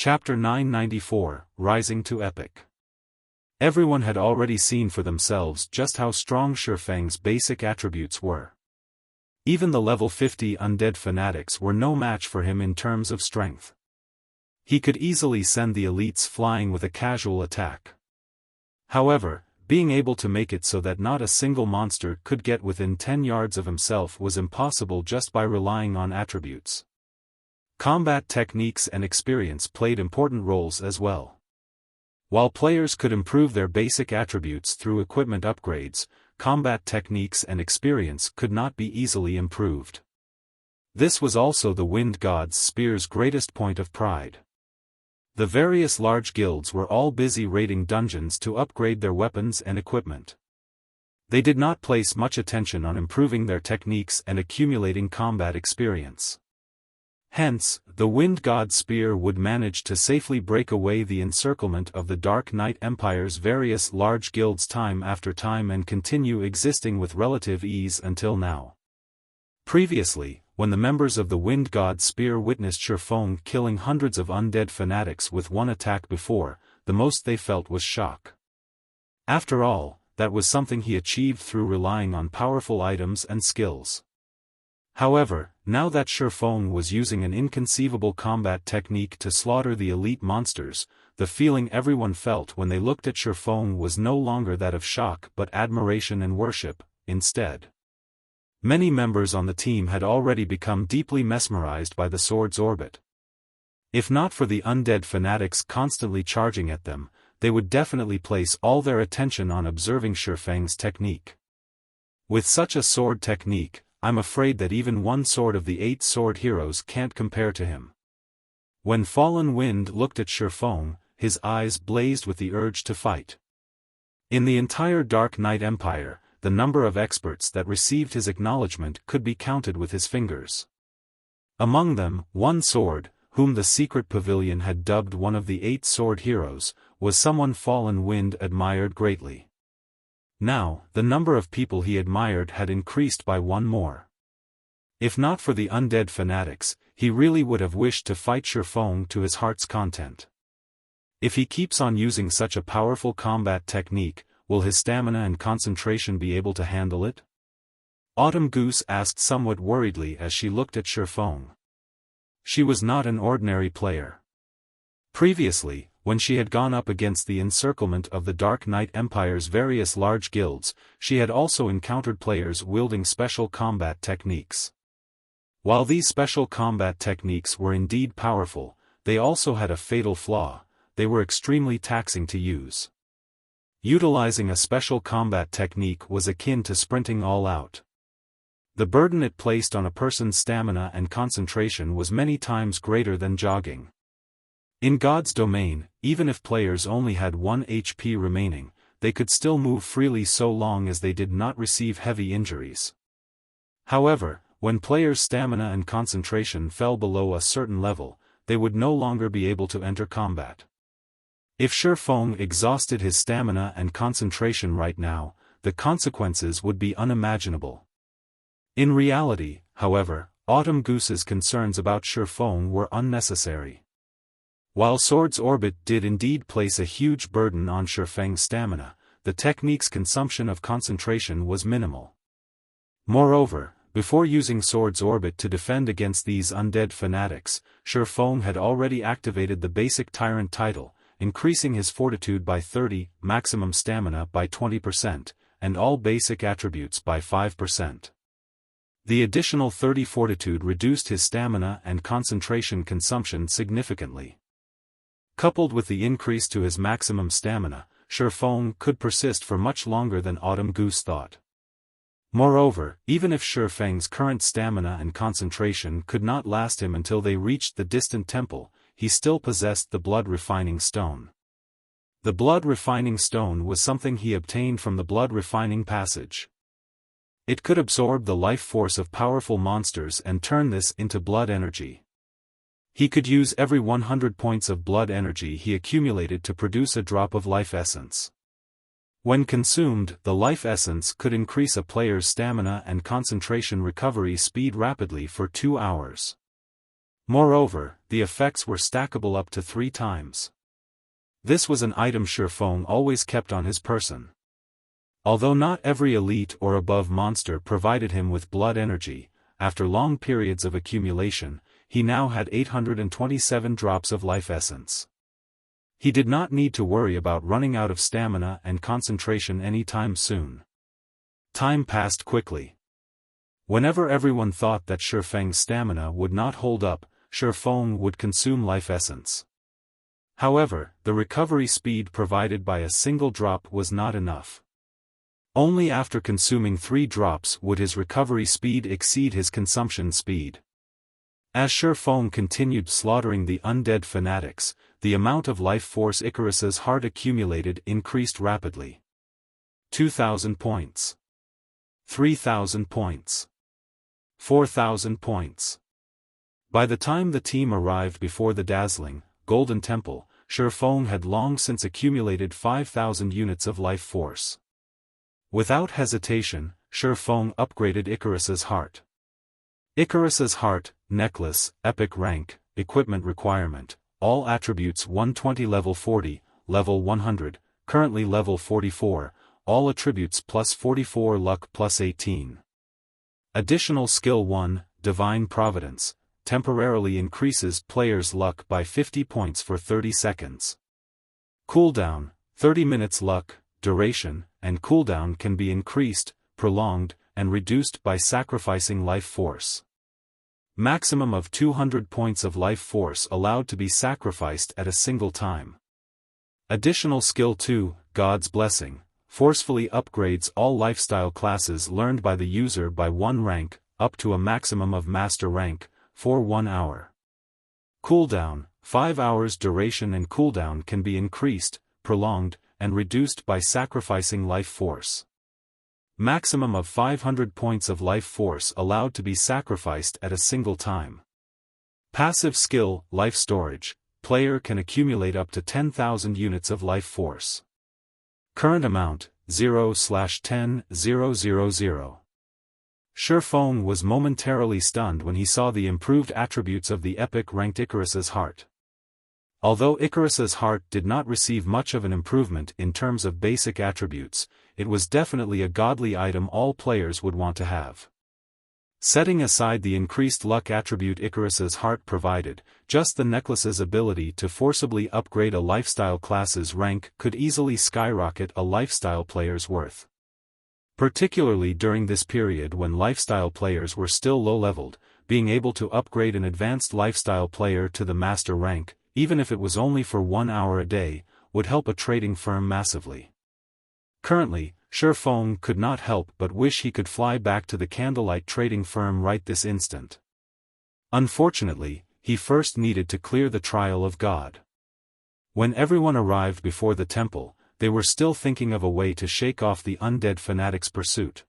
Chapter 994, Rising to Epic. Everyone had already seen for themselves just how strong Xiaofan's basic attributes were. Even the level 50 undead fanatics were no match for him in terms of strength. He could easily send the elites flying with a casual attack. However, being able to make it so that not a single monster could get within 10 yards of himself was impossible just by relying on attributes. Combat techniques and experience played important roles as well. While players could improve their basic attributes through equipment upgrades, combat techniques and experience could not be easily improved. This was also the Wind God's Spear's greatest point of pride. The various large guilds were all busy raiding dungeons to upgrade their weapons and equipment. They did not place much attention on improving their techniques and accumulating combat experience. Hence, the Wind God's Spear would manage to safely break away the encirclement of the Dark Knight Empire's various large guilds time after time and continue existing with relative ease until now. Previously, when the members of the Wind God's Spear witnessed Xiaofan killing hundreds of undead fanatics with one attack before, the most they felt was shock. After all, that was something he achieved through relying on powerful items and skills. However, now that Xiaofan was using an inconceivable combat technique to slaughter the elite monsters, the feeling everyone felt when they looked at Xiaofan was no longer that of shock but admiration and worship, instead. Many members on the team had already become deeply mesmerized by the sword's orbit. If not for the undead fanatics constantly charging at them, they would definitely place all their attention on observing Xiaofan's technique. With such a sword technique, I'm afraid that even one sword of the 8 sword heroes can't compare to him. When Fallen Wind looked at Xiaofan, his eyes blazed with the urge to fight. In the entire Dark Knight Empire, the number of experts that received his acknowledgement could be counted with his fingers. Among them, one sword, whom the secret pavilion had dubbed one of the 8 sword heroes, was someone Fallen Wind admired greatly. Now, the number of people he admired had increased by one more. If not for the undead fanatics, he really would have wished to fight Xiaofan to his heart's content. If he keeps on using such a powerful combat technique, will his stamina and concentration be able to handle it? Autumn Goose asked somewhat worriedly as she looked at Xiaofan. She was not an ordinary player. Previously, when she had gone up against the encirclement of the Dark Knight Empire's various large guilds, she had also encountered players wielding special combat techniques. While these special combat techniques were indeed powerful, they also had a fatal flaw: they were extremely taxing to use. Utilizing a special combat technique was akin to sprinting all out. The burden it placed on a person's stamina and concentration was many times greater than jogging. In God's domain, even if players only had 1 HP remaining, they could still move freely so long as they did not receive heavy injuries. However, when players' stamina and concentration fell below a certain level, they would no longer be able to enter combat. If Xiaofan exhausted his stamina and concentration right now, the consequences would be unimaginable. In reality, however, Autumn Goose's concerns about Xiaofan were unnecessary. While Sword's Orbit did indeed place a huge burden on Xiaofan's stamina, the technique's consumption of concentration was minimal. Moreover, before using Sword's Orbit to defend against these undead fanatics, Xiaofan had already activated the basic Tyrant title, increasing his fortitude by 30, maximum stamina by 20%, and all basic attributes by 5%. The additional 30 fortitude reduced his stamina and concentration consumption significantly. Coupled with the increase to his maximum stamina, Xiaofan could persist for much longer than Autumn Goose thought. Moreover, even if Xiaofan's current stamina and concentration could not last him until they reached the distant temple, he still possessed the Blood Refining Stone. The Blood Refining Stone was something he obtained from the Blood Refining Passage. It could absorb the life force of powerful monsters and turn this into blood energy. He could use every 100 points of blood energy he accumulated to produce a drop of life essence. When consumed, the life essence could increase a player's stamina and concentration recovery speed rapidly for 2 hours. Moreover, the effects were stackable up to 3 times. This was an item Xiaofan always kept on his person. Although not every elite or above monster provided him with blood energy, after long periods of accumulation, he now had 827 drops of life essence. He did not need to worry about running out of stamina and concentration anytime soon. Time passed quickly. Whenever everyone thought that Xiaofang's stamina would not hold up, Xiaofan would consume life essence. However, the recovery speed provided by a single drop was not enough. Only after consuming 3 drops would his recovery speed exceed his consumption speed. As Xiaofan continued slaughtering the undead fanatics, the amount of life force Icarus's heart accumulated increased rapidly. 2,000 points. 3,000 points. 4,000 points. By the time the team arrived before the dazzling, Golden Temple, Xiaofan had long since accumulated 5,000 units of life force. Without hesitation, Xiaofan upgraded Icarus's heart. Icarus's heart, necklace, epic rank, equipment requirement, all attributes 120 level 40, level 100, currently level 44, all attributes plus 44 luck plus 18. Additional skill 1, Divine Providence, temporarily increases player's luck by 50 points for 30 seconds. Cooldown, 30 minutes luck, duration, and cooldown can be increased, prolonged, and reduced by sacrificing life force. Maximum of 200 points of life force allowed to be sacrificed at a single time. Additional skill 2, God's Blessing, forcefully upgrades all lifestyle classes learned by the user by 1 rank, up to a maximum of Master rank, for 1 hour. Cooldown, 5 hours duration and cooldown can be increased, prolonged, and reduced by sacrificing life force. Maximum of 500 points of life force allowed to be sacrificed at a single time. Passive skill, Life Storage, player can accumulate up to 10,000 units of life force. Current amount, 0/10,000. Xiaofan was momentarily stunned when he saw the improved attributes of the epic-ranked Icarus's heart. Although Icarus's heart did not receive much of an improvement in terms of basic attributes, it was definitely a godly item all players would want to have. Setting aside the increased luck attribute Icarus's heart provided, just the necklace's ability to forcibly upgrade a lifestyle class's rank could easily skyrocket a lifestyle player's worth. Particularly during this period when lifestyle players were still low-leveled, being able to upgrade an advanced lifestyle player to the master rank, even if it was only for 1 hour a day, would help a trading firm massively. Currently, Xiaofan could not help but wish he could fly back to the Candlelight trading firm right this instant. Unfortunately, he first needed to clear the trial of God. When everyone arrived before the temple, they were still thinking of a way to shake off the undead fanatics' pursuit.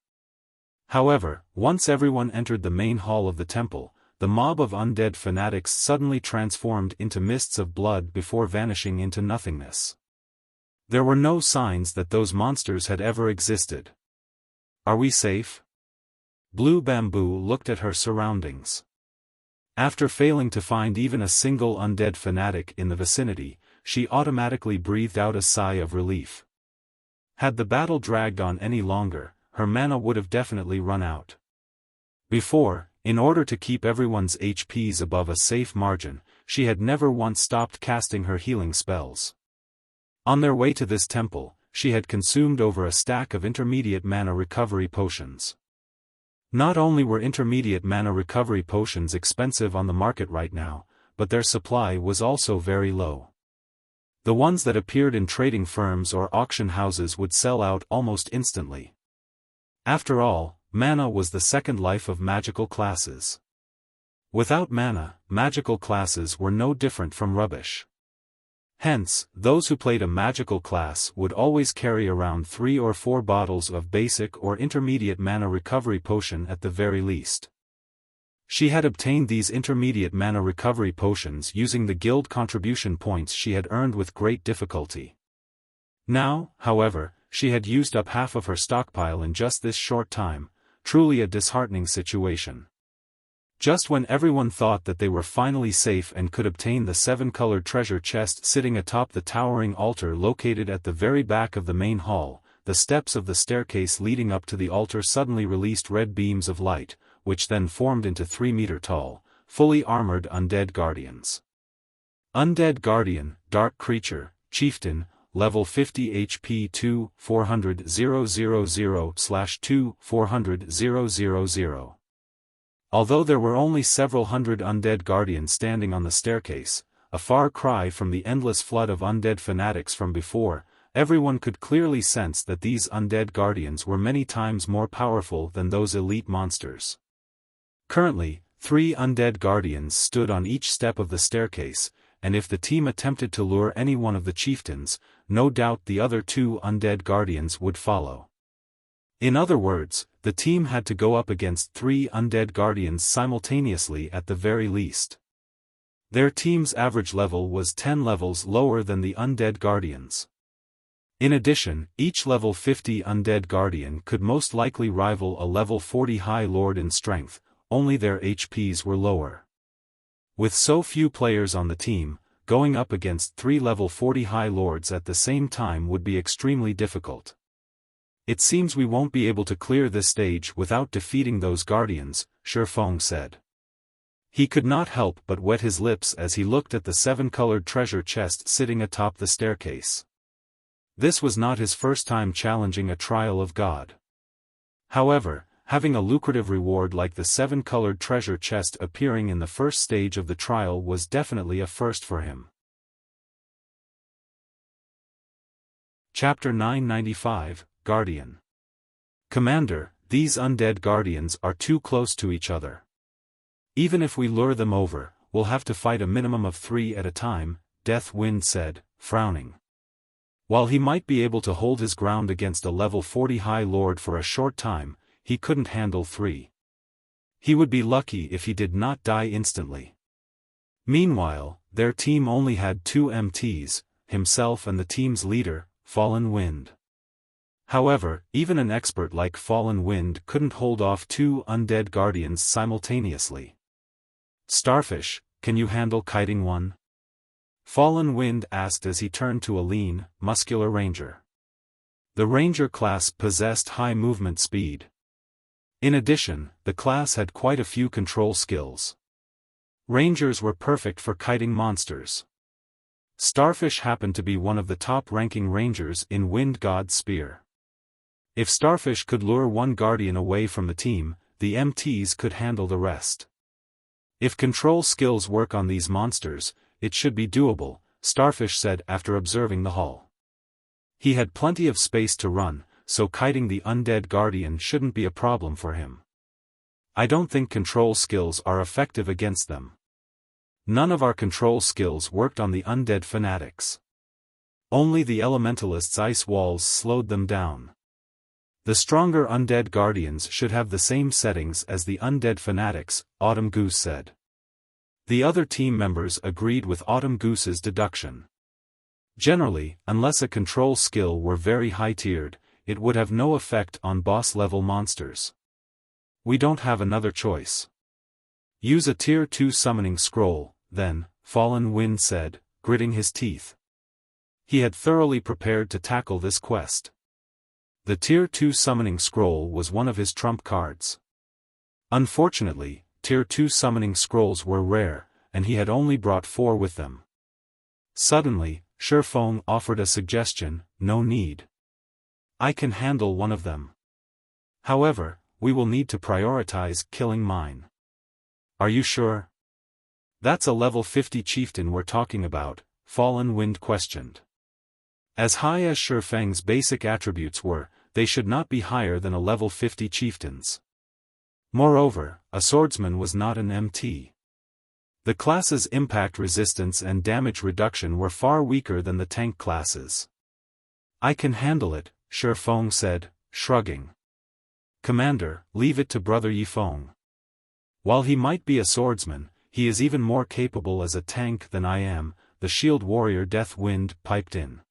However, once everyone entered the main hall of the temple, the mob of undead fanatics suddenly transformed into mists of blood before vanishing into nothingness. There were no signs that those monsters had ever existed. Are we safe? Blue Bamboo looked at her surroundings. After failing to find even a single undead fanatic in the vicinity, she automatically breathed out a sigh of relief. Had the battle dragged on any longer, her mana would have definitely run out. Before, in order to keep everyone's HPs above a safe margin, she had never once stopped casting her healing spells. On their way to this temple, she had consumed over a stack of intermediate mana recovery potions. Not only were intermediate mana recovery potions expensive on the market right now, but their supply was also very low. The ones that appeared in trading firms or auction houses would sell out almost instantly. After all, mana was the second life of magical classes. Without mana, magical classes were no different from rubbish. Hence, those who played a magical class would always carry around 3 or 4 bottles of basic or intermediate mana recovery potion at the very least. She had obtained these intermediate mana recovery potions using the guild contribution points she had earned with great difficulty. Now, however, she had used up half of her stockpile in just this short time, truly a disheartening situation. Just when everyone thought that they were finally safe and could obtain the 7-colored treasure chest sitting atop the towering altar located at the very back of the main hall, the steps of the staircase leading up to the altar suddenly released red beams of light, which then formed into 3-meter-tall, fully armored undead guardians. Undead Guardian, Dark Creature, Chieftain, Level 50 HP 2-400-000/2-400-000. Although there were only several hundred undead guardians standing on the staircase, a far cry from the endless flood of undead fanatics from before, everyone could clearly sense that these undead guardians were many times more powerful than those elite monsters. Currently, 3 undead guardians stood on each step of the staircase, and if the team attempted to lure any one of the chieftains, no doubt the other 2 undead guardians would follow. In other words, the team had to go up against 3 undead guardians simultaneously at the very least. Their team's average level was 10 levels lower than the undead guardians. In addition, each level 50 undead guardian could most likely rival a level 40 High Lord in strength, only their HPs were lower. With so few players on the team, going up against 3 level 40 High Lords at the same time would be extremely difficult. It seems we won't be able to clear this stage without defeating those guardians, Xiaofan said. He could not help but wet his lips as he looked at the 7-colored treasure chest sitting atop the staircase. This was not his first time challenging a trial of God. However, having a lucrative reward like the 7-colored treasure chest appearing in the first stage of the trial was definitely a first for him. Chapter 995, Guardian. Commander, these undead guardians are too close to each other. Even if we lure them over, we'll have to fight a minimum of 3 at a time, Deathwind said, frowning. While he might be able to hold his ground against a level 40 High Lord for a short time, he couldn't handle 3. He would be lucky if he did not die instantly. Meanwhile, their team only had 2 MTs, himself and the team's leader, Fallen Wind. However, even an expert like Fallen Wind couldn't hold off 2 undead guardians simultaneously. Starfish, can you handle kiting one? Fallen Wind asked as he turned to a lean, muscular ranger. The ranger class possessed high movement speed. In addition, the class had quite a few control skills. Rangers were perfect for kiting monsters. Starfish happened to be one of the top-ranking rangers in Wind God's Spear. If Starfish could lure one guardian away from the team, the MTs could handle the rest. If control skills work on these monsters, it should be doable, Starfish said after observing the hall. He had plenty of space to run, so kiting the undead guardian shouldn't be a problem for him. I don't think control skills are effective against them. None of our control skills worked on the undead fanatics. Only the elementalist's ice walls slowed them down. The stronger undead guardians should have the same settings as the undead fanatics, Autumn Goose said. The other team members agreed with Autumn Goose's deduction. Generally, unless a control skill were very high-tiered, it would have no effect on boss-level monsters. We don't have another choice. Use a Tier 2 summoning scroll, then, Fallen Wind said, gritting his teeth. He had thoroughly prepared to tackle this quest. The Tier 2 summoning scroll was one of his trump cards. Unfortunately, Tier 2 summoning scrolls were rare, and he had only brought 4 with them. Suddenly, Xiaofan offered a suggestion, no need. I can handle one of them. However, we will need to prioritize killing mine. Are you sure? That's a level 50 chieftain we're talking about, Fallen Wind questioned. As high as Xiaofan's basic attributes were, they should not be higher than a level 50 chieftains. Moreover, a swordsman was not an MT. The class's impact resistance and damage reduction were far weaker than the tank classes. I can handle it, Xiaofan said, shrugging. Commander, leave it to Brother Yifeng. While he might be a swordsman, he is even more capable as a tank than I am, the shield warrior Deathwind piped in.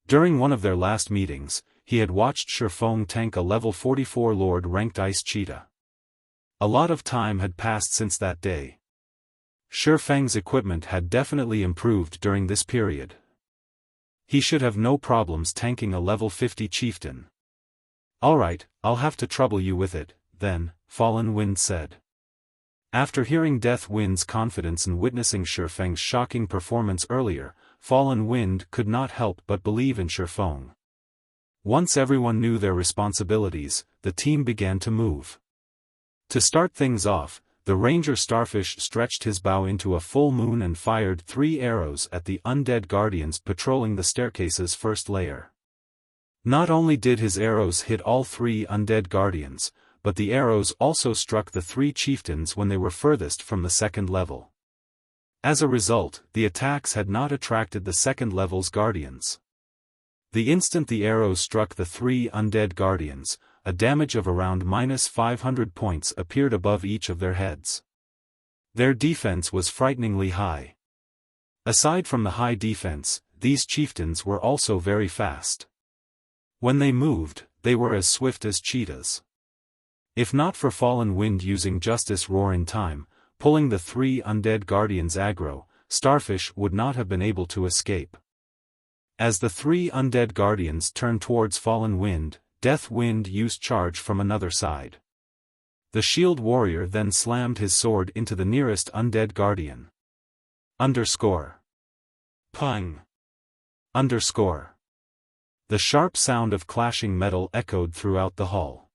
During one of their last meetings, he had watched Xiaofan tank a level 44 Lord-ranked Ice Cheetah. A lot of time had passed since that day. Xiaofan's equipment had definitely improved during this period. He should have no problems tanking a level 50 chieftain. Alright, I'll have to trouble you with it, then, Fallen Wind said. After hearing Death Wind's confidence and witnessing Xiaofang's shocking performance earlier, Fallen Wind could not help but believe in Xiaofan. Once everyone knew their responsibilities, the team began to move. To start things off, the Ranger Starfish stretched his bow into a full moon and fired 3 arrows at the undead guardians patrolling the staircase's first layer. Not only did his arrows hit all 3 undead guardians, but the arrows also struck the 3 chieftains when they were furthest from the second level. As a result, the attacks had not attracted the second level's guardians. The instant the arrows struck the 3 undead guardians, a damage of around -500 points appeared above each of their heads. Their defense was frighteningly high. Aside from the high defense, these chieftains were also very fast. When they moved, they were as swift as cheetahs. If not for Fallen Wind using Justice Roar in time, pulling the 3 undead guardians aggro, Starfish would not have been able to escape. As the 3 undead guardians turned towards Fallen Wind, Death Wind used charge from another side. The shield warrior then slammed his sword into the nearest undead guardian. Pung. The sharp sound of clashing metal echoed throughout the hall.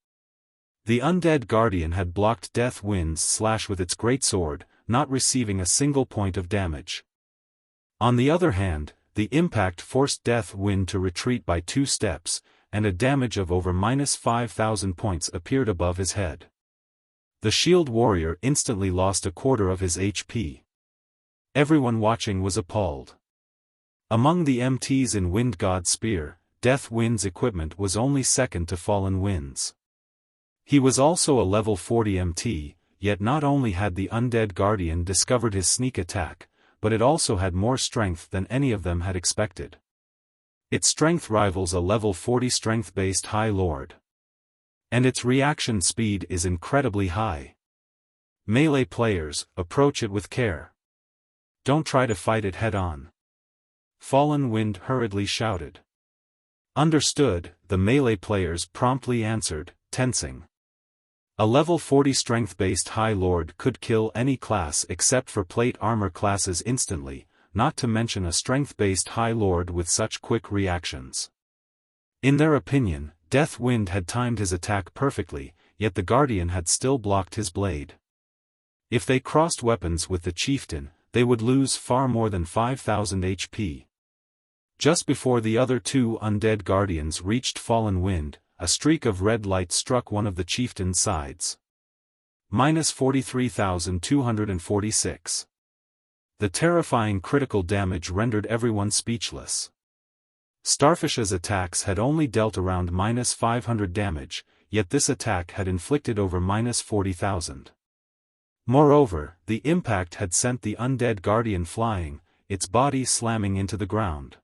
The undead guardian had blocked Death Wind's slash with its greatsword, not receiving a single point of damage. On the other hand, the impact forced Death Wind to retreat by 2 steps, and a damage of over -5,000 points appeared above his head. The shield warrior instantly lost a quarter of his HP. Everyone watching was appalled. Among the MTs in Wind God's Spear, Death Wind's equipment was only second to Fallen Wind's. He was also a level 40 MT, yet not only had the undead guardian discovered his sneak attack, but it also had more strength than any of them had expected. Its strength rivals a level 40 strength-based High Lord. And its reaction speed is incredibly high. Melee players, approach it with care. Don't try to fight it head-on. Fallen Wind hurriedly shouted. Understood, the melee players promptly answered, tensing. A level 40 strength-based High Lord could kill any class except for plate armor classes instantly, not to mention a strength-based High Lord with such quick reactions. In their opinion, Death Wind had timed his attack perfectly, yet the Guardian had still blocked his blade. If they crossed weapons with the chieftain, they would lose far more than 5,000 HP. Just before the other 2 undead Guardians reached Fallen Wind, a streak of red light struck one of the chieftain's sides. -43,246. The terrifying critical damage rendered everyone speechless. Starfish's attacks had only dealt around -500 damage, yet this attack had inflicted over -40,000. Moreover, the impact had sent the undead guardian flying, its body slamming into the ground.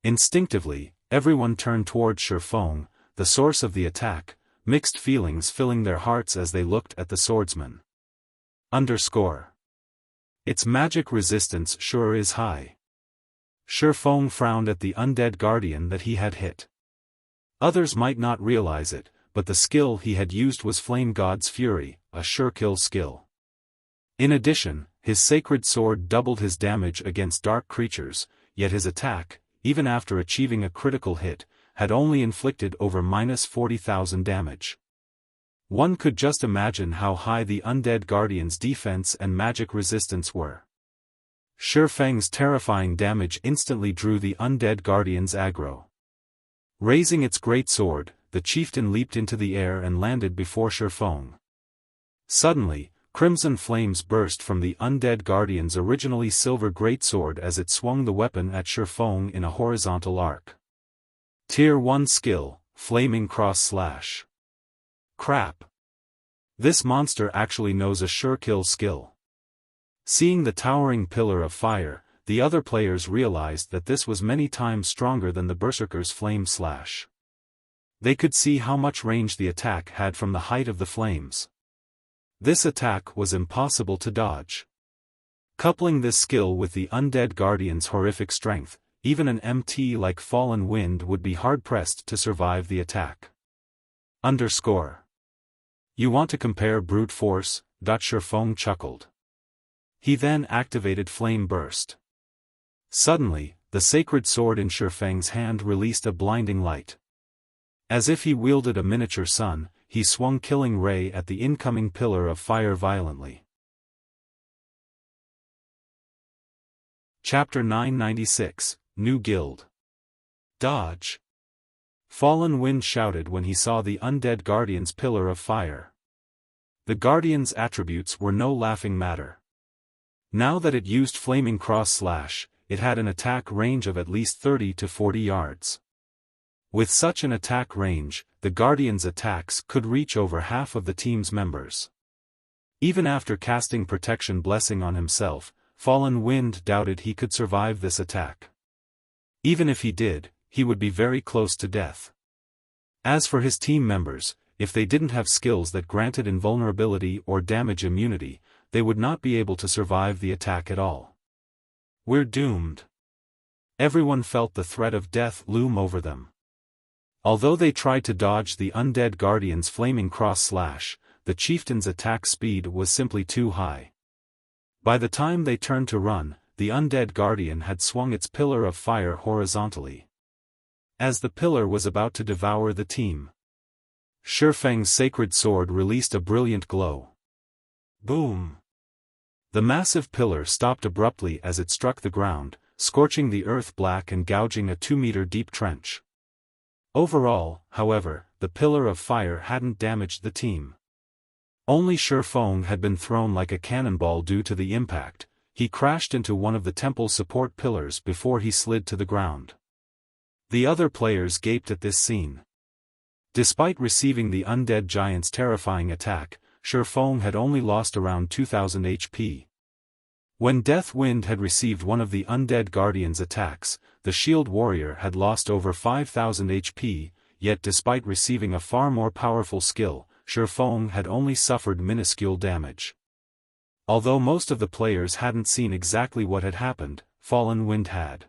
Instinctively, everyone turned toward Xiaofan, the source of the attack, mixed feelings filling their hearts as they looked at the swordsman. Its magic resistance sure is high. Xiaofan frowned at the undead guardian that he had hit. Others might not realize it, but the skill he had used was Flame God's Fury, a sure kill skill. In addition, his sacred sword doubled his damage against dark creatures, yet his attack, even after achieving a critical hit, had only inflicted over -40,000 damage. One could just imagine how high the undead guardian's defense and magic resistance were. Xiaofang's terrifying damage instantly drew the undead guardian's aggro. Raising its great sword, the chieftain leaped into the air and landed before Xiaofan. Suddenly, crimson flames burst from the undead guardian's originally silver greatsword as it swung the weapon at Xiaofan in a horizontal arc. Tier 1 skill, Flaming Cross Slash. Crap. This monster actually knows a sure kill skill. Seeing the towering pillar of fire, the other players realized that this was many times stronger than the Berserker's Flame Slash. They could see how much range the attack had from the height of the flames. This attack was impossible to dodge. Coupling this skill with the undead guardian's horrific strength, even an MT like Fallen Wind would be hard-pressed to survive the attack. You want to compare brute force? Xiaofan chuckled. He then activated Flame Burst. Suddenly, the sacred sword in Xiaofan's hand released a blinding light. As if he wielded a miniature sun, he swung Killing Ray at the incoming pillar of fire violently. Chapter 996, New Guild. Dodge. Fallen Wind shouted when he saw the undead guardian's pillar of fire. The guardian's attributes were no laughing matter. Now that it used Flaming Cross Slash, it had an attack range of at least 30 to 40 yards. With such an attack range, the guardian's attacks could reach over half of the team's members. Even after casting Protection Blessing on himself, Fallen Wind doubted he could survive this attack. Even if he did, he would be very close to death. As for his team members, if they didn't have skills that granted invulnerability or damage immunity, they would not be able to survive the attack at all. We're doomed. Everyone felt the threat of death loom over them. Although they tried to dodge the undead guardian's Flaming Cross Slash, the chieftain's attack speed was simply too high. By the time they turned to run, the undead guardian had swung its pillar of fire horizontally. As the pillar was about to devour the team, Xiaofang's sacred sword released a brilliant glow. Boom! The massive pillar stopped abruptly as it struck the ground, scorching the earth black and gouging a 2-meter-deep trench. Overall, however, the pillar of fire hadn't damaged the team. Only Xiaofan had been thrown like a cannonball due to the impact. He crashed into one of the temple support pillars before he slid to the ground. The other players gaped at this scene. Despite receiving the undead giant's terrifying attack, Xiaofan had only lost around 2000 HP. When Death Wind had received one of the undead guardian's attacks, the shield warrior had lost over 5000 HP, yet despite receiving a far more powerful skill, Xiaofan had only suffered minuscule damage. Although most of the players hadn't seen exactly what had happened, Fallen Wind had.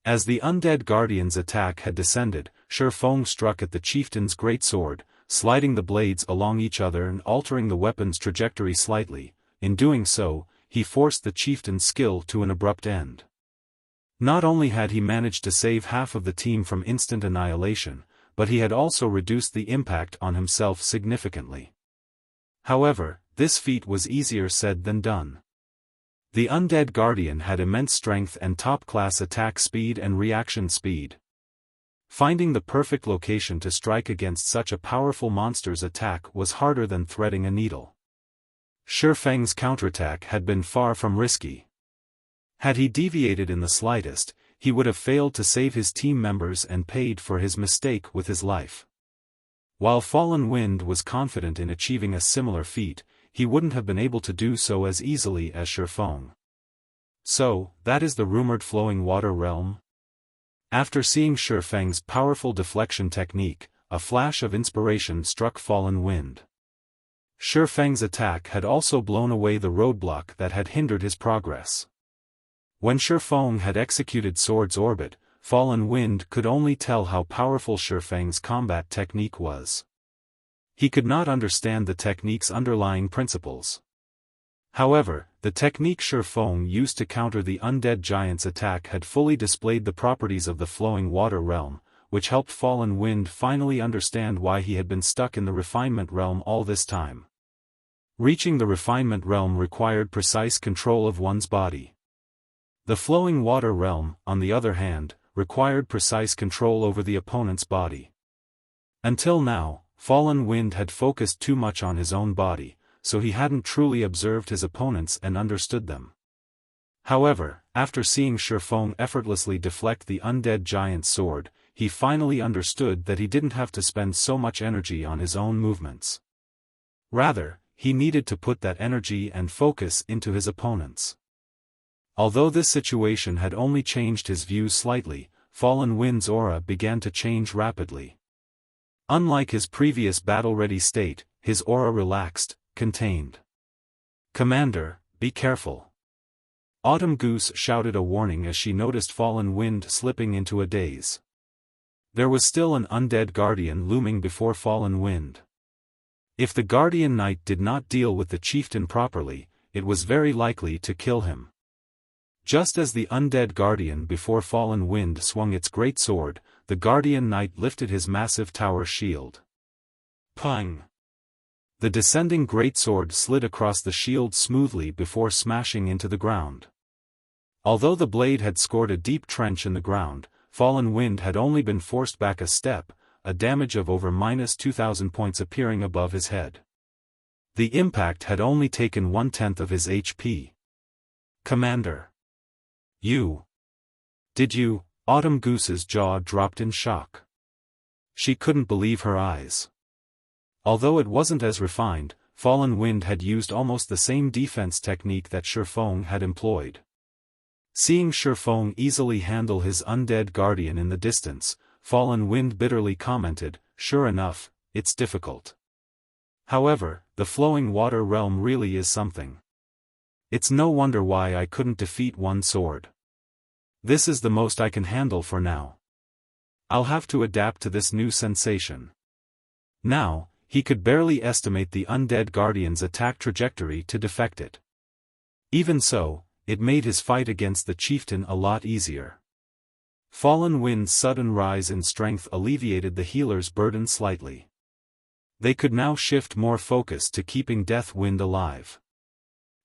As the undead guardian's attack had descended, Xiaofan struck at the chieftain's greatsword, sliding the blades along each other and altering the weapon's trajectory slightly. In doing so, he forced the chieftain's skill to an abrupt end. Not only had he managed to save half of the team from instant annihilation, but he had also reduced the impact on himself significantly. However, this feat was easier said than done. The undead guardian had immense strength and top-class attack speed and reaction speed. Finding the perfect location to strike against such a powerful monster's attack was harder than threading a needle. Xiaofang's counterattack had been far from risky. Had he deviated in the slightest, he would have failed to save his team members and paid for his mistake with his life. While Fallen Wind was confident in achieving a similar feat, he wouldn't have been able to do so as easily as Xiaofan. So, that is the rumored flowing water realm? After seeing Xiaofang's powerful deflection technique, a flash of inspiration struck Fallen Wind. Xiaofang's attack had also blown away the roadblock that had hindered his progress. When Xiaofan had executed Sword's Orbit, Fallen Wind could only tell how powerful Xiaofang's combat technique was. He could not understand the technique's underlying principles. However, the technique Xiaofan used to counter the undead giant's attack had fully displayed the properties of the flowing water realm, which helped Fallen Wind finally understand why he had been stuck in the refinement realm all this time. Reaching the refinement realm required precise control of one's body. The flowing water realm, on the other hand, required precise control over the opponent's body. Until now, Fallen Wind had focused too much on his own body, so he hadn't truly observed his opponents and understood them. However, after seeing Xiaofan effortlessly deflect the undead giant's sword, he finally understood that he didn't have to spend so much energy on his own movements. Rather, he needed to put that energy and focus into his opponents. Although this situation had only changed his views slightly, Fallen Wind's aura began to change rapidly. Unlike his previous battle-ready state, his aura relaxed, contained. "Commander, be careful." Autumn Goose shouted a warning as she noticed Fallen Wind slipping into a daze. There was still an undead guardian looming before Fallen Wind. If the Guardian Knight did not deal with the chieftain properly, it was very likely to kill him. Just as the undead guardian before Fallen Wind swung its great sword, the Guardian Knight lifted his massive tower shield. Pang! The descending greatsword slid across the shield smoothly before smashing into the ground. Although the blade had scored a deep trench in the ground, Fallen Wind had only been forced back a step, a damage of over -2,000 points appearing above his head. The impact had only taken 1/10 of his HP. "Commander! Did you?" Autumn Goose's jaw dropped in shock. She couldn't believe her eyes. Although it wasn't as refined, Fallen Wind had used almost the same defense technique that Xiaofan had employed. Seeing Xiaofan easily handle his undead guardian in the distance, Fallen Wind bitterly commented, "Sure enough, it's difficult. However, the flowing water realm really is something. It's no wonder why I couldn't defeat one sword. This is the most I can handle for now. I'll have to adapt to this new sensation." Now, he could barely estimate the undead guardian's attack trajectory to defect it. Even so, it made his fight against the chieftain a lot easier. Fallen Wind's sudden rise in strength alleviated the healer's burden slightly. They could now shift more focus to keeping Death Wind alive.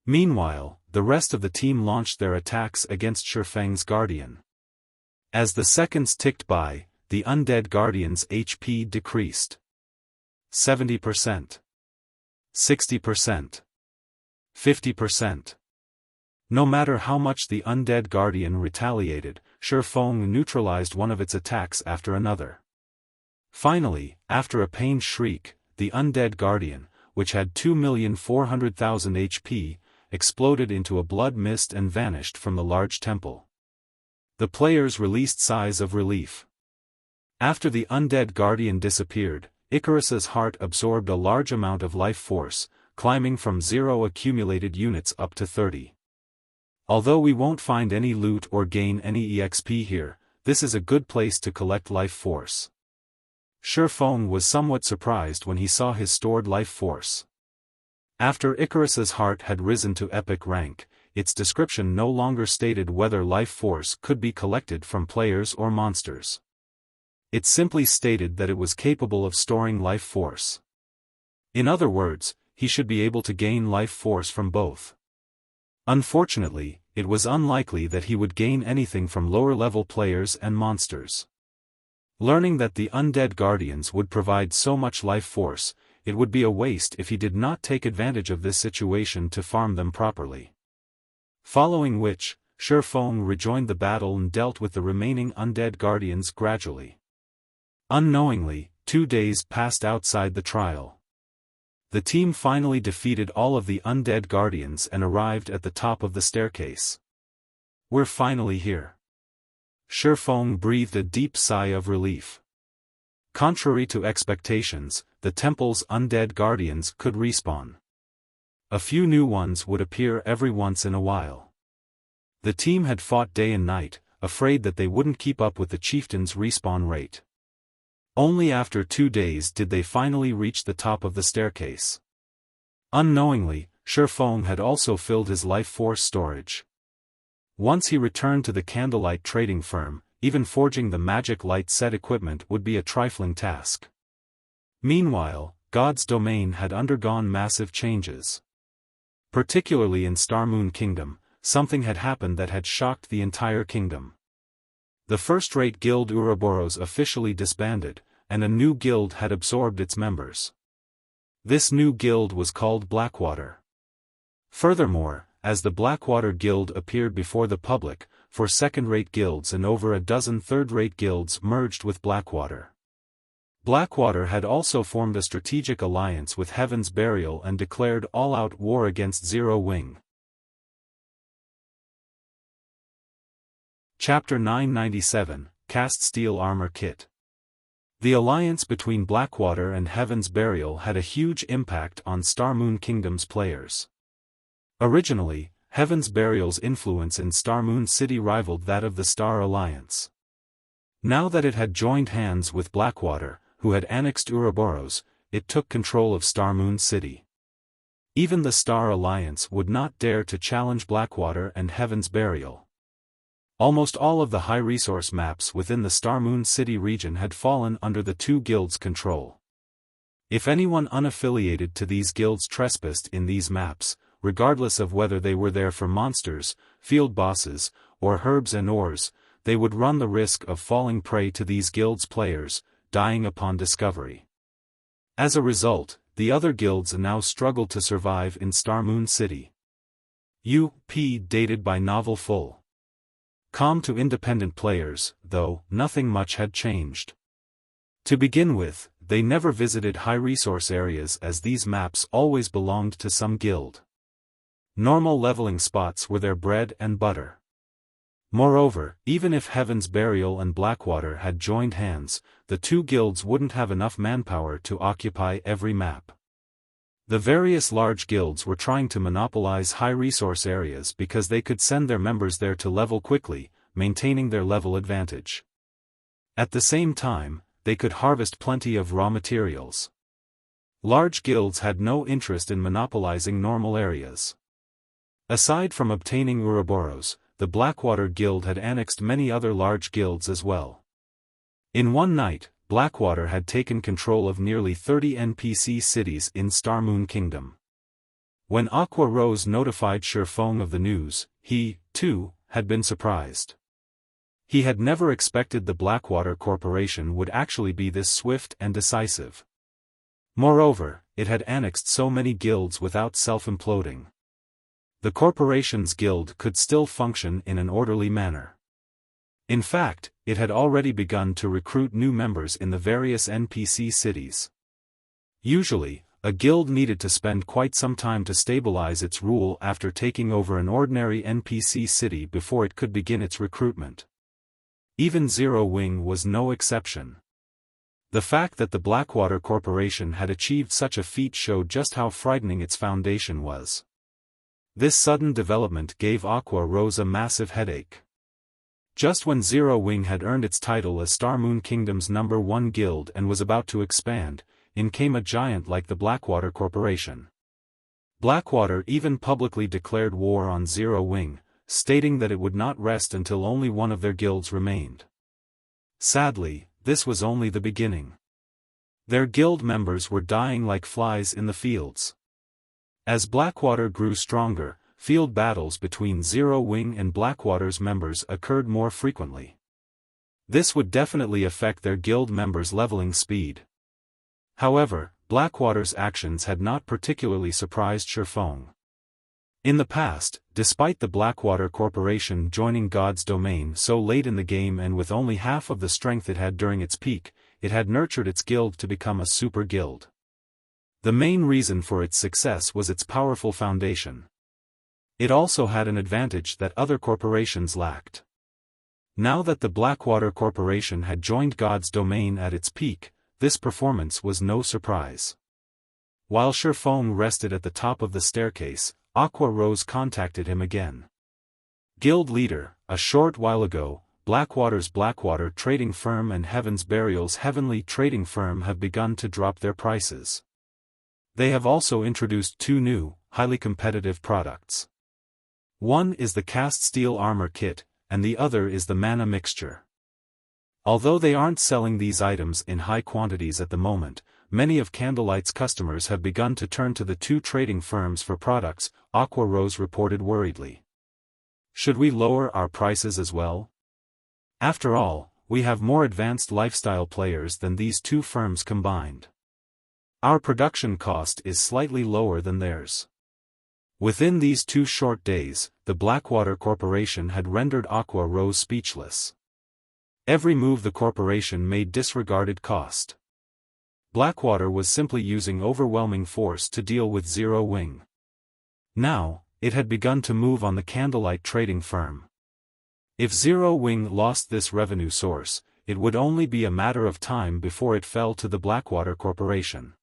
Meanwhile, the rest of the team launched their attacks against Xiaofang's guardian. As the seconds ticked by, the undead guardian's HP decreased. 70%. 60%. 50%. No matter how much the undead guardian retaliated, Xiaofan neutralized one of its attacks after another. Finally, after a pained shriek, the undead guardian, which had 2,400,000 HP, exploded into a blood mist and vanished from the large temple. The players released sighs of relief. After the undead guardian disappeared, Icarus's heart absorbed a large amount of life force, climbing from 0 accumulated units up to 30. Although we won't find any loot or gain any EXP here, this is a good place to collect life force. Xiaofan was somewhat surprised when he saw his stored life force. After Icarus's heart had risen to epic rank, its description no longer stated whether life force could be collected from players or monsters. It simply stated that it was capable of storing life force. In other words, he should be able to gain life force from both. Unfortunately, it was unlikely that he would gain anything from lower-level players and monsters. Learning that the undead guardians would provide so much life force, it would be a waste if he did not take advantage of this situation to farm them properly. Following which, Xiaofan rejoined the battle and dealt with the remaining undead guardians gradually. Unknowingly, 2 days passed outside the trial. The team finally defeated all of the undead guardians and arrived at the top of the staircase. "We're finally here." Xiaofan breathed a deep sigh of relief. Contrary to expectations, the temple's undead guardians could respawn. A few new ones would appear every once in a while. The team had fought day and night, afraid that they wouldn't keep up with the chieftain's respawn rate. Only after 2 days did they finally reach the top of the staircase. Unknowingly, Xiaofan had also filled his life force storage. Once he returned to the Candlelight trading firm, even forging the magic light set equipment would be a trifling task. Meanwhile, God's domain had undergone massive changes. Particularly in Starmoon Kingdom, something had happened that had shocked the entire kingdom. The first-rate guild Ouroboros officially disbanded, and a new guild had absorbed its members. This new guild was called Blackwater. Furthermore, as the Blackwater Guild appeared before the public, 4 second-rate guilds and over a dozen third-rate guilds merged with Blackwater. Blackwater had also formed a strategic alliance with Heaven's Burial and declared all-out war against Zero Wing. Chapter 997, Cast Steel Armor Kit. The alliance between Blackwater and Heaven's Burial had a huge impact on Star Moon Kingdom's players. Originally, Heaven's Burial's influence in Star Moon City rivaled that of the Star Alliance. Now that it had joined hands with Blackwater, who had annexed Ouroboros, it took control of Star Moon City. Even the Star Alliance would not dare to challenge Blackwater and Heaven's Burial. Almost all of the high-resource maps within the Star Moon City region had fallen under the two guilds' control. If anyone unaffiliated to these guilds trespassed in these maps, regardless of whether they were there for monsters, field bosses, or herbs and ores, they would run the risk of falling prey to these guilds' players, dying upon discovery. As a result, the other guilds now struggled to survive in Star Moon City. U.P. dated by novel full. Com to independent players, though, nothing much had changed. To begin with, they never visited high-resource areas as these maps always belonged to some guild. Normal leveling spots were their bread and butter. Moreover, even if Heaven's Burial and Blackwater had joined hands, the two guilds wouldn't have enough manpower to occupy every map. The various large guilds were trying to monopolize high-resource areas because they could send their members there to level quickly, maintaining their level advantage. At the same time, they could harvest plenty of raw materials. Large guilds had no interest in monopolizing normal areas. Aside from obtaining Ouroboros, the Blackwater Guild had annexed many other large guilds as well. In one night, Blackwater had taken control of nearly 30 NPC cities in Star Moon Kingdom. When Aqua Rose notified Xiaofan of the news, he, too, had been surprised. He had never expected the Blackwater Corporation would actually be this swift and decisive. Moreover, it had annexed so many guilds without self-imploding. The corporation's guild could still function in an orderly manner. In fact, it had already begun to recruit new members in the various NPC cities. Usually, a guild needed to spend quite some time to stabilize its rule after taking over an ordinary NPC city before it could begin its recruitment. Even Zero Wing was no exception. The fact that the Blackwater Corporation had achieved such a feat showed just how frightening its foundation was. This sudden development gave Aqua Rose a massive headache. Just when Zero Wing had earned its title as Star Moon Kingdom's #1 guild and was about to expand, in came a giant like the Blackwater Corporation. Blackwater even publicly declared war on Zero Wing, stating that it would not rest until only one of their guilds remained. Sadly, this was only the beginning. Their guild members were dying like flies in the fields. As Blackwater grew stronger, field battles between Zero Wing and Blackwater's members occurred more frequently. This would definitely affect their guild members' leveling speed. However, Blackwater's actions had not particularly surprised Xiaofan. In the past, despite the Blackwater Corporation joining God's domain so late in the game and with only half of the strength it had during its peak, it had nurtured its guild to become a super guild. The main reason for its success was its powerful foundation. It also had an advantage that other corporations lacked. Now that the Blackwater Corporation had joined God's domain at its peak, this performance was no surprise. While Xiaofan rested at the top of the staircase, Aqua Rose contacted him again. Guild leader, a short while ago, Blackwater's Blackwater Trading Firm and Heaven's Burial's Heavenly Trading Firm have begun to drop their prices. They have also introduced two new, highly competitive products. One is the cast steel armor kit, and the other is the mana mixture. Although they aren't selling these items in high quantities at the moment, many of Candlelight's customers have begun to turn to the two trading firms for products, Aqua Rose reported worriedly. Should we lower our prices as well? After all, we have more advanced lifestyle players than these two firms combined. Our production cost is slightly lower than theirs. Within these 2 short days, the Blackwater Corporation had rendered Aqua Rose speechless. Every move the corporation made disregarded cost. Blackwater was simply using overwhelming force to deal with Zero Wing. Now, it had begun to move on the Candlelight trading firm. If Zero Wing lost this revenue source, it would only be a matter of time before it fell to the Blackwater Corporation.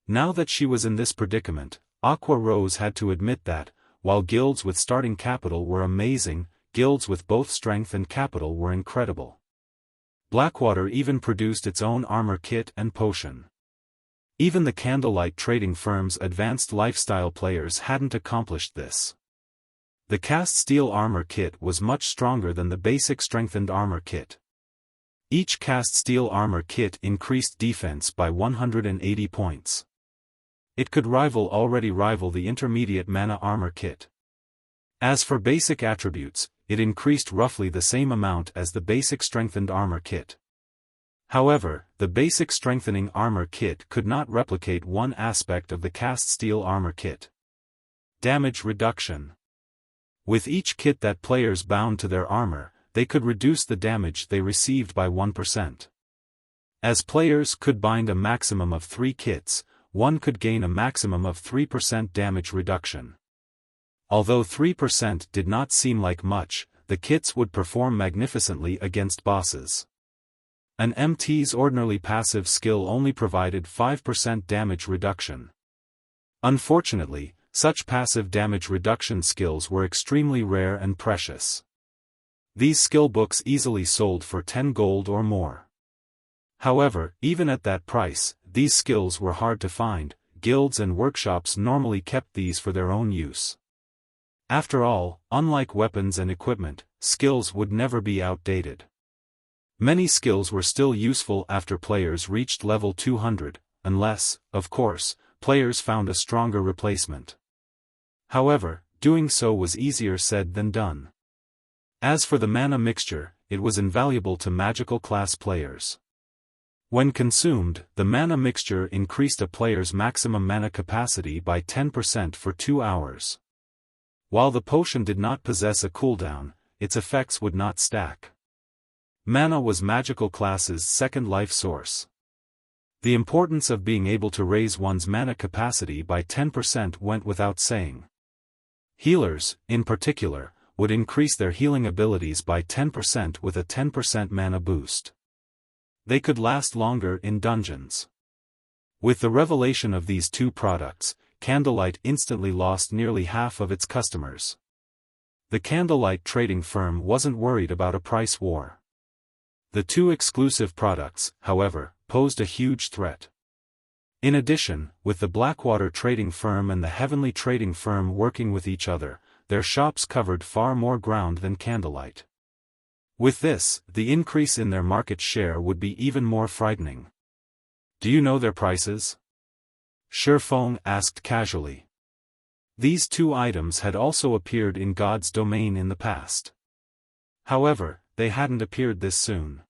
Now that she was in this predicament, Aqua Rose had to admit that, while guilds with starting capital were amazing, guilds with both strength and capital were incredible. Blackwater even produced its own armor kit and potion. Even the Candlelight trading firm's advanced lifestyle players hadn't accomplished this. The cast steel armor kit was much stronger than the basic strengthened armor kit. Each cast steel armor kit increased defense by 180 points. It could already rival the intermediate mana armor kit. As for basic attributes, it increased roughly the same amount as the basic strengthened armor kit. However, the basic strengthening armor kit could not replicate one aspect of the cast steel armor kit: damage reduction. With each kit that players bound to their armor, they could reduce the damage they received by 1%. As players could bind a maximum of 3 kits, one could gain a maximum of 3% damage reduction. Although 3% did not seem like much, the kits would perform magnificently against bosses. An MT's ordinarily passive skill only provided 5% damage reduction. Unfortunately, such passive damage reduction skills were extremely rare and precious. These skill books easily sold for 10 gold or more. However, even at that price, these skills were hard to find. Guilds and workshops normally kept these for their own use. After all, unlike weapons and equipment, skills would never be outdated. Many skills were still useful after players reached level 200, unless, of course, players found a stronger replacement. However, doing so was easier said than done. As for the mana mixture, it was invaluable to magical class players. When consumed, the mana mixture increased a player's maximum mana capacity by 10% for 2 hours. While the potion did not possess a cooldown, its effects would not stack. Mana was magical class's second life source. The importance of being able to raise one's mana capacity by 10% went without saying. Healers, in particular, would increase their healing abilities by 10% with a 10% mana boost. They could last longer in dungeons. With the revelation of these two products, Candlelight instantly lost nearly half of its customers. The Candlelight trading firm wasn't worried about a price war. The two exclusive products, however, posed a huge threat. In addition, with the Blackwater trading firm and the Heavenly trading firm working with each other, their shops covered far more ground than Candlelight. With this, the increase in their market share would be even more frightening. Do you know their prices? Xiaofan asked casually. These two items had also appeared in God's domain in the past. However, they hadn't appeared this soon.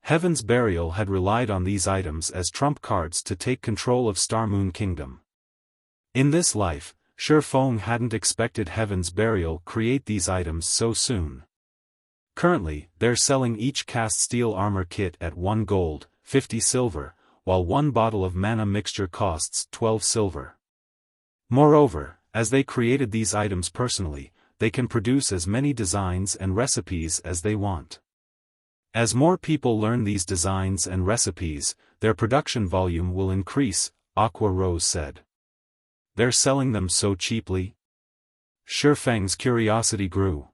Heaven's Burial had relied on these items as trump cards to take control of Starmoon Kingdom. In this life, Xiaofan hadn't expected Heaven's Burial create these items so soon. Currently, they're selling each cast steel armor kit at 1 gold, 50 silver, while 1 bottle of mana mixture costs 12 silver. Moreover, as they created these items personally, they can produce as many designs and recipes as they want. As more people learn these designs and recipes, their production volume will increase, Aqua Rose said. They're selling them so cheaply? Xiaofang's curiosity grew.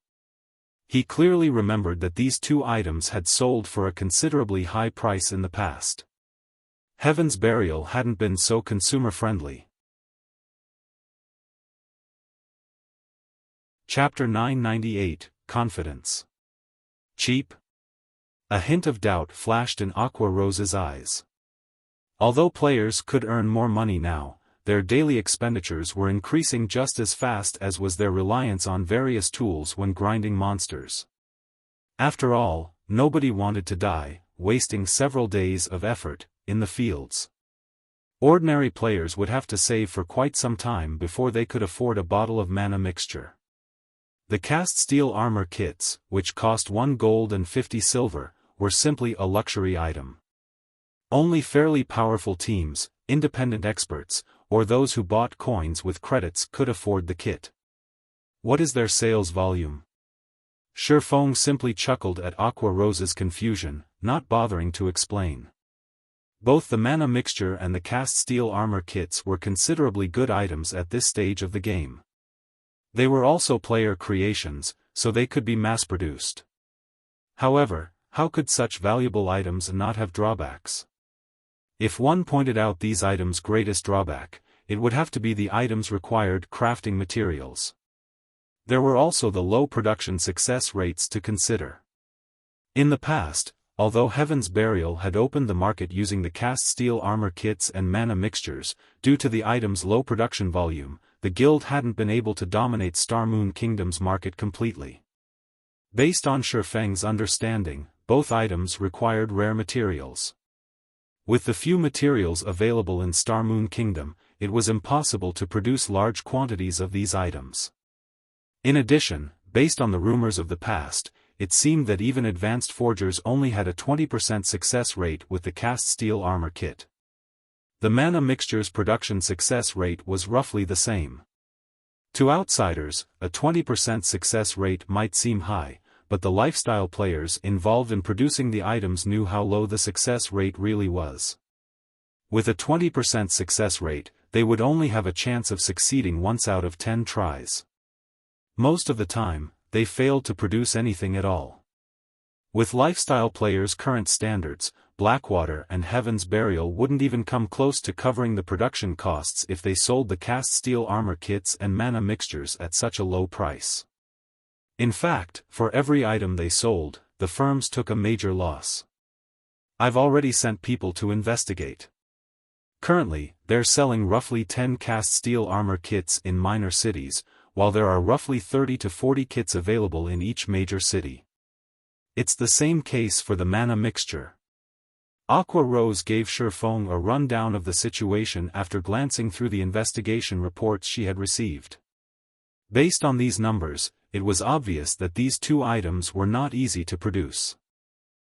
He clearly remembered that these two items had sold for a considerably high price in the past. Heaven's Burial hadn't been so consumer-friendly. Chapter 998, Confidence. Cheap? A hint of doubt flashed in Aqua Rose's eyes. Although players could earn more money now, their daily expenditures were increasing just as fast as was their reliance on various tools when grinding monsters. After all, nobody wanted to die, wasting several days of effort in the fields. Ordinary players would have to save for quite some time before they could afford a bottle of mana mixture. The cast steel armor kits, which cost 1 gold and 50 silver, were simply a luxury item. Only fairly powerful teams, independent experts, or those who bought coins with credits could afford the kit. What is their sales volume? Xiaofan simply chuckled at Aqua Rose's confusion, not bothering to explain. Both the mana mixture and the cast steel armor kits were considerably good items at this stage of the game. They were also player creations, so they could be mass-produced. However, how could such valuable items not have drawbacks? If one pointed out these items' greatest drawback, it would have to be the items' required crafting materials. There were also the low production success rates to consider. In the past, although Heaven's Burial had opened the market using the cast steel armor kits and mana mixtures, due to the items' low production volume, the guild hadn't been able to dominate Star Moon Kingdom's market completely. Based on Xiaofang's understanding, both items required rare materials. With the few materials available in Star Moon Kingdom, it was impossible to produce large quantities of these items. In addition, based on the rumors of the past, it seemed that even advanced forgers only had a 20% success rate with the cast steel armor kit. The mana mixture's production success rate was roughly the same. To outsiders, a 20% success rate might seem high, but the lifestyle players involved in producing the items knew how low the success rate really was. With a 20% success rate, they would only have a chance of succeeding once out of 10 tries. Most of the time, they failed to produce anything at all. With lifestyle players' current standards, Blackwater and Heaven's Burial wouldn't even come close to covering the production costs if they sold the cast steel armor kits and mana mixtures at such a low price. In fact, for every item they sold, the firms took a major loss. I've already sent people to investigate. Currently, they're selling roughly 10 cast steel armor kits in minor cities, while there are roughly 30 to 40 kits available in each major city. It's the same case for the mana mixture. Aqua Rose gave Xiaofan a rundown of the situation after glancing through the investigation reports she had received. Based on these numbers, it was obvious that these two items were not easy to produce.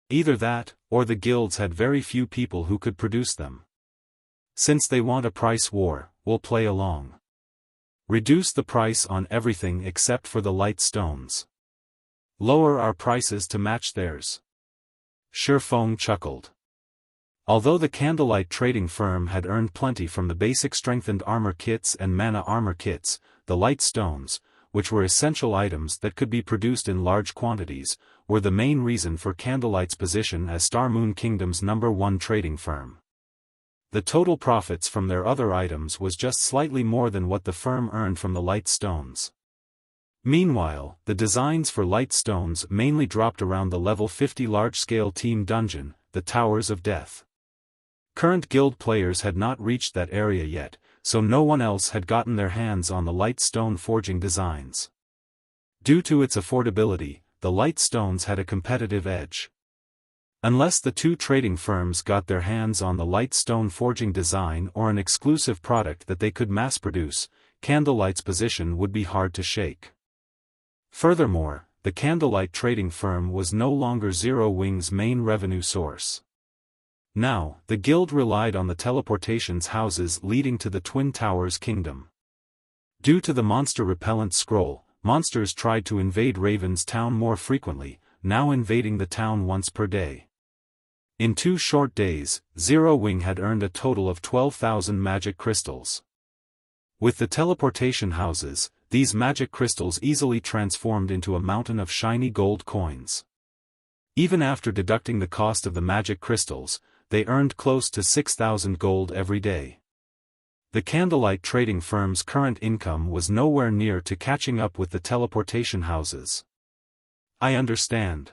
Either that, or the guilds had very few people who could produce them. Since they want a price war, we'll play along. Reduce the price on everything except for the light stones. Lower our prices to match theirs. Xiaofan chuckled. Although the Candlelight trading firm had earned plenty from the basic strengthened armor kits and mana armor kits, the light stones, which were essential items that could be produced in large quantities, were the main reason for Candlelight's position as Star Moon Kingdom's #1 trading firm. The total profits from their other items was just slightly more than what the firm earned from the light stones. Meanwhile, the designs for light stones mainly dropped around the level 50 large-scale team dungeon, the Towers of Death. Current guild players had not reached that area yet, so no one else had gotten their hands on the light stone forging designs. Due to its affordability, the light stones had a competitive edge. Unless the two trading firms got their hands on the light stone forging design or an exclusive product that they could mass-produce, Candlelight's position would be hard to shake. Furthermore, the Candlelight trading firm was no longer Zero Wing's main revenue source. Now, the guild relied on the teleportations houses leading to the Twin Towers Kingdom. Due to the monster repellent scroll, monsters tried to invade Raven's town more frequently, now invading the town once per day. In 2 short days, Zero Wing had earned a total of 12,000 magic crystals. With the teleportation houses, these magic crystals easily transformed into a mountain of shiny gold coins. Even after deducting the cost of the magic crystals, they earned close to 6,000 gold every day. The Candlelight trading firm's current income was nowhere near to catching up with the teleportation houses. I understand.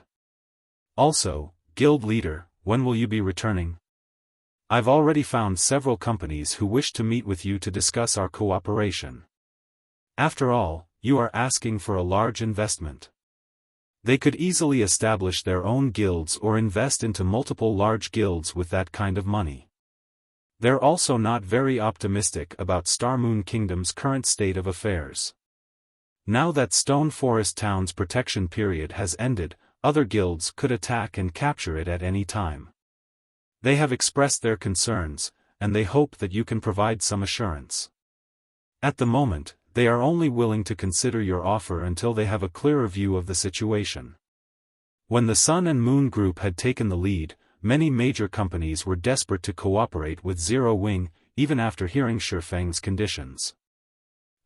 Also, guild leader, when will you be returning? I've already found several companies who wish to meet with you to discuss our cooperation. After all, you are asking for a large investment. They could easily establish their own guilds or invest into multiple large guilds with that kind of money. They're also not very optimistic about Star Moon Kingdom's current state of affairs. Now that Stone Forest Town's protection period has ended, other guilds could attack and capture it at any time. They have expressed their concerns, and they hope that you can provide some assurance. At the moment, they are only willing to consider your offer until they have a clearer view of the situation. When the Sun and Moon Group had taken the lead, many major companies were desperate to cooperate with Zero Wing, even after hearing Xiaofan's conditions.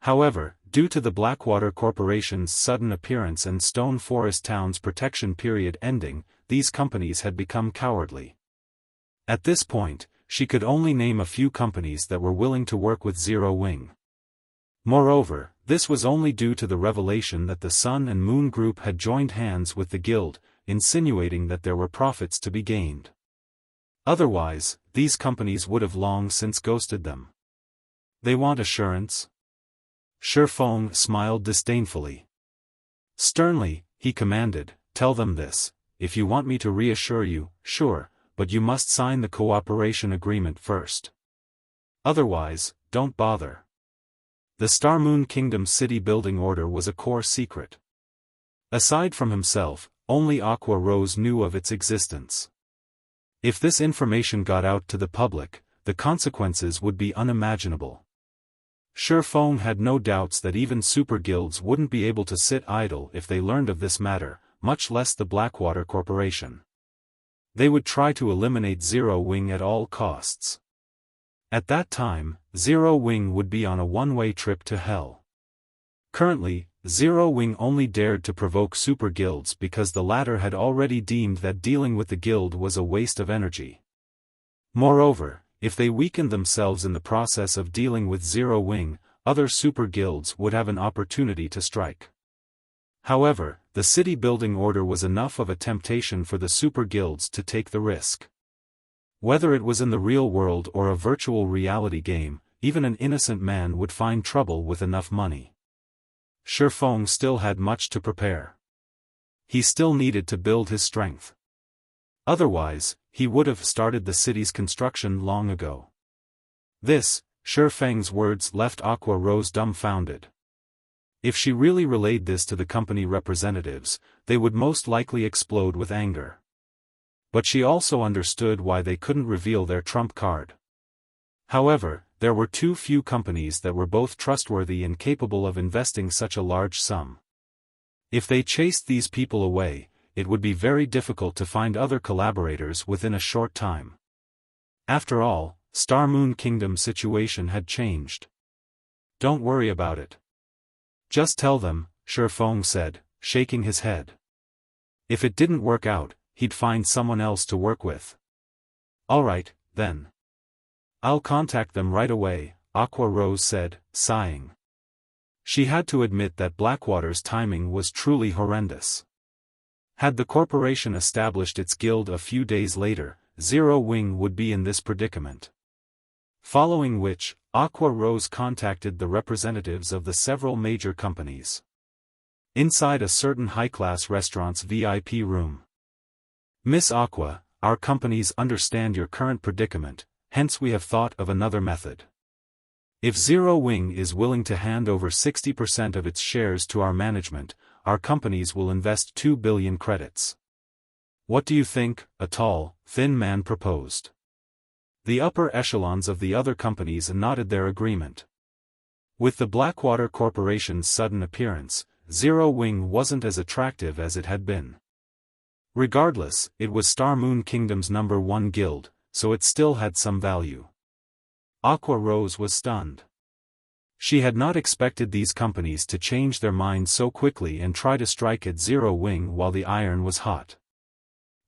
However, due to the Blackwater Corporation's sudden appearance and Stone Forest Town's protection period ending, these companies had become cowardly. At this point, she could only name a few companies that were willing to work with Zero Wing. Moreover, this was only due to the revelation that the Sun and Moon Group had joined hands with the Guild, insinuating that there were profits to be gained. Otherwise, these companies would have long since ghosted them. They want assurance? Xiaofan smiled disdainfully. Sternly, he commanded, "Tell them this. If you want me to reassure you, sure, but you must sign the cooperation agreement first. Otherwise, don't bother." The Star Moon Kingdom's city building order was a core secret. Aside from himself, only Aqua Rose knew of its existence. If this information got out to the public, the consequences would be unimaginable. Xiaofan had no doubts that even super guilds wouldn't be able to sit idle if they learned of this matter, much less the Blackwater Corporation. They would try to eliminate Zero Wing at all costs. At that time, Zero Wing would be on a one-way trip to hell. Currently, Zero Wing only dared to provoke super guilds because the latter had already deemed that dealing with the guild was a waste of energy. Moreover, if they weakened themselves in the process of dealing with Zero Wing, other super guilds would have an opportunity to strike. However, the city building order was enough of a temptation for the super guilds to take the risk. Whether it was in the real world or a virtual reality game, even an innocent man would find trouble with enough money. Xiaofan still had much to prepare. He still needed to build his strength. Otherwise, he would have started the city's construction long ago. Xiaofang's words left Aqua Rose dumbfounded. If she really relayed this to the company representatives, they would most likely explode with anger. But she also understood why they couldn't reveal their trump card. However, there were too few companies that were both trustworthy and capable of investing such a large sum. If they chased these people away, it would be very difficult to find other collaborators within a short time. After all, Star Moon Kingdom's situation had changed. "Don't worry about it. Just tell them," Xiaofan said, shaking his head. If it didn't work out, he'd find someone else to work with. "All right, then. I'll contact them right away," Aqua Rose said, sighing. She had to admit that Blackwater's timing was truly horrendous. Had the corporation established its guild a few days later, Zero Wing would be in this predicament. Following which, Aqua Rose contacted the representatives of the several major companies. Inside a certain high-class restaurant's VIP room. "Miss Aqua, our companies understand your current predicament, hence we have thought of another method. If Zero Wing is willing to hand over 60% of its shares to our management, our companies will invest 2 billion credits. What do you think?" a tall, thin man proposed. The upper echelons of the other companies nodded their agreement. With the Blackwater Corporation's sudden appearance, Zero Wing wasn't as attractive as it had been. Regardless, it was Star Moon Kingdom's #1 guild, so it still had some value. Aqua Rose was stunned. She had not expected these companies to change their minds so quickly and try to strike at Zero Wing while the iron was hot.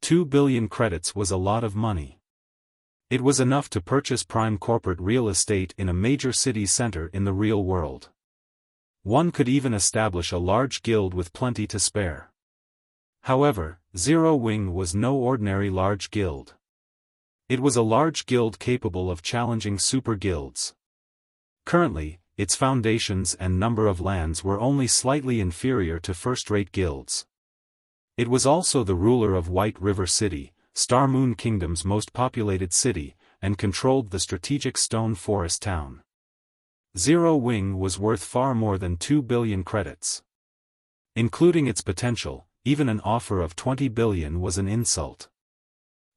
2 billion credits was a lot of money. It was enough to purchase prime corporate real estate in a major city center in the real world. One could even establish a large guild with plenty to spare. However, Zero Wing was no ordinary large guild. It was a large guild capable of challenging super guilds. Currently, its foundations and number of lands were only slightly inferior to first-rate guilds. It was also the ruler of White River City, Star Moon Kingdom's most populated city, and controlled the strategic Stone Forest Town. Zero Wing was worth far more than 2 billion credits. Including its potential, even an offer of 20 billion was an insult.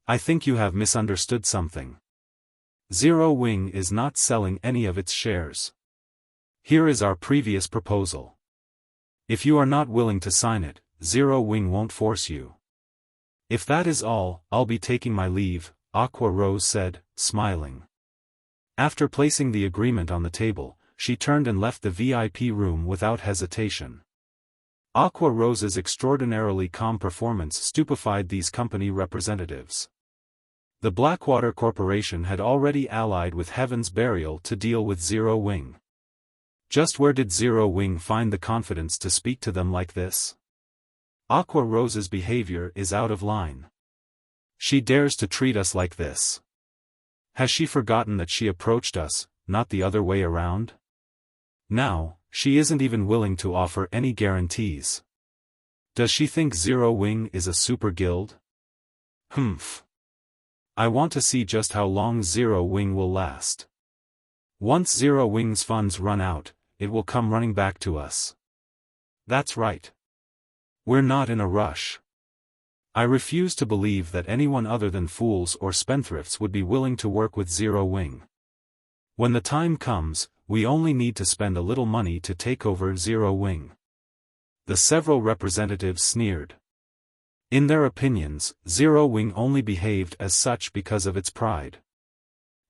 "I think you have misunderstood something. Zero Wing is not selling any of its shares. Here is our previous proposal. If you are not willing to sign it, Zero Wing won't force you. If that is all, I'll be taking my leave, Aqua Rose said, smiling. After placing the agreement on the table, she turned and left the VIP room without hesitation. Aqua Rose's extraordinarily calm performance stupefied these company representatives. The Blackwater Corporation had already allied with Heaven's Burial to deal with Zero Wing. Just where did Zero Wing find the confidence to speak to them like this? Aqua Rose's behavior is out of line. She dares to treat us like this. Has she forgotten that she approached us, not the other way around? Now, she isn't even willing to offer any guarantees. Does she think Zero Wing is a super guild? Humph. I want to see just how long Zero Wing will last. Once Zero Wing's funds run out, it will come running back to us. That's right. We're not in a rush. I refuse to believe that anyone other than fools or spendthrifts would be willing to work with Zero Wing. When the time comes, we only need to spend a little money to take over Zero Wing. The several representatives sneered. In their opinions, Zero Wing only behaved as such because of its pride.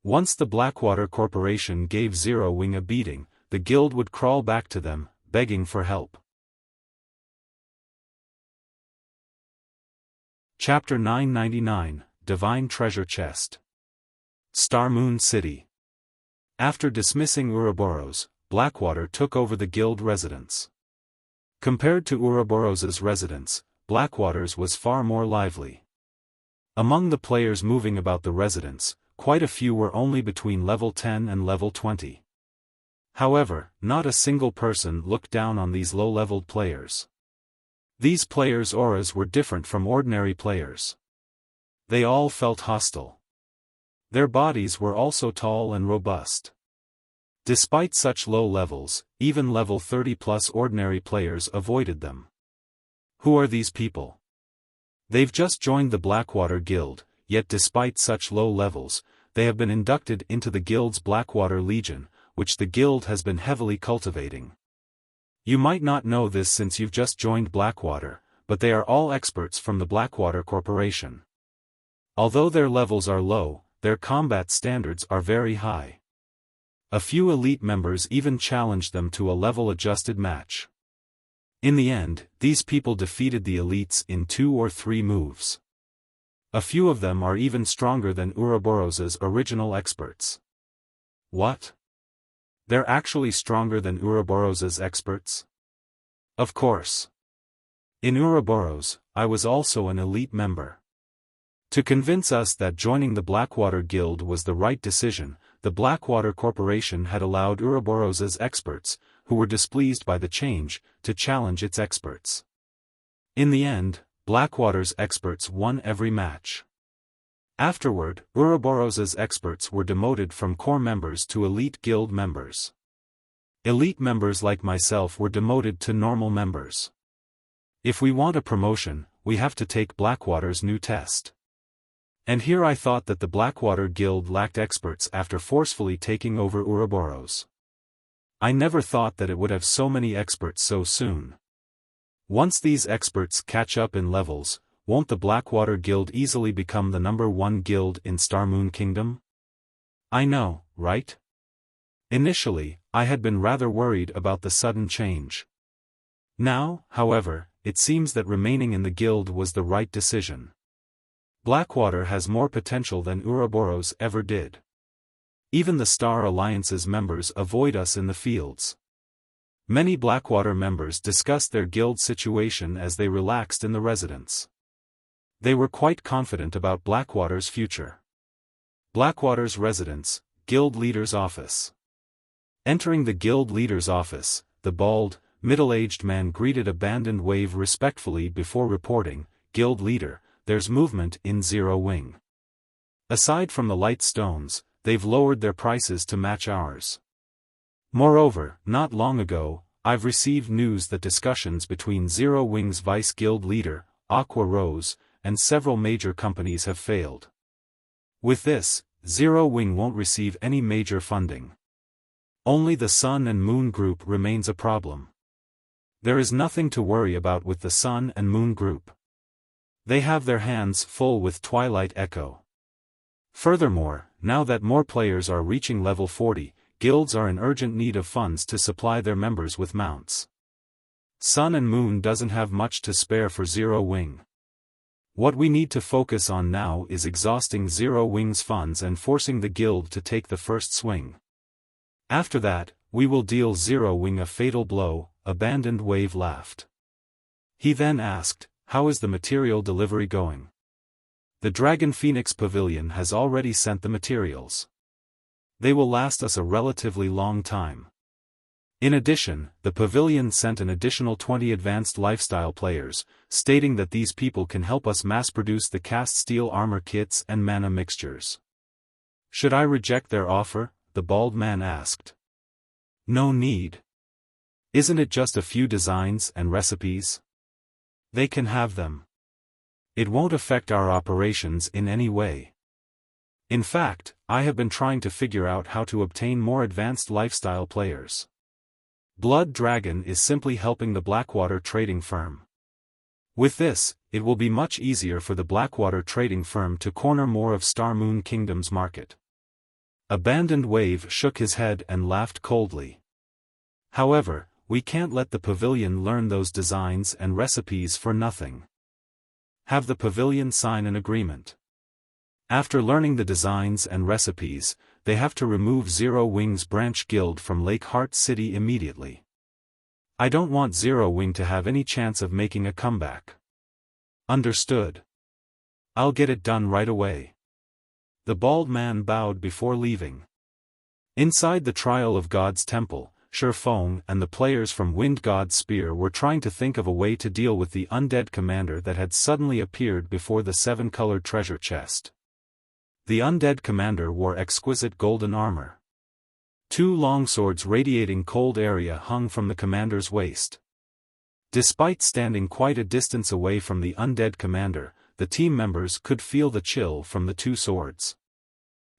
Once the Blackwater Corporation gave Zero Wing a beating, the guild would crawl back to them, begging for help. Chapter 999, Divine Treasure Chest. Star Moon City. After dismissing Ouroboros, Blackwater took over the guild residence. Compared to Ouroboros's residence, Blackwater's was far more lively. Among the players moving about the residence, quite a few were only between level 10 and level 20. However, not a single person looked down on these low-leveled players. These players' auras were different from ordinary players. They all felt hostile. Their bodies were also tall and robust. Despite such low levels, even level 30+ ordinary players avoided them. Who are these people? They've just joined the Blackwater Guild, yet despite such low levels, they have been inducted into the guild's Blackwater Legion, which the guild has been heavily cultivating. You might not know this since you've just joined Blackwater, but they are all experts from the Blackwater Corporation. Although their levels are low, their combat standards are very high. A few elite members even challenged them to a level-adjusted match. In the end, these people defeated the elites in 2 or 3 moves. A few of them are even stronger than Ouroboros's original experts. What? They're actually stronger than Ouroboros's experts? Of course. In Ouroboros, I was also an elite member. To convince us that joining the Blackwater Guild was the right decision, the Blackwater Corporation had allowed Ouroboros's experts, who were displeased by the change, to challenge its experts. In the end, Blackwater's experts won every match. Afterward, Ouroboros's experts were demoted from core members to elite guild members. Elite members like myself were demoted to normal members. If we want a promotion, we have to take Blackwater's new test. And here I thought that the Blackwater Guild lacked experts after forcefully taking over Ouroboros. I never thought that it would have so many experts so soon. Once these experts catch up in levels, won't the Blackwater Guild easily become the #1 guild in Star Moon Kingdom? I know, right? Initially, I had been rather worried about the sudden change. Now, however, it seems that remaining in the guild was the right decision. Blackwater has more potential than Ouroboros ever did. Even the Star Alliance's members avoid us in the fields. Many Blackwater members discussed their guild situation as they relaxed in the residence. They were quite confident about Blackwater's future. Blackwater's residence, Guild Leader's Office. Entering the Guild Leader's office, the bald, middle-aged man greeted Abandoned Wave respectfully before reporting, "Guild Leader, there's movement in Zero Wing. Aside from the light stones, they've lowered their prices to match ours. Moreover, not long ago, I've received news that discussions between Zero Wing's Vice Guild Leader, Aqua Rose, and several major companies have failed. With this, Zero Wing won't receive any major funding. Only the Sun and Moon group remains a problem. There is nothing to worry about with the Sun and Moon group. They have their hands full with Twilight Echo. Furthermore, now that more players are reaching level 40, guilds are in urgent need of funds to supply their members with mounts. Sun and Moon doesn't have much to spare for Zero Wing. What we need to focus on now is exhausting Zero Wing's funds and forcing the guild to take the first swing. After that, we will deal Zero Wing a fatal blow. Abandoned Wave laughed. He then asked, "How is the material delivery going?" "The Dragon Phoenix Pavilion has already sent the materials. They will last us a relatively long time. In addition, the pavilion sent an additional 20 advanced lifestyle players, stating that these people can help us mass-produce the cast steel armor kits and mana mixtures." "Should I reject their offer?" the bald man asked. "No need. Isn't it just a few designs and recipes? They can have them. It won't affect our operations in any way. In fact, I have been trying to figure out how to obtain more advanced lifestyle players. Blood Dragon is simply helping the Blackwater trading firm. With this, it will be much easier for the Blackwater trading firm to corner more of Star Moon Kingdom's market." Abandoned Wave shook his head and laughed coldly. "However, we can't let the pavilion learn those designs and recipes for nothing. Have the pavilion sign an agreement. After learning the designs and recipes, they have to remove Zero Wing's branch guild from Lake Heart City immediately. I don't want Zero Wing to have any chance of making a comeback." "Understood. I'll get it done right away." The bald man bowed before leaving. Inside the Trial of God's Temple, Xiaofan and the players from Wind God's Spear were trying to think of a way to deal with the undead commander that had suddenly appeared before the seven-colored treasure chest. The undead commander wore exquisite golden armor. Two longswords radiating cold area hung from the commander's waist. Despite standing quite a distance away from the undead commander, the team members could feel the chill from the two swords.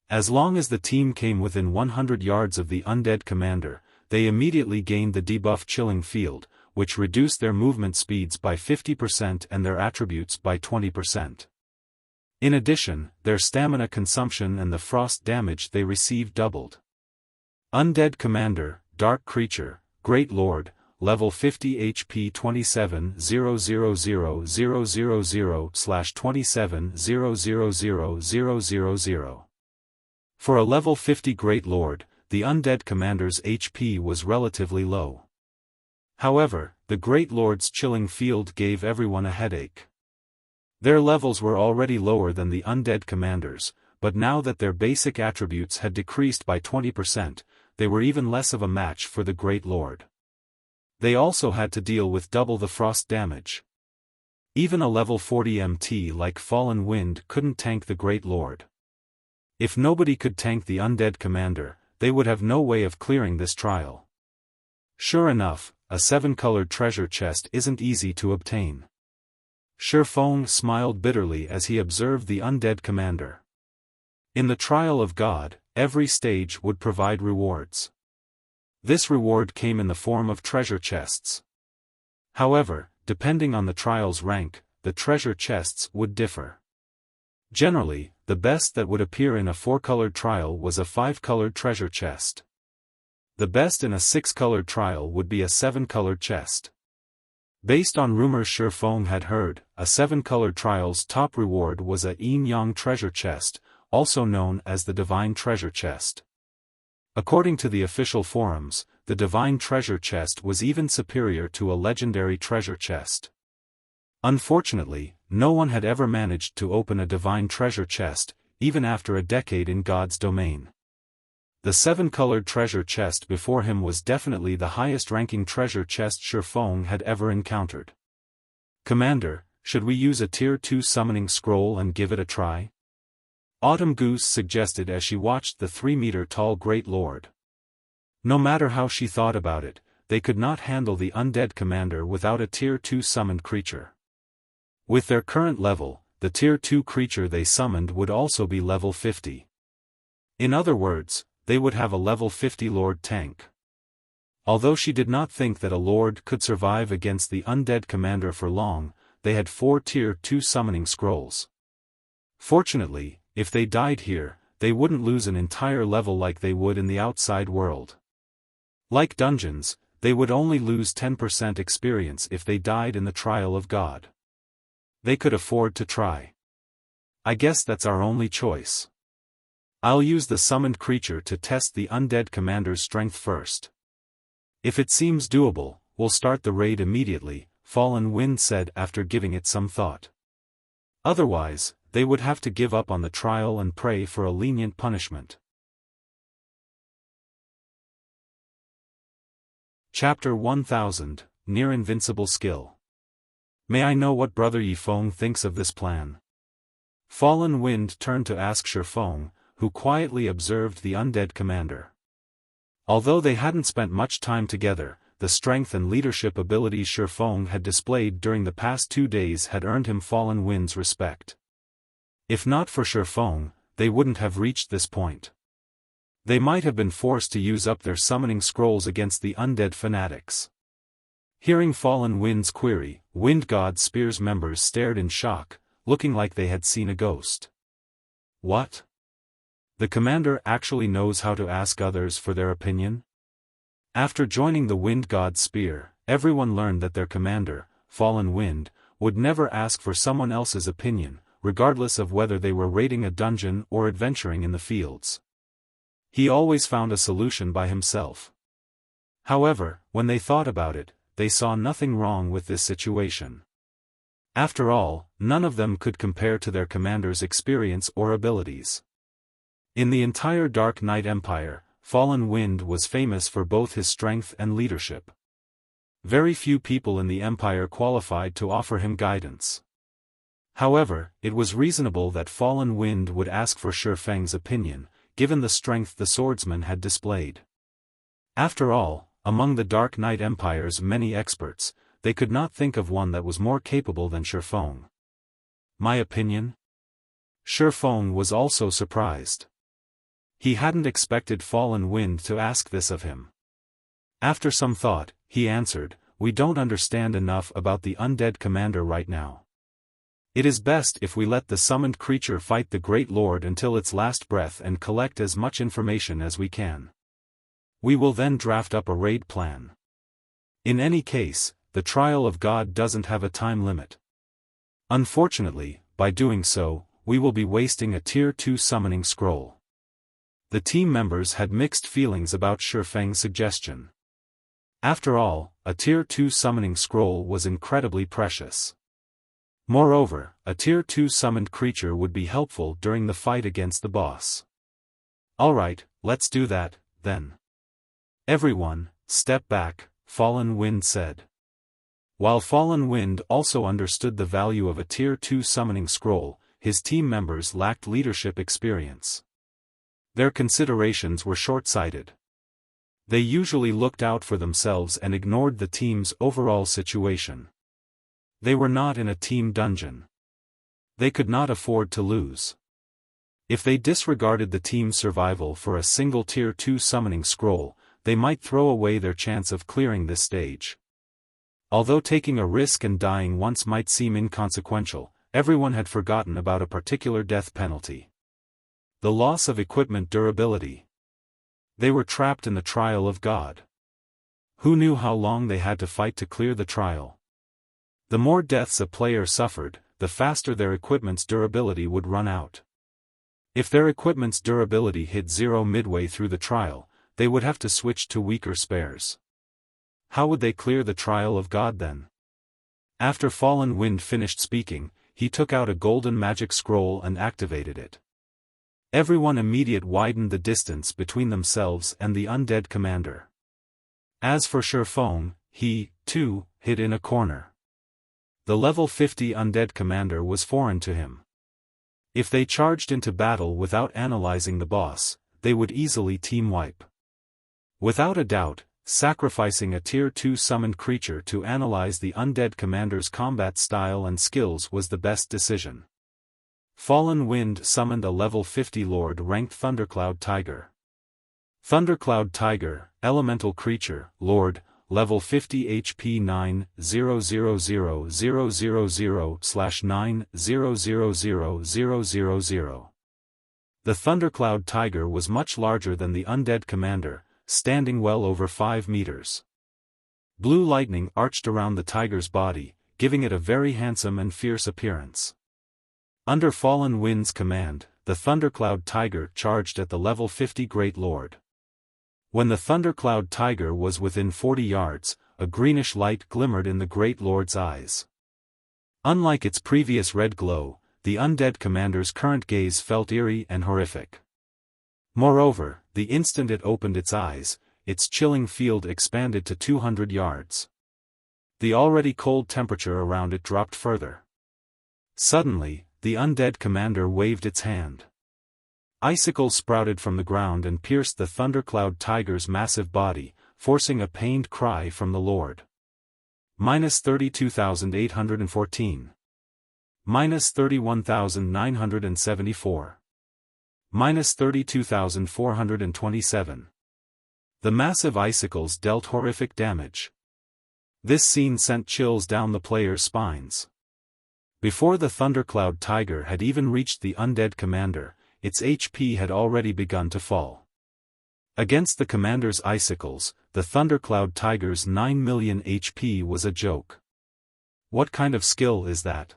As long as the team came within 100 yards of the undead commander, they immediately gained the debuff Chilling Field, which reduced their movement speeds by 50% and their attributes by 20%. In addition, their stamina consumption and the frost damage they received doubled. Undead Commander, Dark Creature, Great Lord, level 50 HP 27,000,000/27,000,000. For a level 50 Great Lord, the Undead Commander's HP was relatively low. However, the Great Lord's Chilling Field gave everyone a headache. Their levels were already lower than the Undead Commanders, but now that their basic attributes had decreased by 20%, they were even less of a match for the Great Lord. They also had to deal with double the frost damage. Even a level 40 MT like Fallen Wind couldn't tank the Great Lord. If nobody could tank the Undead Commander, they would have no way of clearing this trial. Sure enough, a seven-colored treasure chest isn't easy to obtain. Xiaofan smiled bitterly as he observed the Undead Commander. In the Trial of God, every stage would provide rewards. This reward came in the form of treasure chests. However, depending on the trial's rank, the treasure chests would differ. Generally, the best that would appear in a 4-colored trial was a 5-colored treasure chest. The best in a 6-colored trial would be a 7-colored chest. Based on rumors Xiaofan had heard, a 7-colored trial's top reward was a yin-yang treasure chest, also known as the Divine Treasure Chest. According to the official forums, the Divine Treasure Chest was even superior to a legendary treasure chest. Unfortunately, no one had ever managed to open a Divine Treasure Chest, even after a decade in God's domain. The 7-colored treasure chest before him was definitely the highest-ranking treasure chest Xiaofan had ever encountered. "Commander, should we use a Tier 2 summoning scroll and give it a try?" Autumn Goose suggested as she watched the 3-meter-tall Great Lord. No matter how she thought about it, they could not handle the Undead Commander without a Tier 2 summoned creature. With their current level, the Tier 2 creature they summoned would also be level 50. In other words, they would have a level 50 Lord tank. Although she did not think that a Lord could survive against the undead commander for long, they had 4 Tier 2 summoning scrolls. Fortunately, if they died here, they wouldn't lose an entire level like they would in the outside world. Like dungeons, they would only lose 10% experience if they died in the trial of God. They could afford to try. I guess that's our only choice. I'll use the summoned creature to test the undead commander's strength first. If it seems doable, we'll start the raid immediately, Fallen Wind said after giving it some thought. Otherwise, they would have to give up on the trial and pray for a lenient punishment. Chapter 1000, Near-invincible skill. May I know what Brother Yifeng thinks of this plan? Fallen Wind turned to ask Xiaofan, who quietly observed the undead commander. Although they hadn't spent much time together, the strength and leadership abilities Xiaofan had displayed during the past 2 days had earned him Fallen Wind's respect. If not for Xiaofan, they wouldn't have reached this point. They might have been forced to use up their summoning scrolls against the undead fanatics. Hearing Fallen Wind's query, Wind God Spear's members stared in shock, looking like they had seen a ghost. What? The commander actually knows how to ask others for their opinion? After joining the Wind God Spear, everyone learned that their commander, Fallen Wind, would never ask for someone else's opinion, regardless of whether they were raiding a dungeon or adventuring in the fields. He always found a solution by himself. However, when they thought about it, they saw nothing wrong with this situation. After all, none of them could compare to their commander's experience or abilities. In the entire Dark Knight Empire, Fallen Wind was famous for both his strength and leadership. Very few people in the Empire qualified to offer him guidance. However, it was reasonable that Fallen Wind would ask for Xiaofang's opinion, given the strength the swordsman had displayed. After all, among the Dark Knight Empire's many experts, they could not think of one that was more capable than Xiaofan. My opinion? Xiaofan was also surprised. He hadn't expected Fallen Wind to ask this of him. After some thought, he answered, "We don't understand enough about the undead commander right now. It is best if we let the summoned creature fight the Great Lord until its last breath and collect as much information as we can. We will then draft up a raid plan. In any case, the trial of God doesn't have a time limit. Unfortunately, by doing so, we will be wasting a Tier 2 summoning scroll." The team members had mixed feelings about Xiaofang's suggestion. After all, a Tier 2 summoning scroll was incredibly precious. Moreover, a Tier 2 summoned creature would be helpful during the fight against the boss. Alright, let's do that, then. Everyone, step back, Fallen Wind said. While Fallen Wind also understood the value of a Tier 2 summoning scroll, his team members lacked leadership experience. Their considerations were short-sighted. They usually looked out for themselves and ignored the team's overall situation. They were not in a team dungeon. They could not afford to lose. If they disregarded the team's survival for a single Tier 2 summoning scroll, they might throw away their chance of clearing this stage. Although taking a risk and dying once might seem inconsequential, everyone had forgotten about a particular death penalty. The loss of equipment durability. They were trapped in the trial of God. Who knew how long they had to fight to clear the trial? The more deaths a player suffered, the faster their equipment's durability would run out. If their equipment's durability hit 0 midway through the trial, they would have to switch to weaker spares. How would they clear the trial of God then? After Fallen Wind finished speaking, he took out a golden magic scroll and activated it. Everyone immediately widened the distance between themselves and the undead commander. As for Xiaofan, he, too, hid in a corner. The level 50 undead commander was foreign to him. If they charged into battle without analyzing the boss, they would easily team wipe. Without a doubt, sacrificing a Tier 2 summoned creature to analyze the undead commander's combat style and skills was the best decision. Fallen Wind summoned a level 50 Lord-ranked Thundercloud Tiger. Thundercloud Tiger, Elemental Creature, Lord, Level 50 HP 9000000/9000000. The Thundercloud Tiger was much larger than the undead commander, standing well over 5 meters. Blue lightning arched around the tiger's body, giving it a very handsome and fierce appearance. Under Fallen Wind's command, the Thundercloud Tiger charged at the level 50 Great Lord. When the Thundercloud Tiger was within 40 yards, a greenish light glimmered in the Great Lord's eyes. Unlike its previous red glow, the undead commander's current gaze felt eerie and horrific. Moreover, the instant it opened its eyes, its chilling field expanded to 200 yards. The already cold temperature around it dropped further. Suddenly, the undead commander waved its hand. Icicles sprouted from the ground and pierced the Thundercloud Tiger's massive body, forcing a pained cry from the Lord. -32,814. -31,974. -32,427. The massive icicles dealt horrific damage. This scene sent chills down the players' spines. Before the Thundercloud Tiger had even reached the undead commander, its HP had already begun to fall. Against the commander's icicles, the Thundercloud Tiger's 9 million HP was a joke. What kind of skill is that?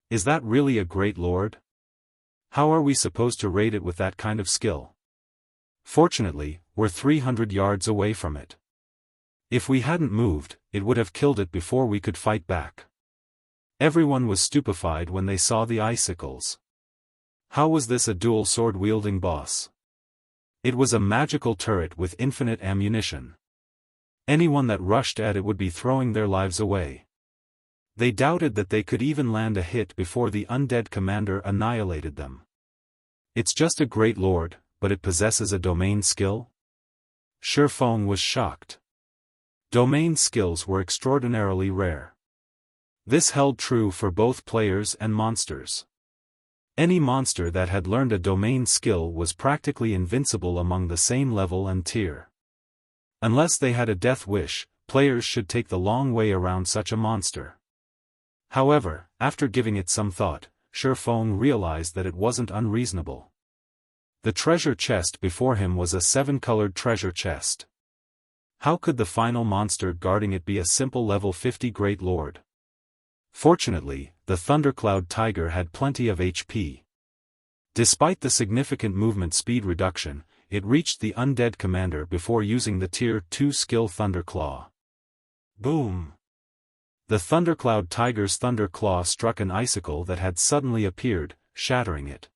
Is that really a Great Lord? How are we supposed to rate it with that kind of skill? Fortunately, we're 300 yards away from it. If we hadn't moved, it would have killed it before we could fight back. Everyone was stupefied when they saw the icicles. How was this a dual sword-wielding boss? It was a magical turret with infinite ammunition. Anyone that rushed at it would be throwing their lives away. They doubted that they could even land a hit before the undead commander annihilated them. It's just a Great Lord, but it possesses a domain skill? Xiaofan was shocked. Domain skills were extraordinarily rare. This held true for both players and monsters. Any monster that had learned a domain skill was practically invincible among the same level and tier. Unless they had a death wish, players should take the long way around such a monster. However, after giving it some thought, Xiaofan realized that it wasn't unreasonable. The treasure chest before him was a 7-colored treasure chest. How could the final monster guarding it be a simple level 50 Great Lord? Fortunately, the Thundercloud Tiger had plenty of HP. Despite the significant movement speed reduction, it reached the undead commander before using the Tier 2 skill Thunderclaw. Boom! The Thundercloud Tiger's Thunderclaw struck an icicle that had suddenly appeared, shattering it.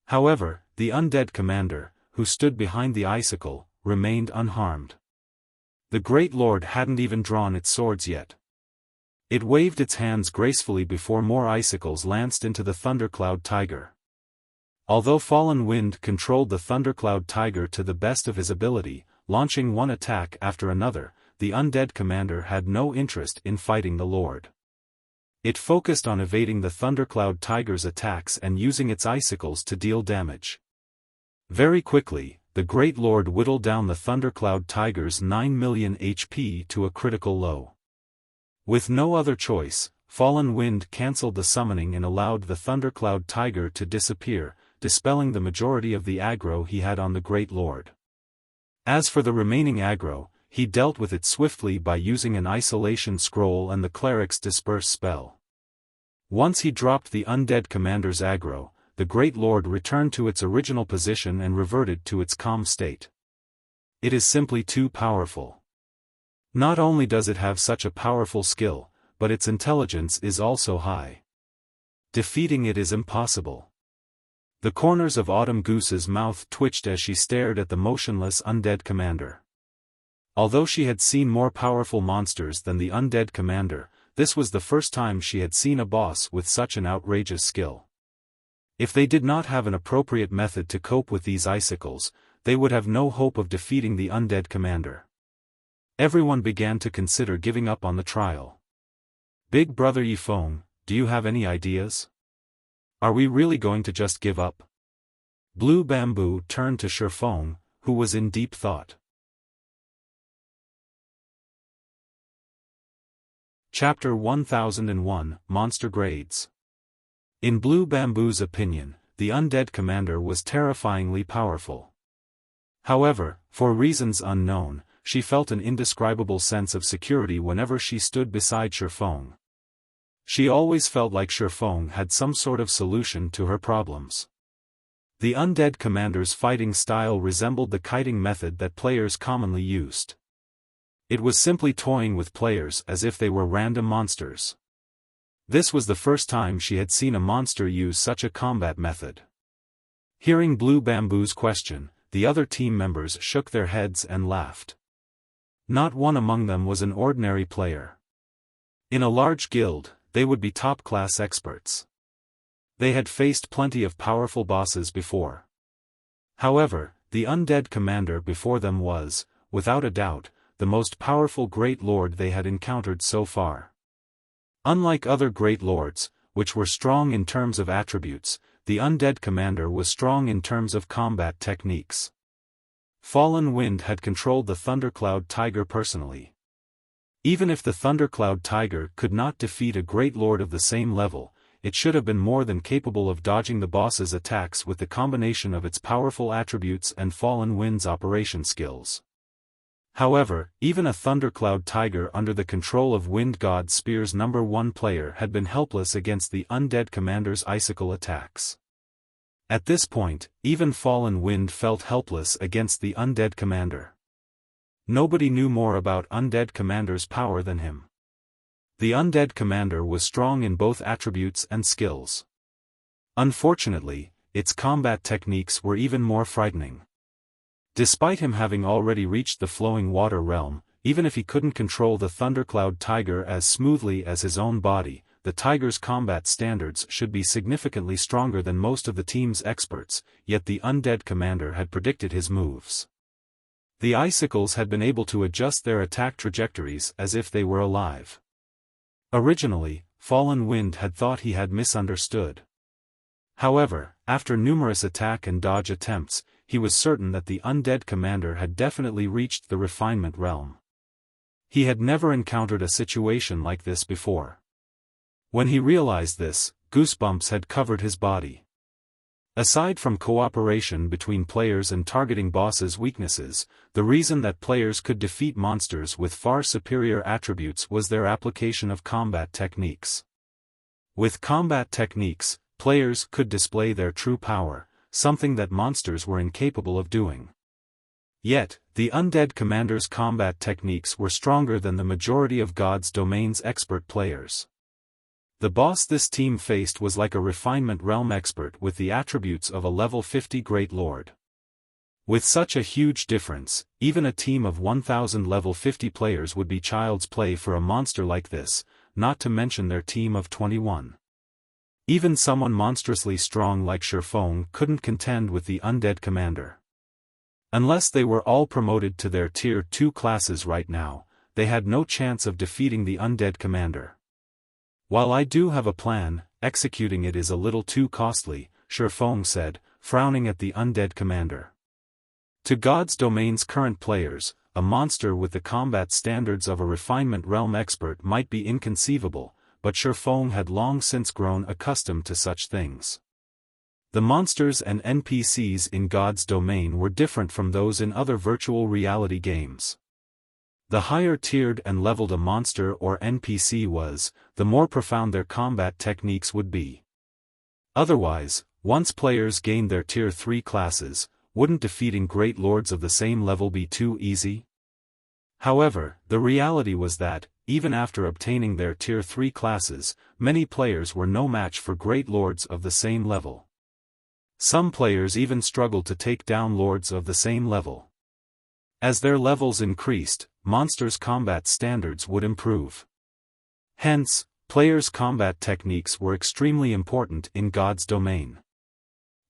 However, the undead commander, who stood behind the icicle, remained unharmed. The Great Lord hadn't even drawn its swords yet. It waved its hands gracefully before more icicles lanced into the Thundercloud Tiger. Although Fallen Wind controlled the Thundercloud Tiger to the best of his ability, launching one attack after another, the undead commander had no interest in fighting the Lord. It focused on evading the Thundercloud Tiger's attacks and using its icicles to deal damage. Very quickly, the Great Lord whittled down the Thundercloud Tiger's 9 million HP to a critical low. With no other choice, Fallen Wind cancelled the summoning and allowed the Thundercloud Tiger to disappear, dispelling the majority of the aggro he had on the Great Lord. As for the remaining aggro, he dealt with it swiftly by using an isolation scroll and the cleric's disperse spell. Once he dropped the undead commander's aggro, the Great Lord returned to its original position and reverted to its calm state. It is simply too powerful. Not only does it have such a powerful skill, but its intelligence is also high. Defeating it is impossible. The corners of Autumn Goose's mouth twitched as she stared at the motionless undead commander. Although she had seen more powerful monsters than the undead commander, this was the first time she had seen a boss with such an outrageous skill. If they did not have an appropriate method to cope with these icicles, they would have no hope of defeating the undead commander. Everyone began to consider giving up on the trial. Big Brother Yifeng, do you have any ideas? Are we really going to just give up? Blue Bamboo turned to Xiaofan, who was in deep thought. Chapter 1001, Monster Grades. In Blue Bamboo's opinion, the undead commander was terrifyingly powerful. However, for reasons unknown, she felt an indescribable sense of security whenever she stood beside Xiaofan. She always felt like Xiaofan had some sort of solution to her problems. The undead commander's fighting style resembled the kiting method that players commonly used. It was simply toying with players as if they were random monsters. This was the first time she had seen a monster use such a combat method. Hearing Blue Bamboo's question, the other team members shook their heads and laughed. Not one among them was an ordinary player. In a large guild, they would be top-class experts. They had faced plenty of powerful bosses before. However, the undead commander before them was, without a doubt, the most powerful Great Lord they had encountered so far. Unlike other Great Lords, which were strong in terms of attributes, the undead commander was strong in terms of combat techniques. Fallen Wind had controlled the Thundercloud Tiger personally. Even if the Thundercloud Tiger could not defeat a Great Lord of the same level, it should have been more than capable of dodging the boss's attacks with the combination of its powerful attributes and Fallen Wind's operation skills. However, even a Thundercloud Tiger under the control of Wind God Spear's #1 player had been helpless against the undead commander's icicle attacks. At this point, even Fallen Wind felt helpless against the undead commander. Nobody knew more about undead commander's power than him. The undead commander was strong in both attributes and skills. Unfortunately, its combat techniques were even more frightening. Despite him having already reached the flowing water realm, even if he couldn't control the Thundercloud Tiger as smoothly as his own body, the tiger's combat standards should be significantly stronger than most of the team's experts, yet the undead commander had predicted his moves. The icicles had been able to adjust their attack trajectories as if they were alive. Originally, Fallen Wind had thought he had misunderstood. However, after numerous attack and dodge attempts, he was certain that the undead commander had definitely reached the refinement realm. He had never encountered a situation like this before. When he realized this, goosebumps had covered his body. Aside from cooperation between players and targeting bosses' weaknesses, the reason that players could defeat monsters with far superior attributes was their application of combat techniques. With combat techniques, players could display their true power, something that monsters were incapable of doing. Yet, the undead commander's combat techniques were stronger than the majority of God's Domain's expert players. The boss this team faced was like a refinement realm expert with the attributes of a level 50 Great Lord. With such a huge difference, even a team of 1,000 level 50 players would be child's play for a monster like this, not to mention their team of 21. Even someone monstrously strong like Xiaofan couldn't contend with the undead commander. Unless they were all promoted to their tier 2 classes right now, they had no chance of defeating the undead commander. While I do have a plan, executing it is a little too costly, Xiaofan said, frowning at the undead commander. To God's Domain's current players, a monster with the combat standards of a refinement realm expert might be inconceivable, but Xiaofan had long since grown accustomed to such things. The monsters and NPCs in God's Domain were different from those in other virtual reality games. The higher tiered and leveled a monster or NPC was, the more profound their combat techniques would be. Otherwise, once players gained their tier 3 classes, wouldn't defeating great lords of the same level be too easy? However, the reality was that, even after obtaining their tier 3 classes, many players were no match for great lords of the same level. Some players even struggled to take down lords of the same level. As their levels increased, monsters' combat standards would improve. Hence, players' combat techniques were extremely important in God's Domain.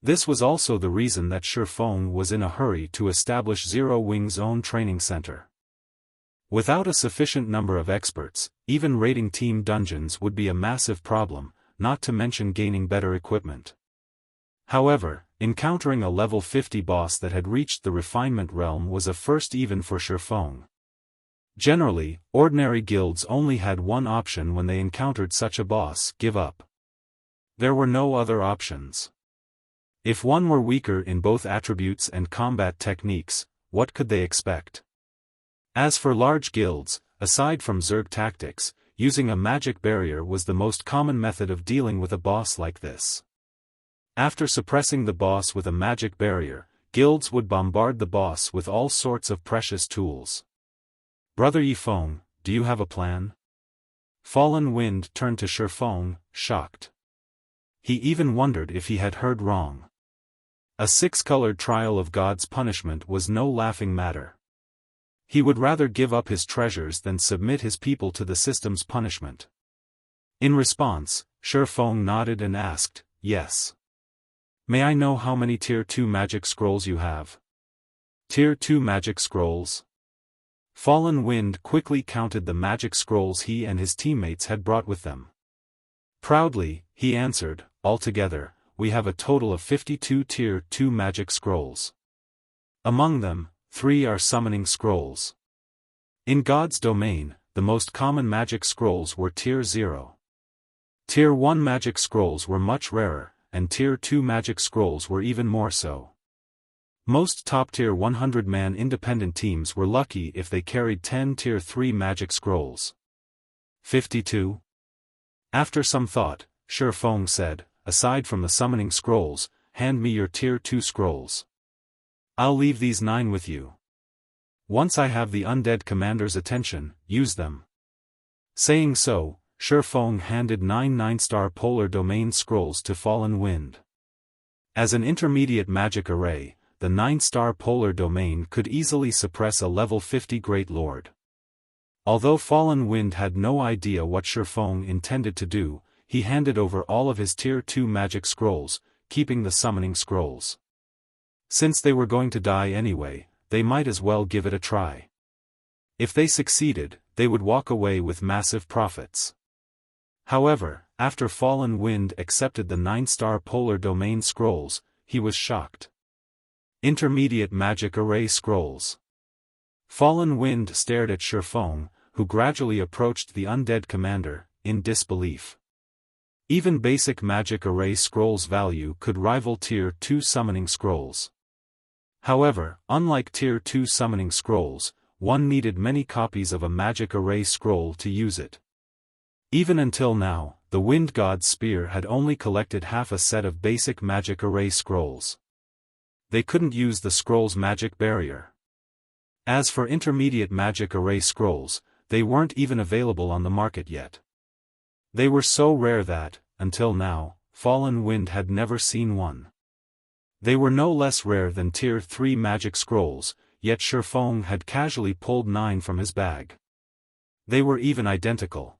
This was also the reason that Xiaofan was in a hurry to establish Zero Wing's own training center. Without a sufficient number of experts, even raiding team dungeons would be a massive problem, not to mention gaining better equipment. However, Encountering a level 50 boss that had reached the refinement realm was a first even for Xiaofan. Generally, ordinary guilds only had one option when they encountered such a boss: give up. There were no other options. If one were weaker in both attributes and combat techniques, what could they expect? As for large guilds, aside from Zerg tactics, using a magic barrier was the most common method of dealing with a boss like this. After suppressing the boss with a magic barrier, guilds would bombard the boss with all sorts of precious tools. Brother Yifeng, do you have a plan? Fallen Wind turned to Xiaofan, shocked. He even wondered if he had heard wrong. A six-colored trial of God's punishment was no laughing matter. He would rather give up his treasures than submit his people to the system's punishment. In response, Xiaofan nodded and asked, "Yes. May I know how many Tier 2 magic scrolls you have?" Tier 2 magic scrolls? Fallen Wind quickly counted the magic scrolls he and his teammates had brought with them. Proudly, he answered, "Altogether, we have a total of 52 Tier 2 magic scrolls. Among them, 3 are summoning scrolls. In God's domain, the most common magic scrolls were Tier 0. Tier 1 magic scrolls were much rarer, and Tier 2 magic scrolls were even more so. Most top-tier 100-man independent teams were lucky if they carried 10 Tier 3 magic scrolls." 52? After some thought, Xiaofan said, "Aside from the summoning scrolls, hand me your Tier 2 scrolls. I'll leave these 9 with you. Once I have the undead commander's attention, use them." Saying so, Xiaofan handed 9 9-star polar domain scrolls to Fallen Wind. As an intermediate magic array, the 9-star polar domain could easily suppress a level 50 Great Lord. Although Fallen Wind had no idea what Xiaofan intended to do, he handed over all of his Tier 2 magic scrolls, keeping the summoning scrolls. Since they were going to die anyway, they might as well give it a try. If they succeeded, they would walk away with massive profits. However, after Fallen Wind accepted the 9-star polar domain scrolls, he was shocked. Intermediate magic array scrolls. Fallen Wind stared at Xiaofan, who gradually approached the undead commander, in disbelief. Even basic magic array scrolls value could rival Tier 2 summoning scrolls. However, unlike Tier 2 summoning scrolls, one needed many copies of a magic array scroll to use it. Even until now, the Wind God's Spear had only collected half a set of basic magic array scrolls. They couldn't use the scroll's magic barrier. As for intermediate magic array scrolls, they weren't even available on the market yet. They were so rare that, until now, Fallen Wind had never seen one. They were no less rare than Tier 3 magic scrolls, yet Xiaofan had casually pulled 9 from his bag. They were even identical.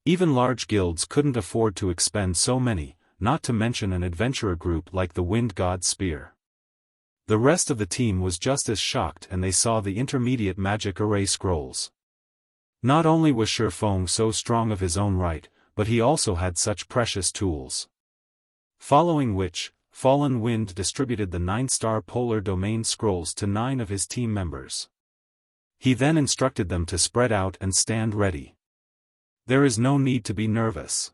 Even large guilds couldn't afford to expend so many, not to mention an adventurer group like the Wind God's Spear. The rest of the team was just as shocked and they saw the intermediate magic array scrolls. Not only was Xiaofan so strong of his own right, but he also had such precious tools. Following which, Fallen Wind distributed the 9-star polar domain scrolls to 9 of his team members. He then instructed them to spread out and stand ready. There is no need to be nervous.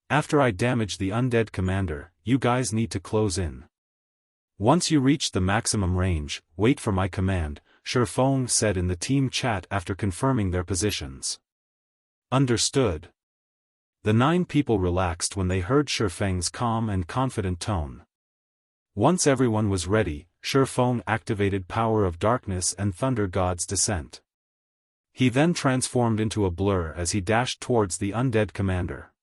After I damage the undead commander, you guys need to close in. Once you reach the maximum range, wait for my command, Xiaofan said in the team chat after confirming their positions. Understood. The 9 people relaxed when they heard Xiaofan's calm and confident tone. Once everyone was ready, Xiaofan activated Power of Darkness and Thunder God's Descent. He then transformed into a blur as he dashed towards the undead commander.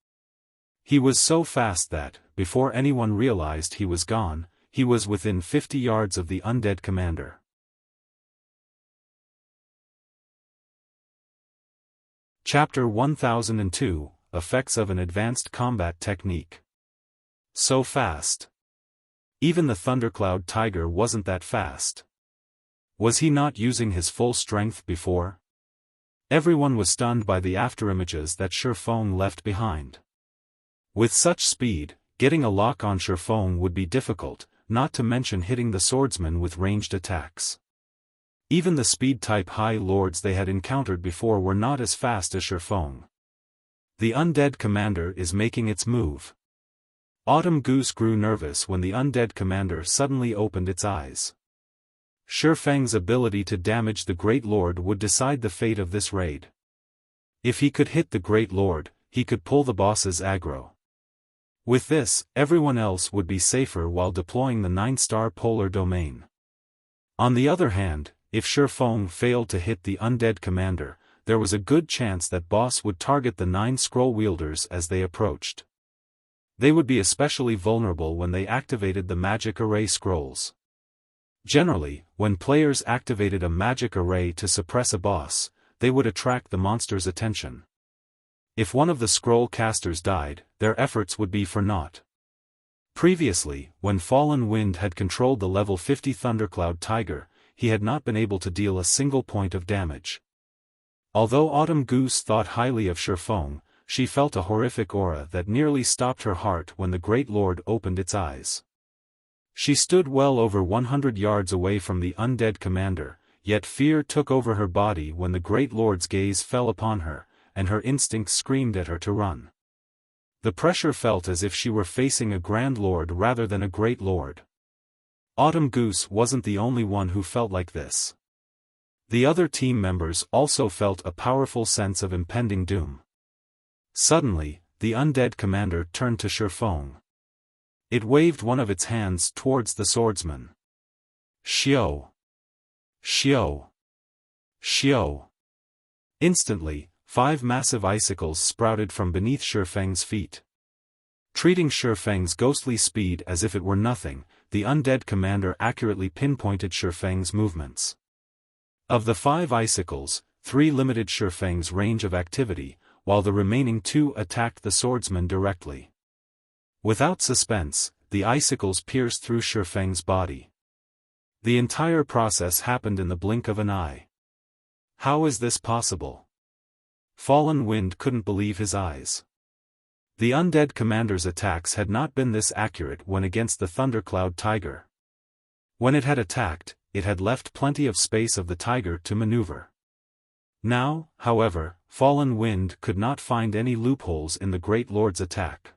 He was so fast that, before anyone realized he was gone, he was within 50 yards of the undead commander. Chapter 1002, Effects of an Advanced Combat Technique. So fast. Even the Thundercloud Tiger wasn't that fast. Was he not using his full strength before? Everyone was stunned by the afterimages that Xiaofan left behind. With such speed, getting a lock on Xiaofan would be difficult, not to mention hitting the swordsman with ranged attacks. Even the speed-type High Lords they had encountered before were not as fast as Xiaofan. The undead commander is making its move. Autumn Goose grew nervous when the undead commander suddenly opened its eyes. Xiaofang's ability to damage the Great Lord would decide the fate of this raid. If he could hit the Great Lord, he could pull the boss's aggro. With this, everyone else would be safer while deploying the 9-star polar domain. On the other hand, if Xiaofan failed to hit the undead commander, there was a good chance that boss would target the 9 scroll wielders as they approached. They would be especially vulnerable when they activated the magic array scrolls. Generally, when players activated a magic array to suppress a boss, they would attract the monster's attention. If one of the scroll casters died, their efforts would be for naught. Previously, when Fallen Wind had controlled the level 50 Thundercloud Tiger, he had not been able to deal a single point of damage. Although Autumn Goose thought highly of Xiaofan, she felt a horrific aura that nearly stopped her heart when the Great Lord opened its eyes. She stood well over 100 yards away from the undead commander, yet fear took over her body when the Great Lord's gaze fell upon her, and her instincts screamed at her to run. The pressure felt as if she were facing a Grand Lord rather than a Great Lord. Autumn Goose wasn't the only one who felt like this. The other team members also felt a powerful sense of impending doom. Suddenly, the undead commander turned to Xiaofan. It waved one of its hands towards the swordsman. Xiao! Xiao! Xiao! Instantly, 5 massive icicles sprouted from beneath Xiaofang's feet. Treating Xiaofang's ghostly speed as if it were nothing, the undead commander accurately pinpointed Xiaofang's movements. Of the 5 icicles, 3 limited Xiaofang's range of activity, while the remaining 2 attacked the swordsman directly. Without suspense, the icicles pierced through Xiaofang's body. The entire process happened in the blink of an eye. How is this possible? Fallen Wind couldn't believe his eyes. The undead commander's attacks had not been this accurate when against the Thundercloud Tiger. When it had attacked, it had left plenty of space of the tiger to maneuver. Now, however, Fallen Wind could not find any loopholes in the Great Lord's attack.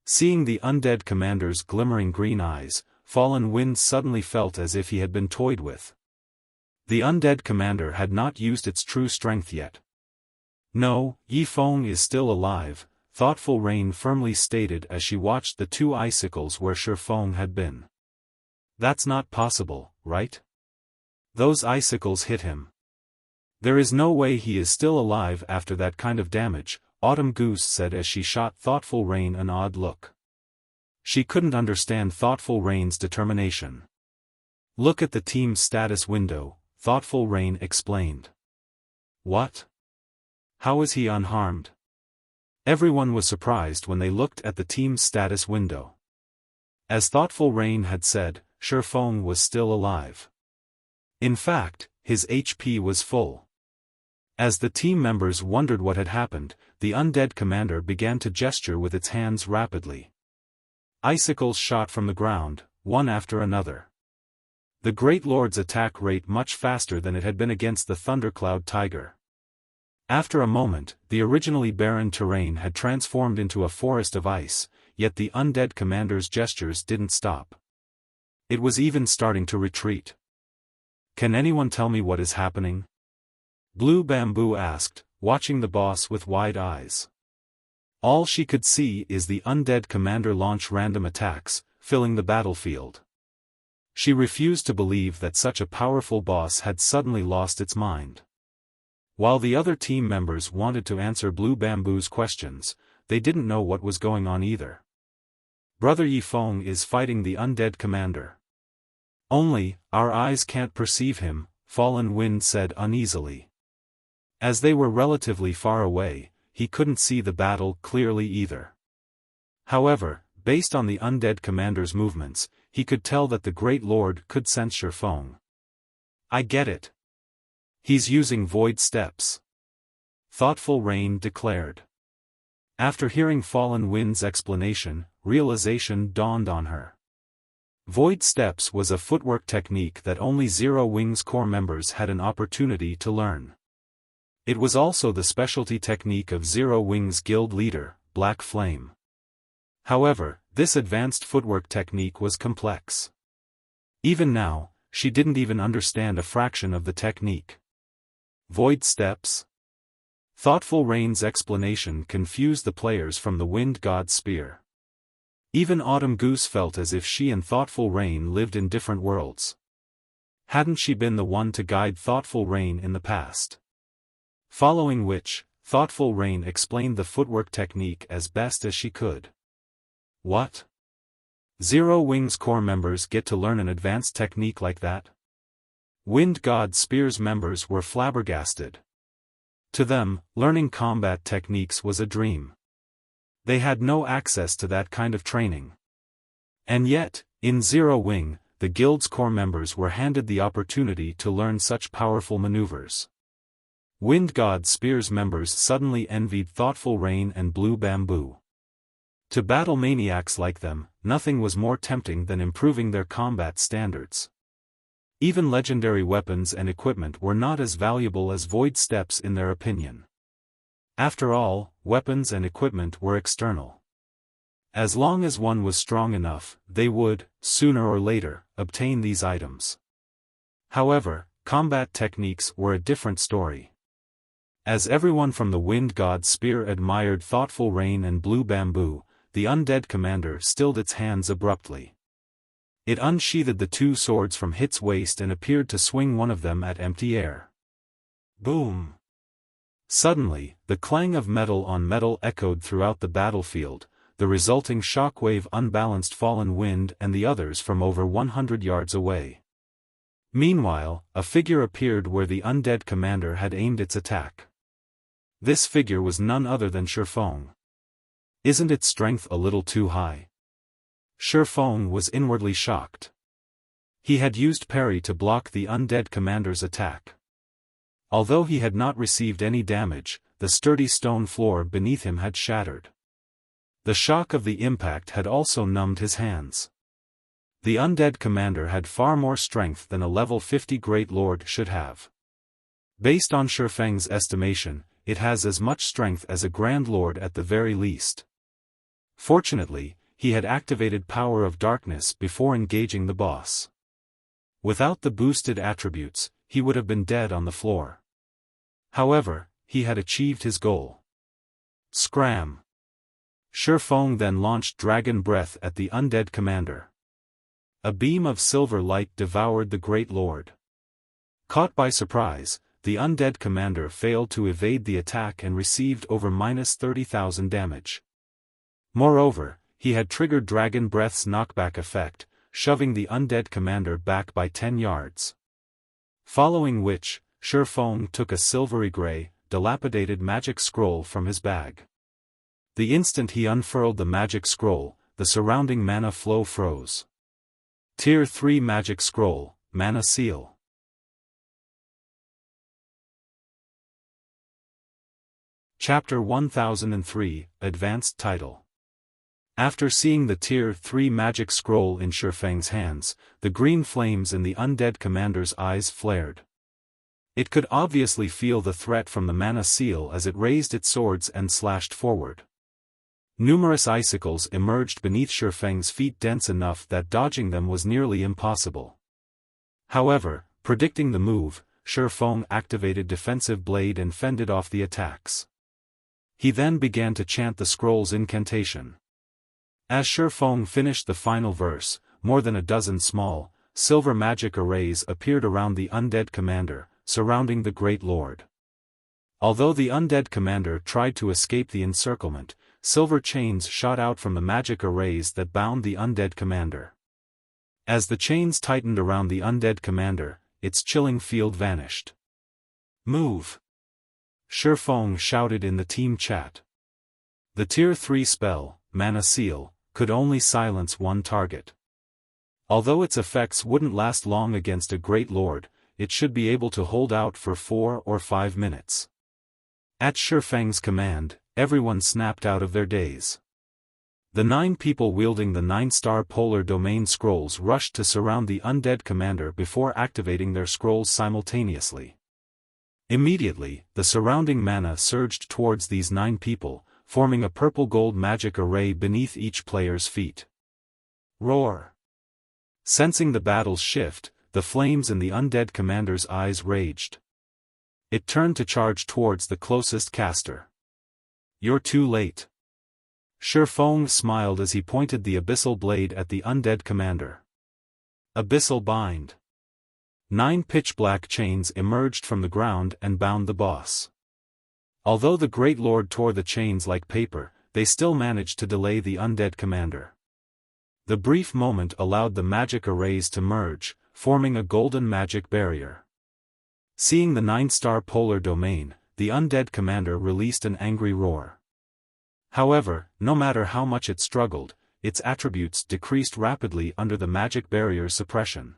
Seeing the undead commander's glimmering green eyes, Fallen Wind suddenly felt as if he had been toyed with. The undead commander had not used its true strength yet. No, Yifeng is still alive, Thoughtful Rain firmly stated as she watched the 2 icicles where Xiaofan had been. That's not possible, right? Those icicles hit him. There is no way he is still alive after that kind of damage, Autumn Goose said as she shot Thoughtful Rain an odd look. She couldn't understand Thoughtful Rain's determination. Look at the team's status window, Thoughtful Rain explained. What? How is he unharmed? Everyone was surprised when they looked at the team's status window. As Thoughtful Rain had said, Xiaofan was still alive. In fact, his HP was full. As the team members wondered what had happened, the undead commander began to gesture with its hands rapidly. Icicles shot from the ground, one after another. The Great Lord's attack rate much faster than it had been against the Thundercloud Tiger. After a moment, the originally barren terrain had transformed into a forest of ice, yet the undead commander's gestures didn't stop. It was even starting to retreat. Can anyone tell me what is happening? Blue Bamboo asked, watching the boss with wide eyes. All she could see is the undead commander launch random attacks, filling the battlefield. She refused to believe that such a powerful boss had suddenly lost its mind. While the other team members wanted to answer Blue Bamboo's questions, they didn't know what was going on either. Brother Yifeng is fighting the undead commander. Only, our eyes can't perceive him, Fallen Wind said uneasily. As they were relatively far away, he couldn't see the battle clearly either. However, based on the undead commander's movements, he could tell that the Great Lord could sense Xiaofan. I get it. He's using void steps. Thoughtful Rain declared. After hearing Fallen Wind's explanation, realization dawned on her. Void Steps was a footwork technique that only Zero Wings Corps members had an opportunity to learn. It was also the specialty technique of Zero Wings Guild leader, Black Flame. However, this advanced footwork technique was complex. Even now, she didn't even understand a fraction of the technique. Void Steps? Thoughtful Rain's explanation confused the players from the Wind God's spear. Even Autumn Goose felt as if she and Thoughtful Rain lived in different worlds. Hadn't she been the one to guide Thoughtful Rain in the past? Following which, Thoughtful Rain explained the footwork technique as best as she could. What? Zero Wings Corps members get to learn an advanced technique like that? Wind God Spears members were flabbergasted. To them, learning combat techniques was a dream. They had no access to that kind of training. And yet, in Zero Wing, the Guild's core members were handed the opportunity to learn such powerful maneuvers. Wind God Spears members suddenly envied Thoughtful Rain and Blue Bamboo. To battle maniacs like them, nothing was more tempting than improving their combat standards. Even legendary weapons and equipment were not as valuable as Void Steps in their opinion. After all, weapons and equipment were external. As long as one was strong enough, they would, sooner or later, obtain these items. However, combat techniques were a different story. As everyone from the Wind God's spear admired Thoughtful Rain and Blue Bamboo, the undead commander stilled its hands abruptly. It unsheathed the two swords from its waist and appeared to swing one of them at empty air. Boom! Suddenly, the clang of metal on metal echoed throughout the battlefield, the resulting shockwave unbalanced Fallen Wind and the others from over 100 yards away. Meanwhile, a figure appeared where the undead commander had aimed its attack. This figure was none other than Xiaofan. Isn't its strength a little too high? Xiaofan was inwardly shocked. He had used parry to block the undead commander's attack. Although he had not received any damage, the sturdy stone floor beneath him had shattered. The shock of the impact had also numbed his hands. The undead commander had far more strength than a level 50 Great Lord should have. Based on Xiaofan's estimation, it has as much strength as a Grand Lord at the very least. Fortunately, he had activated Power of Darkness before engaging the boss. Without the boosted attributes, he would have been dead on the floor. However, he had achieved his goal. Scram! Xiaofan then launched Dragon Breath at the undead commander. A beam of silver light devoured the Great Lord. Caught by surprise, the undead commander failed to evade the attack and received over -30,000 damage. Moreover, he had triggered Dragon Breath's knockback effect, shoving the undead commander back by 10 yards. Following which, Xiaofan took a silvery gray, dilapidated magic scroll from his bag. The instant he unfurled the magic scroll, the surrounding mana flow froze. Tier 3 Magic Scroll, Mana Seal. Chapter 1003, Advanced Title. After seeing the Tier 3 Magic Scroll in Xiaofan's hands, the green flames in the undead commander's eyes flared. It could obviously feel the threat from the Mana Seal as it raised its swords and slashed forward. Numerous icicles emerged beneath Xiaofan's feet, dense enough that dodging them was nearly impossible. However, predicting the move, Xiaofan activated Defensive Blade and fended off the attacks. He then began to chant the scroll's incantation. As Xiaofan finished the final verse, more than a dozen small, silver magic arrays appeared around the undead commander, surrounding the Great Lord. Although the undead commander tried to escape the encirclement, silver chains shot out from the magic arrays that bound the undead commander. As the chains tightened around the undead commander, its chilling field vanished. Move! Xiaofan shouted in the team chat. The Tier 3 spell, Mana Seal, could only silence one target. Although its effects wouldn't last long against a Great Lord, it should be able to hold out for 4 or 5 minutes. At Xiaofan's command, everyone snapped out of their daze. The 9 people wielding the 9-star polar domain scrolls rushed to surround the undead commander before activating their scrolls simultaneously. Immediately, the surrounding mana surged towards these 9 people, forming a purple-gold magic array beneath each player's feet. Roar! Sensing the battle's shift, the flames in the undead commander's eyes raged. It turned to charge towards the closest caster. "You're too late." Xiaofan smiled as he pointed the abyssal blade at the undead commander. Abyssal bind. 9 pitch-black chains emerged from the ground and bound the boss. Although the Great Lord tore the chains like paper, they still managed to delay the undead commander. The brief moment allowed the magic arrays to merge, forming a golden magic barrier. Seeing the 9-star polar domain, the undead commander released an angry roar. However, no matter how much it struggled, its attributes decreased rapidly under the magic barrier's suppression.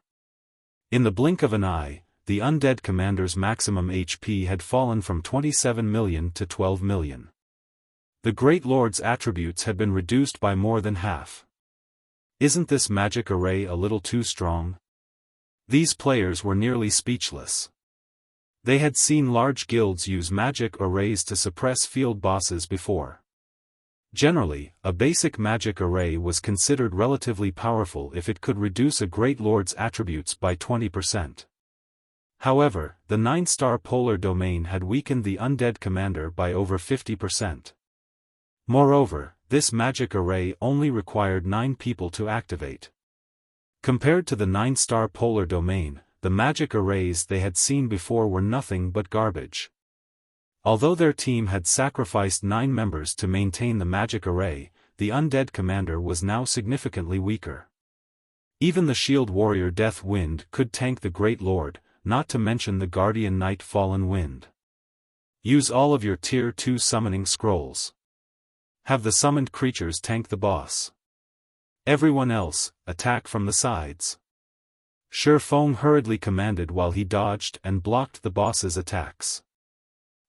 In the blink of an eye, the undead commander's maximum HP had fallen from 27 million to 12 million. The Great Lord's attributes had been reduced by more than half. Isn't this magic array a little too strong? These players were nearly speechless. They had seen large guilds use magic arrays to suppress field bosses before. Generally, a basic magic array was considered relatively powerful if it could reduce a Great Lord's attributes by 20%. However, the 9-star polar domain had weakened the undead commander by over 50%. Moreover, this magic array only required 9 people to activate. Compared to the 9-star polar domain, the magic arrays they had seen before were nothing but garbage. Although their team had sacrificed 9 members to maintain the magic array, the undead commander was now significantly weaker. Even the shield warrior Death Wind could tank the Great Lord, not to mention the guardian knight Fallen Wind. Use all of your tier 2 summoning scrolls. Have the summoned creatures tank the boss. Everyone else, attack from the sides. Xiaofan hurriedly commanded while he dodged and blocked the boss's attacks.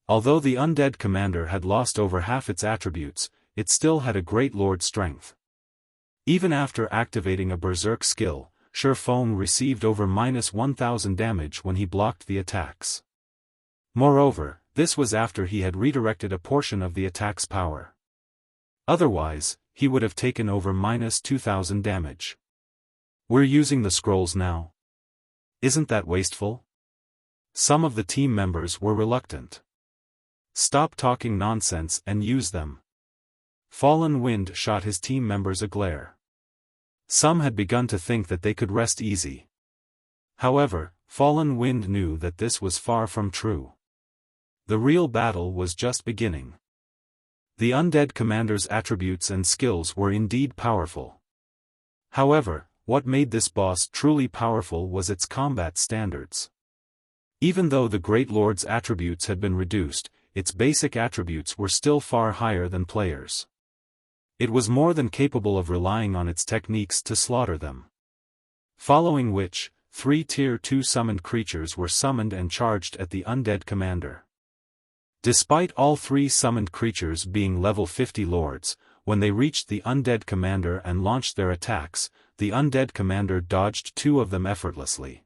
Although the undead commander had lost over half its attributes, it still had a Great Lord strength. Even after activating a berserk skill, Xiaofan received over -1000 damage when he blocked the attacks. Moreover, this was after he had redirected a portion of the attack's power. Otherwise, he would have taken over -2000 damage. "We're using the scrolls now. Isn't that wasteful?" Some of the team members were reluctant. "Stop talking nonsense and use them." Fallen Wind shot his team members a glare. Some had begun to think that they could rest easy. However, Fallen Wind knew that this was far from true. The real battle was just beginning. The undead commander's attributes and skills were indeed powerful. However, what made this boss truly powerful was its combat standards. Even though the Great Lord's attributes had been reduced, its basic attributes were still far higher than players. It was more than capable of relying on its techniques to slaughter them. Following which, 3 tier 2 summoned creatures were summoned and charged at the undead commander. Despite all 3 summoned creatures being level 50 lords, when they reached the undead commander and launched their attacks, the undead commander dodged 2 of them effortlessly.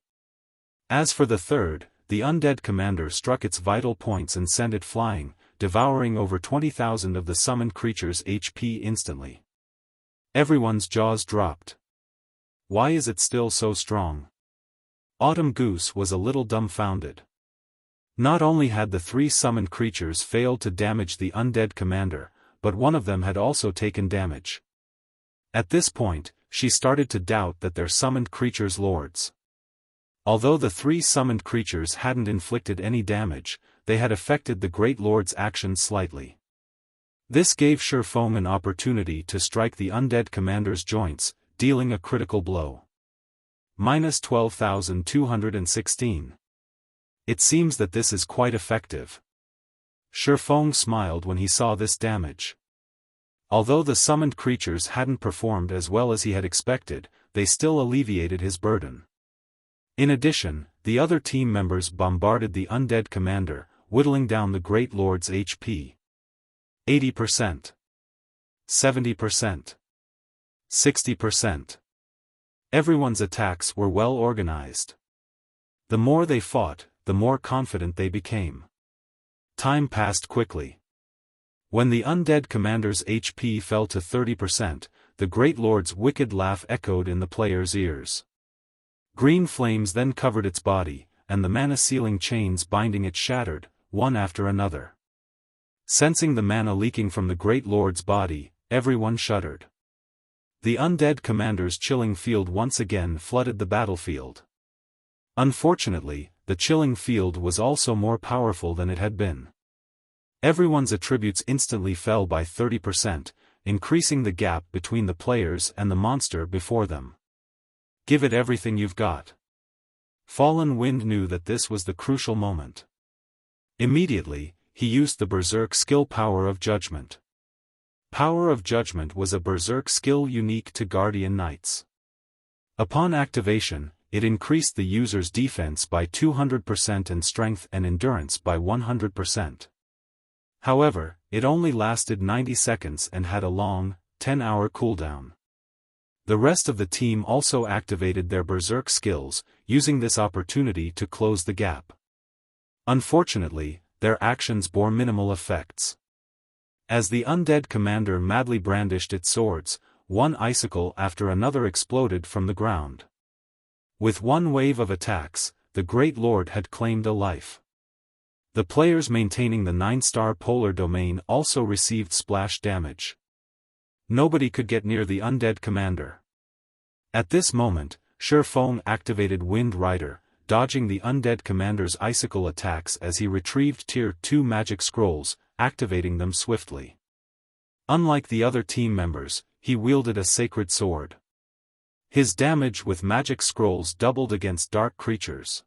As for the third, the undead commander struck its vital points and sent it flying, devouring over 20,000 of the summoned creature's HP instantly. Everyone's jaws dropped. Why is it still so strong? Autumn Goose was a little dumbfounded. Not only had the 3 summoned creatures failed to damage the undead commander, but one of them had also taken damage. At this point, she started to doubt that their summoned creatures' lords. Although the 3 summoned creatures hadn't inflicted any damage, they had affected the Great Lord's actions slightly. This gave Xiaofan an opportunity to strike the undead commander's joints, dealing a critical blow. -12,216. It seems that this is quite effective. Xiaofan smiled when he saw this damage. Although the summoned creatures hadn't performed as well as he had expected, they still alleviated his burden. In addition, the other team members bombarded the undead commander, whittling down the Great Lord's HP. 80%. 70%. 60%. Everyone's attacks were well organized. The more they fought, the more confident they became. Time passed quickly. When the undead commander's HP fell to 30%, the Great Lord's wicked laugh echoed in the players' ears. Green flames then covered its body, and the mana-sealing chains binding it shattered, one after another. Sensing the mana leaking from the Great Lord's body, everyone shuddered. The undead commander's chilling field once again flooded the battlefield. Unfortunately, the chilling field was also more powerful than it had been. Everyone's attributes instantly fell by 30%, increasing the gap between the players and the monster before them. Give it everything you've got. Fallen Wind knew that this was the crucial moment. Immediately, he used the Berserk skill Power of Judgment. Power of Judgment was a Berserk skill unique to Guardian Knights. Upon activation, it increased the user's defense by 200% and strength and endurance by 100%. However, it only lasted 90 seconds and had a long, 10-hour cooldown. The rest of the team also activated their Berserk skills, using this opportunity to close the gap. Unfortunately, their actions bore minimal effects. As the undead commander madly brandished its swords, one icicle after another exploded from the ground. With one wave of attacks, the Great Lord had claimed a life. The players maintaining the 9-star polar domain also received splash damage. Nobody could get near the undead commander. At this moment, Xiaofan activated Wind Rider, dodging the undead commander's icicle attacks as he retrieved Tier 2 magic scrolls, activating them swiftly. Unlike the other team members, he wielded a sacred sword. His damage with magic scrolls doubled against dark creatures.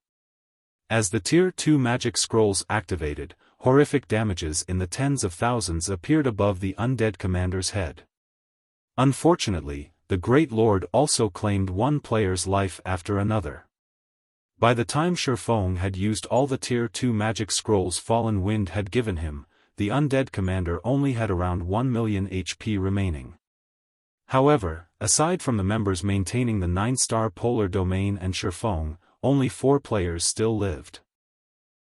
As the Tier 2 magic scrolls activated, horrific damages in the tens of thousands appeared above the undead commander's head. Unfortunately, the Great Lord also claimed one player's life after another. By the time Xiaofan had used all the Tier 2 magic scrolls Fallen Wind had given him, the undead commander only had around 1 million HP remaining. However, aside from the members maintaining the 9-star polar domain and Xiaofan, only 4 players still lived.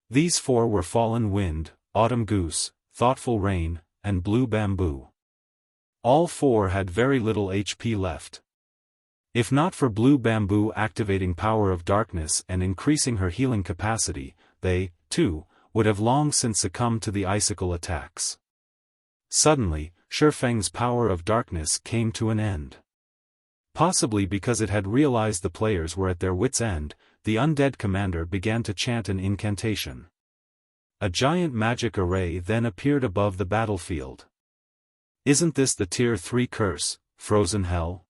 These 4 were Fallen Wind, Autumn Goose, Thoughtful Rain, and Blue Bamboo. All 4 had very little HP left. If not for Blue Bamboo activating Power of Darkness and increasing her healing capacity, they, too, would have long since succumbed to the icicle attacks. Suddenly, Xiaofang's Power of Darkness came to an end. Possibly because it had realized the players were at their wits' end, the undead commander began to chant an incantation. A giant magic array then appeared above the battlefield. Isn't this the Tier 3 curse, Frozen Hell?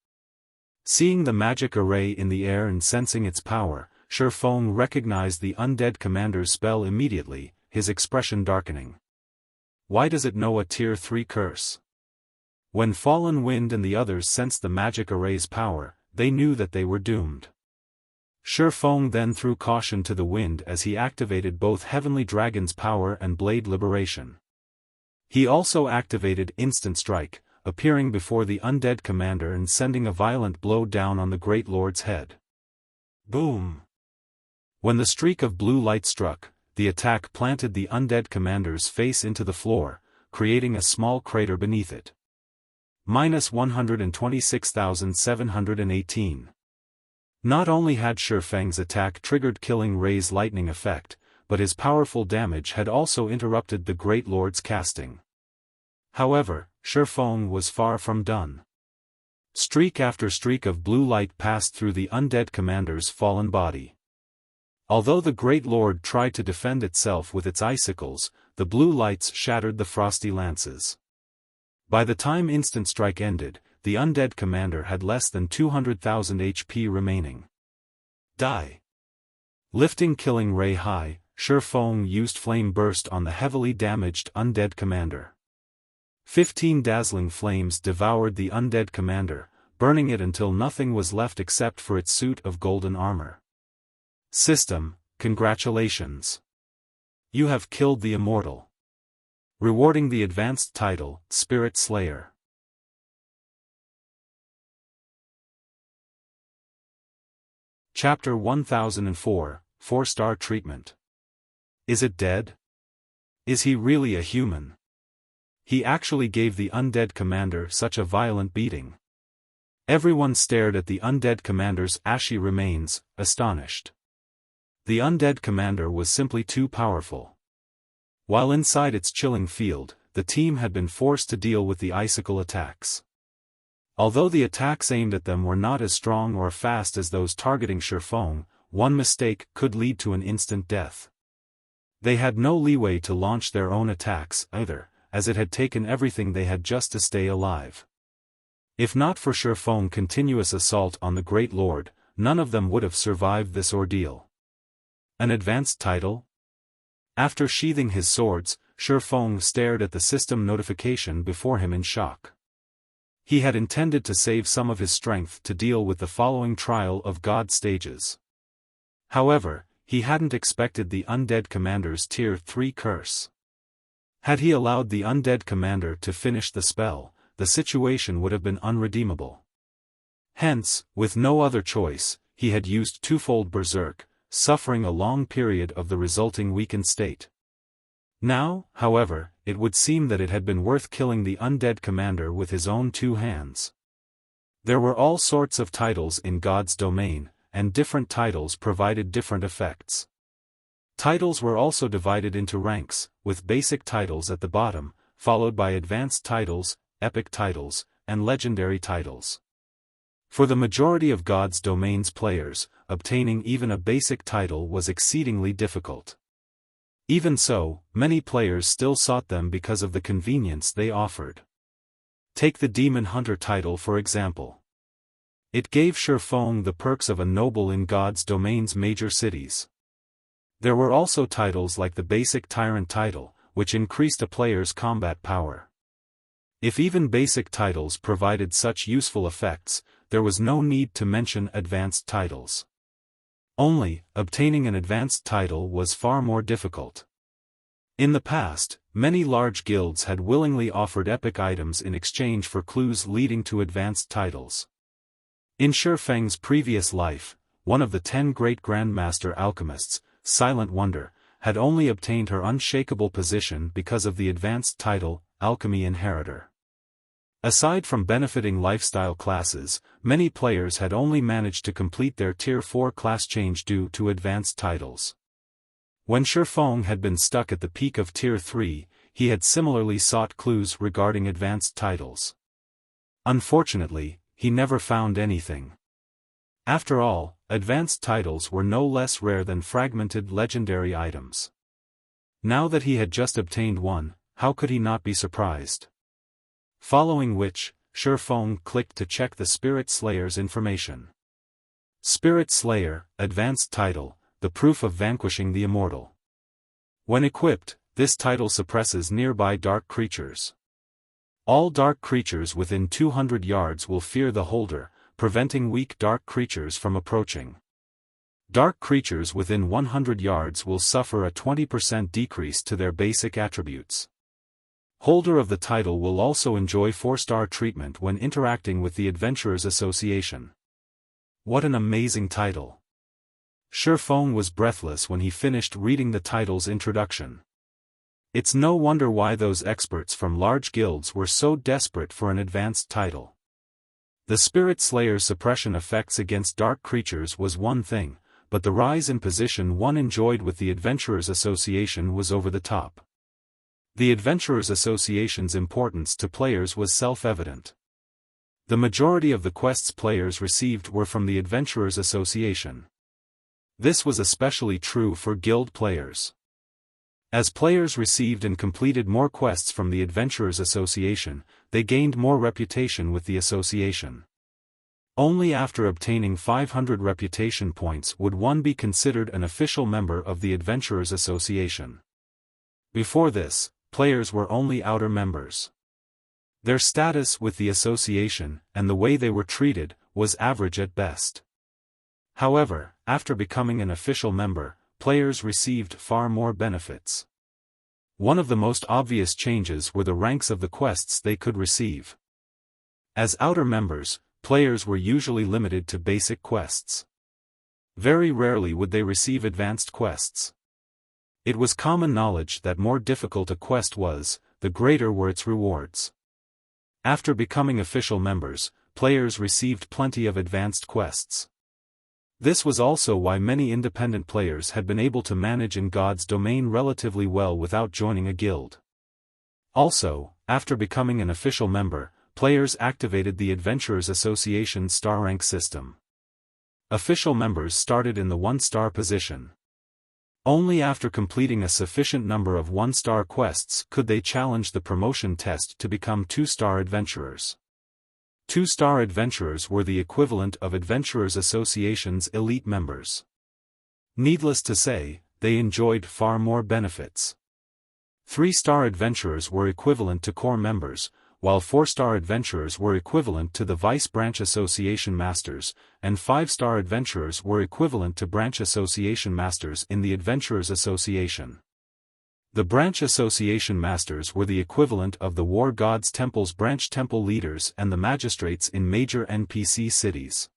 Seeing the magic array in the air and sensing its power, Xiaofan recognized the undead commander's spell immediately, his expression darkening. Why does it know a Tier 3 curse? When Fallen Wind and the others sensed the magic array's power, they knew that they were doomed. Xiaofan then threw caution to the wind as he activated both Heavenly Dragon's power and Blade Liberation. He also activated Instant Strike, appearing before the undead commander and sending a violent blow down on the Great Lord's head. Boom! When the streak of blue light struck, the attack planted the undead commander's face into the floor, creating a small crater beneath it. -126,718. Not only had Xiaofang's attack triggered Killing Ray's lightning effect, but his powerful damage had also interrupted the Great Lord's casting. However, Xiaofan was far from done. Streak after streak of blue light passed through the undead commander's fallen body. Although the Great Lord tried to defend itself with its icicles, the blue lights shattered the frosty lances. By the time Instant Strike ended, the undead commander had less than 200,000 HP remaining. Die! Lifting Killing Ray high, Xiaofan used Flame Burst on the heavily damaged undead commander. 15 dazzling flames devoured the undead commander, burning it until nothing was left except for its suit of golden armor. System, congratulations! You have killed the immortal. Rewarding the advanced title, Spirit Slayer. Chapter 1004, 4-star treatment. Is it dead? Is he really a human? He actually gave the undead commander such a violent beating. Everyone stared at the undead commander's ashy remains, astonished. The undead commander was simply too powerful. While inside its chilling field, the team had been forced to deal with the icicle attacks. Although the attacks aimed at them were not as strong or fast as those targeting Xiaofan, one mistake could lead to an instant death. They had no leeway to launch their own attacks either, as it had taken everything they had just to stay alive. If not for Xiaofan's continuous assault on the Great Lord, none of them would have survived this ordeal. An advanced title? After sheathing his swords, Xiaofan stared at the system notification before him in shock. He had intended to save some of his strength to deal with the following trial of God stages. However, he hadn't expected the undead commander's Tier 3 curse. Had he allowed the undead commander to finish the spell, the situation would have been unredeemable. Hence, with no other choice, he had used twofold berserk, suffering a long period of the resulting weakened state. Now, however, it would seem that it had been worth killing the undead commander with his own two hands. There were all sorts of titles in God's domain, and different titles provided different effects. Titles were also divided into ranks, with basic titles at the bottom, followed by advanced titles, epic titles, and legendary titles. For the majority of God's domain's players, obtaining even a basic title was exceedingly difficult. Even so, many players still sought them because of the convenience they offered. Take the Demon Hunter title for example. It gave Xiaofan the perks of a noble in God's domain's major cities. There were also titles like the basic Tyrant title, which increased a player's combat power. If even basic titles provided such useful effects, there was no need to mention advanced titles. Only, obtaining an advanced title was far more difficult. In the past, many large guilds had willingly offered epic items in exchange for clues leading to advanced titles. In Xiaofang's previous life, one of the 10 great Grandmaster alchemists, Silent Wonder, had only obtained her unshakable position because of the advanced title, Alchemy Inheritor. Aside from benefiting lifestyle classes, many players had only managed to complete their Tier 4 class change due to advanced titles. When Xiaofan had been stuck at the peak of Tier 3, he had similarly sought clues regarding advanced titles. Unfortunately, he never found anything. After all, advanced titles were no less rare than fragmented legendary items. Now that he had just obtained one, how could he not be surprised? Following which, Xiaofan clicked to check the Spirit Slayer's information. Spirit Slayer, advanced title, the proof of vanquishing the immortal. When equipped, this title suppresses nearby dark creatures. All dark creatures within 200 yards will fear the holder, preventing weak dark creatures from approaching. Dark creatures within 100 yards will suffer a 20% decrease to their basic attributes. Holder of the title will also enjoy 4-star treatment when interacting with the Adventurers Association. What an amazing title! Xiaofan was breathless when he finished reading the title's introduction. It's no wonder why those experts from large guilds were so desperate for an advanced title. The Spirit Slayer's suppression effects against dark creatures was one thing, but the rise in position one enjoyed with the Adventurers Association was over the top. The Adventurers Association's importance to players was self-evident. The majority of the quests players received were from the Adventurers Association. This was especially true for guild players. As players received and completed more quests from the Adventurers Association, they gained more reputation with the association. Only after obtaining 500 reputation points would one be considered an official member of the Adventurers Association. Before this, players were only outer members. Their status with the association, and the way they were treated, was average at best. However, after becoming an official member, players received far more benefits. One of the most obvious changes were the ranks of the quests they could receive. As outer members, players were usually limited to basic quests. Very rarely would they receive advanced quests. It was common knowledge that more difficult a quest was, the greater were its rewards. After becoming official members, players received plenty of advanced quests. This was also why many independent players had been able to manage in God's domain relatively well without joining a guild. Also, after becoming an official member, players activated the Adventurers Association's star rank system. Official members started in the 1-star position. Only after completing a sufficient number of 1-star quests could they challenge the promotion test to become 2-star adventurers. 2-star adventurers were the equivalent of Adventurers Association's elite members. Needless to say, they enjoyed far more benefits. 3-star adventurers were equivalent to core members, while 4-star adventurers were equivalent to the Vice Branch Association Masters, and 5-star adventurers were equivalent to Branch Association Masters in the Adventurers Association. The Branch Association Masters were the equivalent of the War Gods Temple's branch temple leaders and the magistrates in major NPC cities.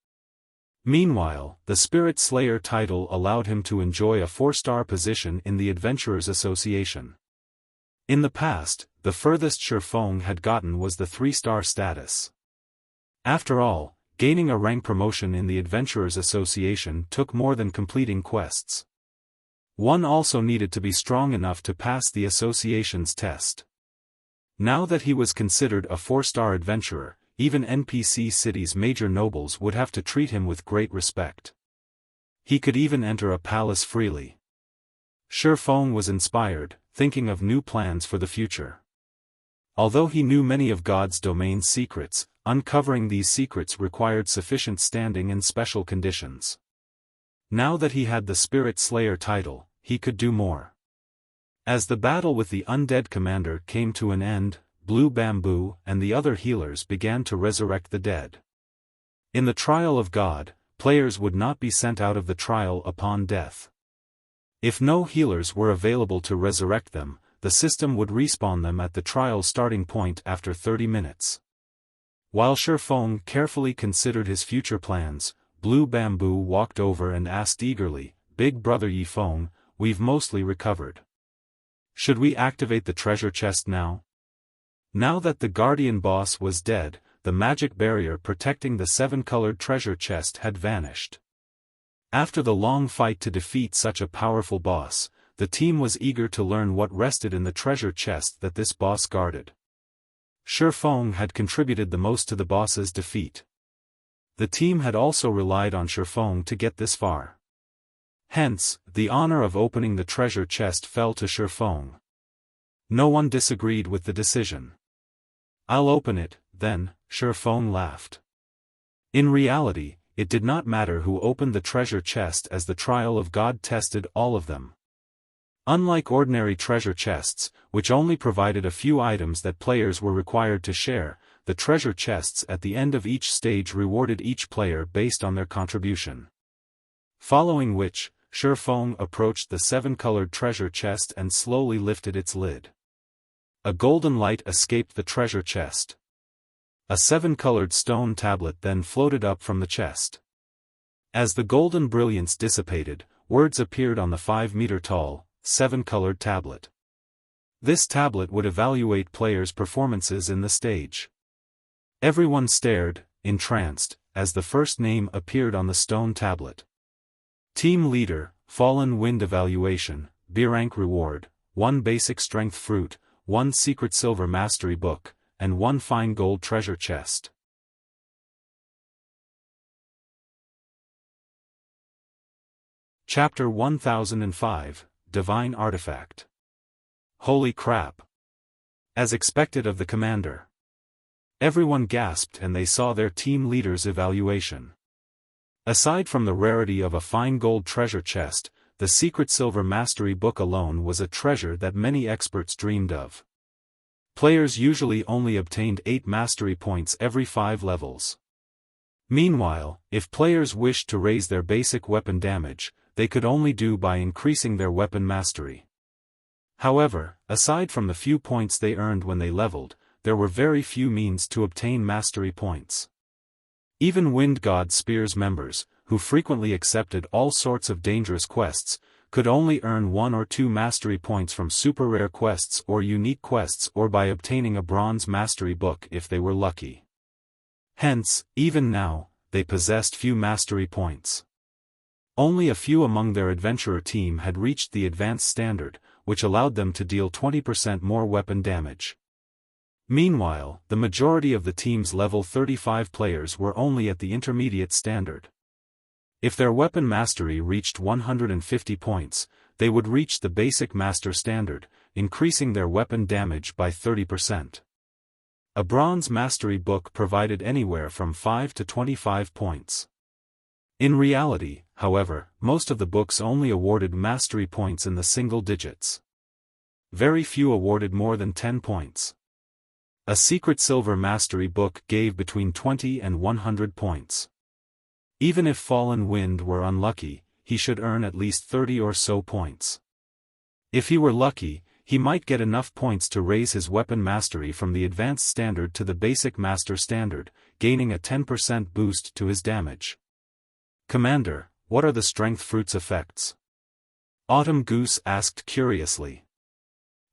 Meanwhile, the Spirit Slayer title allowed him to enjoy a 4-star position in the Adventurers Association. In the past, the furthest Xiaofan had gotten was the 3-star status. After all, gaining a rank promotion in the Adventurers Association took more than completing quests. One also needed to be strong enough to pass the association's test. Now that he was considered a 4-star adventurer, even NPC cities' major nobles would have to treat him with great respect. He could even enter a palace freely. Xiaofan was inspired, thinking of new plans for the future. Although he knew many of God's domain's secrets, uncovering these secrets required sufficient standing and special conditions. Now that he had the Spirit Slayer title, he could do more. As the battle with the undead commander came to an end, Blue Bamboo and the other healers began to resurrect the dead. In the trial of God, players would not be sent out of the trial upon death. If no healers were available to resurrect them, the system would respawn them at the trial starting point after 30 minutes. While Xiaofan carefully considered his future plans, Blue Bamboo walked over and asked eagerly, "Big Brother Yifeng, we've mostly recovered. Should we activate the treasure chest now?" Now that the guardian boss was dead, the magic barrier protecting the 7-colored treasure chest had vanished. After the long fight to defeat such a powerful boss, the team was eager to learn what rested in the treasure chest that this boss guarded. Xiaofan had contributed the most to the boss's defeat. The team had also relied on Xiaofan to get this far. Hence, the honor of opening the treasure chest fell to Xiaofan. No one disagreed with the decision. "I'll open it, then," Xiaofan laughed. In reality, it did not matter who opened the treasure chest as the trial of God tested all of them. Unlike ordinary treasure chests, which only provided a few items that players were required to share, the treasure chests at the end of each stage rewarded each player based on their contribution. Following which, Xiaofan approached the 7-colored treasure chest and slowly lifted its lid. A golden light escaped the treasure chest. A 7-colored stone tablet then floated up from the chest. As the golden brilliance dissipated, words appeared on the 5-meter-tall, 7-colored tablet. This tablet would evaluate players' performances in the stage. Everyone stared, entranced, as the first name appeared on the stone tablet. Team Leader, Fallen Wind Evaluation, B-Rank Reward, 1 Basic Strength Fruit, 1 Secret Silver Mastery Book, and 1 Fine Gold Treasure Chest. Chapter 1005, Divine Artifact. Holy crap! As expected of the commander. Everyone gasped and they saw their team leader's evaluation. Aside from the rarity of a fine gold treasure chest, the Secret Silver Mastery Book alone was a treasure that many experts dreamed of. Players usually only obtained 8 mastery points every 5 levels. Meanwhile, if players wished to raise their basic weapon damage, they could only do by increasing their weapon mastery. However, aside from the few points they earned when they leveled, there were very few means to obtain mastery points. Even Wind God Spears members, who frequently accepted all sorts of dangerous quests, could only earn 1 or 2 mastery points from super rare quests or unique quests or by obtaining a bronze mastery book if they were lucky. Hence, even now, they possessed few mastery points. Only a few among their adventurer team had reached the advanced standard, which allowed them to deal 20% more weapon damage. Meanwhile, the majority of the team's level 35 players were only at the intermediate standard. If their weapon mastery reached 150 points, they would reach the basic master standard, increasing their weapon damage by 30%. A bronze mastery book provided anywhere from 5 to 25 points. In reality, however, most of the books only awarded mastery points in the single digits. Very few awarded more than 10 points. A secret silver mastery book gave between 20 and 100 points. Even if Fallen Wind were unlucky, he should earn at least 30 or so points. If he were lucky, he might get enough points to raise his weapon mastery from the advanced standard to the basic master standard, gaining a 10% boost to his damage. Commander, what are the strength fruit's effects? Autumn Goose asked curiously.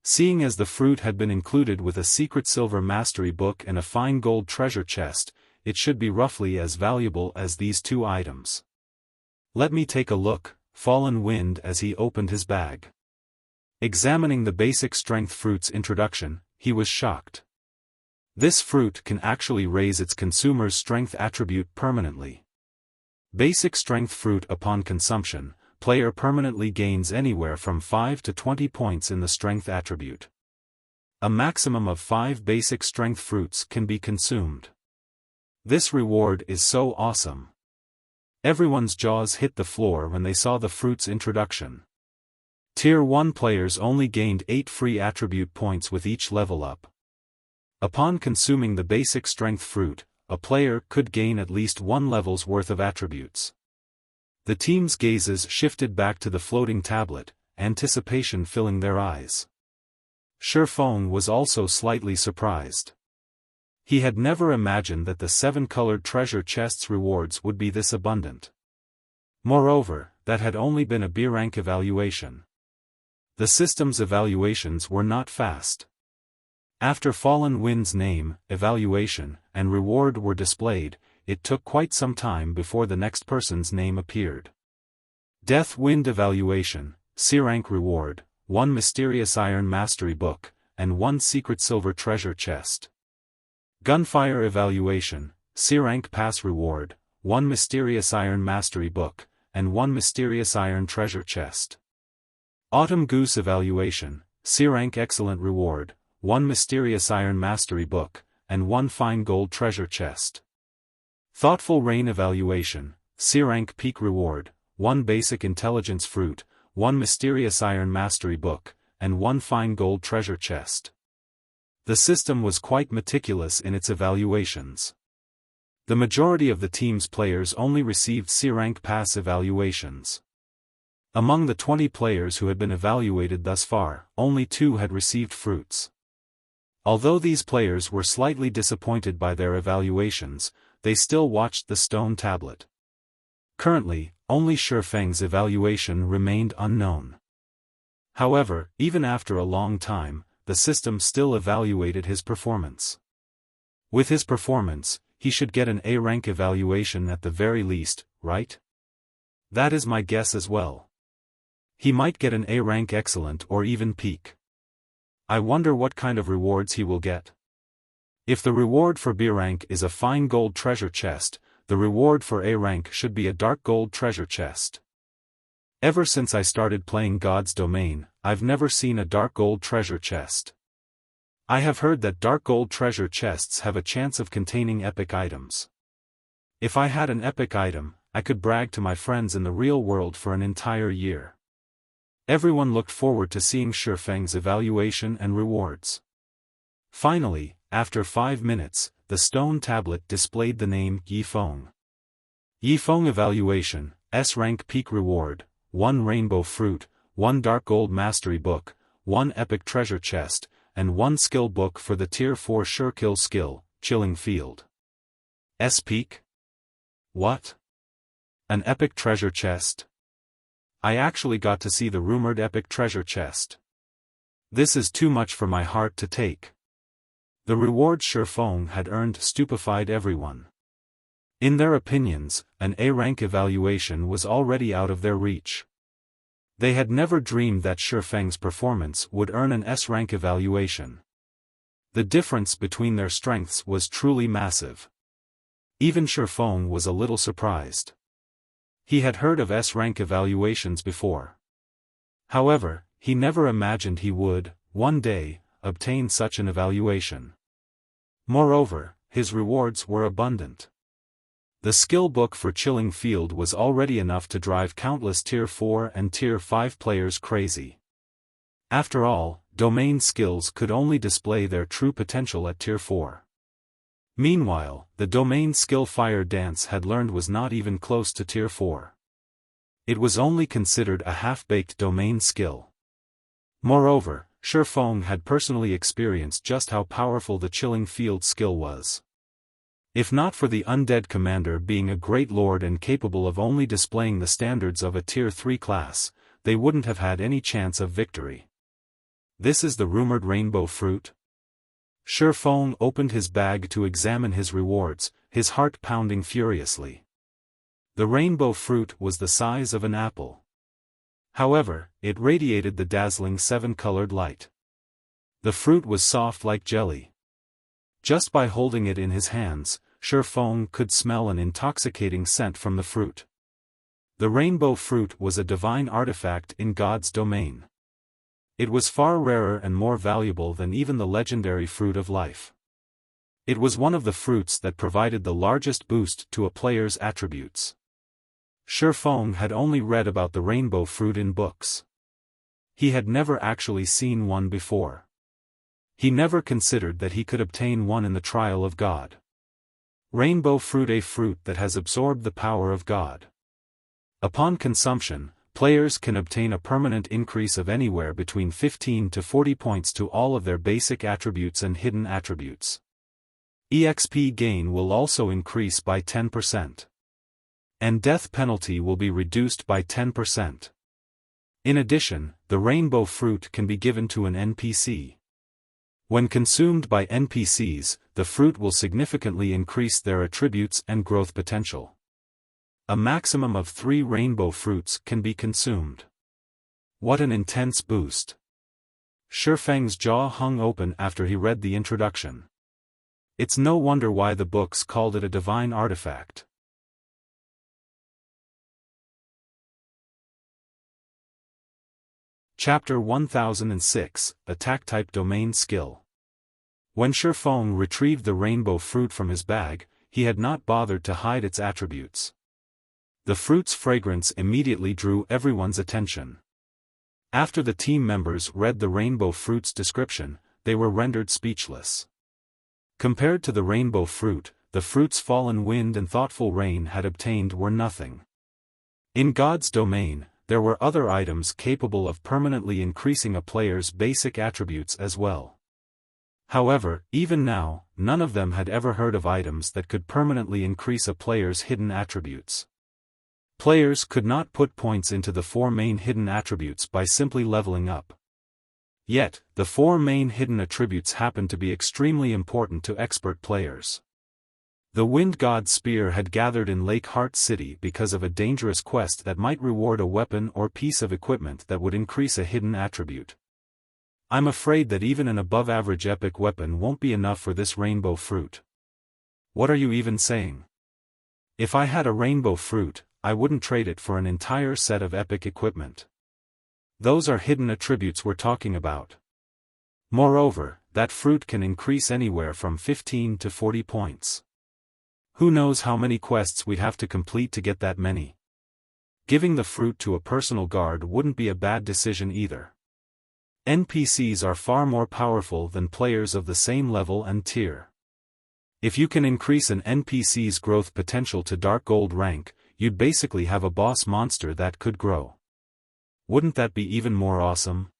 Seeing as the fruit had been included with a secret silver mastery book and a fine gold treasure chest, it should be roughly as valuable as these two items. Let me take a look, Fallen Wind as he opened his bag. Examining the basic strength fruit's introduction, he was shocked. This fruit can actually raise its consumer's strength attribute permanently. Basic strength fruit upon consumption, player permanently gains anywhere from 5 to 20 points in the strength attribute. A maximum of 5 basic strength fruits can be consumed. This reward is so awesome. Everyone's jaws hit the floor when they saw the fruit's introduction. Tier 1 players only gained 8 free attribute points with each level up. Upon consuming the basic strength fruit, a player could gain at least 1 level's worth of attributes. The team's gazes shifted back to the floating tablet, anticipation filling their eyes. Xiaofan was also slightly surprised. He had never imagined that the 7-colored treasure chest's rewards would be this abundant. Moreover, that had only been a B rank evaluation. The system's evaluations were not fast. After Fallen Wind's name, evaluation, and reward were displayed, it took quite some time before the next person's name appeared. Death Wind evaluation, C rank reward, 1 mysterious iron mastery book, and 1 secret silver treasure chest. Gunfire evaluation, C rank pass reward, 1 mysterious iron mastery book, and 1 mysterious iron treasure chest. Autumn Goose evaluation, C rank excellent reward, 1 mysterious iron mastery book, and 1 fine gold treasure chest. Thoughtful Rain evaluation, C rank peak reward, 1 basic intelligence fruit, 1 mysterious iron mastery book, and 1 fine gold treasure chest. The system was quite meticulous in its evaluations. The majority of the team's players only received C rank pass evaluations. Among the 20 players who had been evaluated thus far, only 2 had received fruits. Although these players were slightly disappointed by their evaluations, they still watched the stone tablet. Currently, only Xiaofang's evaluation remained unknown. However, even after a long time, the system still evaluated his performance. With his performance, he should get an A rank evaluation at the very least, right? That is my guess as well. He might get an A rank excellent or even peak. I wonder what kind of rewards he will get. If the reward for B rank is a fine gold treasure chest, the reward for A rank should be a dark gold treasure chest. Ever since I started playing God's Domain, I've never seen a dark gold treasure chest. I have heard that dark gold treasure chests have a chance of containing epic items. If I had an epic item, I could brag to my friends in the real world for an entire year. Everyone looked forward to seeing Xiaofang's evaluation and rewards. Finally, after 5 minutes, the stone tablet displayed the name Yifeng. Yifeng evaluation, S rank peak reward, 1 rainbow fruit, 1 dark gold mastery book, 1 epic treasure chest, and 1 skill book for the tier 4 sure kill skill, Chilling Field. S peak? What? An epic treasure chest? I actually got to see the rumored epic treasure chest. This is too much for my heart to take. The reward Xiaofan had earned stupefied everyone. In their opinions, an A-rank evaluation was already out of their reach. They had never dreamed that Xiaofang's performance would earn an S-rank evaluation. The difference between their strengths was truly massive. Even Xiaofan was a little surprised. He had heard of S-rank evaluations before. However, he never imagined he would, one day, obtain such an evaluation. Moreover, his rewards were abundant. The skill book for Chilling Field was already enough to drive countless Tier 4 and Tier 5 players crazy. After all, domain skills could only display their true potential at Tier 4. Meanwhile, the domain skill Fire Dance had learned was not even close to Tier 4. It was only considered a half-baked domain skill. Moreover, Xiaofan had personally experienced just how powerful the Chilling Field skill was. If not for the undead commander being a great lord and capable of only displaying the standards of a Tier 3 class, they wouldn't have had any chance of victory. This is the rumored rainbow fruit? Xiaofan opened his bag to examine his rewards, his heart pounding furiously. The rainbow fruit was the size of an apple. However, it radiated the dazzling 7-colored light. The fruit was soft like jelly. Just by holding it in his hands, Xiaofan could smell an intoxicating scent from the fruit. The rainbow fruit was a divine artifact in God's domain. It was far rarer and more valuable than even the legendary fruit of life. It was one of the fruits that provided the largest boost to a player's attributes. Xiaofan had only read about the rainbow fruit in books. He had never actually seen one before. He never considered that he could obtain one in the trial of God. Rainbow fruit, a fruit that has absorbed the power of God. Upon consumption, players can obtain a permanent increase of anywhere between 15 to 40 points to all of their basic attributes and hidden attributes. EXP gain will also increase by 10%. And death penalty will be reduced by 10%. In addition, the rainbow fruit can be given to an NPC. When consumed by NPCs, the fruit will significantly increase their attributes and growth potential. A maximum of 3 rainbow fruits can be consumed. What an intense boost! Xiaofang's jaw hung open after he read the introduction. It's no wonder why the books called it a divine artifact. Chapter 1006, Attack-Type Domain Skill. When Xiaofan retrieved the rainbow fruit from his bag, he had not bothered to hide its attributes. The fruit's fragrance immediately drew everyone's attention. After the team members read the rainbow fruit's description, they were rendered speechless. Compared to the rainbow fruit, the fruit's fallen wind and thoughtful rain had obtained were nothing. In God's domain, there were other items capable of permanently increasing a player's basic attributes as well. However, even now, none of them had ever heard of items that could permanently increase a player's hidden attributes. Players could not put points into the 4 main hidden attributes by simply leveling up. Yet, the 4 main hidden attributes happened to be extremely important to expert players. The Wind God Spear had gathered in Lake Heart City because of a dangerous quest that might reward a weapon or piece of equipment that would increase a hidden attribute. I'm afraid that even an above-average epic weapon won't be enough for this rainbow fruit. What are you even saying? If I had a rainbow fruit, I wouldn't trade it for an entire set of epic equipment. Those are hidden attributes we're talking about. Moreover, that fruit can increase anywhere from 15 to 40 points. Who knows how many quests we'd have to complete to get that many? Giving the fruit to a personal guard wouldn't be a bad decision either. NPCs are far more powerful than players of the same level and tier. If you can increase an NPC's growth potential to Dark Gold rank, you'd basically have a boss monster that could grow. Wouldn't that be even more awesome?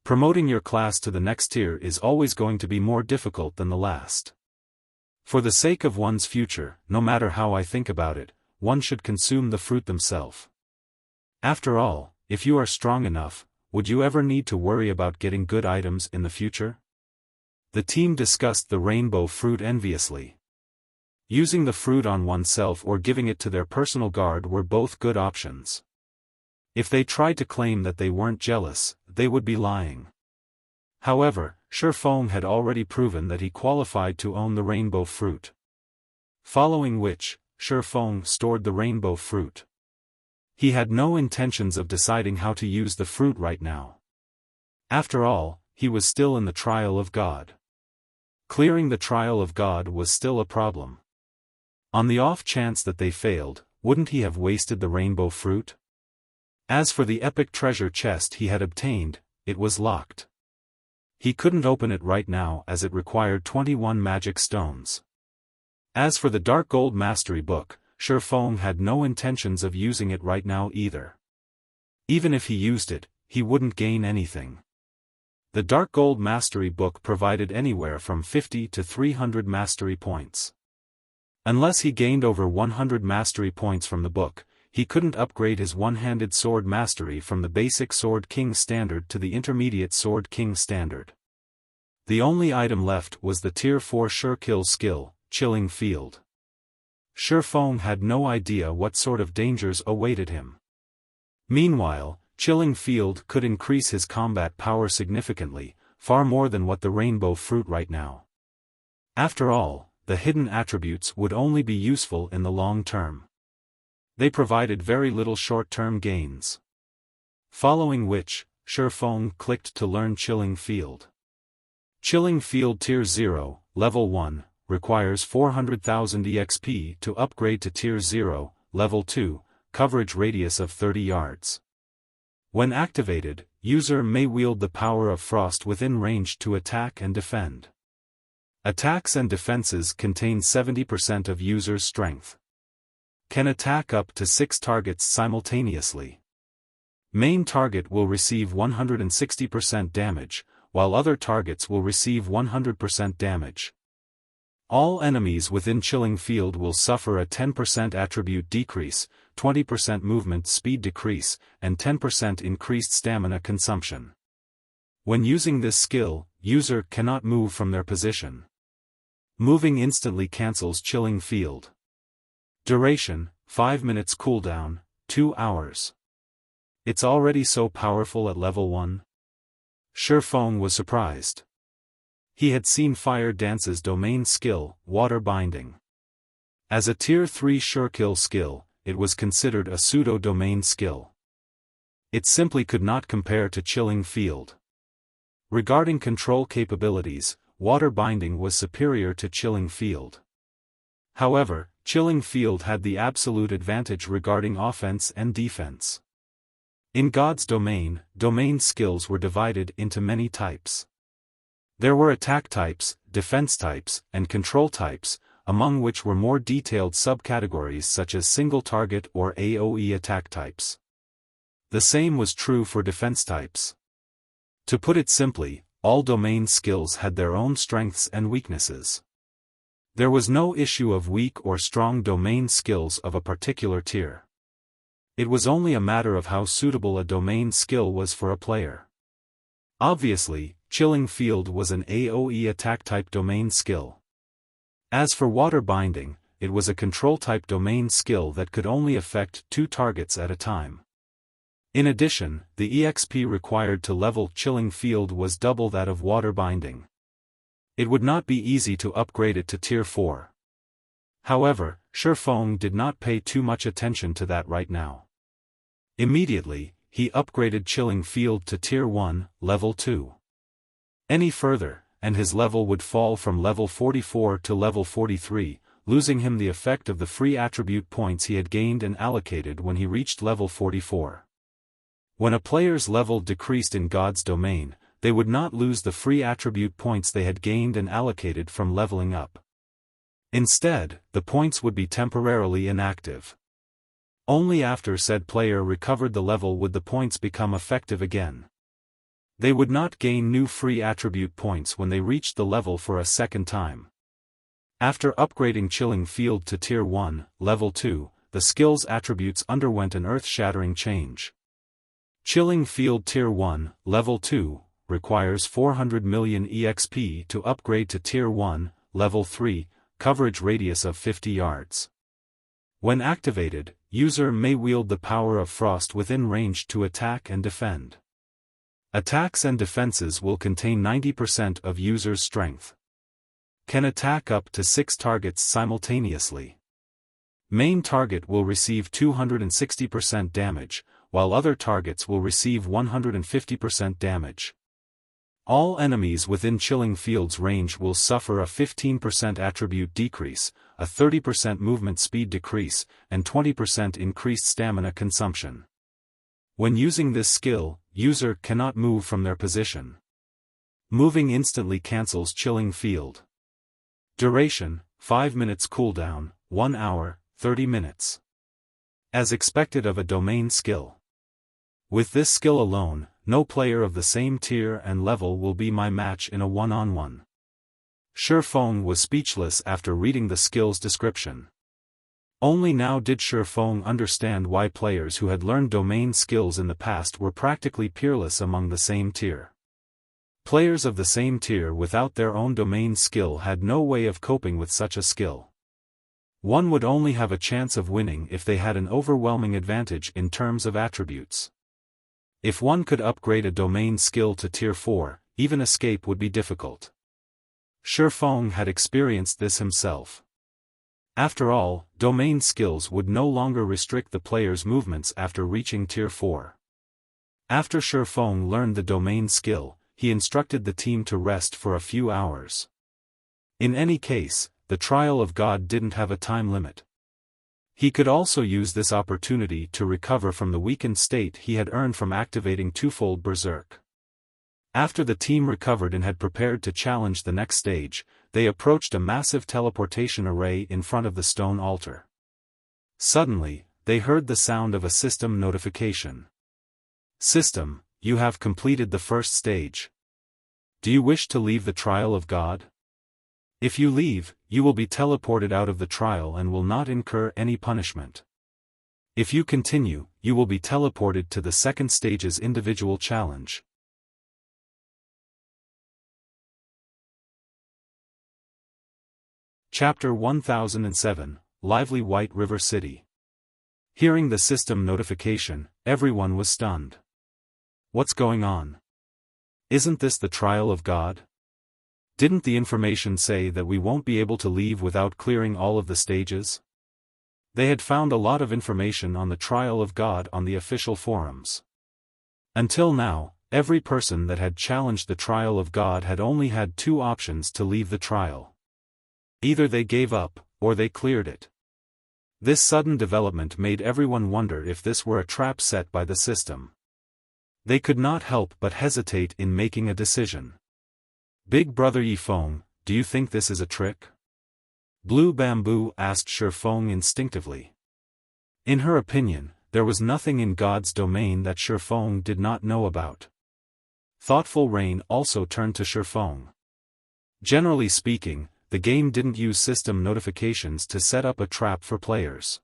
Promoting your class to the next tier is always going to be more difficult than the last. For the sake of one's future, no matter how I think about it, one should consume the fruit themselves. After all, if you are strong enough, would you ever need to worry about getting good items in the future? The team discussed the rainbow fruit enviously. Using the fruit on oneself or giving it to their personal guard were both good options. If they tried to claim that they weren't jealous, they would be lying. However, Xiaofan had already proven that he qualified to own the rainbow fruit. Following which, Xiaofan stored the rainbow fruit. He had no intentions of deciding how to use the fruit right now. After all, he was still in the trial of God. Clearing the trial of God was still a problem. On the off chance that they failed, wouldn't he have wasted the rainbow fruit? As for the epic treasure chest he had obtained, it was locked. He couldn't open it right now as it required 21 magic stones. As for the dark gold mastery book, Xiaofan had no intentions of using it right now either. Even if he used it, he wouldn't gain anything. The dark gold mastery book provided anywhere from 50 to 300 mastery points. Unless he gained over 100 mastery points from the book, he couldn't upgrade his one-handed sword mastery from the basic Sword King standard to the intermediate Sword King standard. The only item left was the Tier 4 sure kill skill, Chilling Field. Xiaofan had no idea what sort of dangers awaited him. Meanwhile, Chilling Field could increase his combat power significantly, far more than what the rainbow fruit right now. After all, the hidden attributes would only be useful in the long term. They provided very little short-term gains. Following which, Xiaofan clicked to learn Chilling Field. Chilling Field Tier 0, Level 1, requires 400,000 EXP to upgrade to Tier 0, Level 2, coverage radius of 30 yards. When activated, user may wield the power of frost within range to attack and defend. Attacks and defenses contain 70% of user's strength. Can attack up to 6 targets simultaneously. Main target will receive 160% damage, while other targets will receive 100% damage. All enemies within Chilling Field will suffer a 10% attribute decrease, 20% movement speed decrease, and 10% increased stamina consumption. When using this skill, user cannot move from their position. Moving instantly cancels Chilling Field. Duration, 5 minutes cooldown, 2 hours. It's already so powerful at level 1? Xiaofan was surprised. He had seen Fire Dance's domain skill, Water Binding. As a Tier 3 sure kill skill, it was considered a pseudo-domain skill. It simply could not compare to Chilling Field. Regarding control capabilities, Water Binding was superior to Chilling Field. However, Chilling Field had the absolute advantage regarding offense and defense. In God's domain, domain skills were divided into many types. There were attack types, defense types, and control types, among which were more detailed subcategories such as single target or AoE attack types. The same was true for defense types. To put it simply, all domain skills had their own strengths and weaknesses. There was no issue of weak or strong domain skills of a particular tier. It was only a matter of how suitable a domain skill was for a player. Obviously, Chilling Field was an AoE attack-type domain skill. As for Water Binding, it was a control-type domain skill that could only affect 2 targets at a time. In addition, the EXP required to level Chilling Field was double that of Water Binding. It would not be easy to upgrade it to Tier 4. However, Xiaofan did not pay too much attention to that right now. Immediately, he upgraded Chilling Field to Tier 1, Level 2. Any further, and his level would fall from level 44 to level 43, losing him the effect of the free attribute points he had gained and allocated when he reached level 44. When a player's level decreased in God's domain, they would not lose the free attribute points they had gained and allocated from leveling up. Instead, the points would be temporarily inactive. Only after said player recovered the level would the points become effective again. They would not gain new free attribute points when they reached the level for a second time. After upgrading Chilling Field to Tier 1, Level 2, the skill's attributes underwent an earth-shattering change. Chilling Field Tier 1, Level 2, requires 400 million EXP to upgrade to Tier 1, Level 3, coverage radius of 50 yards. When activated, user may wield the power of frost within range to attack and defend. Attacks and defenses will contain 90% of user's strength. Can attack up to 6 targets simultaneously. Main target will receive 260% damage, while other targets will receive 150% damage. All enemies within Chilling Field's range will suffer a 15% attribute decrease, a 30% movement speed decrease, and 20% increased stamina consumption. When using this skill, user cannot move from their position. Moving instantly cancels Chilling Field. Duration, 5 minutes cooldown, 1 hour, 30 minutes. As expected of a domain skill. With this skill alone, no player of the same tier and level will be my match in a one-on-one. Xiaofan was speechless after reading the skill's description. Only now did Xiaofan understand why players who had learned domain skills in the past were practically peerless among the same tier. Players of the same tier without their own domain skill had no way of coping with such a skill. One would only have a chance of winning if they had an overwhelming advantage in terms of attributes. If one could upgrade a domain skill to Tier 4, even escape would be difficult. Xiaofan had experienced this himself. After all, domain skills would no longer restrict the player's movements after reaching Tier 4. After Xiaofan learned the domain skill, he instructed the team to rest for a few hours. In any case, the trial of God didn't have a time limit. He could also use this opportunity to recover from the weakened state he had earned from activating twofold Berserk. After the team recovered and had prepared to challenge the next stage, they approached a massive teleportation array in front of the stone altar. Suddenly, they heard the sound of a system notification. System, you have completed the first stage. Do you wish to leave the trial of God? If you leave, you will be teleported out of the trial and will not incur any punishment. If you continue, you will be teleported to the second stage's individual challenge. Chapter 1007, Lively White River City. Hearing the system notification, everyone was stunned. What's going on? Isn't this the trial of God? Didn't the information say that we won't be able to leave without clearing all of the stages? They had found a lot of information on the trial of God on the official forums. Until now, every person that had challenged the trial of God had only had 2 options to leave the trial. Either they gave up, or they cleared it. This sudden development made everyone wonder if this were a trap set by the system. They could not help but hesitate in making a decision. Big Brother Yifeng, do you think this is a trick? Blue Bamboo asked Xiaofan instinctively. In her opinion, there was nothing in God's domain that Xiaofan did not know about. Thoughtful Rain also turned to Xiaofan. Generally speaking, the game didn't use system notifications to set up a trap for players.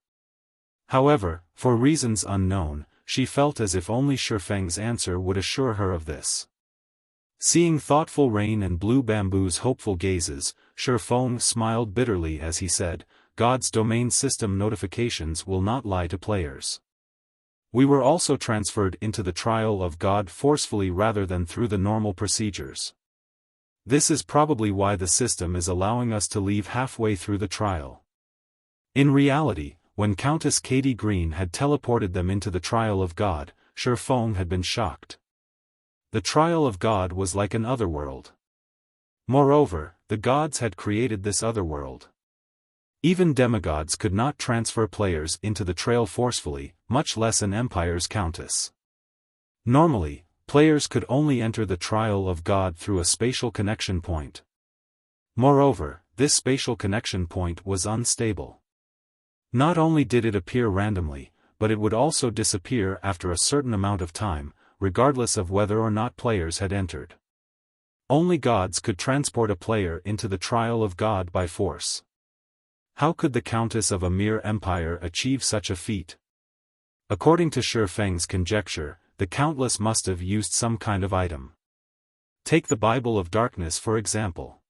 However, for reasons unknown, she felt as if only Xiaofang's answer would assure her of this. Seeing Thoughtful Rain and Blue Bamboo's hopeful gazes, Xiaofan smiled bitterly as he said, God's domain system notifications will not lie to players. We were also transferred into the trial of God forcefully rather than through the normal procedures. This is probably why the system is allowing us to leave halfway through the trial. In reality, when Countess Katie Green had teleported them into the trial of God, Xiaofan had been shocked. The trial of God was like an otherworld. Moreover, the gods had created this otherworld. Even demigods could not transfer players into the trail forcefully, much less an empire's countess. Normally, players could only enter the trial of God through a spatial connection point. Moreover, this spatial connection point was unstable. Not only did it appear randomly, but it would also disappear after a certain amount of time, regardless of whether or not players had entered. Only gods could transport a player into the trial of God by force. How could the Countess of a mere empire achieve such a feat? According to Xiaofan's conjecture, the Countess must have used some kind of item. Take the Bible of Darkness for example.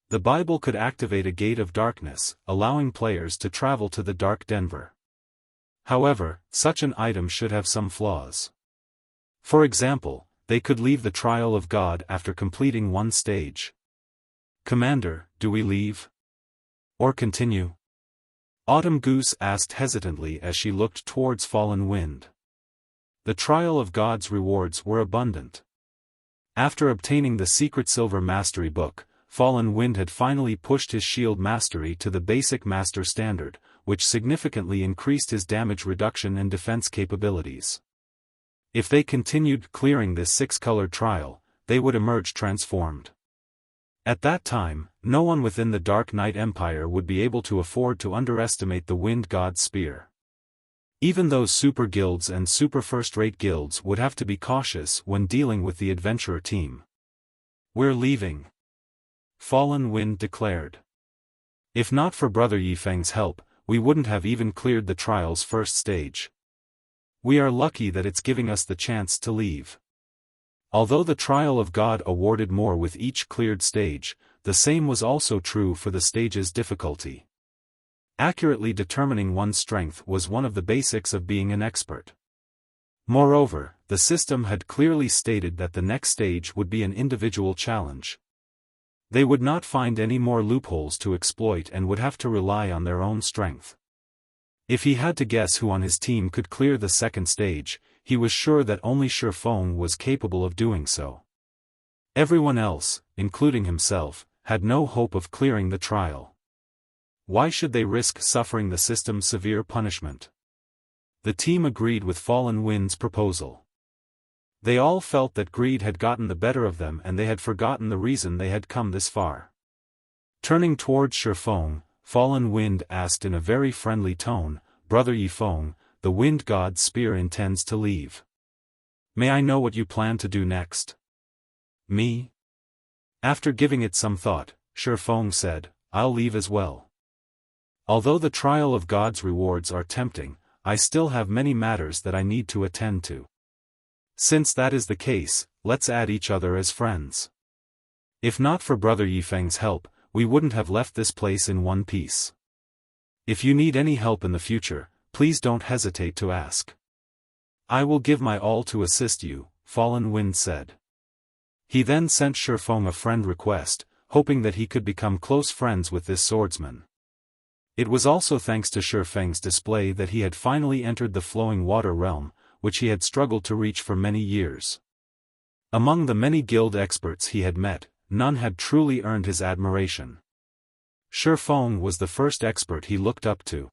The Bible could activate a gate of darkness, allowing players to travel to the Dark Denver. However, such an item should have some flaws. For example, they could leave the trial of God after completing one stage. Commander, do we leave? Or continue? Autumn Goose asked hesitantly as she looked towards Fallen Wind. The trial of God's rewards were abundant. After obtaining the secret Silver Mastery book, Fallen Wind had finally pushed his shield mastery to the basic master standard, which significantly increased his damage reduction and defense capabilities. If they continued clearing this 6-colored trial, they would emerge transformed. At that time, no one within the Dark Knight Empire would be able to afford to underestimate the Wind God's spear. Even those super guilds and super first-rate guilds would have to be cautious when dealing with the adventurer team. We're leaving, Fallen Wind declared. If not for Brother Yifeng's help, we wouldn't have even cleared the trial's first stage. We are lucky that it's giving us the chance to leave. Although the trial of God awarded more with each cleared stage, the same was also true for the stage's difficulty. Accurately determining one's strength was one of the basics of being an expert. Moreover, the system had clearly stated that the next stage would be an individual challenge. They would not find any more loopholes to exploit and would have to rely on their own strength. If he had to guess who on his team could clear the second stage, he was sure that only Xiaofan was capable of doing so. Everyone else, including himself, had no hope of clearing the trial. Why should they risk suffering the system's severe punishment? The team agreed with Fallen Wind's proposal. They all felt that greed had gotten the better of them and they had forgotten the reason they had come this far. Turning towards Xiaofan, Fallen Wind asked in a very friendly tone, "Brother Yifeng, the Wind God's spear intends to leave. May I know what you plan to do next?" "Me?" After giving it some thought, Xiaofan said, "I'll leave as well. Although the trial of God's rewards are tempting, I still have many matters that I need to attend to. Since that is the case, let's add each other as friends. If not for Brother Yifeng's help, we wouldn't have left this place in one piece. If you need any help in the future, please don't hesitate to ask. I will give my all to assist you," Fallen Wind said. He then sent Xiaofan a friend request, hoping that he could become close friends with this swordsman. It was also thanks to Xiaofang's display that he had finally entered the flowing water realm, which he had struggled to reach for many years. Among the many guild experts he had met, none had truly earned his admiration. Xiaofan was the first expert he looked up to.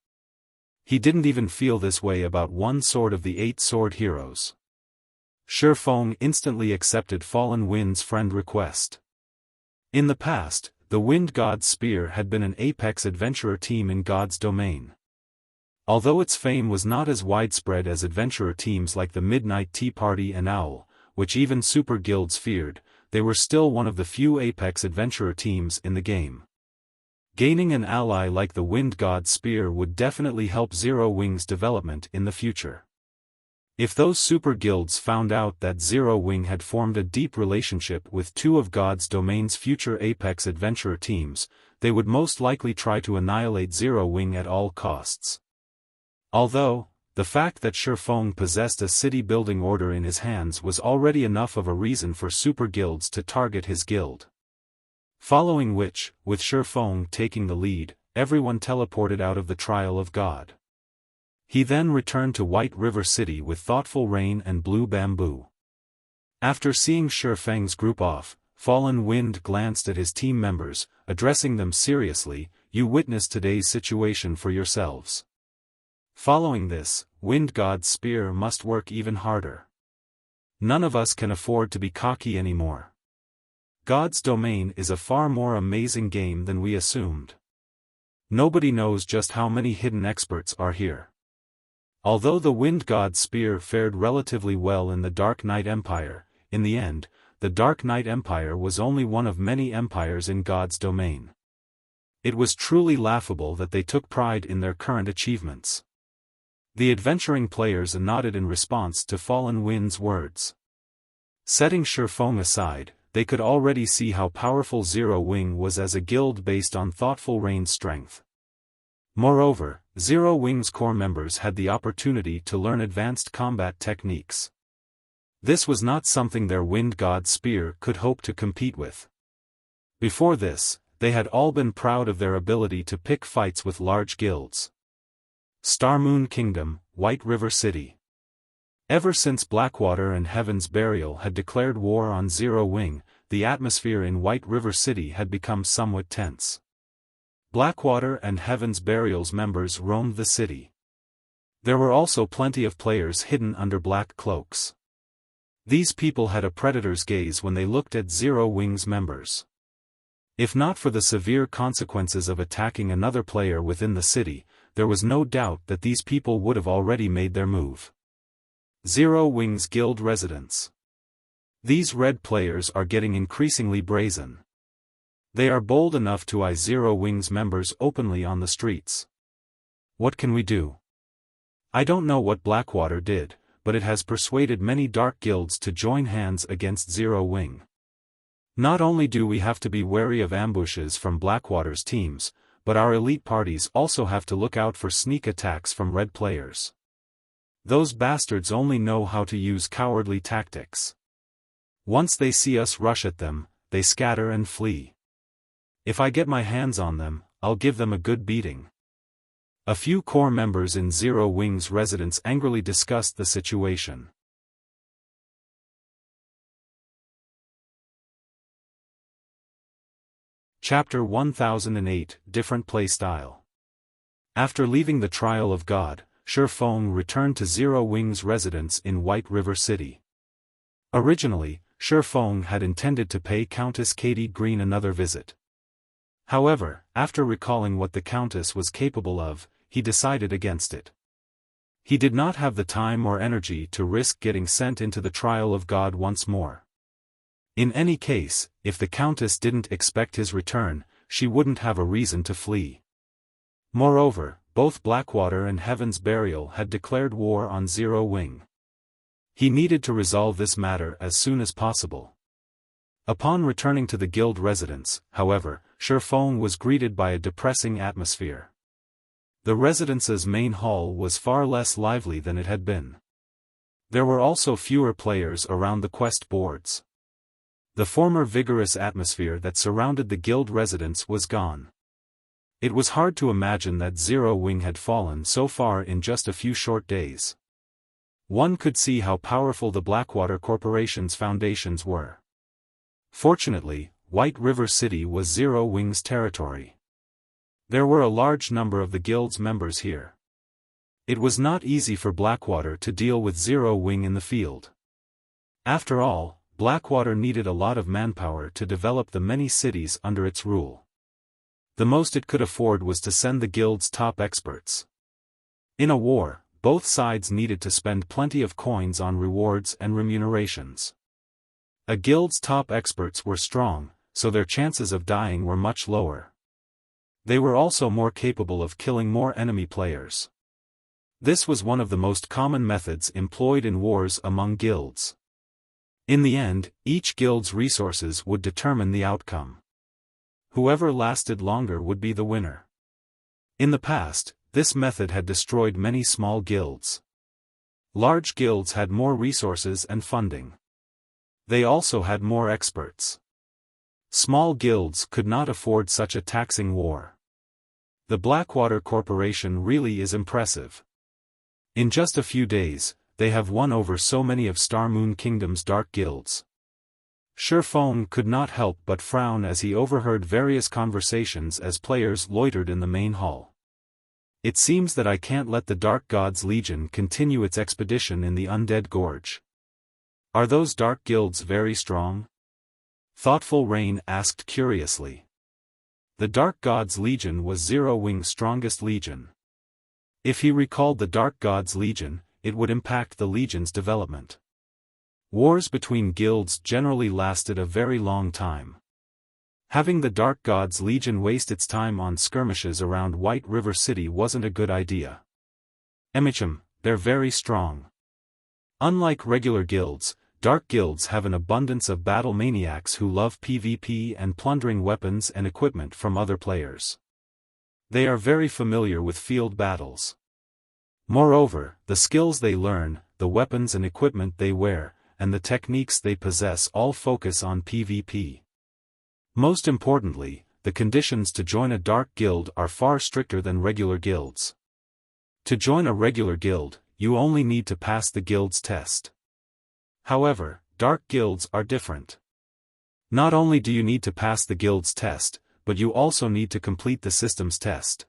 He didn't even feel this way about one sword of the 8 sword heroes. Xiaofan instantly accepted Fallen Wind's friend request. In the past, the Wind God's spear had been an apex adventurer team in God's domain. Although its fame was not as widespread as adventurer teams like the Midnight Tea Party and Owl, which even super guilds feared, they were still one of the few apex adventurer teams in the game. Gaining an ally like the Wind God's spear would definitely help Zero Wing's development in the future. If those super guilds found out that Zero Wing had formed a deep relationship with 2 of God's domain's future apex adventurer teams, they would most likely try to annihilate Zero Wing at all costs. Although, the fact that Xiaofan possessed a city-building order in his hands was already enough of a reason for super guilds to target his guild. Following which, with Xiaofan taking the lead, everyone teleported out of the trial of God. He then returned to White River City with Thoughtful Rain and Blue Bamboo. After seeing Xiaofang's group off, Fallen Wind glanced at his team members, addressing them seriously, "You witnessed today's situation for yourselves. Following this, Wind God's spear must work even harder. None of us can afford to be cocky anymore. God's domain is a far more amazing game than we assumed. Nobody knows just how many hidden experts are here." Although the Wind God's spear fared relatively well in the Dark Knight Empire, in the end, the Dark Knight Empire was only one of many empires in God's domain. It was truly laughable that they took pride in their current achievements. The adventuring players nodded in response to Fallen Wind's words. Setting Xiaofan aside, they could already see how powerful Zero Wing was as a guild based on thoughtful Rain's strength. Moreover, Zero Wing's core members had the opportunity to learn advanced combat techniques. This was not something their Wind God Spear could hope to compete with. Before this, they had all been proud of their ability to pick fights with large guilds. Star Moon Kingdom, White River City. Ever since Blackwater and Heaven's Burial had declared war on Zero Wing, the atmosphere in White River City had become somewhat tense. Blackwater and Heaven's Burial's members roamed the city. There were also plenty of players hidden under black cloaks. These people had a predator's gaze when they looked at Zero Wing's members. If not for the severe consequences of attacking another player within the city, there was no doubt that these people would have already made their move. Zero Wing's guild residents. These red players are getting increasingly brazen. They are bold enough to eye Zero Wing's members openly on the streets. What can we do? I don't know what Blackwater did, but it has persuaded many dark guilds to join hands against Zero Wing. Not only do we have to be wary of ambushes from Blackwater's teams, but our elite parties also have to look out for sneak attacks from red players. Those bastards only know how to use cowardly tactics. Once they see us rush at them, they scatter and flee. If I get my hands on them, I'll give them a good beating. A few core members in Zero Wing's residence angrily discussed the situation. Chapter 1008, Different Playstyle. After leaving the Trial of God, Xiaofan returned to Zero Wing's residence in White River City. Originally, Xiaofan had intended to pay Countess Katie Green another visit. However, after recalling what the Countess was capable of, he decided against it. He did not have the time or energy to risk getting sent into the Trial of God once more. In any case, if the Countess didn't expect his return, she wouldn't have a reason to flee. Moreover, both Blackwater and Heaven's Burial had declared war on Zero Wing. He needed to resolve this matter as soon as possible. Upon returning to the guild residence, however, Xiaofan was greeted by a depressing atmosphere. The residence's main hall was far less lively than it had been. There were also fewer players around the quest boards. The former vigorous atmosphere that surrounded the guild residence was gone. It was hard to imagine that Zero Wing had fallen so far in just a few short days. One could see how powerful the Blackwater Corporation's foundations were. Fortunately, White River City was Zero Wing's territory. There were a large number of the guild's members here. It was not easy for Blackwater to deal with Zero Wing in the field. After all, Blackwater needed a lot of manpower to develop the many cities under its rule. The most it could afford was to send the guild's top experts. In a war, both sides needed to spend plenty of coins on rewards and remunerations. A guild's top experts were strong, so their chances of dying were much lower. They were also more capable of killing more enemy players. This was one of the most common methods employed in wars among guilds. In the end, each guild's resources would determine the outcome. Whoever lasted longer would be the winner. In the past, this method had destroyed many small guilds. Large guilds had more resources and funding. They also had more experts. Small guilds could not afford such a taxing war. The Blackwater Corporation really is impressive. In just a few days, they have won over so many of Star Moon Kingdom's dark guilds. Xiaofan could not help but frown as he overheard various conversations as players loitered in the main hall. It seems that I can't let the Dark Gods Legion continue its expedition in the Undead Gorge. Are those dark guilds very strong? Thoughtful Rain asked curiously. The Dark Gods Legion was Zero Wing's strongest legion. If he recalled the Dark Gods Legion, it would impact the legion's development. Wars between guilds generally lasted a very long time. Having the Dark God's Legion waste its time on skirmishes around White River City wasn't a good idea. They're very strong. Unlike regular guilds, dark guilds have an abundance of battle maniacs who love PvP and plundering weapons and equipment from other players. They are very familiar with field battles. Moreover, the skills they learn, the weapons and equipment they wear, and the techniques they possess all focus on PvP. Most importantly, the conditions to join a dark guild are far stricter than regular guilds. To join a regular guild, you only need to pass the guild's test. However, dark guilds are different. Not only do you need to pass the guild's test, but you also need to complete the systems test.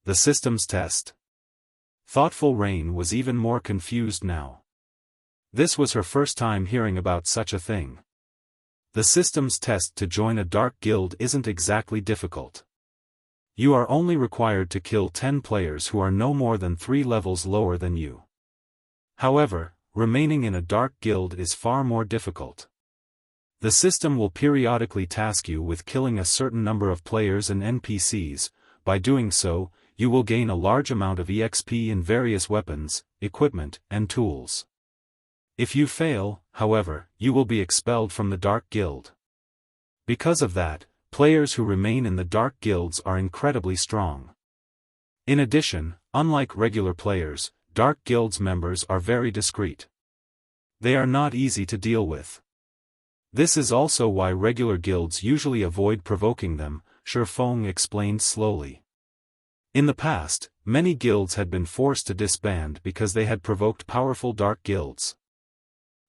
The systems test? Thoughtful Rain was even more confused now. This was her first time hearing about such a thing. The systems test to join a dark guild isn't exactly difficult. You are only required to kill 10 players who are no more than 3 levels lower than you. However, remaining in a dark guild is far more difficult. The system will periodically task you with killing a certain number of players and NPCs. By doing so, you will gain a large amount of EXP in various weapons, equipment, and tools. If you fail, however, you will be expelled from the Dark Guild. Because of that, players who remain in the Dark Guilds are incredibly strong. In addition, unlike regular players, Dark Guilds members are very discreet. They are not easy to deal with. This is also why regular guilds usually avoid provoking them, Xiaofan explained slowly. In the past, many guilds had been forced to disband because they had provoked powerful Dark Guilds.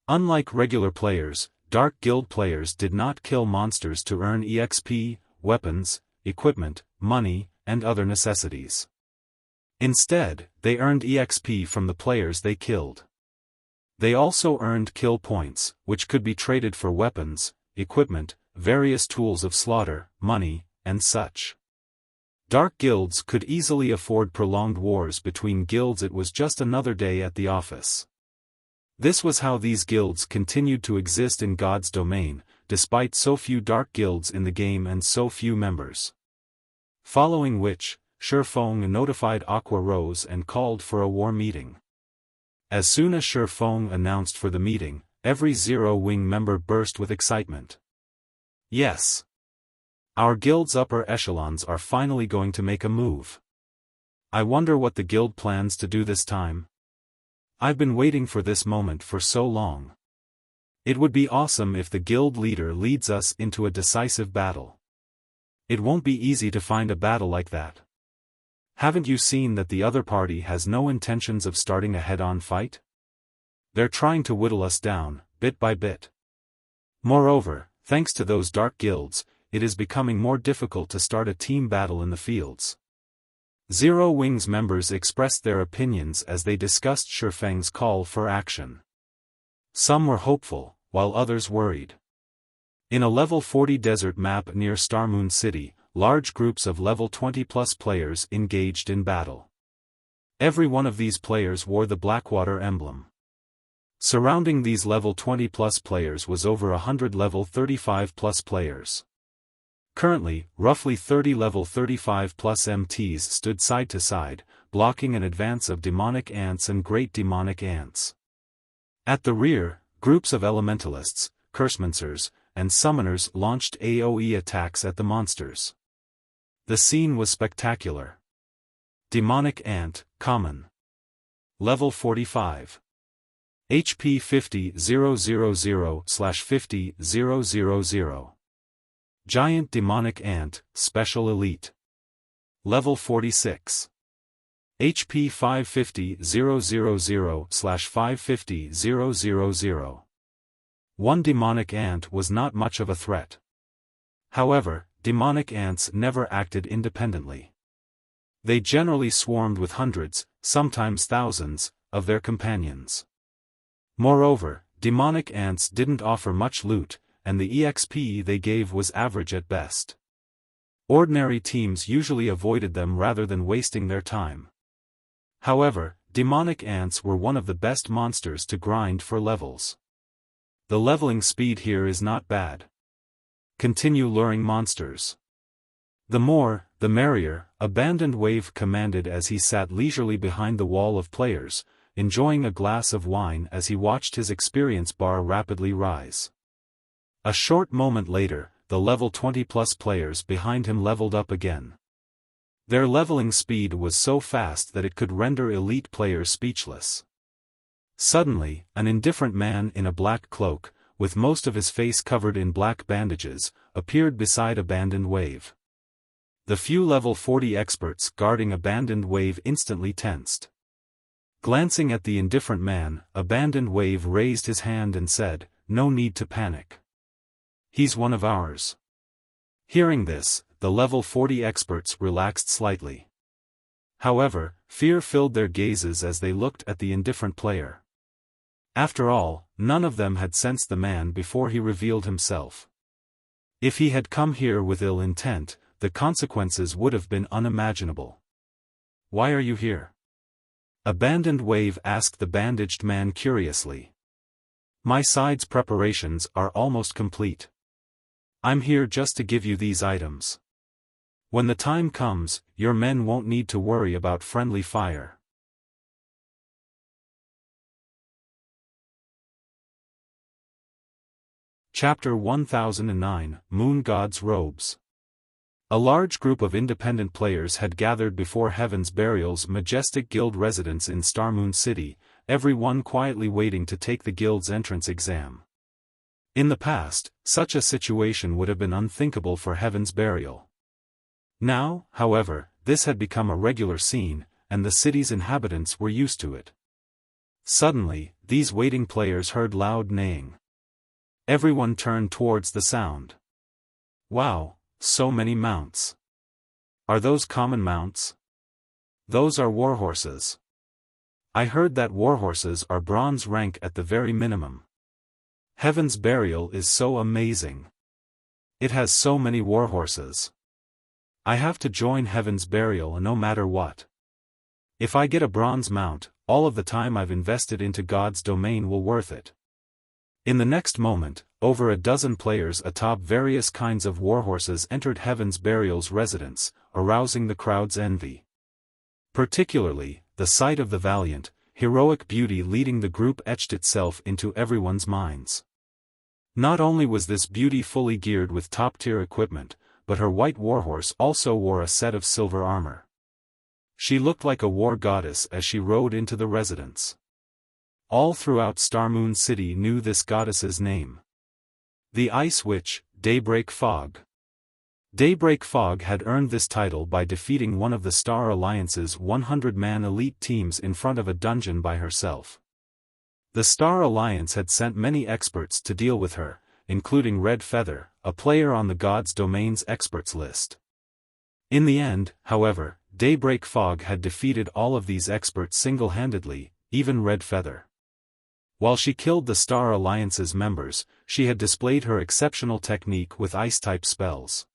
Unlike regular players, Dark Guild players did not kill monsters to earn EXP, weapons, equipment, money, and other necessities. Instead, they earned EXP from the players they killed. They also earned kill points, which could be traded for weapons, equipment, various tools of slaughter, money, and such. Dark guilds could easily afford prolonged wars between guilds. It was just another day at the office. This was how these guilds continued to exist in God's domain, despite so few dark guilds in the game and so few members. Following which, Xiaofan notified Aqua Rose and called for a war meeting. As soon as Xiaofan announced for the meeting, every Zero Wing member burst with excitement. Yes! Our guild's upper echelons are finally going to make a move. I wonder what the guild plans to do this time. I've been waiting for this moment for so long. It would be awesome if the guild leader leads us into a decisive battle. It won't be easy to find a battle like that. Haven't you seen that the other party has no intentions of starting a head-on fight? They're trying to whittle us down, bit by bit. Moreover, thanks to those dark guilds, it is becoming more difficult to start a team battle in the fields. Zero Wing's members expressed their opinions as they discussed Xiaofan's call for action. Some were hopeful, while others worried. In a level 40 desert map near Starmoon City, large groups of level 20+ players engaged in battle. Every one of these players wore the Blackwater emblem. Surrounding these level 20+ players was over 100 level 35+ players. Currently, roughly 30 level 35+ MTs stood side to side, blocking an advance of demonic ants and great demonic ants. At the rear, groups of elementalists, cursemoncers, and summoners launched AoE attacks at the monsters. The scene was spectacular. Demonic ant, common. Level 45. HP 50,000/50,000. Giant demonic ant, special elite. Level 46. HP 550,000/550,000. One demonic ant was not much of a threat. However, demonic ants never acted independently. They generally swarmed with hundreds, sometimes thousands, of their companions. Moreover, demonic ants didn't offer much loot, and the EXP they gave was average at best. Ordinary teams usually avoided them rather than wasting their time. However, demonic ants were one of the best monsters to grind for levels. The leveling speed here is not bad. Continue luring monsters. The more, the merrier, Abandoned Wave commanded as he sat leisurely behind the wall of players, enjoying a glass of wine as he watched his experience bar rapidly rise. A short moment later, the level 20+ players behind him leveled up again. Their leveling speed was so fast that it could render elite players speechless. Suddenly, an indifferent man in a black cloak, with most of his face covered in black bandages, appeared beside Abandoned Wave. The few level 40 experts guarding Abandoned Wave instantly tensed. Glancing at the indifferent man, Abandoned Wave raised his hand and said, "No need to panic. He's one of ours." Hearing this, the level 40 experts relaxed slightly. However, fear filled their gazes as they looked at the indifferent player. After all, none of them had sensed the man before he revealed himself. If he had come here with ill intent, the consequences would have been unimaginable. "Why are you here?" Abandoned Wave asked the bandaged man curiously. "My side's preparations are almost complete. I'm here just to give you these items. When the time comes, your men won't need to worry about friendly fire." Chapter 1009, Moon God's Robes. A large group of independent players had gathered before Heaven's Burial's majestic guild residence in Starmoon City, every one quietly waiting to take the guild's entrance exam. In the past, such a situation would have been unthinkable for Heaven's Burial. Now, however, this had become a regular scene, and the city's inhabitants were used to it. Suddenly, these waiting players heard loud neighing. Everyone turned towards the sound. "Wow, so many mounts. Are those common mounts? Those are warhorses. I heard that warhorses are bronze rank at the very minimum. Heaven's Burial is so amazing. It has so many warhorses. I have to join Heaven's Burial no matter what. If I get a bronze mount, all of the time I've invested into God's domain will worth it." In the next moment, over a dozen players atop various kinds of warhorses entered Heaven's Burial's residence, arousing the crowd's envy. Particularly, the sight of the valiant, heroic beauty leading the group etched itself into everyone's minds. Not only was this beauty fully geared with top-tier equipment, but her white warhorse also wore a set of silver armor. She looked like a war goddess as she rode into the residence. All throughout Starmoon City knew this goddess's name. The Ice Witch, Daybreak Fog. Daybreak Fog had earned this title by defeating one of the Star Alliance's 100-man elite teams in front of a dungeon by herself. The Star Alliance had sent many experts to deal with her, including Red Feather, a player on the God's Domain's experts list. In the end, however, Daybreak Fog had defeated all of these experts single-handedly, even Red Feather. While she killed the Star Alliance's members, she had displayed her exceptional technique with ice-type spells.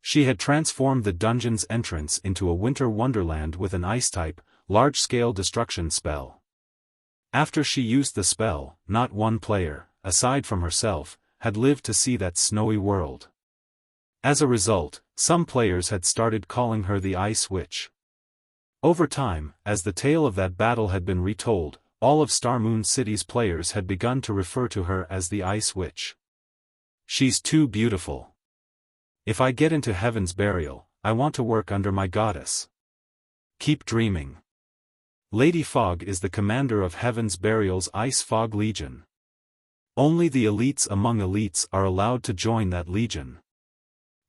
She had transformed the dungeon's entrance into a winter wonderland with an ice-type, large-scale destruction spell. After she used the spell, not one player, aside from herself, had lived to see that snowy world. As a result, some players had started calling her the Ice Witch. Over time, as the tale of that battle had been retold, all of Starmoon City's players had begun to refer to her as the Ice Witch. "She's too beautiful. If I get into Heaven's Burial, I want to work under my goddess." Keep dreaming. Lady Fog is the commander of Heaven's Burial's Ice Fog Legion. Only the elites among elites are allowed to join that legion.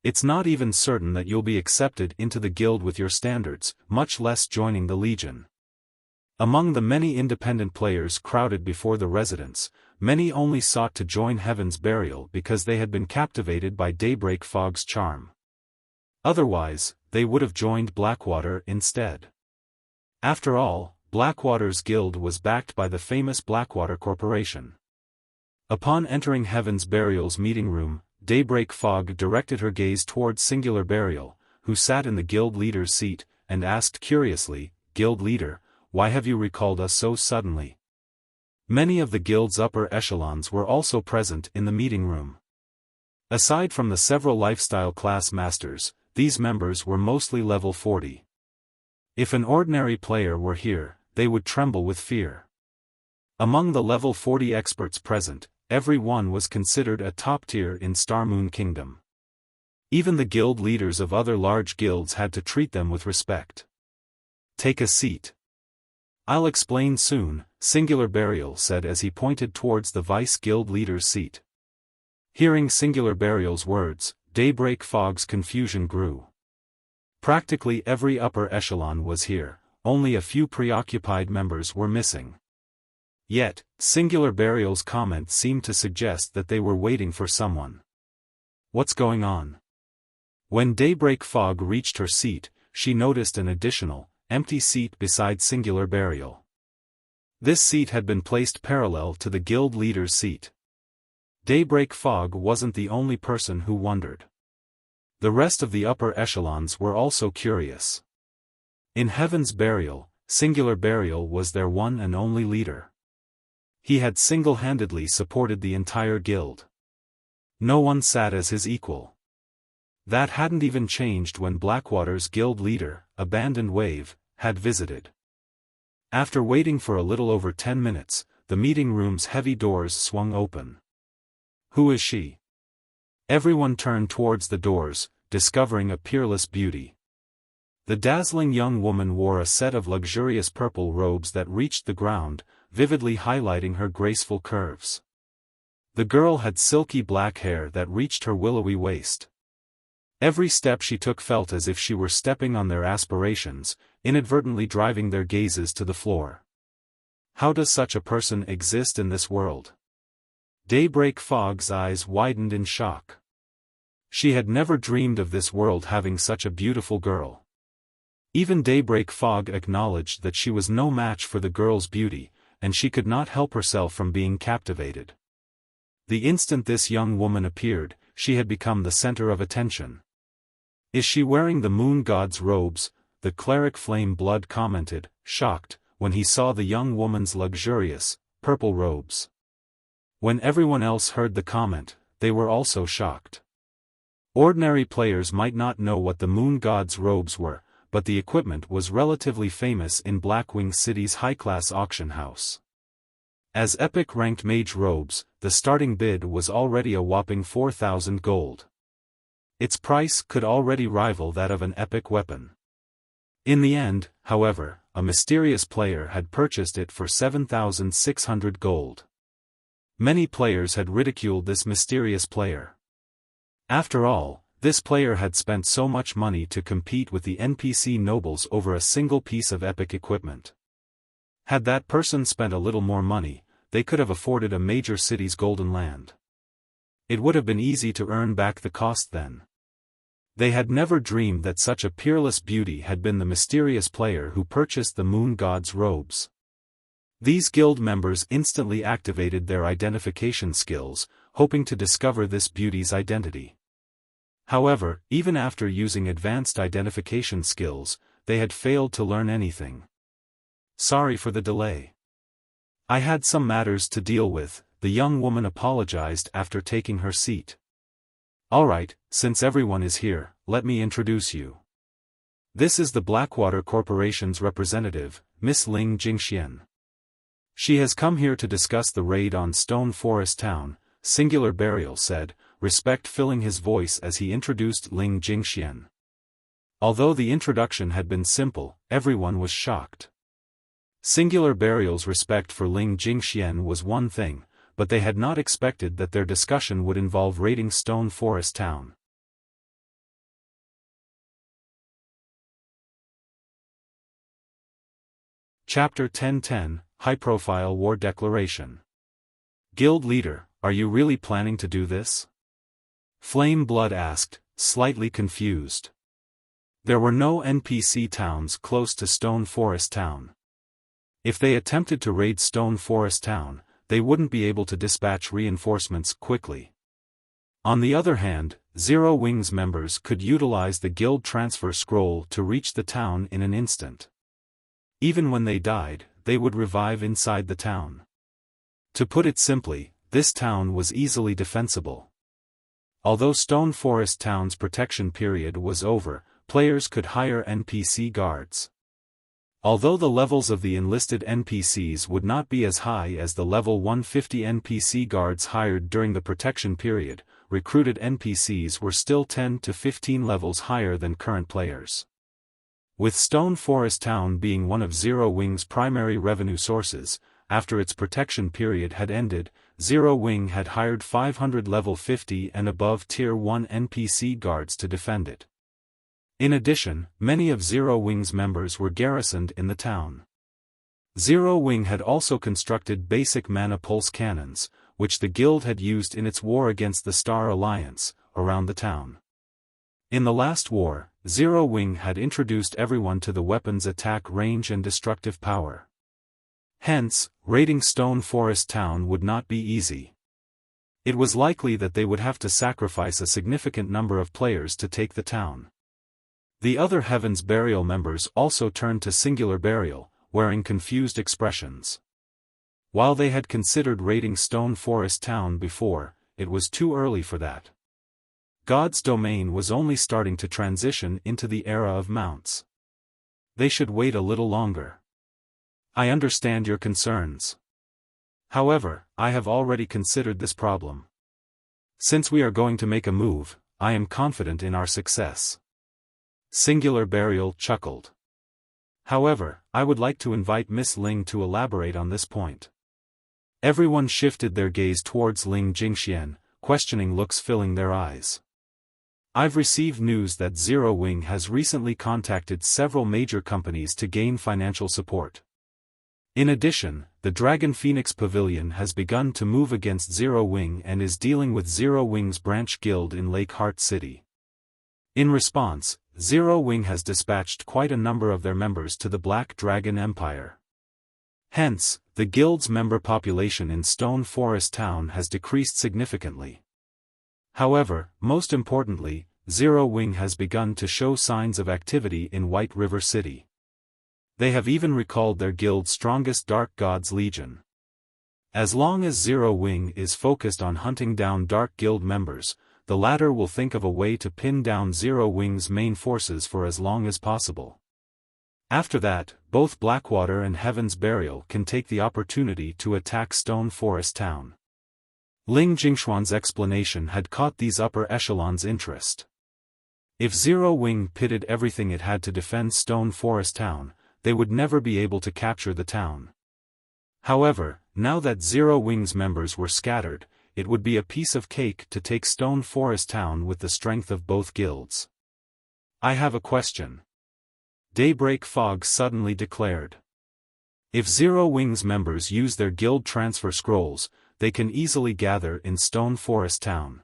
It's not even certain that you'll be accepted into the guild with your standards, much less joining the legion. Among the many independent players crowded before the residence, many only sought to join Heaven's Burial because they had been captivated by Daybreak Fog's charm. Otherwise, they would have joined Blackwater instead. After all, Blackwater's guild was backed by the famous Blackwater Corporation. Upon entering Heaven's Burial's meeting room, Daybreak Fog directed her gaze towards Singular Burial, who sat in the guild leader's seat, and asked curiously, "Guild leader, why have you recalled us so suddenly?" Many of the guild's upper echelons were also present in the meeting room. Aside from the several lifestyle class masters, these members were mostly level 40. If an ordinary player were here, they would tremble with fear. Among the level 40 experts present, every one was considered a top tier in Starmoon Kingdom. Even the guild leaders of other large guilds had to treat them with respect. Take a seat. I'll explain soon, Singular Burial said as he pointed towards the vice guild leader's seat. Hearing Singular Burial's words, Daybreak Fog's confusion grew. Practically every upper echelon was here, only a few preoccupied members were missing. Yet, Singular Burial's comment seemed to suggest that they were waiting for someone. What's going on? When Daybreak Fog reached her seat, she noticed an additional, empty seat beside Singular Burial. This seat had been placed parallel to the guild leader's seat. Daybreak Fog wasn't the only person who wondered. The rest of the upper echelons were also curious. In Heaven's Burial, Singular Burial was their one and only leader. He had single-handedly supported the entire guild. No one sat as his equal. That hadn't even changed when Blackwater's guild leader, Abandoned Wave, had visited. After waiting for a little over 10 minutes, the meeting room's heavy doors swung open. Who is she? Everyone turned towards the doors, discovering a peerless beauty. The dazzling young woman wore a set of luxurious purple robes that reached the ground, vividly highlighting her graceful curves. The girl had silky black hair that reached her willowy waist. Every step she took felt as if she were stepping on their aspirations, inadvertently driving their gazes to the floor. How does such a person exist in this world? Daybreak Fog's eyes widened in shock. She had never dreamed of this world having such a beautiful girl. Even Daybreak Fog acknowledged that she was no match for the girl's beauty, and she could not help herself from being captivated. The instant this young woman appeared, she had become the center of attention. Is she wearing the moon god's robes? The cleric Flame Blood commented, shocked, when he saw the young woman's luxurious, purple robes. When everyone else heard the comment, they were also shocked. Ordinary players might not know what the moon god's robes were, but the equipment was relatively famous in Blackwing City's high-class auction house. As epic-ranked mage robes, the starting bid was already a whopping 4,000 gold. Its price could already rival that of an epic weapon. In the end, however, a mysterious player had purchased it for 7,600 gold. Many players had ridiculed this mysterious player. After all, this player had spent so much money to compete with the NPC nobles over a single piece of epic equipment. Had that person spent a little more money, they could have afforded a major city's golden land. It would have been easy to earn back the cost then. They had never dreamed that such a peerless beauty had been the mysterious player who purchased the moon god's robes. These guild members instantly activated their identification skills, hoping to discover this beauty's identity. However, even after using advanced identification skills, they had failed to learn anything. Sorry for the delay. I had some matters to deal with, the young woman apologized after taking her seat. Alright, since everyone is here, let me introduce you. This is the Blackwater Corporation's representative, Miss Ling Jingxian. She has come here to discuss the raid on Stone Forest Town, Singular Burial said, respect filling his voice as he introduced Ling Jingxian. Although the introduction had been simple, everyone was shocked. Singular Burial's respect for Ling Jingxian was one thing, but they had not expected that their discussion would involve raiding Stone Forest Town. Chapter 1010, High-Profile War Declaration. Guild Leader, are you really planning to do this? Flame Blood asked, slightly confused. There were no NPC towns close to Stone Forest Town. If they attempted to raid Stone Forest Town, they wouldn't be able to dispatch reinforcements quickly. On the other hand, Zero Wings members could utilize the guild transfer scroll to reach the town in an instant. Even when they died, they would revive inside the town. To put it simply, this town was easily defensible. Although Stone Forest Town's protection period was over, players could hire NPC guards. Although the levels of the enlisted NPCs would not be as high as the level 150 NPC guards hired during the protection period, recruited NPCs were still 10 to 15 levels higher than current players. With Stone Forest Town being one of Zero Wing's primary revenue sources, after its protection period had ended, Zero Wing had hired 500 level 50 and above Tier 1 NPC guards to defend it. In addition, many of Zero Wing's members were garrisoned in the town. Zero Wing had also constructed basic mana pulse cannons, which the guild had used in its war against the Star Alliance, around the town. In the last war, Zero Wing had introduced everyone to the weapon's attack range and destructive power. Hence, raiding Stone Forest Town would not be easy. It was likely that they would have to sacrifice a significant number of players to take the town. The other Heaven's Burial members also turned to Singular Burial, wearing confused expressions. While they had considered raiding Stone Forest Town before, it was too early for that. God's domain was only starting to transition into the era of mounts. They should wait a little longer. I understand your concerns. However, I have already considered this problem. Since we are going to make a move, I am confident in our success. Singular Burial chuckled. However, I would like to invite Miss Ling to elaborate on this point. Everyone shifted their gaze towards Ling Jingxian, questioning looks filling their eyes. I've received news that Zero Wing has recently contacted several major companies to gain financial support. In addition, the Dragon Phoenix Pavilion has begun to move against Zero Wing and is dealing with Zero Wing's branch guild in Lake Heart City. In response, Zero Wing has dispatched quite a number of their members to the Black Dragon Empire. Hence, the guild's member population in Stone Forest Town has decreased significantly. However, most importantly, Zero Wing has begun to show signs of activity in White River City. They have even recalled their guild's strongest Dark Gods Legion. As long as Zero Wing is focused on hunting down Dark Guild members, the latter will think of a way to pin down Zero Wing's main forces for as long as possible. After that, both Blackwater and Heaven's Burial can take the opportunity to attack Stone Forest Town. Ling Jingshuan's explanation had caught these upper echelons' interest. If Zero Wing pitted everything it had to defend Stone Forest Town, they would never be able to capture the town. However, now that Zero Wing's members were scattered, it would be a piece of cake to take Stone Forest Town with the strength of both guilds. I have a question. Daybreak Fog suddenly declared. If Zero Wing's members use their guild transfer scrolls, they can easily gather in Stone Forest Town.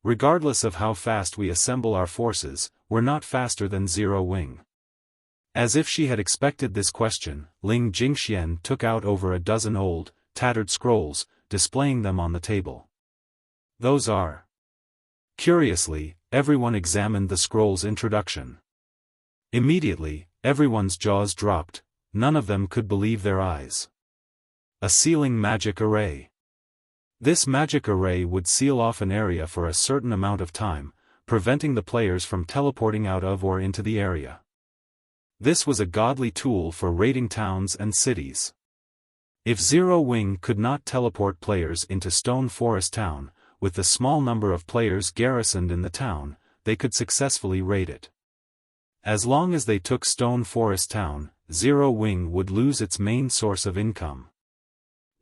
Regardless of how fast we assemble our forces, we're not faster than Zero Wing. As if she had expected this question, Ling Jingxian took out over a dozen old, tattered scrolls, displaying them on the table. Those are. Curiously, everyone examined the scroll's introduction. Immediately, everyone's jaws dropped, none of them could believe their eyes. A sealing magic array. This magic array would seal off an area for a certain amount of time, preventing the players from teleporting out of or into the area. This was a godly tool for raiding towns and cities. If Zero Wing could not teleport players into Stone Forest Town, with the small number of players garrisoned in the town, they could successfully raid it. As long as they took Stone Forest Town, Zero Wing would lose its main source of income.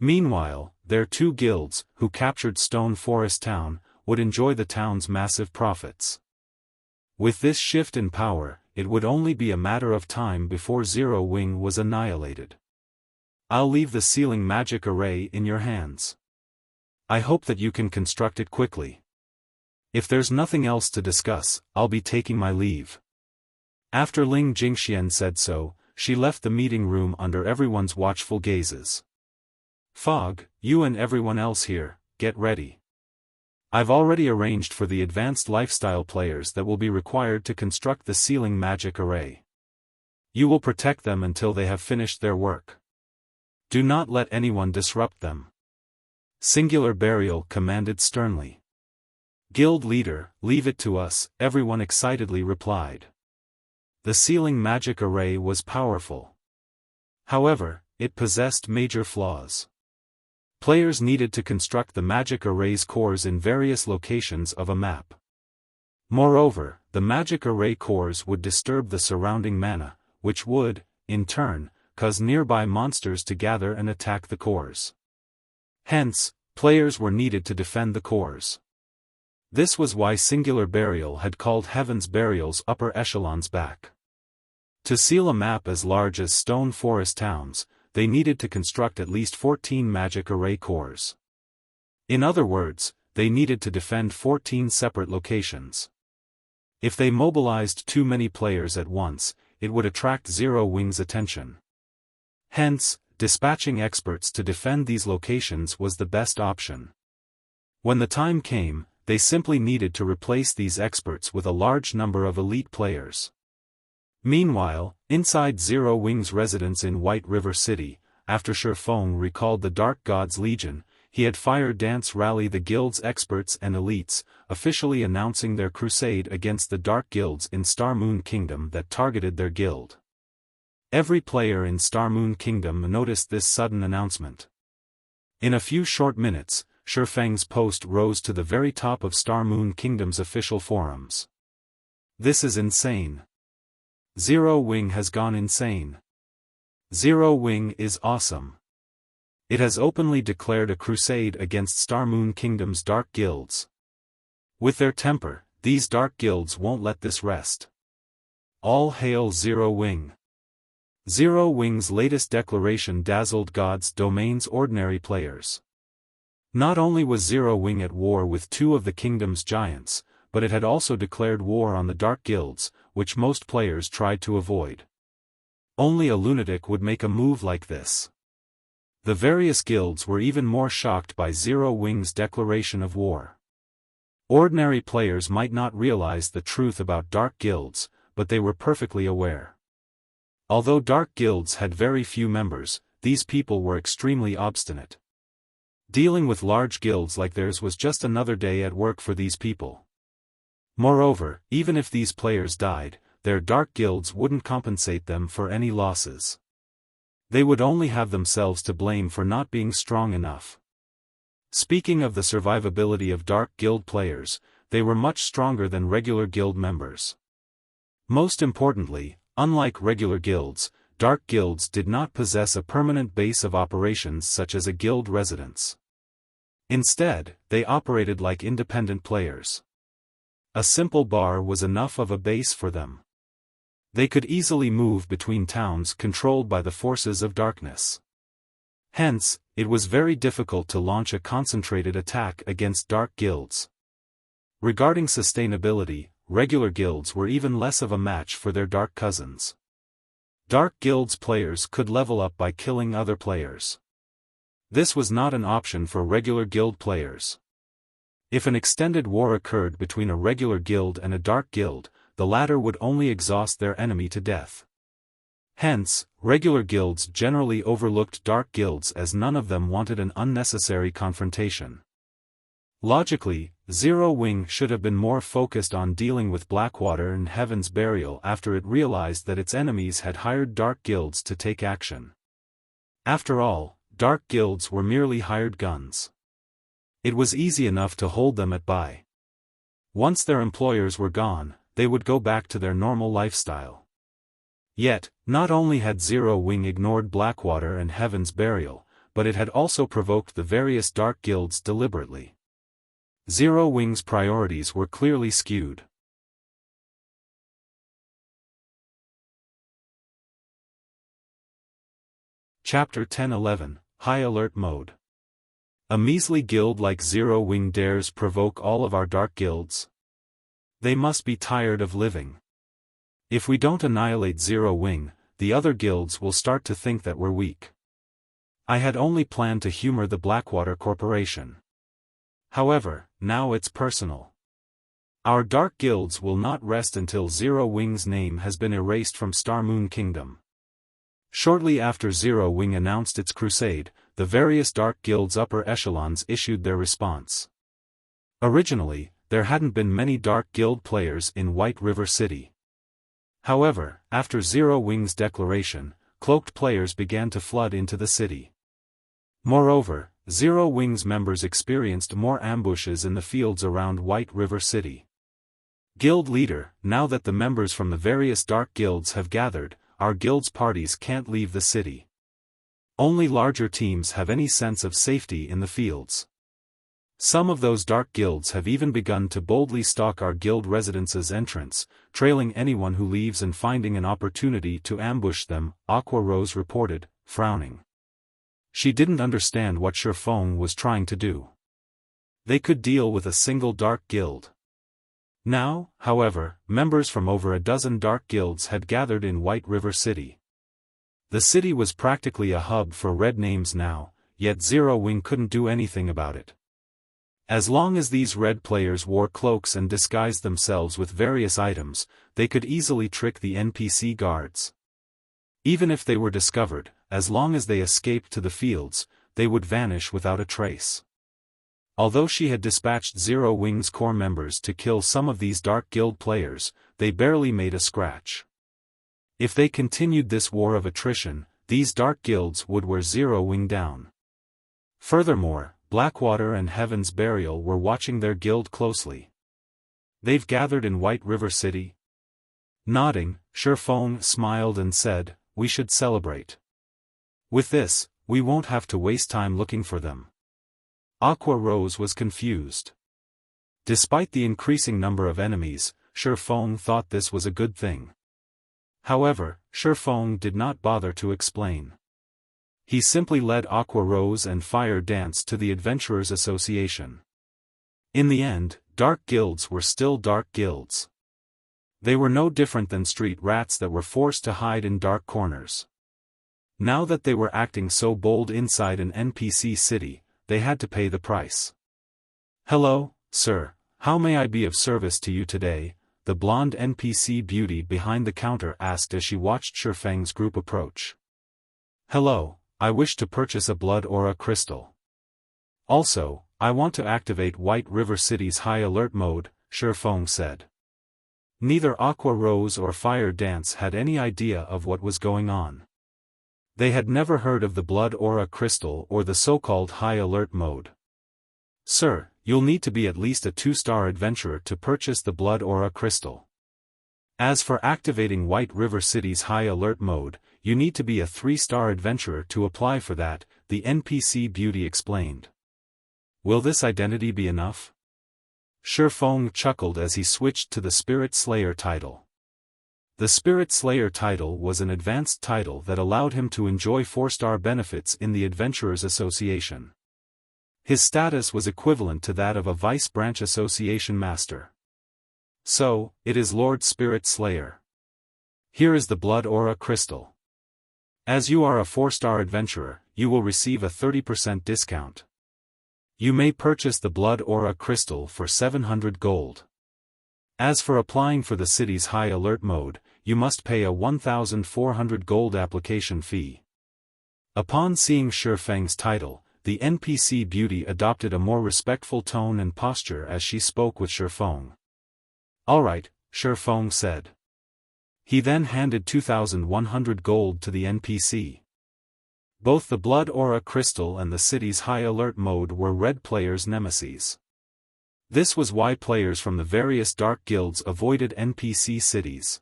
Meanwhile, their two guilds, who captured Stone Forest Town, would enjoy the town's massive profits. With this shift in power, it would only be a matter of time before Zero Wing was annihilated. I'll leave the sealing magic array in your hands. I hope that you can construct it quickly. If there's nothing else to discuss, I'll be taking my leave. After Ling Jingxian said so, she left the meeting room under everyone's watchful gazes. Fog, you and everyone else here, get ready. I've already arranged for the advanced lifestyle players that will be required to construct the sealing magic array. You will protect them until they have finished their work. Do not let anyone disrupt them. Singular Burial commanded sternly. Guild leader, leave it to us, everyone excitedly replied. The sealing magic array was powerful. However, it possessed major flaws. Players needed to construct the magic array's cores in various locations of a map. Moreover, the magic array cores would disturb the surrounding mana, which would, in turn, cause nearby monsters to gather and attack the cores. Hence, players were needed to defend the cores. This was why Singular Burial had called Heaven's Burial's upper echelons back. To seal a map as large as Stone Forest towns, they needed to construct at least 14 magic array cores. In other words, they needed to defend 14 separate locations. If they mobilized too many players at once, it would attract Zero Wing's attention. Hence, dispatching experts to defend these locations was the best option. When the time came, they simply needed to replace these experts with a large number of elite players. Meanwhile, inside Zero Wing's residence in White River City, after Xiaofan recalled the Dark God's Legion, he had Fire Dance rally the guild's experts and elites, officially announcing their crusade against the Dark Guilds in Star Moon Kingdom that targeted their guild. Every player in Star Moon Kingdom noticed this sudden announcement. In a few short minutes, Xiaofang's post rose to the very top of Star Moon Kingdom's official forums. This is insane. Zero Wing has gone insane. Zero Wing is awesome. It has openly declared a crusade against Star Moon Kingdom's dark guilds. With their temper, these dark guilds won't let this rest. All hail Zero Wing. Zero Wing's latest declaration dazzled God's Domain's ordinary players. Not only was Zero Wing at war with two of the kingdom's giants, but it had also declared war on the dark guilds, which most players tried to avoid. Only a lunatic would make a move like this. The various guilds were even more shocked by Zero Wing's declaration of war. Ordinary players might not realize the truth about dark guilds, but they were perfectly aware. Although dark guilds had very few members, these people were extremely obstinate. Dealing with large guilds like theirs was just another day at work for these people. Moreover, even if these players died, their dark guilds wouldn't compensate them for any losses. They would only have themselves to blame for not being strong enough. Speaking of the survivability of dark guild players, they were much stronger than regular guild members. Most importantly, unlike regular guilds, dark guilds did not possess a permanent base of operations such as a guild residence. Instead, they operated like independent players. A simple bar was enough of a base for them. They could easily move between towns controlled by the forces of darkness. Hence, it was very difficult to launch a concentrated attack against dark guilds. Regarding sustainability, regular guilds were even less of a match for their dark cousins. Dark guilds players could level up by killing other players. This was not an option for regular guild players. If an extended war occurred between a regular guild and a dark guild, the latter would only exhaust their enemy to death. Hence, regular guilds generally overlooked dark guilds as none of them wanted an unnecessary confrontation. Logically, Zero Wing should have been more focused on dealing with Blackwater and Heaven's Burial after it realized that its enemies had hired dark guilds to take action. After all, dark guilds were merely hired guns. It was easy enough to hold them at bay. Once their employers were gone, they would go back to their normal lifestyle. Yet, not only had Zero Wing ignored Blackwater and Heaven's Burial, but it had also provoked the various dark guilds deliberately. Zero Wing's priorities were clearly skewed. Chapter 10-11, High Alert Mode. A measly guild like Zero Wing dares provoke all of our dark guilds? They must be tired of living. If we don't annihilate Zero Wing, the other guilds will start to think that we're weak. I had only planned to humor the Blackwater Corporation. However, now it's personal. Our dark guilds will not rest until Zero Wing's name has been erased from Star Moon Kingdom. Shortly after Zero Wing announced its crusade, the various dark guilds' upper echelons issued their response. Originally, there hadn't been many Dark Guild players in White River City. However, after Zero Wing's declaration, cloaked players began to flood into the city. Moreover, Zero Wing's members experienced more ambushes in the fields around White River City. Guild leader, now that the members from the various Dark Guilds have gathered, our guild's parties can't leave the city. Only larger teams have any sense of safety in the fields. Some of those Dark Guilds have even begun to boldly stalk our guild residence's entrance, trailing anyone who leaves and finding an opportunity to ambush them, Aqua Rose reported, frowning. She didn't understand what Xiaofan was trying to do. They could deal with a single Dark Guild. Now, however, members from over a dozen Dark Guilds had gathered in White River City. The city was practically a hub for red names now, yet Zero Wing couldn't do anything about it. As long as these red players wore cloaks and disguised themselves with various items, they could easily trick the NPC guards. Even if they were discovered, as long as they escaped to the fields, they would vanish without a trace. Although she had dispatched Zero Wing's core members to kill some of these Dark Guild players, they barely made a scratch. If they continued this war of attrition, these Dark Guilds would wear Zero Wing down. Furthermore, Blackwater and Heaven's Burial were watching their guild closely. They've gathered in White River City? Nodding, Xiaofan smiled and said, we should celebrate. With this, we won't have to waste time looking for them. Aqua Rose was confused. Despite the increasing number of enemies, Xiaofan thought this was a good thing. However, Xiaofan did not bother to explain. He simply led Aqua Rose and Fire Dance to the Adventurers Association. In the end, Dark Guilds were still Dark Guilds. They were no different than street rats that were forced to hide in dark corners. Now that they were acting so bold inside an NPC city, they had to pay the price. Hello, sir, how may I be of service to you today? The blonde NPC beauty behind the counter asked as she watched Xiaofang's group approach. Hello. I wish to purchase a blood aura crystal. Also, I want to activate White River City's high alert mode, Xiaofan said. Neither Aqua Rose or Fire Dance had any idea of what was going on. They had never heard of the blood aura crystal or the so-called high alert mode. Sir, you'll need to be at least a 2-star adventurer to purchase the blood aura crystal. As for activating White River City's high alert mode, you need to be a 3-star adventurer to apply for that, the NPC beauty explained. Will this identity be enough? Xiaofan chuckled as he switched to the Spirit Slayer title. The Spirit Slayer title was an advanced title that allowed him to enjoy 4-star benefits in the Adventurers Association. His status was equivalent to that of a Vice Branch Association Master. So, it is Lord Spirit Slayer. Here is the Blood Aura Crystal. As you are a 4-star adventurer, you will receive a 30% discount. You may purchase the Blood Aura Crystal for 700 gold. As for applying for the city's high alert mode, you must pay a 1,400 gold application fee. Upon seeing Xiaofang's title, the NPC beauty adopted a more respectful tone and posture as she spoke with Xiaofan. Alright, Xiaofan said. He then handed 2,100 gold to the NPC. Both the Blood Aura Crystal and the city's high alert mode were red players' nemesis. This was why players from the various Dark Guilds avoided NPC cities.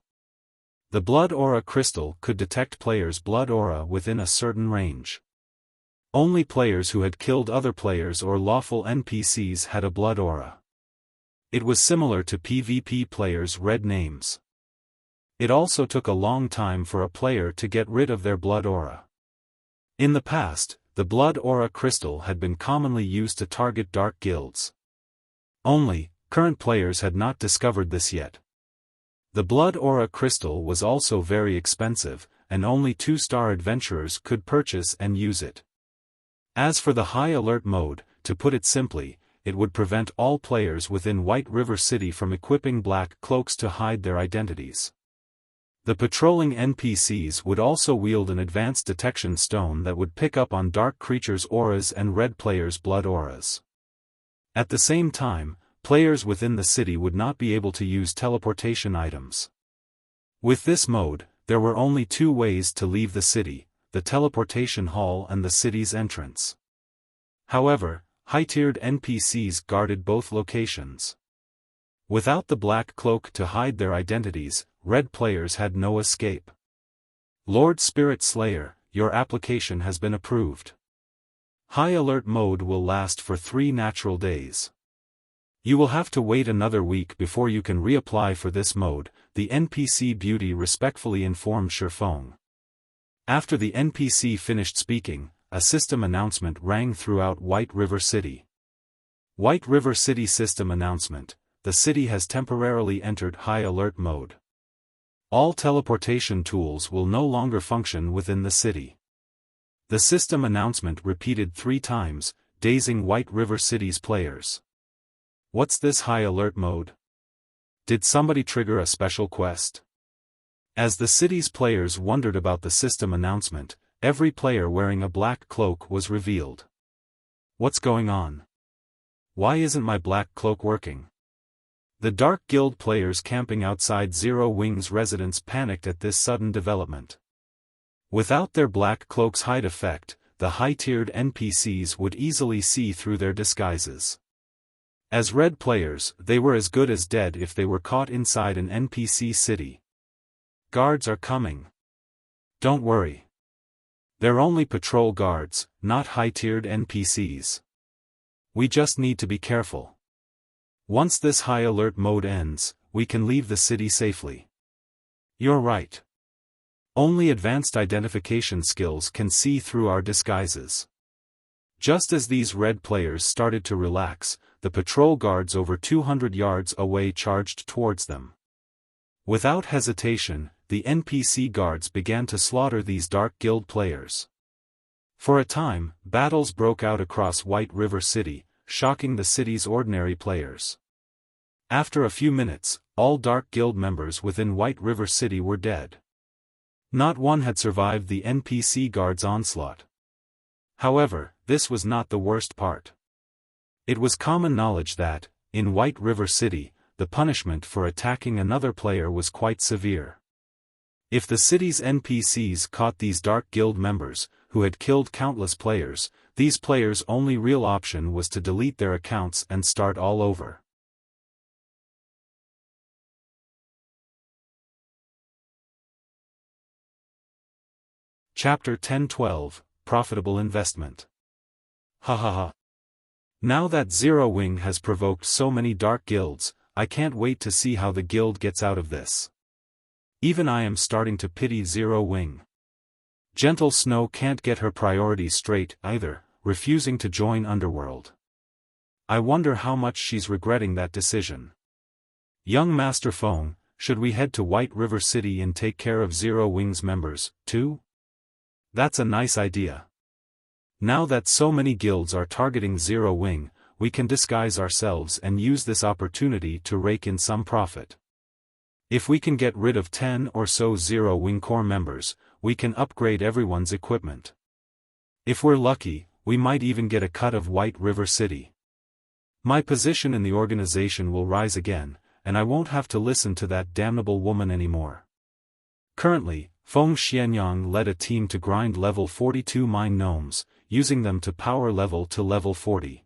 The Blood Aura Crystal could detect players' blood aura within a certain range. Only players who had killed other players or lawful NPCs had a blood aura. It was similar to PvP players' red names. It also took a long time for a player to get rid of their blood aura. In the past, the Blood Aura Crystal had been commonly used to target Dark Guilds. Only, current players had not discovered this yet. The Blood Aura Crystal was also very expensive, and only 2-star adventurers could purchase and use it. As for the high alert mode, to put it simply, it would prevent all players within White River City from equipping black cloaks to hide their identities. The patrolling NPCs would also wield an advanced detection stone that would pick up on dark creatures' auras and red players' blood auras. At the same time, players within the city would not be able to use teleportation items. With this mode, there were only two ways to leave the city: the teleportation hall and the city's entrance. However, high-tiered NPCs guarded both locations. Without the black cloak to hide their identities, red players had no escape. Lord Spirit Slayer, your application has been approved. High alert mode will last for 3 natural days. You will have to wait another week before you can reapply for this mode, the NPC beauty respectfully informed Xiaofan. After the NPC finished speaking, a system announcement rang throughout White River City. White River City system announcement: the city has temporarily entered high alert mode. All teleportation tools will no longer function within the city. The system announcement repeated 3 times, dazing White River City's players. What's this high alert mode? Did somebody trigger a special quest? As the city's players wondered about the system announcement, every player wearing a black cloak was revealed. What's going on? Why isn't my black cloak working? The Dark Guild players camping outside Zero Wing's residence panicked at this sudden development. Without their black cloak's hide effect, the high-tiered NPCs would easily see through their disguises. As red players, they were as good as dead if they were caught inside an NPC city. Guards are coming. Don't worry. They're only patrol guards, not high-tiered NPCs. We just need to be careful. Once this high alert mode ends, we can leave the city safely. You're right. Only advanced identification skills can see through our disguises. Just as these red players started to relax, the patrol guards over 200 yards away charged towards them. Without hesitation, the NPC guards began to slaughter these Dark Guild players. For a time, battles broke out across White River City, shocking the city's ordinary players. After a few minutes, all Dark Guild members within White River City were dead. Not one had survived the NPC guards' onslaught. However, this was not the worst part. It was common knowledge that, in White River City, the punishment for attacking another player was quite severe. If the city's NPCs caught these Dark Guild members, who had killed countless players, these players' only real option was to delete their accounts and start all over. Chapter 10-12, Profitable Investment. Ha. Now that Zero Wing has provoked so many Dark Guilds, I can't wait to see how the guild gets out of this. Even I am starting to pity Zero Wing. Gentle Snow can't get her priorities straight either, refusing to join Underworld. I wonder how much she's regretting that decision. Young Master Feng, should we head to White River City and take care of Zero Wing's members, too? That's a nice idea. Now that so many guilds are targeting Zero Wing, we can disguise ourselves and use this opportunity to rake in some profit. If we can get rid of 10 or so Zero Wing core members, we can upgrade everyone's equipment. If we're lucky, we might even get a cut of White River City. My position in the organization will rise again, and I won't have to listen to that damnable woman anymore. Currently, Feng Xianyang led a team to grind level 42 mine gnomes, using them to power level to level 40.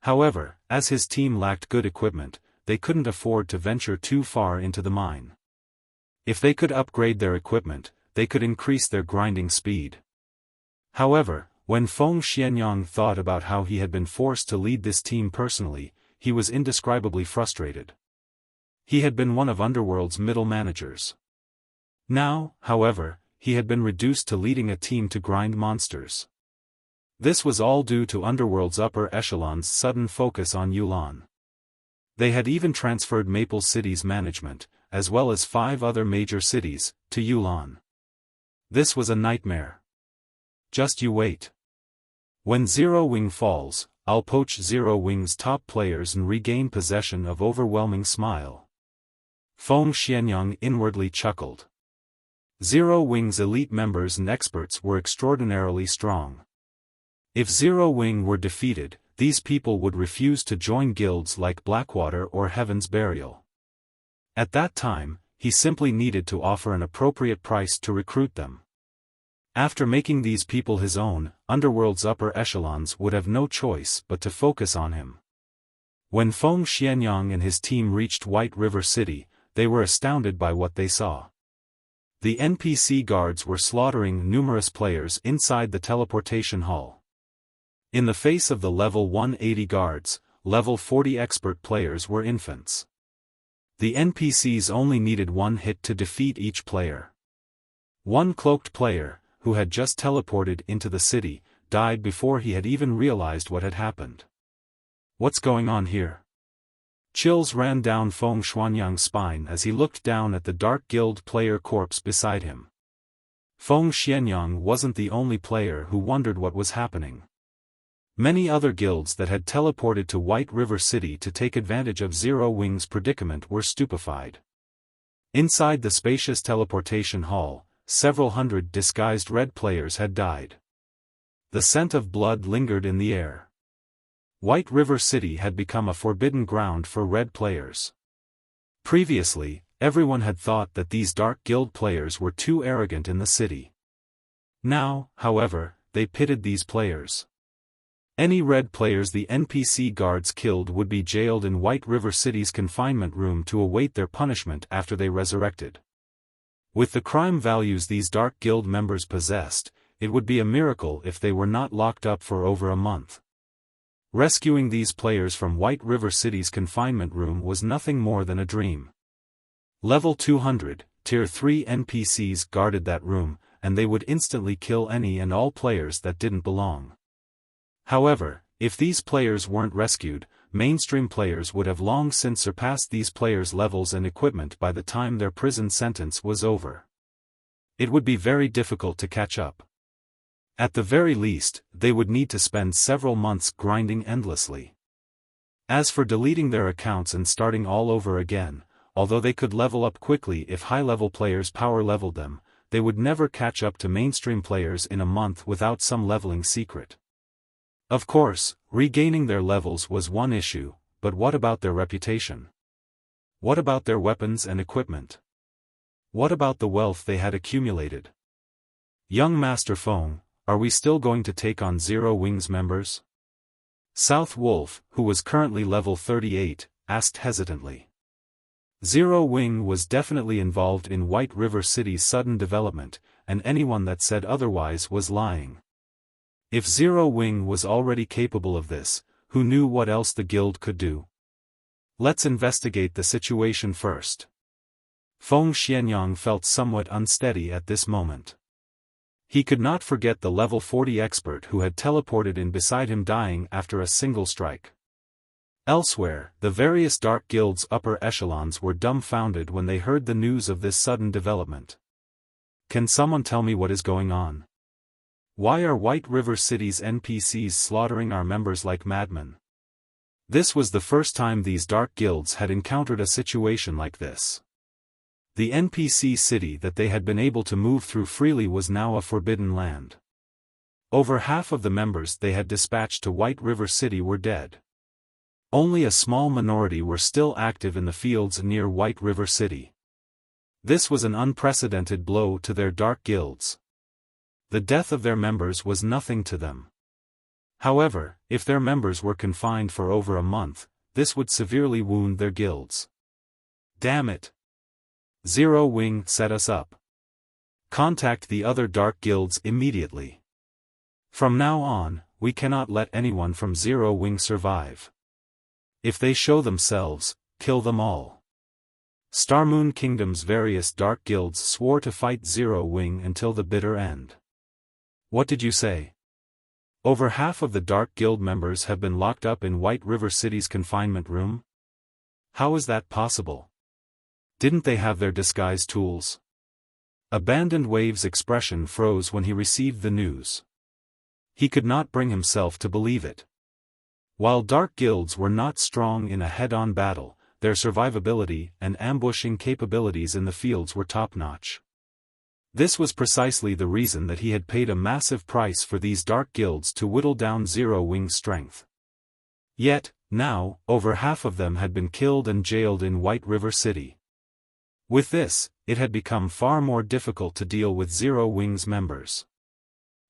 However, as his team lacked good equipment, they couldn't afford to venture too far into the mine. If they could upgrade their equipment, they could increase their grinding speed. However, when Feng Xianyang thought about how he had been forced to lead this team personally, he was indescribably frustrated. He had been one of Underworld's middle managers. Now, however, he had been reduced to leading a team to grind monsters. This was all due to Underworld's upper echelon's sudden focus on Yulan. They had even transferred Maple City's management, as well as 5 other major cities, to Yulan. This was a nightmare. Just you wait. When Zero Wing falls, I'll poach Zero Wing's top players and regain possession of Overwhelming Smile. Feng Xianyang inwardly chuckled. Zero Wing's elite members and experts were extraordinarily strong. If Zero Wing were defeated, these people would refuse to join guilds like Blackwater or Heaven's Burial. At that time, he simply needed to offer an appropriate price to recruit them. After making these people his own, Underworld's upper echelons would have no choice but to focus on him. When Feng Xianyang and his team reached White River City, they were astounded by what they saw. The NPC guards were slaughtering numerous players inside the teleportation hall. In the face of the level 180 guards, level 40 expert players were infants. The NPCs only needed one hit to defeat each player. One cloaked player, who had just teleported into the city, died before he had even realized what had happened. What's going on here? Chills ran down Feng Xuanyang's spine as he looked down at the Dark Guild player corpse beside him. Feng Xianyang wasn't the only player who wondered what was happening. Many other guilds that had teleported to White River City to take advantage of Zero Wing's predicament were stupefied. Inside the spacious teleportation hall, several hundred disguised red players had died. The scent of blood lingered in the air. White River City had become a forbidden ground for red players. Previously, everyone had thought that these Dark Guild players were too arrogant in the city. Now, however, they pitted these players. Any red players the NPC guards killed would be jailed in White River City's confinement room to await their punishment after they resurrected. With the crime values these Dark Guild members possessed, it would be a miracle if they were not locked up for over a month. Rescuing these players from White River City's confinement room was nothing more than a dream. Level 200, Tier 3 NPCs guarded that room, and they would instantly kill any and all players that didn't belong. However, if these players weren't rescued, mainstream players would have long since surpassed these players' levels and equipment by the time their prison sentence was over. It would be very difficult to catch up. At the very least, they would need to spend several months grinding endlessly. As for deleting their accounts and starting all over again, although they could level up quickly if high-level players power-leveled them, they would never catch up to mainstream players in a month without some leveling secret. Of course, regaining their levels was one issue, but what about their reputation? What about their weapons and equipment? What about the wealth they had accumulated? Young Master Feng, are we still going to take on Zero Wing's members? South Wolf, who was currently level 38, asked hesitantly. Zero Wing was definitely involved in White River City's sudden development, and anyone that said otherwise was lying. If Zero Wing was already capable of this, who knew what else the guild could do? Let's investigate the situation first. Feng Xianyang felt somewhat unsteady at this moment. He could not forget the level 40 expert who had teleported in beside him dying after a single strike. Elsewhere, the various Dark Guild's upper echelons were dumbfounded when they heard the news of this sudden development. Can someone tell me what is going on? Why are White River City's NPCs slaughtering our members like madmen? This was the first time these Dark Guilds had encountered a situation like this. The NPC city that they had been able to move through freely was now a forbidden land. Over half of the members they had dispatched to White River City were dead. Only a small minority were still active in the fields near White River City. This was an unprecedented blow to their Dark Guilds. The death of their members was nothing to them. However, if their members were confined for over a month, this would severely wound their guilds. Damn it! Zero Wing set us up. Contact the other Dark Guilds immediately. From now on, we cannot let anyone from Zero Wing survive. If they show themselves, kill them all. Starmoon Kingdom's various Dark Guilds swore to fight Zero Wing until the bitter end. What did you say? Over half of the Dark Guild members have been locked up in White River City's confinement room? How is that possible? Didn't they have their disguise tools? Abandoned Wave's expression froze when he received the news. He could not bring himself to believe it. While Dark Guilds were not strong in a head-on battle, their survivability and ambushing capabilities in the fields were top-notch. This was precisely the reason that he had paid a massive price for these Dark Guilds to whittle down Zero Wing's strength. Yet, now, over half of them had been killed and jailed in White River City. With this, it had become far more difficult to deal with Zero Wing's members.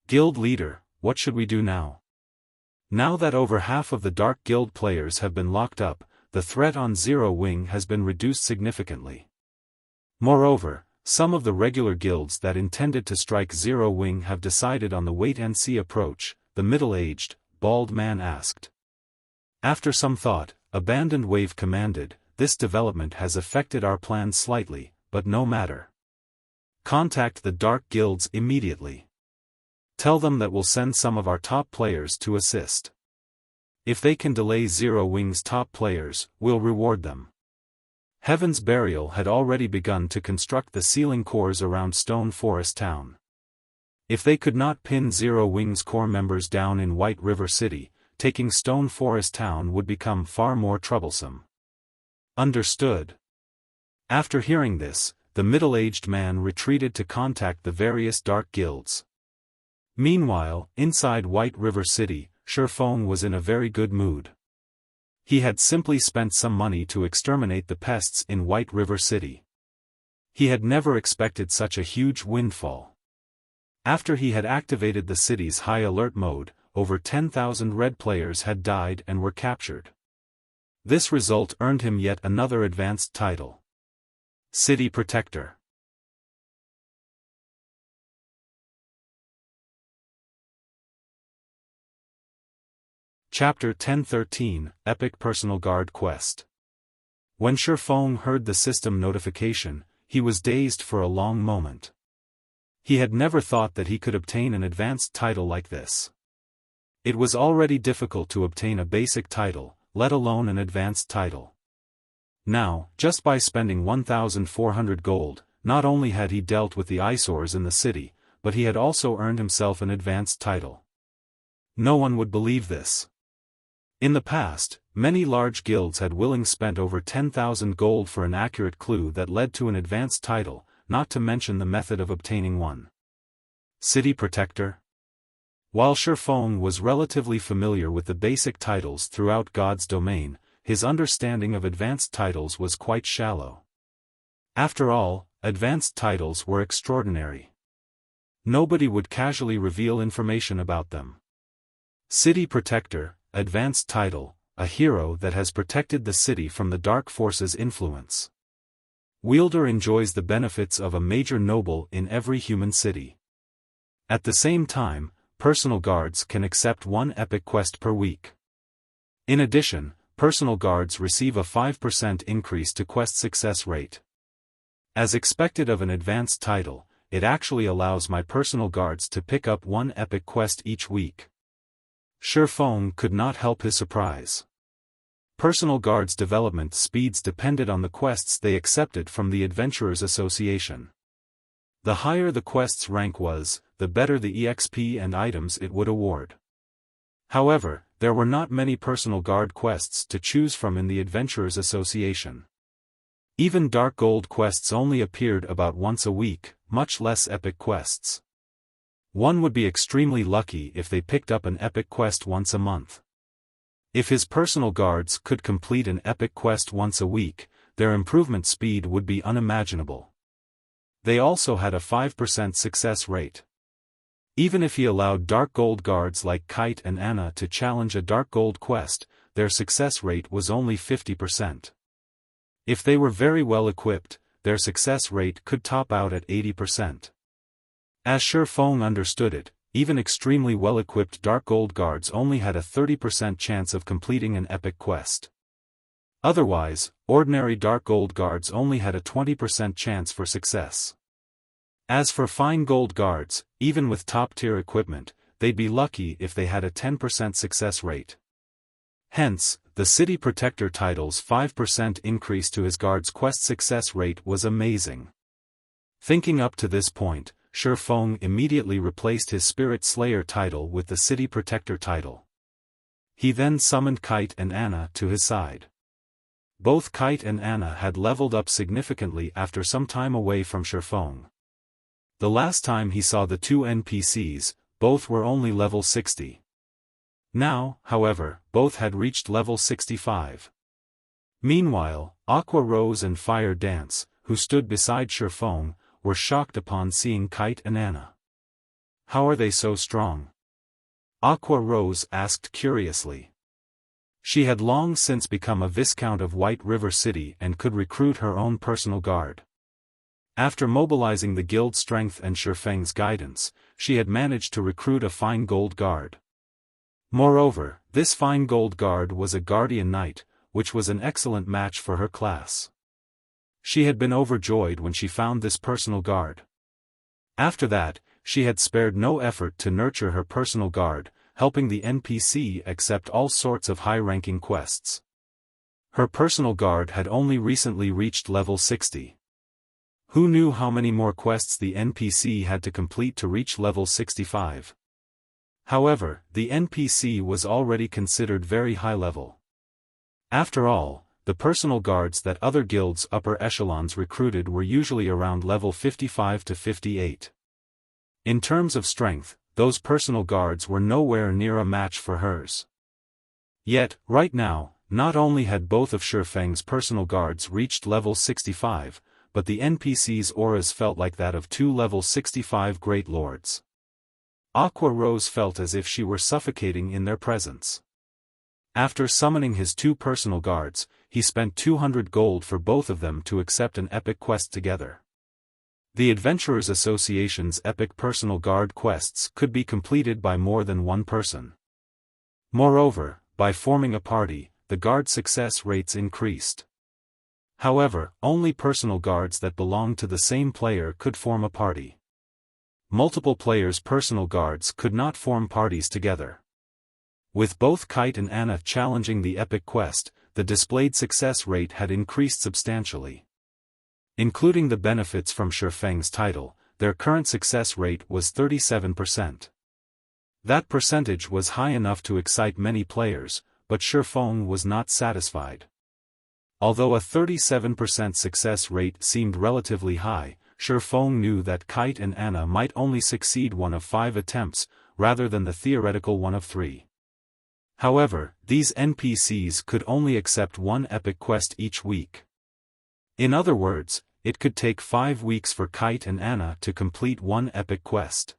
Guild leader, what should we do now? Now that over half of the Dark Guild players have been locked up, the threat on Zero Wing has been reduced significantly. Moreover, some of the regular guilds that intended to strike Zero Wing have decided on the wait-and-see approach, the middle-aged, bald man asked. After some thought, Abandoned Wave commanded, this development has affected our plans slightly, but no matter. Contact the Dark Guilds immediately. Tell them that we'll send some of our top players to assist. If they can delay Zero Wing's top players, we'll reward them. Heaven's Burial had already begun to construct the sealing cores around Stone Forest Town. If they could not pin Zero Wing's core members down in White River City, taking Stone Forest Town would become far more troublesome. Understood. After hearing this, the middle-aged man retreated to contact the various Dark Guilds. Meanwhile, inside White River City, Xiaofan was in a very good mood. He had simply spent some money to exterminate the pests in White River City. He had never expected such a huge windfall. After he had activated the city's high alert mode, over 10,000 red players had died and were captured. This result earned him yet another advanced title. City Protector. Chapter 1013, Epic Personal Guard Quest. When Xiaofan heard the system notification, he was dazed for a long moment. He had never thought that he could obtain an advanced title like this. It was already difficult to obtain a basic title, let alone an advanced title. Now, just by spending 1,400 gold, not only had he dealt with the eyesores in the city, but he had also earned himself an advanced title. No one would believe this. In the past, many large guilds had willingly spent over 10,000 gold for an accurate clue that led to an advanced title, not to mention the method of obtaining one. City Protector. While Xiaofan was relatively familiar with the basic titles throughout God's domain, his understanding of advanced titles was quite shallow. After all, advanced titles were extraordinary. Nobody would casually reveal information about them. City Protector, advanced title, a hero that has protected the city from the dark forces' influence. Wielder enjoys the benefits of a major noble in every human city. At the same time, personal guards can accept one epic quest per week. In addition, personal guards receive a 5% increase to quest success rate. As expected of an advanced title, it actually allows my personal guards to pick up one epic quest each week. Xiaofan could not help his surprise. Personal guards' development speeds depended on the quests they accepted from the Adventurers Association. The higher the quest's rank was, the better the EXP and items it would award. However, there were not many personal guard quests to choose from in the Adventurers Association. Even Dark Gold quests only appeared about once a week, much less epic quests. One would be extremely lucky if they picked up an epic quest once a month. If his personal guards could complete an epic quest once a week, their improvement speed would be unimaginable. They also had a 5% success rate. Even if he allowed Dark Gold guards like Kite and Anna to challenge a Dark Gold quest, their success rate was only 50%. If they were very well equipped, their success rate could top out at 80%. As Xiaofan understood it, even extremely well-equipped Dark Gold guards only had a 30% chance of completing an epic quest. Otherwise, ordinary Dark Gold guards only had a 20% chance for success. As for Fine Gold guards, even with top-tier equipment, they'd be lucky if they had a 10% success rate. Hence, the City Protector title's 5% increase to his guard's quest success rate was amazing. Thinking up to this point, Xiaofan immediately replaced his Spirit Slayer title with the City Protector title. He then summoned Kite and Anna to his side. Both Kite and Anna had leveled up significantly after some time away from Xiaofan. The last time he saw the two NPCs, both were only level 60. Now, however, both had reached level 65. Meanwhile, Aqua Rose and Fire Dance, who stood beside Xiaofan, were shocked upon seeing Kite and Anna. How are they so strong? Aqua Rose asked curiously. She had long since become a Viscount of White River City and could recruit her own personal guard. After mobilizing the guild's strength and Xiaofang's guidance, she had managed to recruit a fine gold guard. Moreover, this fine gold guard was a guardian knight, which was an excellent match for her class. She had been overjoyed when she found this personal guard. After that, she had spared no effort to nurture her personal guard, helping the NPC accept all sorts of high-ranking quests. Her personal guard had only recently reached level 60. Who knew how many more quests the NPC had to complete to reach level 65? However, the NPC was already considered very high level. After all, the personal guards that other guilds' upper echelons recruited were usually around level 55 to 58. In terms of strength, those personal guards were nowhere near a match for hers. Yet, right now, not only had both of Xiaofang's personal guards reached level 65, but the NPC's auras felt like that of two level 65 great lords. Aqua Rose felt as if she were suffocating in their presence. After summoning his two personal guards, he spent 200 gold for both of them to accept an epic quest together. The Adventurers Association's epic personal guard quests could be completed by more than one person. Moreover, by forming a party, the guard success rates increased. However, only personal guards that belonged to the same player could form a party. Multiple players' personal guards could not form parties together. With both Kite and Anna challenging the epic quest, the displayed success rate had increased substantially. Including the benefits from Xiaofang's title, their current success rate was 37%. That percentage was high enough to excite many players, but Xiaofan was not satisfied. Although a 37% success rate seemed relatively high, Xiaofan knew that Kite and Anna might only succeed one of 5 attempts, rather than the theoretical one of 3. However, these NPCs could only accept one epic quest each week. In other words, it could take 5 weeks for Kite and Anna to complete one epic quest.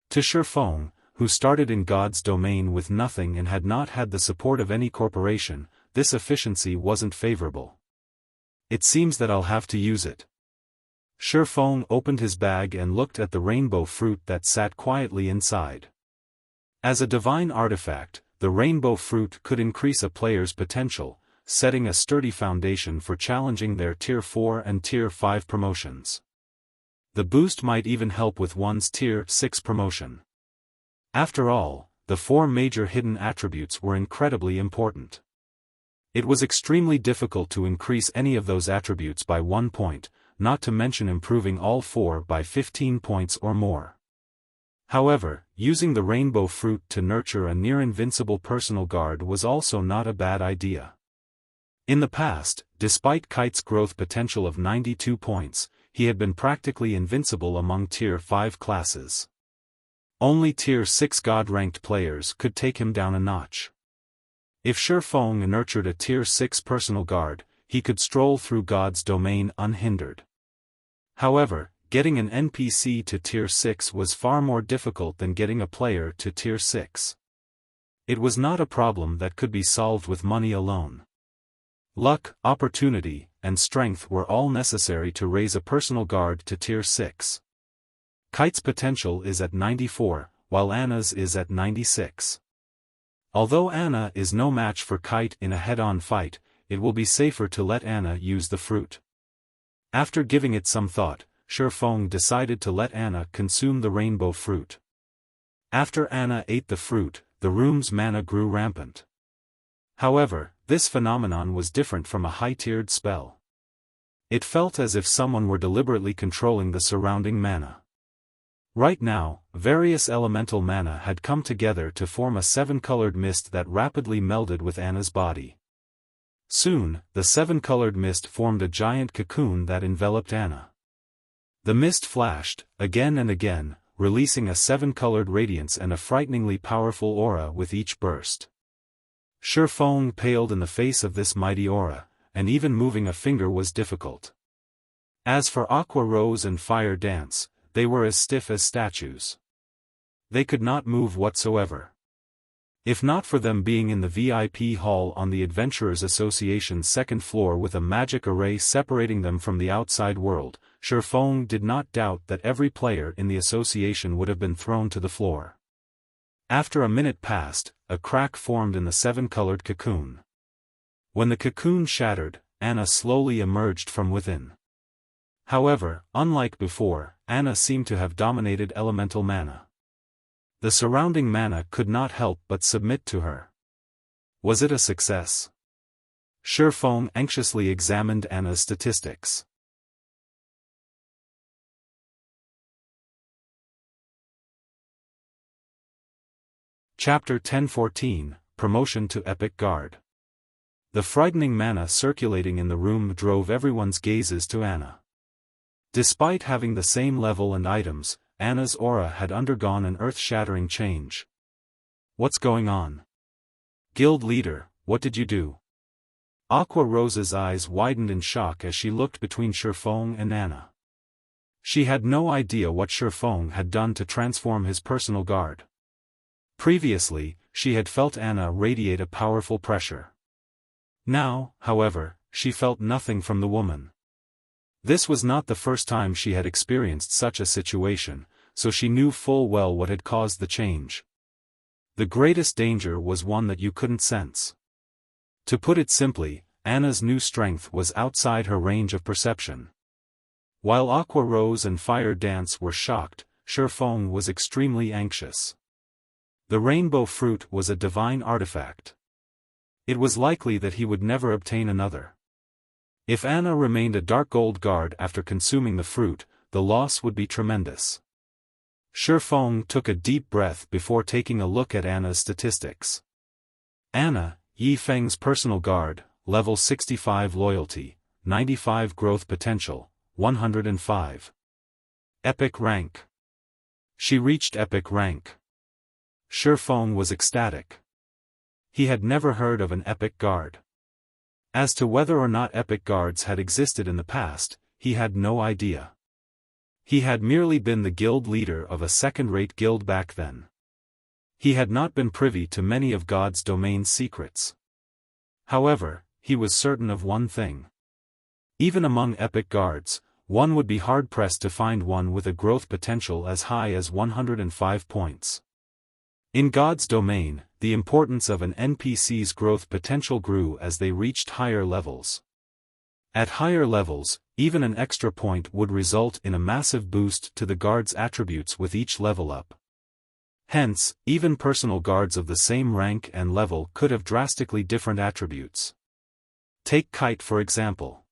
To Xiaofan, who started in God's domain with nothing and had not had the support of any corporation, this efficiency wasn't favorable. It seems that I'll have to use it. Xiaofan opened his bag and looked at the rainbow fruit that sat quietly inside. As a divine artifact, the rainbow fruit could increase a player's potential, setting a sturdy foundation for challenging their Tier 4 and Tier 5 promotions. The boost might even help with one's Tier 6 promotion. After all, the 4 major hidden attributes were incredibly important. It was extremely difficult to increase any of those attributes by 1 point, not to mention improving all 4 by 15 points or more. However, using the rainbow fruit to nurture a near-invincible personal guard was also not a bad idea. In the past, despite Kite's growth potential of 92 points, he had been practically invincible among Tier 5 classes. Only Tier 6 God-ranked players could take him down a notch. If Xiaofan nurtured a Tier 6 personal guard, he could stroll through God's domain unhindered. However, getting an NPC to Tier 6 was far more difficult than getting a player to Tier 6. It was not a problem that could be solved with money alone. Luck, opportunity, and strength were all necessary to raise a personal guard to Tier 6. Kite's potential is at 94, while Anna's is at 96. Although Anna is no match for Kite in a head-on fight, it will be safer to let Anna use the fruit. After giving it some thought, Xiaofan decided to let Anna consume the rainbow fruit. After Anna ate the fruit, the room's mana grew rampant. However, this phenomenon was different from a high-tiered spell. It felt as if someone were deliberately controlling the surrounding mana. Right now, various elemental mana had come together to form a 7-colored mist that rapidly melded with Anna's body. Soon, the 7-colored mist formed a giant cocoon that enveloped Anna. The mist flashed, again and again, releasing a 7-colored radiance and a frighteningly powerful aura with each burst. Xiaofan paled in the face of this mighty aura, and even moving a finger was difficult. As for Aqua Rose and Fire Dance, they were as stiff as statues. They could not move whatsoever. If not for them being in the VIP hall on the Adventurers Association's second floor with a magic array separating them from the outside world, Xiaofan did not doubt that every player in the association would have been thrown to the floor. After a minute passed, a crack formed in the 7-colored cocoon. When the cocoon shattered, Anna slowly emerged from within. However, unlike before, Anna seemed to have dominated elemental mana. The surrounding mana could not help but submit to her. Was it a success? Xiaofan anxiously examined Anna's statistics. Chapter 1014, Promotion to Epic Guard. The frightening mana circulating in the room drove everyone's gazes to Anna. Despite having the same level and items, Anna's aura had undergone an earth-shattering change. What's going on? Guild leader, what did you do? Aqua Rose's eyes widened in shock as she looked between Xiaofan and Anna. She had no idea what Xiaofan had done to transform his personal guard. Previously, she had felt Anna radiate a powerful pressure. Now, however, she felt nothing from the woman. This was not the first time she had experienced such a situation, so she knew full well what had caused the change. The greatest danger was one that you couldn't sense. To put it simply, Anna's new strength was outside her range of perception. While Aqua Rose and Fire Dance were shocked, Xiaofan was extremely anxious. The rainbow fruit was a divine artifact. It was likely that he would never obtain another. If Anna remained a dark gold guard after consuming the fruit, the loss would be tremendous. Xiaofan took a deep breath before taking a look at Anna's statistics. Anna, Yifeng's personal guard, level 65 loyalty, 95 growth potential, 105. Epic rank. She reached epic rank. Xiaofan was ecstatic. He had never heard of an epic guard. As to whether or not epic guards had existed in the past, he had no idea. He had merely been the guild leader of a second-rate guild back then. He had not been privy to many of God's domain's secrets. However, he was certain of one thing. Even among epic guards, one would be hard-pressed to find one with a growth potential as high as 105 points. In God's domain, the importance of an NPC's growth potential grew as they reached higher levels. At higher levels, even an extra point would result in a massive boost to the guard's attributes with each level up. Hence, even personal guards of the same rank and level could have drastically different attributes. Take Kite for example.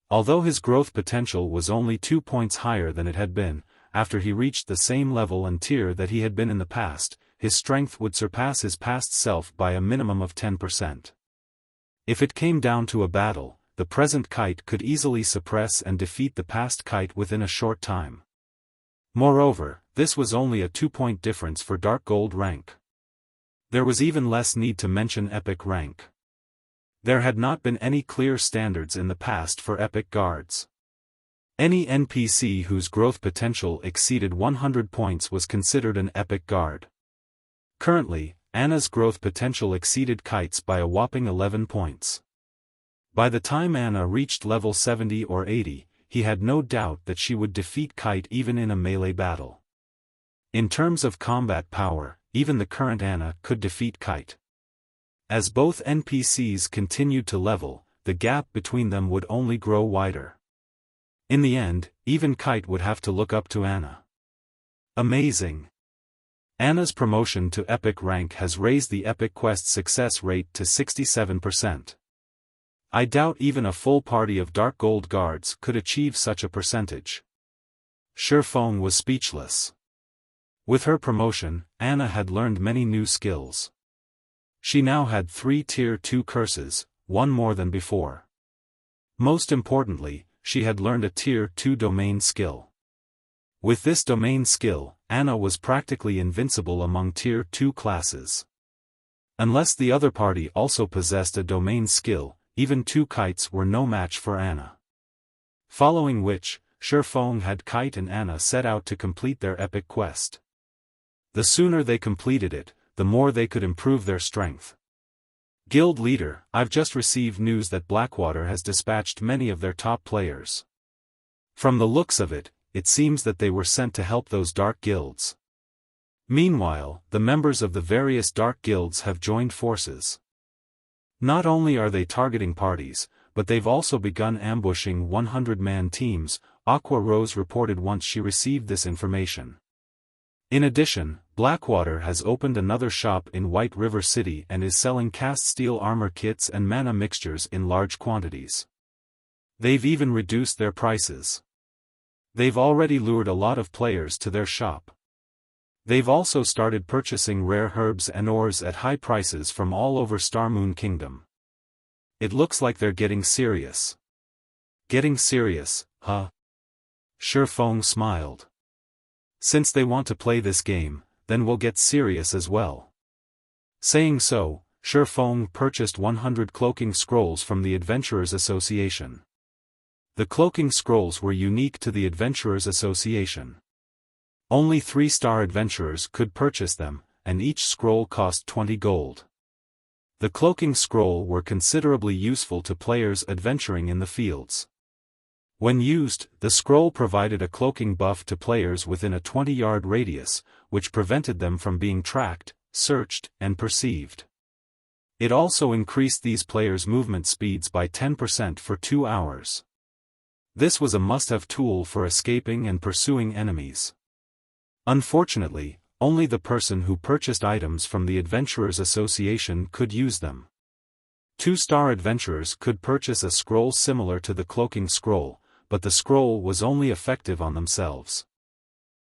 Although his growth potential was only 2 points higher than it had been, after he reached the same level and tier that he had been in the past, his strength would surpass his past self by a minimum of 10%. If it came down to a battle, the present Kite could easily suppress and defeat the past Kite within a short time. Moreover, this was only a 2-point difference for Dark Gold rank. There was even less need to mention Epic rank. There had not been any clear standards in the past for Epic guards. Any NPC whose growth potential exceeded 100 points was considered an Epic guard. Currently, Anna's growth potential exceeded Kite's by a whopping 11 points. By the time Anna reached level 70 or 80, he had no doubt that she would defeat Kite even in a melee battle. In terms of combat power, even the current Anna could defeat Kite. As both NPCs continued to level, the gap between them would only grow wider. In the end, even Kite would have to look up to Anna. Amazing! Anna's promotion to Epic rank has raised the Epic Quest success rate to 67%. I doubt even a full party of Dark Gold guards could achieve such a percentage. Xiaofan was speechless. With her promotion, Anna had learned many new skills. She now had 3 Tier 2 curses, one more than before. Most importantly, she had learned a Tier 2 domain skill. With this domain skill, Anna was practically invincible among Tier 2 classes. Unless the other party also possessed a domain skill, even 2 kites were no match for Anna. Following which, Xiaofan had Kite and Anna set out to complete their epic quest. The sooner they completed it, the more they could improve their strength. Guild leader, I've just received news that Blackwater has dispatched many of their top players. From the looks of it, it seems that they were sent to help those dark guilds. Meanwhile, the members of the various dark guilds have joined forces. Not only are they targeting parties, but they've also begun ambushing 100-man teams, Aqua Rose reported once she received this information. In addition, Blackwater has opened another shop in White River City and is selling cast steel armor kits and mana mixtures in large quantities. They've even reduced their prices. They've already lured a lot of players to their shop. They've also started purchasing rare herbs and ores at high prices from all over Star Moon Kingdom. It looks like they're getting serious. Getting serious, huh? Xiaofan smiled. Since they want to play this game, then we'll get serious as well. Saying so, Xiaofan purchased 100 cloaking scrolls from the Adventurers Association. The cloaking scrolls were unique to the Adventurers Association. Only 3-star adventurers could purchase them, and each scroll cost 20 gold. The cloaking scroll were considerably useful to players adventuring in the fields. When used, the scroll provided a cloaking buff to players within a 20-yard radius, which prevented them from being tracked, searched, and perceived. It also increased these players' movement speeds by 10% for 2 hours. This was a must-have tool for escaping and pursuing enemies. Unfortunately, only the person who purchased items from the Adventurers Association could use them. 2-star adventurers could purchase a scroll similar to the cloaking scroll, but the scroll was only effective on themselves.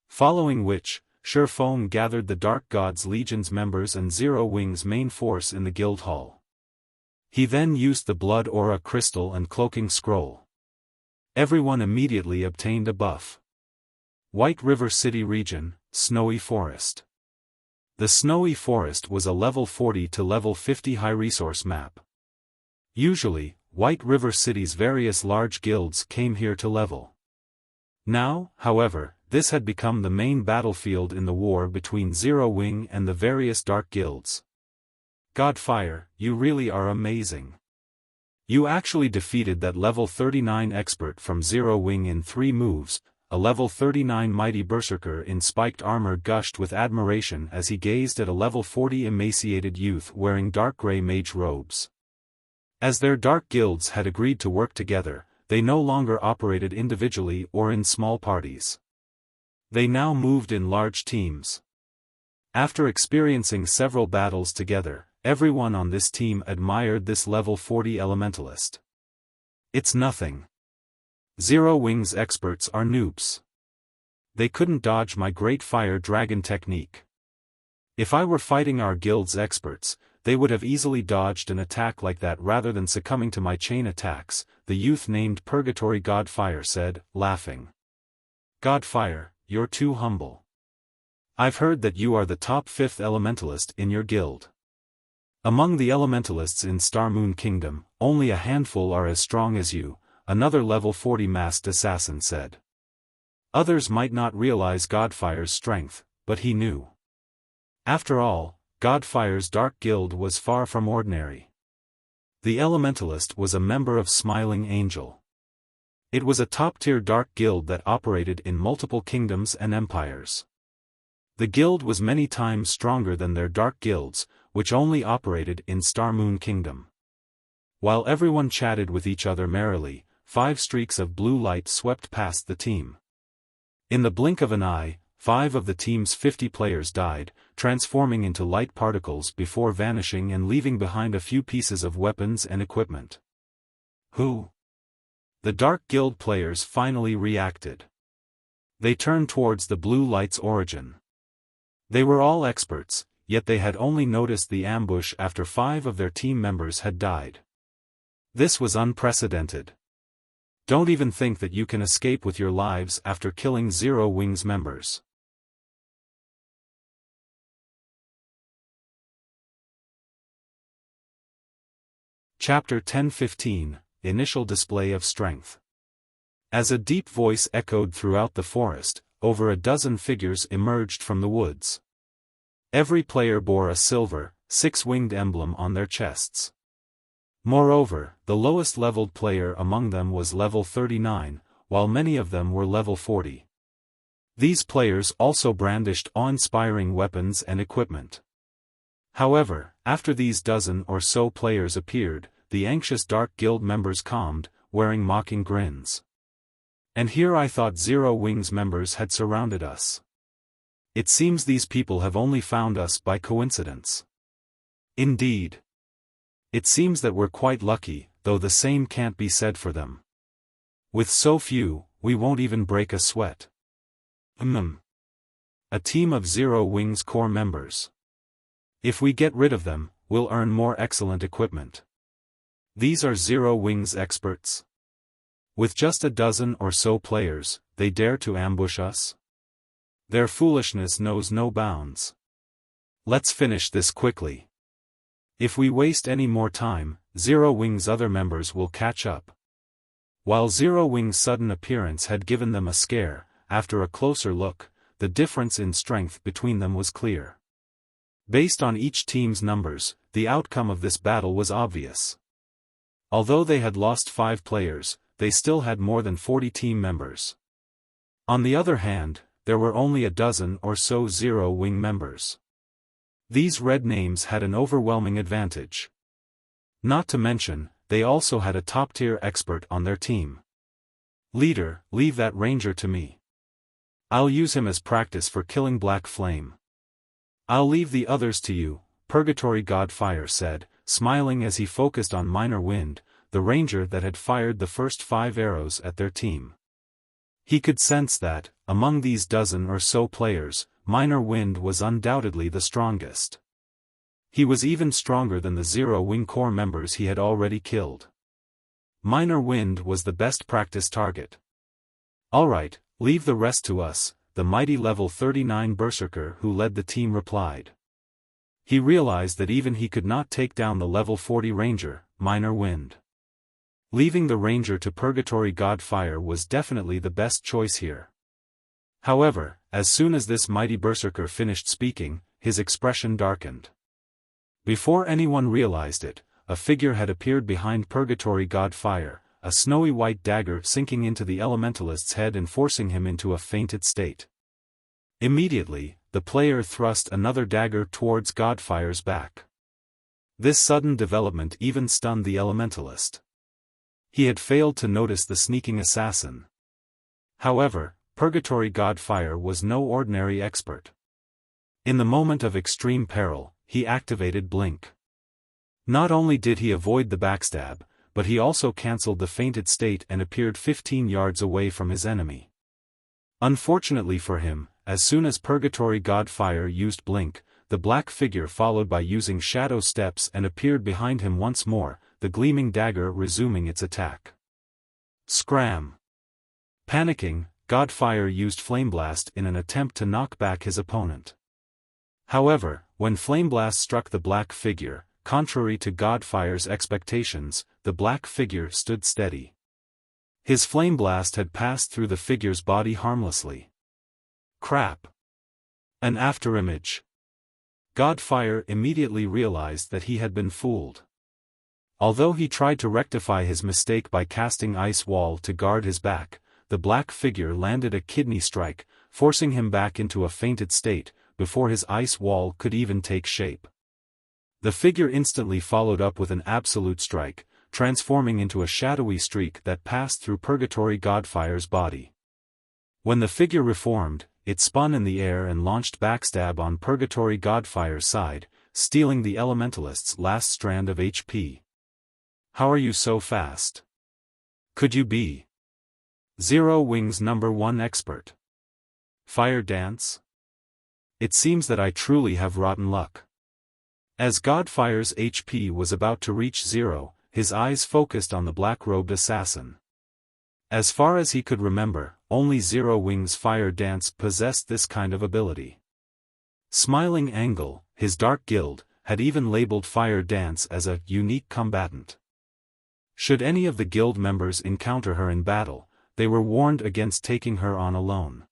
Following which, Xiaofan gathered the Dark Gods Legion's members and Zero Wing's main force in the guild hall. He then used the Blood Aura Crystal and cloaking scroll. Everyone immediately obtained a buff. White River City Region, Snowy Forest. The Snowy Forest was a level 40 to level 50 high-resource map. Usually, White River City's various large guilds came here to level. Now, however, this had become the main battlefield in the war between Zero Wing and the various dark guilds. Godfire, you really are amazing. You actually defeated that level 39 expert from Zero Wing in 3 moves. A level 39 mighty berserker in spiked armor gushed with admiration as he gazed at a level 40 emaciated youth wearing dark gray mage robes. As their dark guilds had agreed to work together, they no longer operated individually or in small parties. They now moved in large teams. After experiencing several battles together, everyone on this team admired this level 40 elementalist. It's nothing. Zero Wing's experts are noobs. They couldn't dodge my Great Fire Dragon technique. If I were fighting our guild's experts, they would have easily dodged an attack like that rather than succumbing to my chain attacks, the youth named Purgatory Godfire said, laughing. Godfire, you're too humble. I've heard that you are the top 5th elementalist in your guild. Among the elementalists in Star Moon Kingdom, only a handful are as strong as you, another level 40 masked assassin said. Others might not realize Godfire's strength, but he knew. After all, Godfire's dark guild was far from ordinary. The elementalist was a member of Smiling Angel. It was a top-tier dark guild that operated in multiple kingdoms and empires. The guild was many times stronger than their dark guilds, which only operated in Star Moon Kingdom. While everyone chatted with each other merrily, 5 streaks of blue light swept past the team. In the blink of an eye, 5 of the team's 50 players died, transforming into light particles before vanishing and leaving behind a few pieces of weapons and equipment. Who? The Dark Guild players finally reacted. They turned towards the blue light's origin. They were all experts, yet they had only noticed the ambush after 5 of their team members had died. This was unprecedented. Don't even think that you can escape with your lives after killing Zero Wing's members. Chapter 10-15, Initial Display of Strength. As a deep voice echoed throughout the forest, over a dozen figures emerged from the woods. Every player bore a silver, six-winged emblem on their chests. Moreover, the lowest leveled player among them was level 39, while many of them were level 40. These players also brandished awe-inspiring weapons and equipment. However, after these dozen or so players appeared, the anxious Dark Guild members calmed, wearing mocking grins. And here I thought Zero Wings members had surrounded us. It seems these people have only found us by coincidence. Indeed. It seems that we're quite lucky, though the same can't be said for them. With so few, we won't even break a sweat. A team of Zero Wings core members. If we get rid of them, we'll earn more excellent equipment. These are Zero Wings experts. With just a dozen or so players, they dare to ambush us? Their foolishness knows no bounds. Let's finish this quickly. If we waste any more time, Zero Wings' other members will catch up. While Zero Wings' sudden appearance had given them a scare, after a closer look, the difference in strength between them was clear. Based on each team's numbers, the outcome of this battle was obvious. Although they had lost 5 players, they still had more than 40 team members. On the other hand, there were only a dozen or so Zero Wing members. These red names had an overwhelming advantage. Not to mention, they also had a top-tier expert on their team. Leader, leave that ranger to me. I'll use him as practice for killing Black Flame. I'll leave the others to you, Purgatory God Fire said, smiling as he focused on Minor Wind, the ranger that had fired the first 5 arrows at their team. He could sense that, among these dozen or so players, Minor Wind was undoubtedly the strongest. He was even stronger than the Zero Wing core members he had already killed. Minor Wind was the best practice target. Alright, leave the rest to us, the mighty level 39 Berserker who led the team replied. He realized that even he could not take down the level 40 ranger, Minor Wind. Leaving the ranger to Purgatory God Fire was definitely the best choice here. However, as soon as this mighty Berserker finished speaking, his expression darkened. Before anyone realized it, a figure had appeared behind Purgatory God Fire, a snowy white dagger sinking into the elementalist's head and forcing him into a fainted state. Immediately, the player thrust another dagger towards Godfire's back. This sudden development even stunned the elementalist. He had failed to notice the sneaking assassin. However, Purgatory Godfire was no ordinary expert. In the moment of extreme peril, he activated Blink. Not only did he avoid the backstab, but he also cancelled the fainted state and appeared 15 yards away from his enemy. Unfortunately for him, as soon as Purgatory Godfire used Blink, the black figure followed by using shadow steps and appeared behind him once more, the gleaming dagger resuming its attack. Scram! Panicking, Godfire used Flameblast in an attempt to knock back his opponent. However, when Flameblast struck the black figure, contrary to Godfire's expectations, the black figure stood steady. His Flameblast had passed through the figure's body harmlessly. Crap! An afterimage. Godfire immediately realized that he had been fooled. Although he tried to rectify his mistake by casting Ice Wall to guard his back, the black figure landed a kidney strike, forcing him back into a fainted state, before his Ice Wall could even take shape. The figure instantly followed up with an absolute strike, transforming into a shadowy streak that passed through Purgatory Godfire's body. When the figure reformed, it spun in the air and launched backstab on Purgatory Godfire's side, stealing the elementalist's last strand of HP. How are you so fast? Could you be Zero Wings #1 expert? Fire dance? It seems that I truly have rotten luck. As Godfire's HP was about to reach 0, his eyes focused on the black-robed assassin. As far as he could remember, only Zero Wings Fire Dance possessed this kind of ability. Smiling Angle, his Dark Guild, had even labeled Fire Dance as a unique combatant. Should any of the guild members encounter her in battle, they were warned against taking her on alone.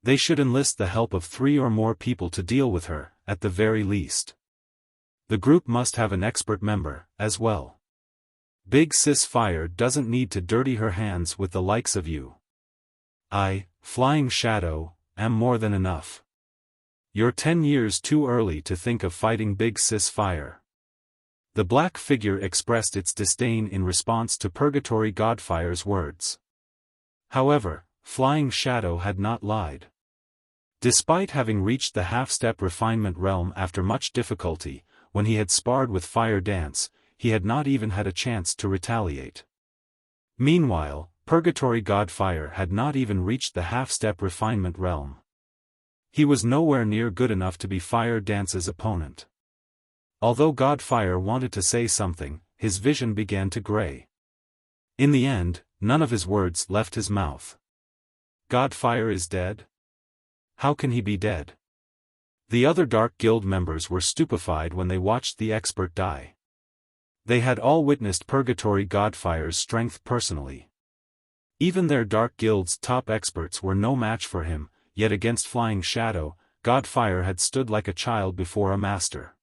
They should enlist the help of 3 or more people to deal with her, at the very least. The group must have an expert member, as well. Big Sis Fire doesn't need to dirty her hands with the likes of you. I, Flying Shadow, am more than enough. You're 10 years too early to think of fighting Big Sis Fire. The black figure expressed its disdain in response to Purgatory Godfire's words. However, Flying Shadow had not lied. Despite having reached the half-step refinement realm after much difficulty, when he had sparred with Fire Dance, he had not even had a chance to retaliate. Meanwhile, Purgatory Godfire had not even reached the half-step refinement realm. He was nowhere near good enough to be Fire Dance's opponent. Although Godfire wanted to say something, his vision began to gray. In the end, none of his words left his mouth. Godfire is dead? How can he be dead? The other Dark Guild members were stupefied when they watched the expert die. They had all witnessed Purgatory Godfire's strength personally. Even their Dark Guild's top experts were no match for him, yet against Flying Shadow, Godfire had stood like a child before a master.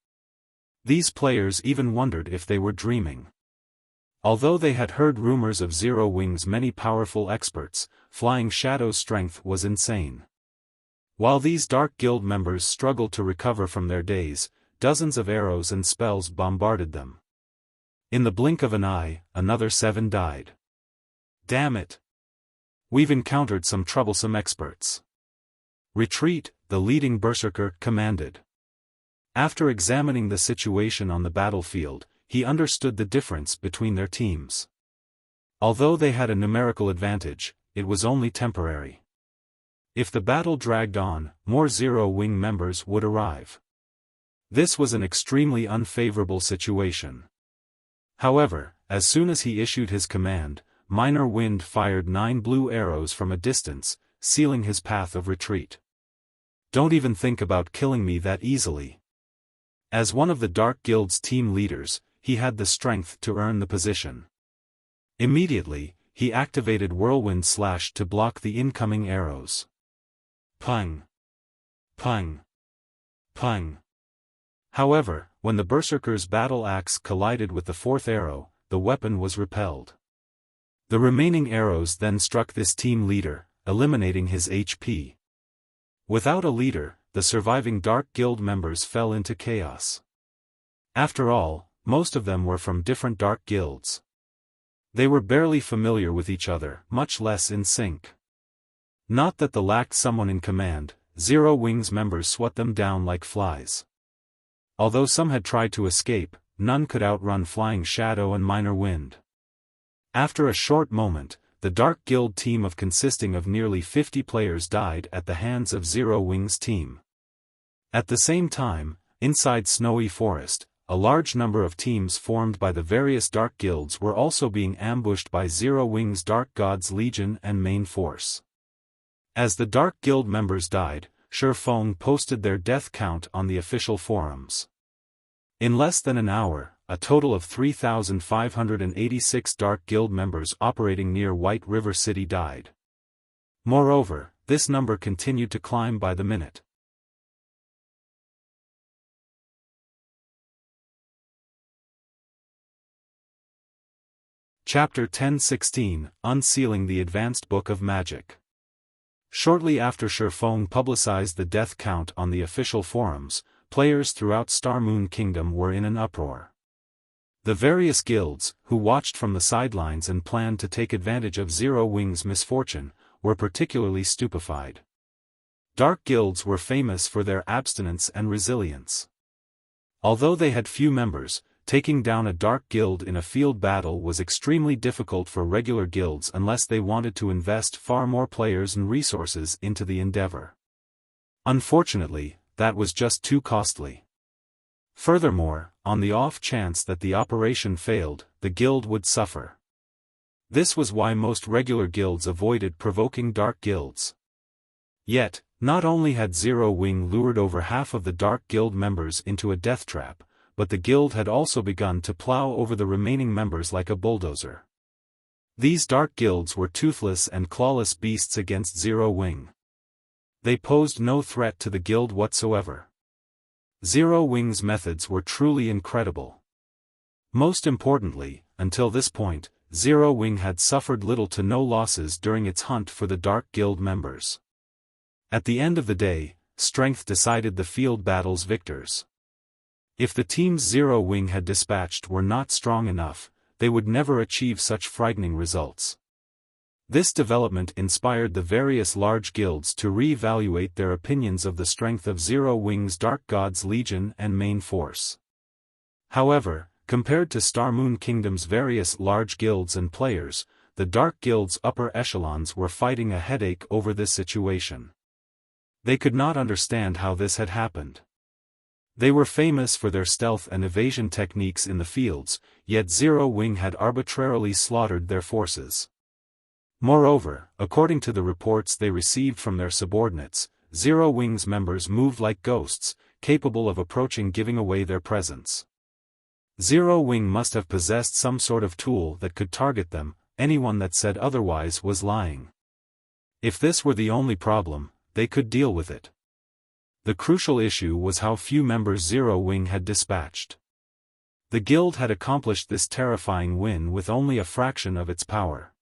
These players even wondered if they were dreaming. Although they had heard rumors of Zero Wing's many powerful experts, Flying Shadow's strength was insane. While these Dark Guild members struggled to recover from their daze, dozens of arrows and spells bombarded them. In the blink of an eye, another 7 died. Damn it! We've encountered some troublesome experts. Retreat, the leading berserker commanded. After examining the situation on the battlefield, he understood the difference between their teams. Although they had a numerical advantage, it was only temporary. If the battle dragged on, more Zero Wing members would arrive. This was an extremely unfavorable situation. However, as soon as he issued his command, Minor Wind fired 9 blue arrows from a distance, sealing his path of retreat. Don't even think about killing me that easily. As one of the Dark Guild's team leaders, he had the strength to earn the position. Immediately, he activated Whirlwind Slash to block the incoming arrows. Pung! Pung! Pung! However, when the Berserker's battle axe collided with the 4th arrow, the weapon was repelled. The remaining arrows then struck this team leader, eliminating his HP. Without a leader, the surviving Dark Guild members fell into chaos. After all, most of them were from different Dark Guilds. They were barely familiar with each other, much less in sync. Not that they lacked someone in command, Zero Wing's members swept them down like flies. Although some had tried to escape, none could outrun Flying Shadow and Minor Wind. After a short moment, the Dark Guild team consisting of nearly 50 players died at the hands of Zero Wing's team. At the same time, inside Snowy Forest, a large number of teams formed by the various Dark Guilds were also being ambushed by Zero Wing's Dark Gods Legion and main force. As the Dark Guild members died, Xiaofan posted their death count on the official forums. In less than an hour, a total of 3,586 Dark Guild members operating near White River City died. Moreover, this number continued to climb by the minute. Chapter 1016, Unsealing the Advanced Book of Magic. Shortly after Xiaofan publicized the death count on the official forums, players throughout Star Moon Kingdom were in an uproar. The various guilds, who watched from the sidelines and planned to take advantage of Zero Wing's misfortune, were particularly stupefied. Dark guilds were famous for their abstinence and resilience. Although they had few members, taking down a Dark Guild in a field battle was extremely difficult for regular guilds unless they wanted to invest far more players and resources into the endeavor. Unfortunately, that was just too costly. Furthermore, on the off chance that the operation failed, the guild would suffer. This was why most regular guilds avoided provoking Dark Guilds. Yet, not only had Zero Wing lured over half of the Dark Guild members into a death trap, but the guild had also begun to plow over the remaining members like a bulldozer. These dark guilds were toothless and clawless beasts against Zero Wing. They posed no threat to the guild whatsoever. Zero Wing's methods were truly incredible. Most importantly, until this point, Zero Wing had suffered little to no losses during its hunt for the Dark Guild members. At the end of the day, strength decided the field battle's victors. If the teams Zero Wing had dispatched were not strong enough, they would never achieve such frightening results. This development inspired the various large guilds to re-evaluate their opinions of the strength of Zero Wing's Dark God's Legion and main force. However, compared to Star Moon Kingdom's various large guilds and players, the Dark Guild's upper echelons were fighting a headache over this situation. They could not understand how this had happened. They were famous for their stealth and evasion techniques in the fields, yet Zero Wing had arbitrarily slaughtered their forces. Moreover, according to the reports they received from their subordinates, Zero Wing's members moved like ghosts, capable of approaching giving away their presence. Zero Wing must have possessed some sort of tool that could target them. Anyone that said otherwise was lying. If this were the only problem, they could deal with it. The crucial issue was how few members Zero Wing had dispatched. The guild had accomplished this terrifying win with only a fraction of its power.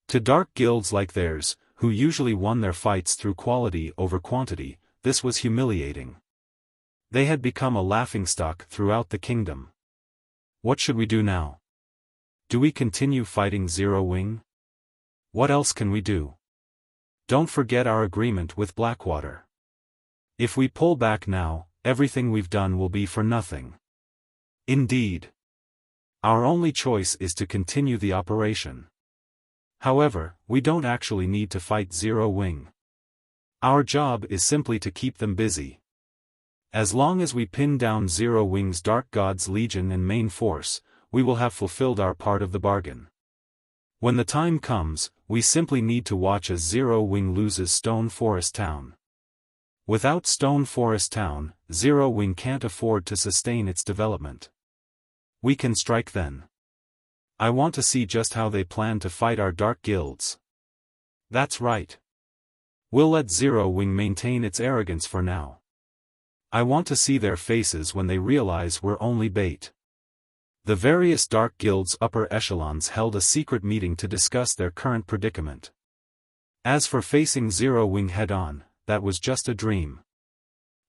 To dark guilds like theirs, who usually won their fights through quality over quantity, this was humiliating. They had become a laughingstock throughout the kingdom. What should we do now? Do we continue fighting Zero Wing? What else can we do? Don't forget our agreement with Blackwater. If we pull back now, everything we've done will be for nothing. Indeed. Our only choice is to continue the operation. However, we don't actually need to fight Zero Wing. Our job is simply to keep them busy. As long as we pin down Zero Wing's Dark God's Legion and main force, we will have fulfilled our part of the bargain. When the time comes, we simply need to watch as Zero Wing loses Stone Forest Town. Without Stone Forest Town, Zero Wing can't afford to sustain its development. We can strike then. I want to see just how they plan to fight our dark guilds. That's right. We'll let Zero Wing maintain its arrogance for now. I want to see their faces when they realize we're only bait. The various dark guilds' upper echelons held a secret meeting to discuss their current predicament. As for facing Zero Wing head-on, that was just a dream.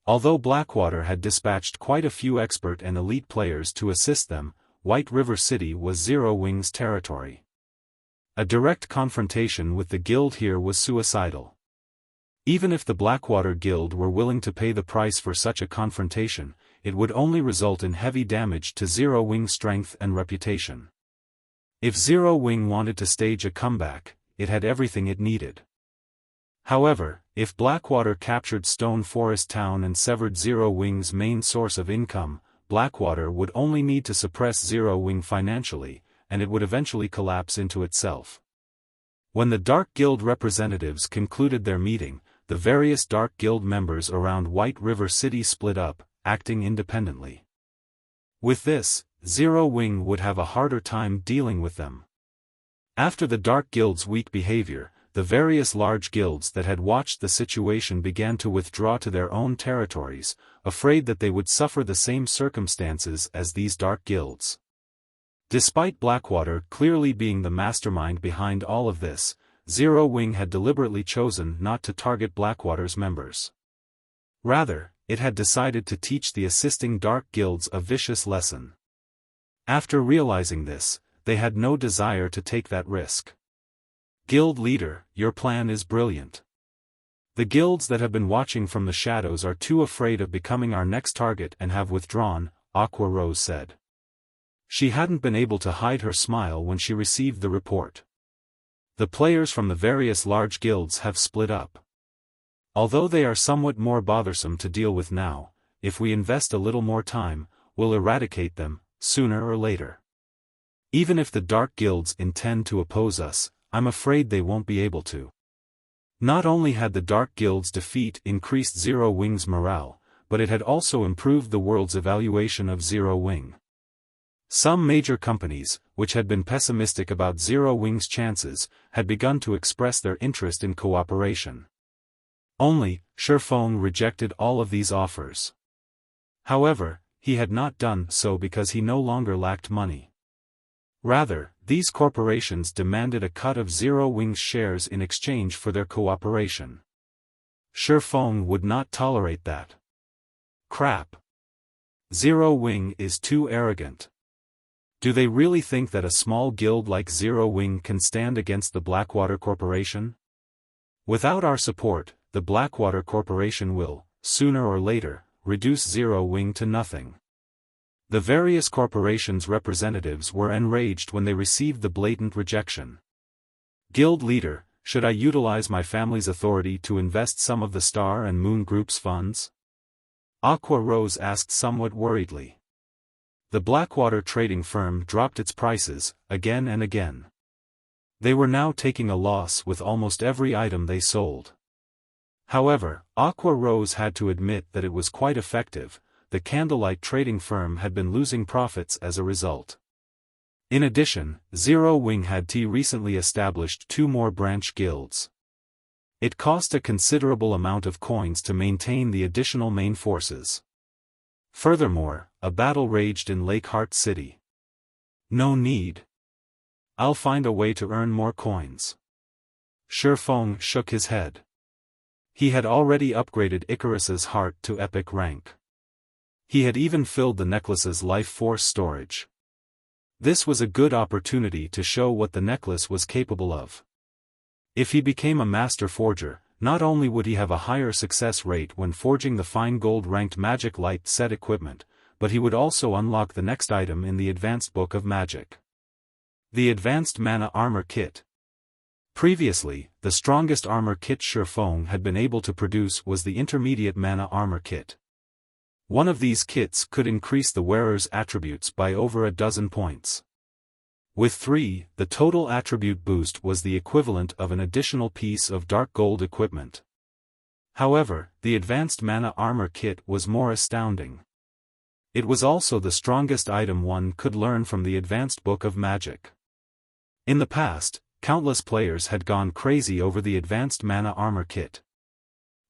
Although Blackwater had dispatched quite a few expert and elite players to assist them, White River City was Zero Wing's territory. A direct confrontation with the guild here was suicidal. Even if the Blackwater Guild were willing to pay the price for such a confrontation, it would only result in heavy damage to Zero Wing's strength and reputation. If Zero Wing wanted to stage a comeback, it had everything it needed. However, if Blackwater captured Stone Forest Town and severed Zero Wing's main source of income, Blackwater would only need to suppress Zero Wing financially, and it would eventually collapse into itself. When the Dark Guild representatives concluded their meeting, the various Dark Guild members around White River City split up, acting independently. With this, Zero Wing would have a harder time dealing with them. After the Dark Guild's weak behavior, the various large guilds that had watched the situation began to withdraw to their own territories, afraid that they would suffer the same circumstances as these dark guilds. Despite Blackwater clearly being the mastermind behind all of this, Zero Wing had deliberately chosen not to target Blackwater's members. Rather, it had decided to teach the assisting dark guilds a vicious lesson. After realizing this, they had no desire to take that risk. Guild leader, your plan is brilliant. The guilds that have been watching from the shadows are too afraid of becoming our next target and have withdrawn, Aqua Rose said. She hadn't been able to hide her smile when she received the report. The players from the various large guilds have split up. Although they are somewhat more bothersome to deal with now, if we invest a little more time, we'll eradicate them, sooner or later. Even if the dark guilds intend to oppose us, I'm afraid they won't be able to. Not only had the dark guild's defeat increased Zero Wing's morale, but it had also improved the world's evaluation of Zero Wing. Some major companies, which had been pessimistic about Zero Wing's chances, had begun to express their interest in cooperation. Only, Xiaofan rejected all of these offers. However, he had not done so because he no longer lacked money. Rather, these corporations demanded a cut of Zero Wing's shares in exchange for their cooperation. Xiaofan would not tolerate that. Crap. Zero Wing is too arrogant. Do they really think that a small guild like Zero Wing can stand against the Blackwater Corporation? Without our support, the Blackwater Corporation will, sooner or later, reduce Zero Wing to nothing. The various corporations' representatives were enraged when they received the blatant rejection. Guild leader, should I utilize my family's authority to invest some of the Star and Moon Group's funds? Aqua Rose asked somewhat worriedly. The Blackwater trading firm dropped its prices, again and again. They were now taking a loss with almost every item they sold. However, Aqua Rose had to admit that it was quite effective. The Candlelight trading firm had been losing profits as a result. In addition, Zero Wing had recently established 2 more branch guilds. It cost a considerable amount of coins to maintain the additional main forces. Furthermore, a battle raged in Lakeheart City. No need. I'll find a way to earn more coins. Xiaofan shook his head. He had already upgraded Icarus's heart to epic rank. He had even filled the necklace's life force storage. This was a good opportunity to show what the necklace was capable of. If he became a master forger, not only would he have a higher success rate when forging the fine gold-ranked magic light set equipment, but he would also unlock the next item in the Advanced Book of Magic. The Advanced Mana Armor Kit. Previously, the strongest armor kit Xiaofan had been able to produce was the Intermediate Mana Armor Kit. One of these kits could increase the wearer's attributes by over a dozen points. With 3, the total attribute boost was the equivalent of an additional piece of dark gold equipment. However, the Advanced Mana Armor Kit was more astounding. It was also the strongest item one could learn from the Advanced Book of Magic. In the past, countless players had gone crazy over the Advanced Mana Armor Kit.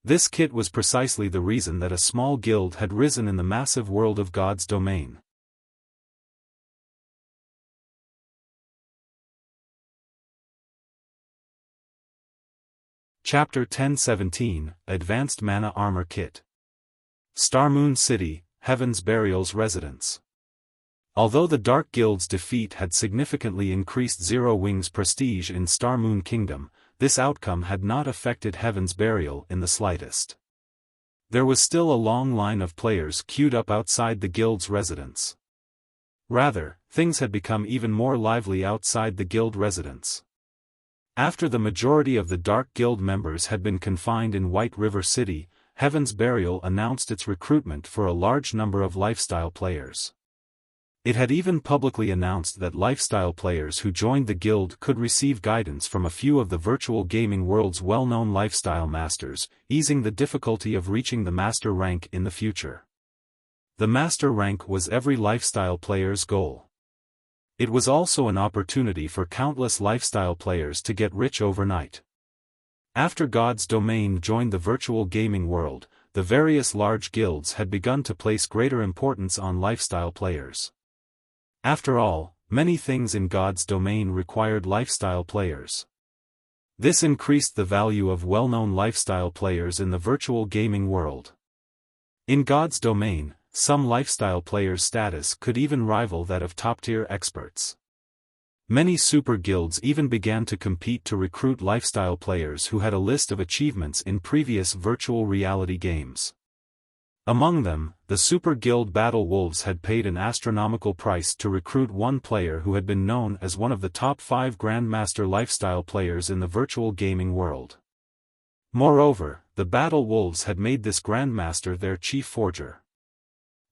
This kit was precisely the reason that a small guild had risen in the massive world of God's domain. Chapter 1017, Advanced Mana Armor Kit. Star Moon City, Heaven's Burial's residence. Although the Dark Guild's defeat had significantly increased Zero Wing's prestige in Star Moon Kingdom, this outcome had not affected Heaven's Burial in the slightest. There was still a long line of players queued up outside the guild's residence. Rather, things had become even more lively outside the guild residence. After the majority of the Dark Guild members had been confined in White River City, Heaven's Burial announced its recruitment for a large number of lifestyle players. It had even publicly announced that lifestyle players who joined the guild could receive guidance from a few of the virtual gaming world's well-known lifestyle masters, easing the difficulty of reaching the master rank in the future. The master rank was every lifestyle player's goal. It was also an opportunity for countless lifestyle players to get rich overnight. After God's domain joined the virtual gaming world, the various large guilds had begun to place greater importance on lifestyle players. After all, many things in God's domain required lifestyle players. This increased the value of well-known lifestyle players in the virtual gaming world. In God's domain, some lifestyle players' status could even rival that of top-tier experts. Many super guilds even began to compete to recruit lifestyle players who had a list of achievements in previous virtual reality games. Among them, the Super Guild Battle Wolves had paid an astronomical price to recruit one player who had been known as one of the top 5 Grandmaster lifestyle players in the virtual gaming world. Moreover, the Battle Wolves had made this Grandmaster their chief forger.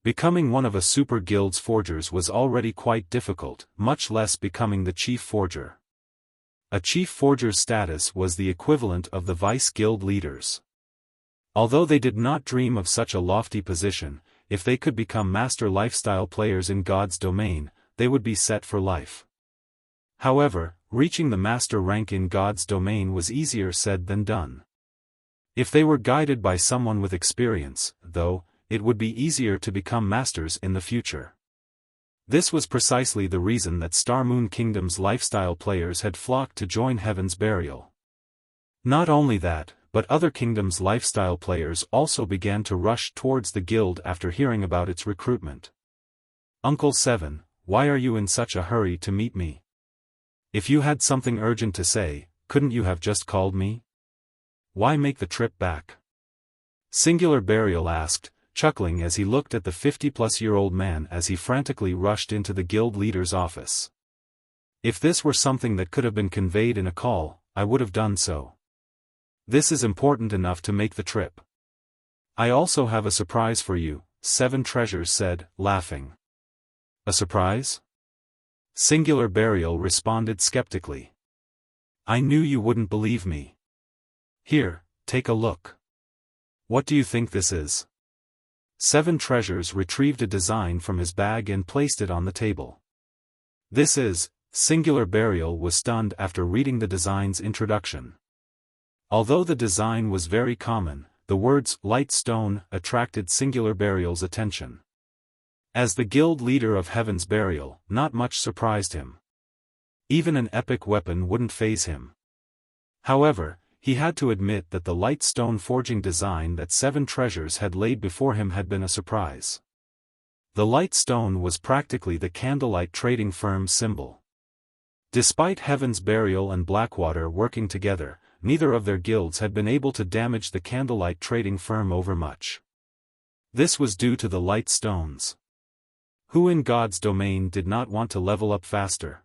Becoming one of a Super Guild's forgers was already quite difficult, much less becoming the chief forger. A chief forger's status was the equivalent of the vice guild leaders. Although they did not dream of such a lofty position, if they could become master lifestyle players in God's domain, they would be set for life. However, reaching the master rank in God's domain was easier said than done. If they were guided by someone with experience, though, it would be easier to become masters in the future. This was precisely the reason that Star Moon Kingdom's lifestyle players had flocked to join Heaven's Burial. Not only that, but other kingdoms' lifestyle players also began to rush towards the guild after hearing about its recruitment. Uncle 7, why are you in such a hurry to meet me? If you had something urgent to say, couldn't you have just called me? Why make the trip back? Singular Burial asked, chuckling as he looked at the 50-plus-year-old man as he frantically rushed into the guild leader's office. If this were something that could have been conveyed in a call, I would have done so. This is important enough to make the trip. I also have a surprise for you, 7 Treasures said, laughing. A surprise? Singular Burial responded skeptically. I knew you wouldn't believe me. Here, take a look. What do you think this is? 7 Treasures retrieved a design from his bag and placed it on the table. This is, Singular Burial was stunned after reading the design's introduction. Although the design was very common, the words Light Stone attracted Singular Burial's attention. As the guild leader of Heaven's Burial, not much surprised him. Even an epic weapon wouldn't faze him. However, he had to admit that the light stone forging design that 7 Treasures had laid before him had been a surprise. The light stone was practically the Candlelight trading firm's symbol. Despite Heaven's Burial and Blackwater working together, neither of their guilds had been able to damage the Candlelight trading firm overmuch. This was due to the light stones. Who in God's domain did not want to level up faster?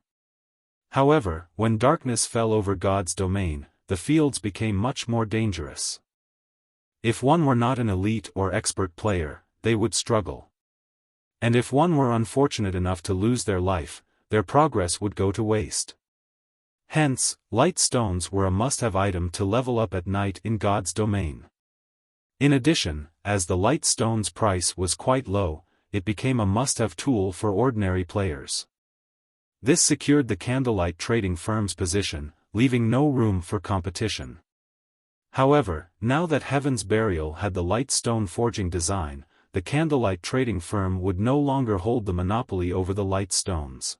However, when darkness fell over God's domain, the fields became much more dangerous. If one were not an elite or expert player, they would struggle. And if one were unfortunate enough to lose their life, their progress would go to waste. Hence, light stones were a must-have item to level up at night in God's domain. In addition, as the light stone's price was quite low, it became a must-have tool for ordinary players. This secured the Candlelight trading firm's position, leaving no room for competition. However, now that Heaven's Burial had the light stone forging design, the Candlelight trading firm would no longer hold the monopoly over the light stones.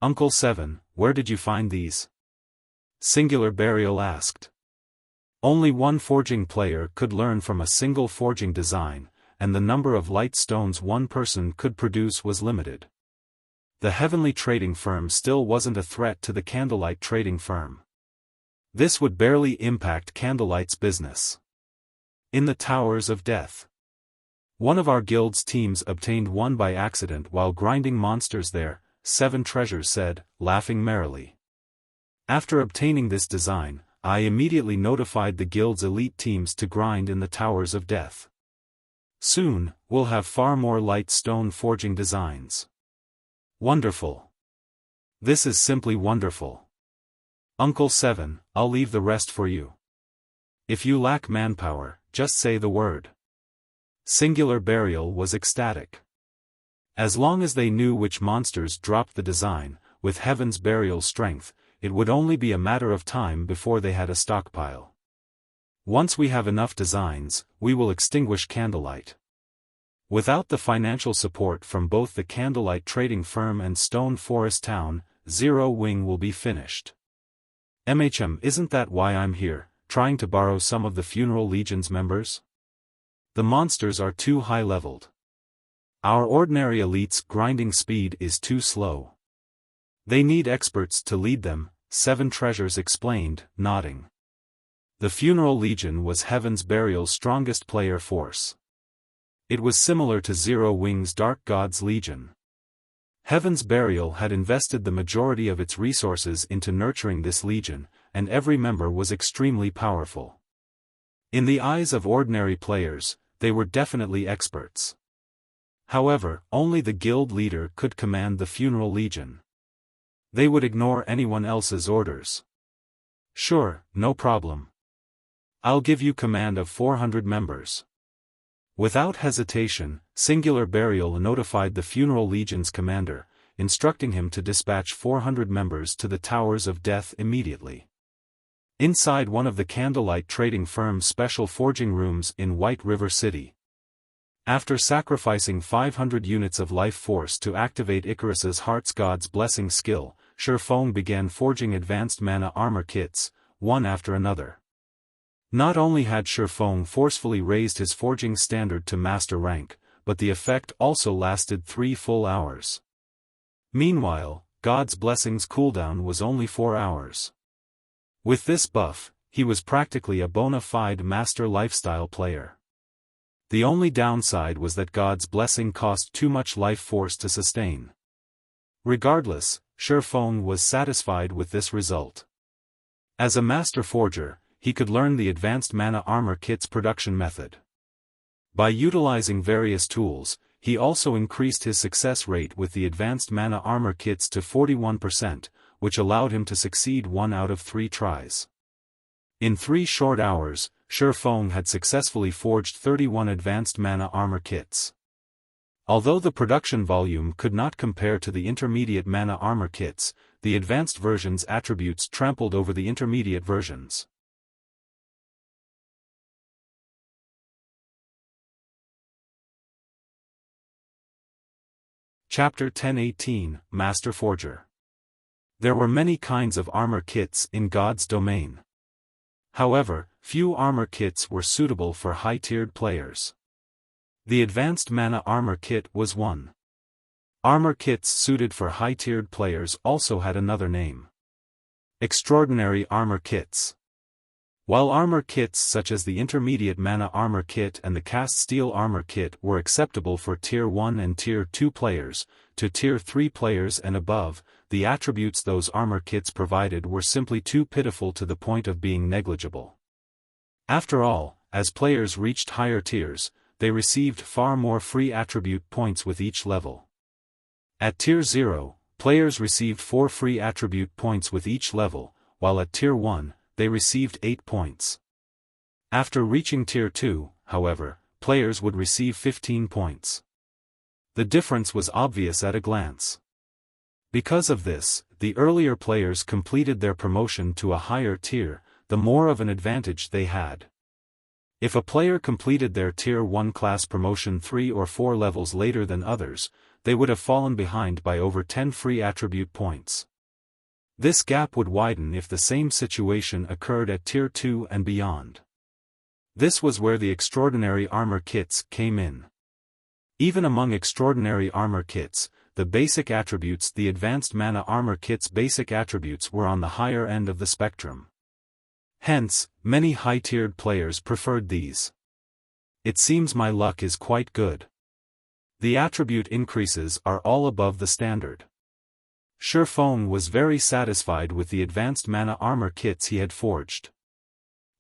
Uncle 7, where did you find these? Singular Burial asked. Only one forging player could learn from a single forging design, and the number of light stones one person could produce was limited. The Heavenly Trading Firm still wasn't a threat to the Candlelight Trading Firm. This would barely impact Candlelight's business. In the Towers of Death. One of our guild's teams obtained one by accident while grinding monsters there, 7 Treasures said, laughing merrily. After obtaining this design, I immediately notified the guild's elite teams to grind in the Towers of Death. Soon, we'll have far more light stone forging designs. Wonderful. This is simply wonderful. Uncle 7, I'll leave the rest for you. If you lack manpower, just say the word. Singular Burial was ecstatic. As long as they knew which monsters dropped the design, with Heaven's Burial's strength, it would only be a matter of time before they had a stockpile. Once we have enough designs, we will extinguish Candlelight. Without the financial support from both the Candlelight trading firm and Stone Forest Town, Zero Wing will be finished. Isn't that why I'm here, trying to borrow some of the Funeral Legion's members? The monsters are too high-leveled. Our ordinary elite's grinding speed is too slow. They need experts to lead them, 7 Treasures explained, nodding. The Funeral Legion was Heaven's Burial's strongest player force. It was similar to Zero Wing's Dark God's Legion. Heaven's Burial had invested the majority of its resources into nurturing this legion, and every member was extremely powerful. In the eyes of ordinary players, they were definitely experts. However, only the guild leader could command the Funeral Legion. They would ignore anyone else's orders. Sure, no problem. I'll give you command of 400 members. Without hesitation, Singular Burial notified the Funeral Legion's commander, instructing him to dispatch 400 members to the Towers of Death immediately. Inside one of the Candlelight trading firm's special forging rooms in White River City. After sacrificing 500 units of life force to activate Icarus's Heart's God's Blessing skill, Xiaofan began forging advanced mana armor kits, one after another. Not only had Xiaofan forcefully raised his forging standard to master rank, but the effect also lasted 3 full hours. Meanwhile, God's Blessing's cooldown was only 4 hours. With this buff, he was practically a bona fide master lifestyle player. The only downside was that God's Blessing cost too much life force to sustain. Regardless, Xiaofan was satisfied with this result. As a master forger, he could learn the advanced mana armor kit's production method. By utilizing various tools, he also increased his success rate with the advanced mana armor kits to 41%, which allowed him to succeed 1 out of 3 tries. In 3 short hours, Xiaofan had successfully forged 31 advanced mana armor kits. Although the production volume could not compare to the intermediate mana armor kits, the advanced version's attributes trampled over the intermediate versions. Chapter 10:18 Master Forger. There were many kinds of armor kits in God's domain. However, few armor kits were suitable for high-tiered players. The advanced mana armor kit was one. Armor kits suited for high-tiered players also had another name. Extraordinary armor kits. While armor kits such as the intermediate mana armor kit and the cast steel armor kit were acceptable for Tier 1 and Tier 2 players, to Tier 3 players and above, the attributes those armor kits provided were simply too pitiful to the point of being negligible. After all, as players reached higher tiers, they received far more free attribute points with each level. At Tier 0, players received 4 free attribute points with each level, while at Tier 1, they received 8 points. After reaching Tier 2, however, players would receive 15 points. The difference was obvious at a glance. Because of this, the earlier players completed their promotion to a higher tier, the more of an advantage they had. If a player completed their Tier 1 class promotion 3 or 4 levels later than others, they would have fallen behind by over 10 free attribute points. This gap would widen if the same situation occurred at Tier 2 and beyond. This was where the extraordinary armor kits came in. Even among extraordinary armor kits, the basic attributes, the advanced mana armor kit's basic attributes were on the higher end of the spectrum. Hence, many high-tiered players preferred these. It seems my luck is quite good. The attribute increases are all above the standard. Xiaofan was very satisfied with the advanced mana armor kits he had forged.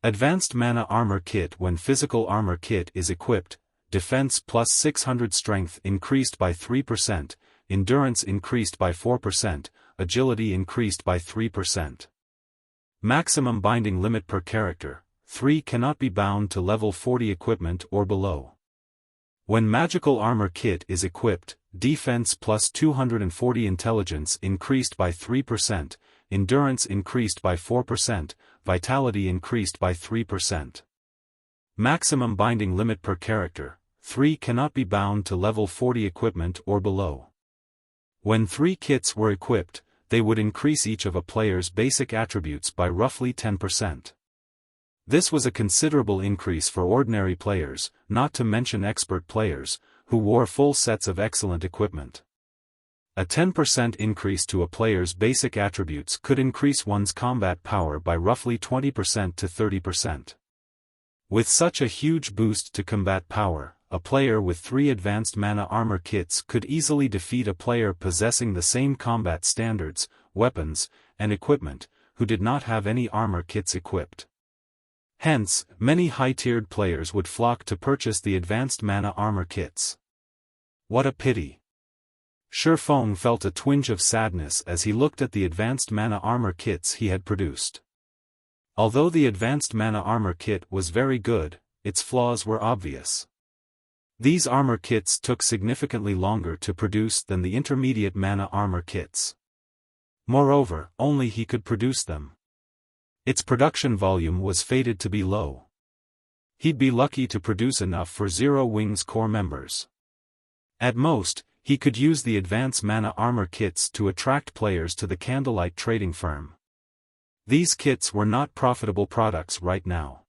Advanced mana armor kit. When physical armor kit is equipped, defense plus 600 strength increased by 3%, endurance increased by 4%, agility increased by 3%. Maximum binding limit per character, 3 cannot be bound to level 40 equipment or below. When magical armor kit is equipped, defense plus 240 intelligence increased by 3%, endurance increased by 4%, vitality increased by 3%. Maximum binding limit per character, 3 cannot be bound to level 40 equipment or below. When 3 kits were equipped, they would increase each of a player's basic attributes by roughly 10%. This was a considerable increase for ordinary players, not to mention expert players, who wore full sets of excellent equipment. A 10% increase to a player's basic attributes could increase one's combat power by roughly 20% to 30%. With such a huge boost to combat power, a player with 3 advanced mana armor kits could easily defeat a player possessing the same combat standards, weapons, and equipment, who did not have any armor kits equipped. Hence, many high-tiered players would flock to purchase the advanced mana armor kits. What a pity! Xiaofan felt a twinge of sadness as he looked at the advanced mana armor kits he had produced. Although the advanced mana armor kit was very good, its flaws were obvious. These armor kits took significantly longer to produce than the intermediate mana armor kits. Moreover, only he could produce them. Its production volume was fated to be low. He'd be lucky to produce enough for Zero Wing's core members. At most, he could use the advanced mana armor kits to attract players to the Candlelight trading firm. These kits were not profitable products right now.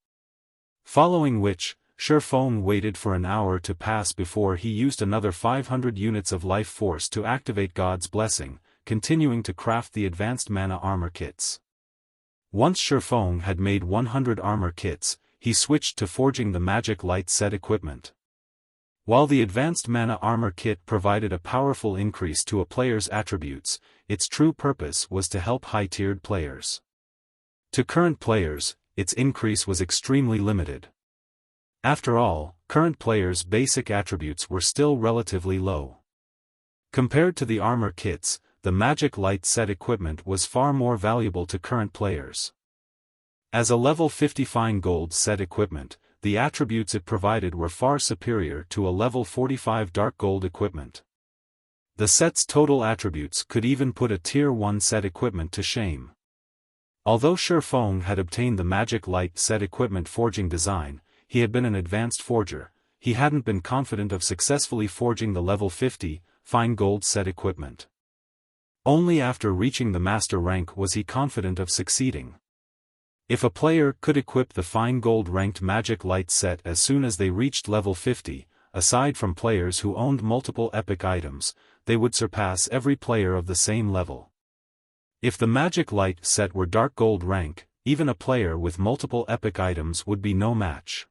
Following which, Xiaofan waited for an hour to pass before he used another 500 units of life force to activate God's blessing, continuing to craft the advanced mana armor kits. Once Xiaofan had made 100 armor kits, he switched to forging the magic light set equipment. While the advanced mana armor kit provided a powerful increase to a player's attributes, its true purpose was to help high-tiered players. To current players, its increase was extremely limited. After all, current players' basic attributes were still relatively low. Compared to the armor kits, the magic light set equipment was far more valuable to current players. As a level 50 fine gold set equipment, the attributes it provided were far superior to a level 45 dark gold equipment. The set's total attributes could even put a tier 1 set equipment to shame. Although Xiaofan had obtained the magic light set equipment forging design, he had been an advanced forger, he hadn't been confident of successfully forging the level 50 fine gold set equipment. Only after reaching the master rank was he confident of succeeding. If a player could equip the fine gold ranked magic light set as soon as they reached level 50, aside from players who owned multiple epic items, they would surpass every player of the same level. If the magic light set were dark gold rank, even a player with multiple epic items would be no match.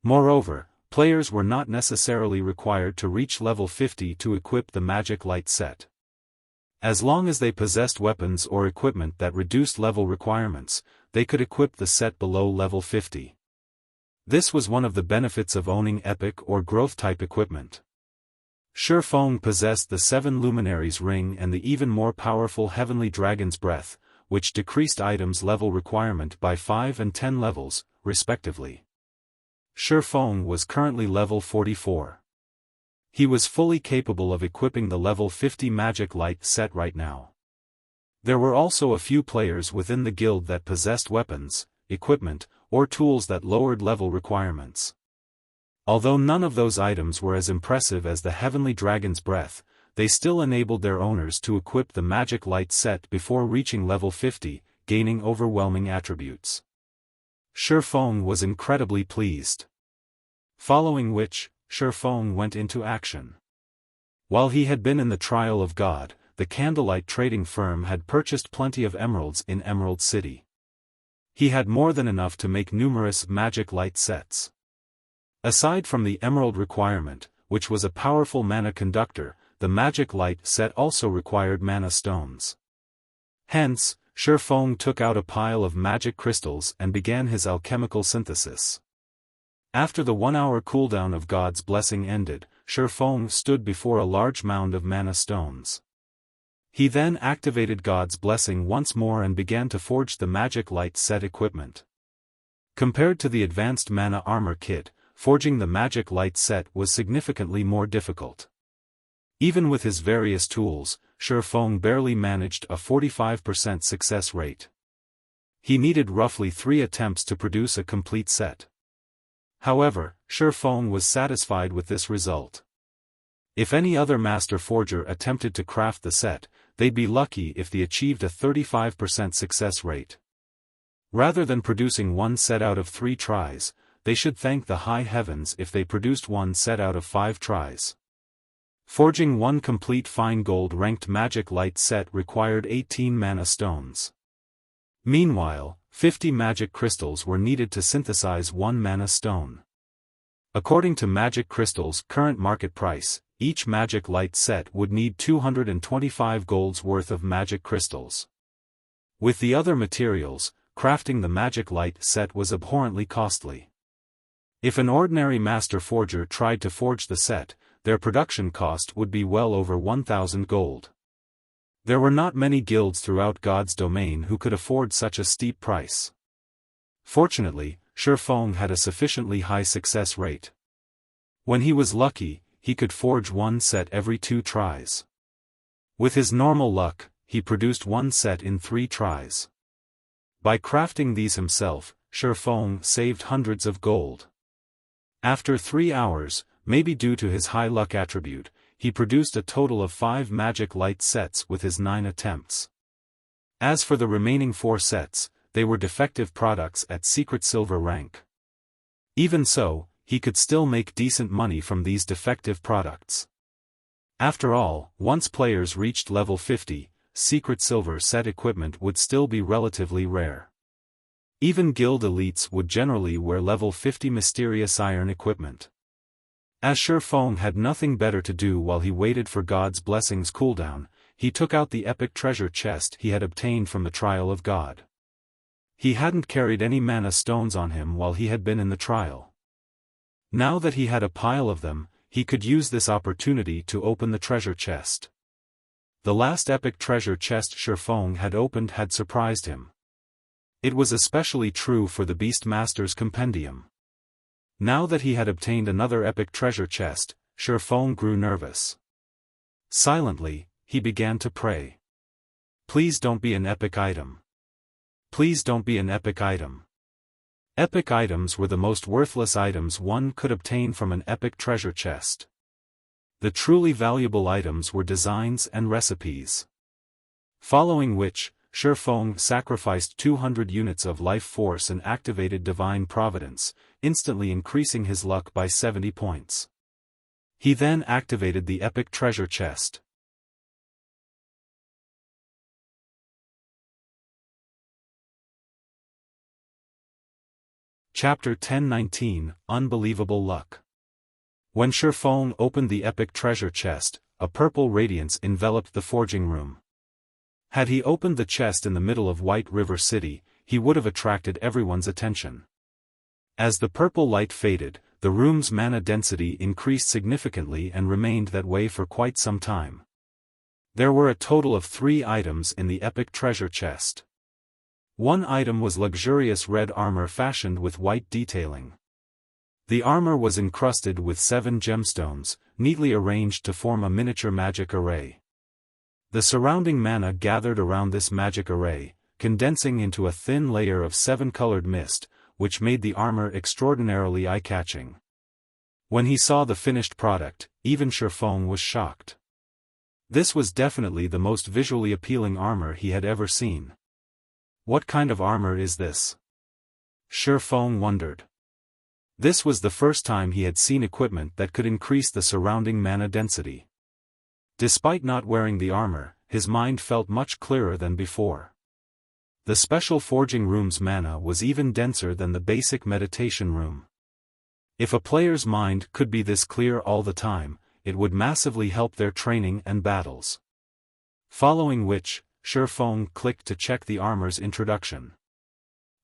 Moreover, players were not necessarily required to reach level 50 to equip the magic light set. As long as they possessed weapons or equipment that reduced level requirements, they could equip the set below level 50. This was one of the benefits of owning epic or growth-type equipment. Xiaofan possessed the 7 Luminaries ring and the even more powerful Heavenly Dragon's Breath, which decreased items level requirement by 5 and 10 levels, respectively. Xiaofan was currently level 44. He was fully capable of equipping the level 50 magic light set right now. There were also a few players within the guild that possessed weapons, equipment, or tools that lowered level requirements. Although none of those items were as impressive as the Heavenly Dragon's Breath, they still enabled their owners to equip the magic light set before reaching level 50, gaining overwhelming attributes. Xiaofan was incredibly pleased. Following which, Xiaofan went into action. While he had been in the trial of God, the Candlelight trading firm had purchased plenty of emeralds in Emerald City. He had more than enough to make numerous magic light sets. Aside from the emerald requirement, which was a powerful mana conductor, the magic light set also required mana stones. Hence, Xiaofan took out a pile of magic crystals and began his alchemical synthesis. After the 1-hour cooldown of God's blessing ended, Xiaofan stood before a large mound of mana stones. He then activated God's blessing once more and began to forge the magic light set equipment. Compared to the advanced mana armor kit, forging the magic light set was significantly more difficult. Even with his various tools, Xiaofan barely managed a 45% success rate. He needed roughly 3 attempts to produce a complete set. However, Xiaofan was satisfied with this result. If any other master forger attempted to craft the set, they'd be lucky if they achieved a 35% success rate. Rather than producing one set out of 3 tries, they should thank the high heavens if they produced one set out of 5 tries. Forging one complete fine gold ranked magic light set required 18 mana stones. Meanwhile, 50 magic crystals were needed to synthesize 1 mana stone. According to magic crystals' current market price, each magic light set would need 225 golds worth of magic crystals. With the other materials, crafting the magic light set was abhorrently costly. If an ordinary master forger tried to forge the set, their production cost would be well over 1,000 gold. There were not many guilds throughout God's domain who could afford such a steep price. Fortunately, Xiaofan had a sufficiently high success rate. When he was lucky, he could forge one set every 2 tries. With his normal luck, he produced one set in 3 tries. By crafting these himself, Xiaofan saved hundreds of gold. After 3 hours, maybe due to his high luck attribute, he produced a total of 5 magic light sets with his 9 attempts. As for the remaining 4 sets, they were defective products at secret silver rank. Even so, he could still make decent money from these defective products. After all, once players reached level 50, secret silver set equipment would still be relatively rare. Even guild elites would generally wear level 50 mysterious iron equipment. As Xiaofan had nothing better to do while he waited for God's blessings cooldown, he took out the epic treasure chest he had obtained from the trial of God. He hadn't carried any mana stones on him while he had been in the trial. Now that he had a pile of them, he could use this opportunity to open the treasure chest. The last epic treasure chest Xiaofan had opened had surprised him. It was especially true for the Beastmaster's compendium. Now that he had obtained another epic treasure chest, Xiaofan grew nervous. Silently, he began to pray. Please don't be an epic item. Please don't be an epic item. Epic items were the most worthless items one could obtain from an epic treasure chest. The truly valuable items were designs and recipes. Following which, Xiaofan sacrificed 200 units of life force and activated Divine Providence, instantly increasing his luck by 70 points. He then activated the epic treasure chest. Chapter 1019, Unbelievable Luck. When Xiaofan opened the epic treasure chest, a purple radiance enveloped the forging room. Had he opened the chest in the middle of White River City, he would have attracted everyone's attention. As the purple light faded, the room's mana density increased significantly and remained that way for quite some time. There were a total of 3 items in the epic treasure chest. One item was luxurious red armor fashioned with white detailing. The armor was encrusted with 7 gemstones, neatly arranged to form a miniature magic array. The surrounding mana gathered around this magic array, condensing into a thin layer of 7-colored mist, which made the armor extraordinarily eye-catching. When he saw the finished product, even Xiaofan was shocked. This was definitely the most visually appealing armor he had ever seen. What kind of armor is this? Xiaofan wondered. This was the first time he had seen equipment that could increase the surrounding mana density. Despite not wearing the armor, his mind felt much clearer than before. The special forging room's mana was even denser than the basic meditation room. If a player's mind could be this clear all the time, it would massively help their training and battles. Following which, Xiaofan clicked to check the armor's introduction.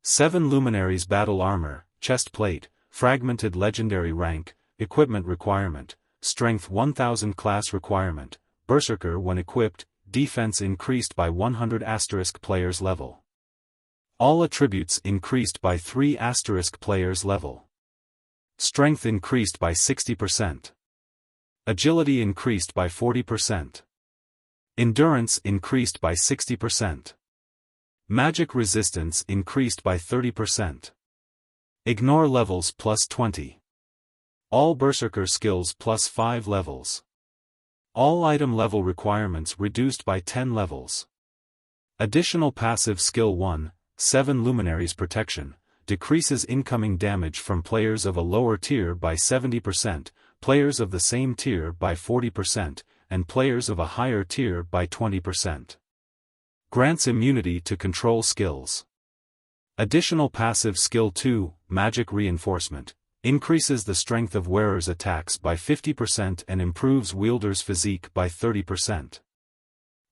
7 Luminaries Battle Armor, Chest Plate, Fragmented Legendary Rank, Equipment Requirement, Strength 1000 Class Requirement, Berserker when equipped, Defense increased by 100 * player's level. All attributes increased by 3 * player's level. Strength increased by 60%. Agility increased by 40%. Endurance increased by 60%. Magic resistance increased by 30%. Ignore levels plus 20. All Berserker skills plus 5 levels. All item level requirements reduced by 10 levels. Additional passive skill 1, 7 Luminaries Protection, decreases incoming damage from players of a lower tier by 70%, players of the same tier by 40%, and players of a higher tier by 20%. Grants immunity to control skills. Additional passive skill 2, Magic Reinforcement, increases the strength of wearer's attacks by 50% and improves wielder's physique by 30%.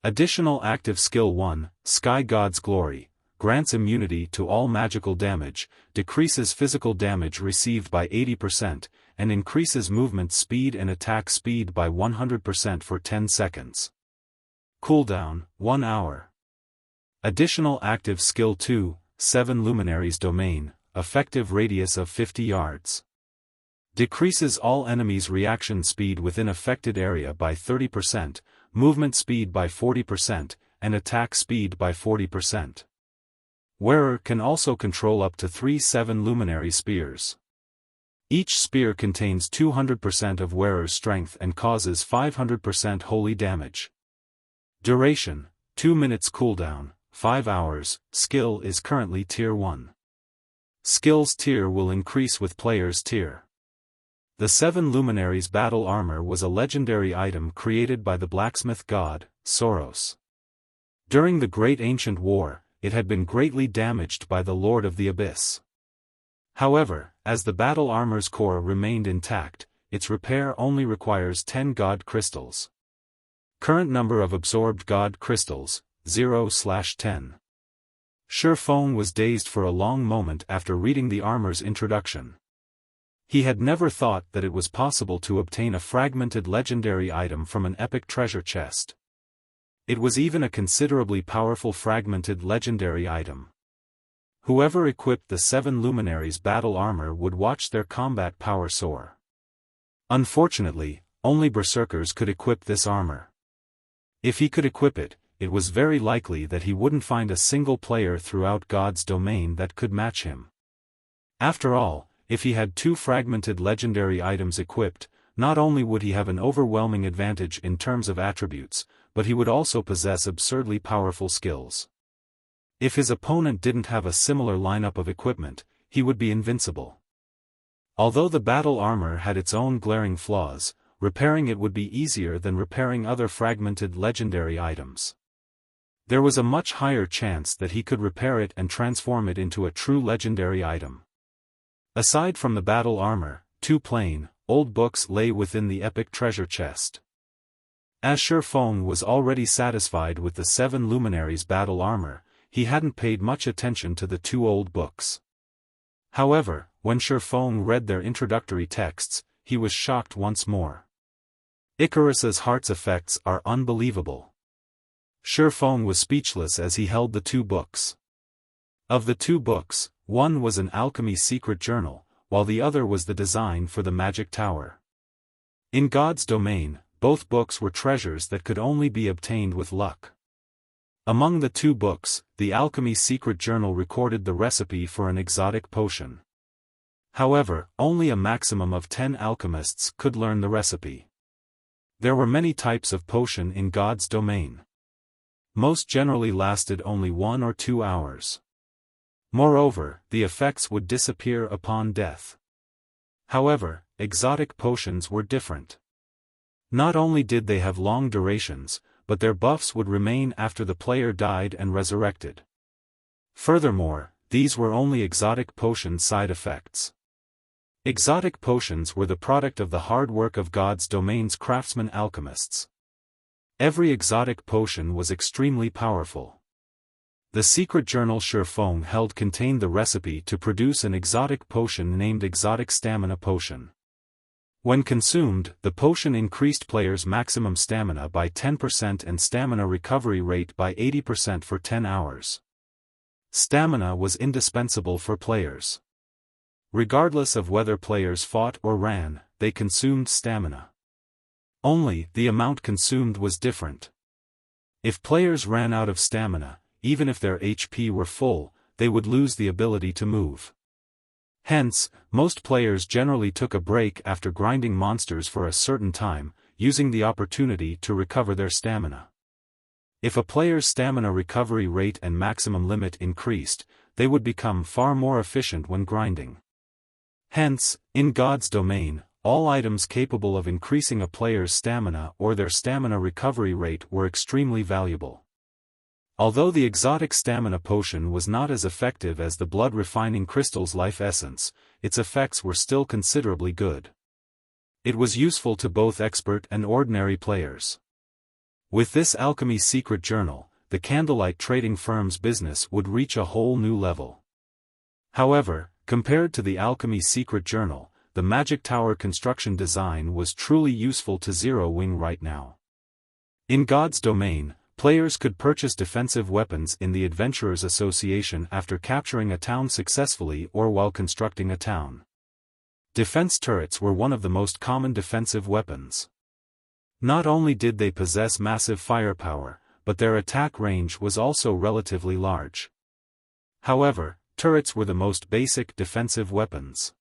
Additional active skill 1, Sky God's Glory, grants immunity to all magical damage, decreases physical damage received by 80%, and increases movement speed and attack speed by 100% for 10 seconds. Cooldown, 1 hour. Additional active skill 2, 7 Luminaries Domain, effective radius of 50 yards. Decreases all enemies' reaction speed within affected area by 30%, movement speed by 40%, and attack speed by 40%. Wearer can also control up to 3 7-luminary spears. Each spear contains 200% of wearer's strength and causes 500% holy damage. Duration, 2 minutes cooldown, 5 hours, skill is currently tier 1. Skills tier will increase with player's tier. The 7 Luminaries battle armor was a legendary item created by the blacksmith god, Soros. During the Great Ancient War, it had been greatly damaged by the Lord of the Abyss. However, as the battle armor's core remained intact, its repair only requires 10 god crystals. Current number of absorbed god crystals, 0/10. Xiaofan was dazed for a long moment after reading the armor's introduction. He had never thought that it was possible to obtain a fragmented legendary item from an epic treasure chest. It was even a considerably powerful fragmented legendary item. Whoever equipped the 7 Luminaries battle armor would watch their combat power soar. Unfortunately, only berserkers could equip this armor. If he could equip it, it was very likely that he wouldn't find a single player throughout God's domain that could match him. After all, if he had 2 fragmented legendary items equipped, not only would he have an overwhelming advantage in terms of attributes, but he would also possess absurdly powerful skills. If his opponent didn't have a similar lineup of equipment, he would be invincible. Although the battle armor had its own glaring flaws, repairing it would be easier than repairing other fragmented legendary items. There was a much higher chance that he could repair it and transform it into a true legendary item. Aside from the battle armor, 2 plain, old books lay within the epic treasure chest. As Xiaofan was already satisfied with the 7 Luminaries battle armor, he hadn't paid much attention to the 2 old books. However, when Xiaofan read their introductory texts, he was shocked once more. Icarus's heart's effects are unbelievable. Xiaofan was speechless as he held the 2 books. Of the 2 books, one was an alchemy secret journal, while the other was the design for the magic tower. In God's domain, both books were treasures that could only be obtained with luck. Among the 2 books, the alchemy secret journal recorded the recipe for an exotic potion. However, only a maximum of 10 alchemists could learn the recipe. There were many types of potion in God's domain. Most generally lasted only 1 or 2 hours. Moreover, the effects would disappear upon death. However, exotic potions were different. Not only did they have long durations, but their buffs would remain after the player died and resurrected. Furthermore, these were only exotic potion side effects. Exotic potions were the product of the hard work of God's domain's craftsmen alchemists. Every exotic potion was extremely powerful. The secret journal Xiaofan held contained the recipe to produce an exotic potion named Exotic Stamina Potion. When consumed, the potion increased players' maximum stamina by 10% and stamina recovery rate by 80% for 10 hours. Stamina was indispensable for players. Regardless of whether players fought or ran, they consumed stamina. Only, the amount consumed was different. If players ran out of stamina, even if their HP were full, they would lose the ability to move. Hence, most players generally took a break after grinding monsters for a certain time, using the opportunity to recover their stamina. If a player's stamina recovery rate and maximum limit increased, they would become far more efficient when grinding. Hence, in God's domain, all items capable of increasing a player's stamina or their stamina recovery rate were extremely valuable. Although the exotic stamina potion was not as effective as the blood-refining crystal's life essence, its effects were still considerably good. It was useful to both expert and ordinary players. With this alchemy secret journal, the Candlelight trading firm's business would reach a whole new level. However, compared to the alchemy secret journal, the magic tower construction design was truly useful to Zero Wing right now. In God's domain, Players could purchase defensive weapons in the Adventurers Association after capturing a town successfully or while constructing a town. Defense turrets were one of the most common defensive weapons. Not only did they possess massive firepower, but their attack range was also relatively large. However, turrets were the most basic defensive weapons.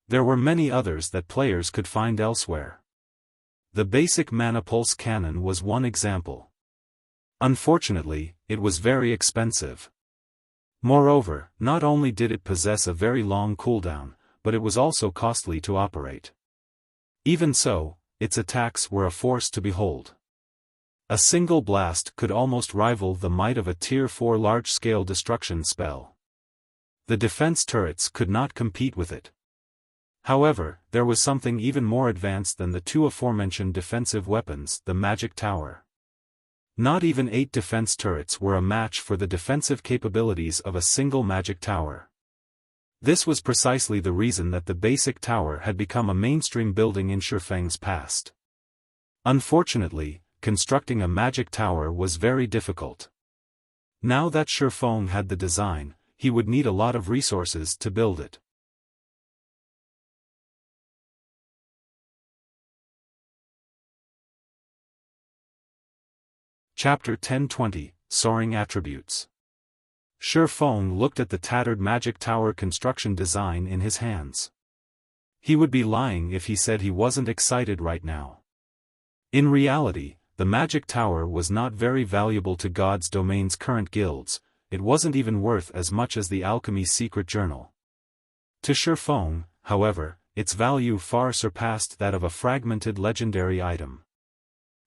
There were many others that players could find elsewhere. The basic mana pulse cannon was one example. Unfortunately, it was very expensive. Moreover, not only did it possess a very long cooldown, but it was also costly to operate. Even so, its attacks were a force to behold. A single blast could almost rival the might of a Tier 4 large-scale destruction spell. The defense turrets could not compete with it. However, there was something even more advanced than the two aforementioned defensive weapons, the magic tower. Not even 8 defense turrets were a match for the defensive capabilities of a single magic tower. This was precisely the reason that the basic tower had become a mainstream building in Xiaofan's past. Unfortunately, constructing a magic tower was very difficult. Now that Xiaofan had the design, he would need a lot of resources to build it. Chapter 1020, Soaring Attributes. Xiaofan looked at the tattered magic tower construction design in his hands. He would be lying if he said he wasn't excited right now. In reality, the magic tower was not very valuable to God's Domain's current guilds. It wasn't even worth as much as the Alchemy Secret Journal. To Xiaofan, however, its value far surpassed that of a fragmented legendary item.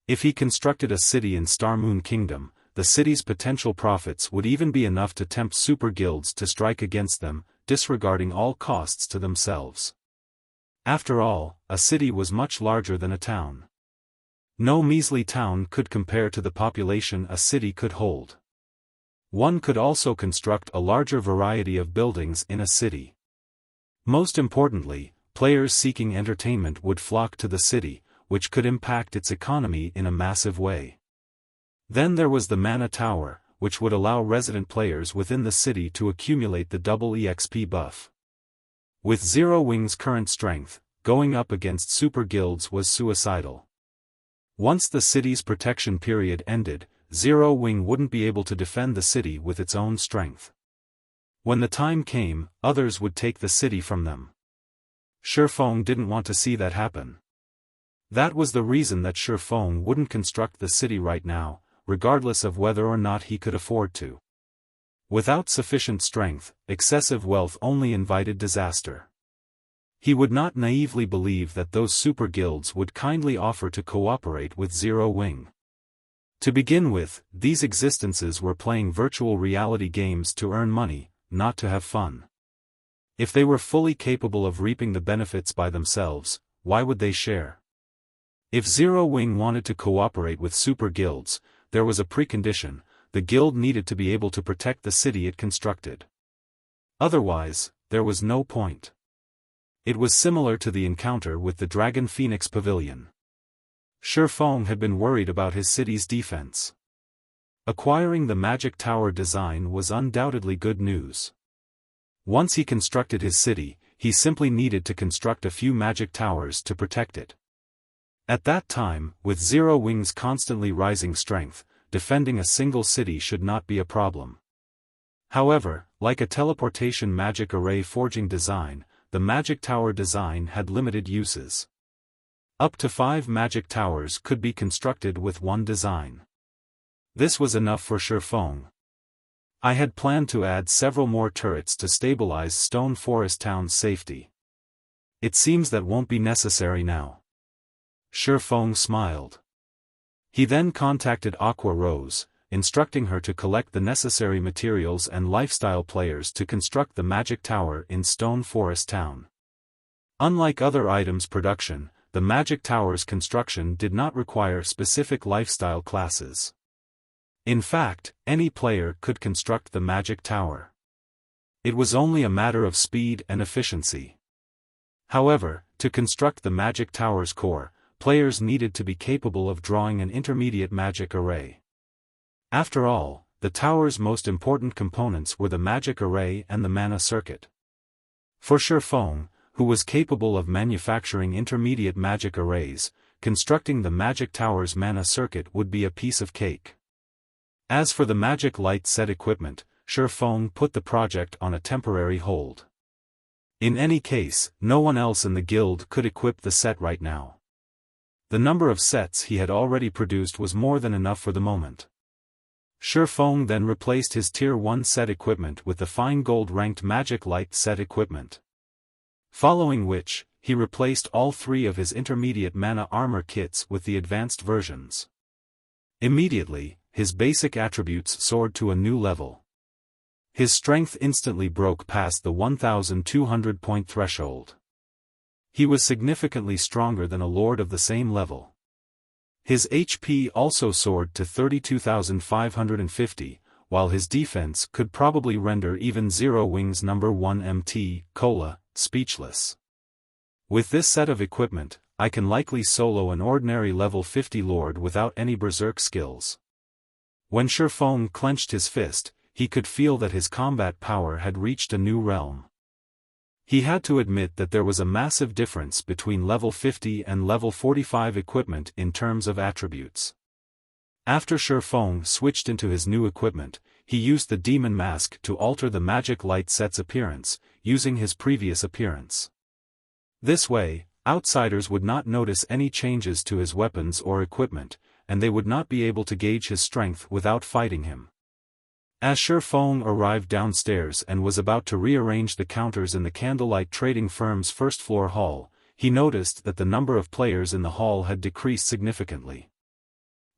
If he constructed a city in Starmoon Kingdom, the city's potential profits would even be enough to tempt super guilds to strike against them, disregarding all costs to themselves. After all, a city was much larger than a town. No measly town could compare to the population a city could hold. One could also construct a larger variety of buildings in a city. Most importantly, players seeking entertainment would flock to the city, which could impact its economy in a massive way. Then there was the Mana Tower, which would allow resident players within the city to accumulate the double EXP buff. With Zero Wing's current strength, going up against super guilds was suicidal. Once the city's protection period ended, Zero Wing wouldn't be able to defend the city with its own strength. When the time came, others would take the city from them. Xiaofan didn't want to see that happen. That was the reason that Xiaofan wouldn't construct the city right now, regardless of whether or not he could afford to. Without sufficient strength, excessive wealth only invited disaster. He would not naively believe that those super guilds would kindly offer to cooperate with Zero Wing. To begin with, these existences were playing virtual reality games to earn money, not to have fun. If they were fully capable of reaping the benefits by themselves, why would they share? If Zero Wing wanted to cooperate with super guilds, there was a precondition: the guild needed to be able to protect the city it constructed. Otherwise, there was no point. It was similar to the encounter with the Dragon Phoenix Pavilion. Xiaofan had been worried about his city's defense. Acquiring the magic tower design was undoubtedly good news. Once he constructed his city, he simply needed to construct a few magic towers to protect it. At that time, with Zero Wing's constantly rising strength, defending a single city should not be a problem. However, like a teleportation magic array forging design, the magic tower design had limited uses. Up to 5 magic towers could be constructed with one design. This was enough for Xiaofan. I had planned to add several more turrets to stabilize Stone Forest Town's safety. It seems that won't be necessary now. Xiaofan smiled. He then contacted Aqua Rose, instructing her to collect the necessary materials and lifestyle players to construct the magic tower in Stone Forest Town. Unlike other items production, the magic tower's construction did not require specific lifestyle classes. In fact, any player could construct the magic tower. It was only a matter of speed and efficiency. However, to construct the magic tower's core, players needed to be capable of drawing an intermediate magic array. After all, the tower's most important components were the magic array and the mana circuit. For Xiaofan, who was capable of manufacturing intermediate magic arrays, constructing the magic tower's mana circuit would be a piece of cake. As for the magic light set equipment, Xiaofan put the project on a temporary hold. In any case, no one else in the guild could equip the set right now. The number of sets he had already produced was more than enough for the moment. Xiaofan then replaced his Tier 1 set equipment with the fine gold-ranked magic light set equipment. Following which, he replaced all 3 of his intermediate mana armor kits with the advanced versions. Immediately, his basic attributes soared to a new level. His strength instantly broke past the 1,200-point threshold. He was significantly stronger than a lord of the same level. His HP also soared to 32,550, while his defense could probably render even Zero Wings number 1 MT, Cola, speechless. With this set of equipment, I can likely solo an ordinary level 50 lord without any berserk skills. When Xiaofan clenched his fist, he could feel that his combat power had reached a new realm. He had to admit that there was a massive difference between level 50 and level 45 equipment in terms of attributes. After Xiaofan switched into his new equipment, he used the demon mask to alter the magic light set's appearance, using his previous appearance. This way, outsiders would not notice any changes to his weapons or equipment, and they would not be able to gauge his strength without fighting him. As Xiaofan arrived downstairs and was about to rearrange the counters in the Candlelight trading firm's first-floor hall, he noticed that the number of players in the hall had decreased significantly.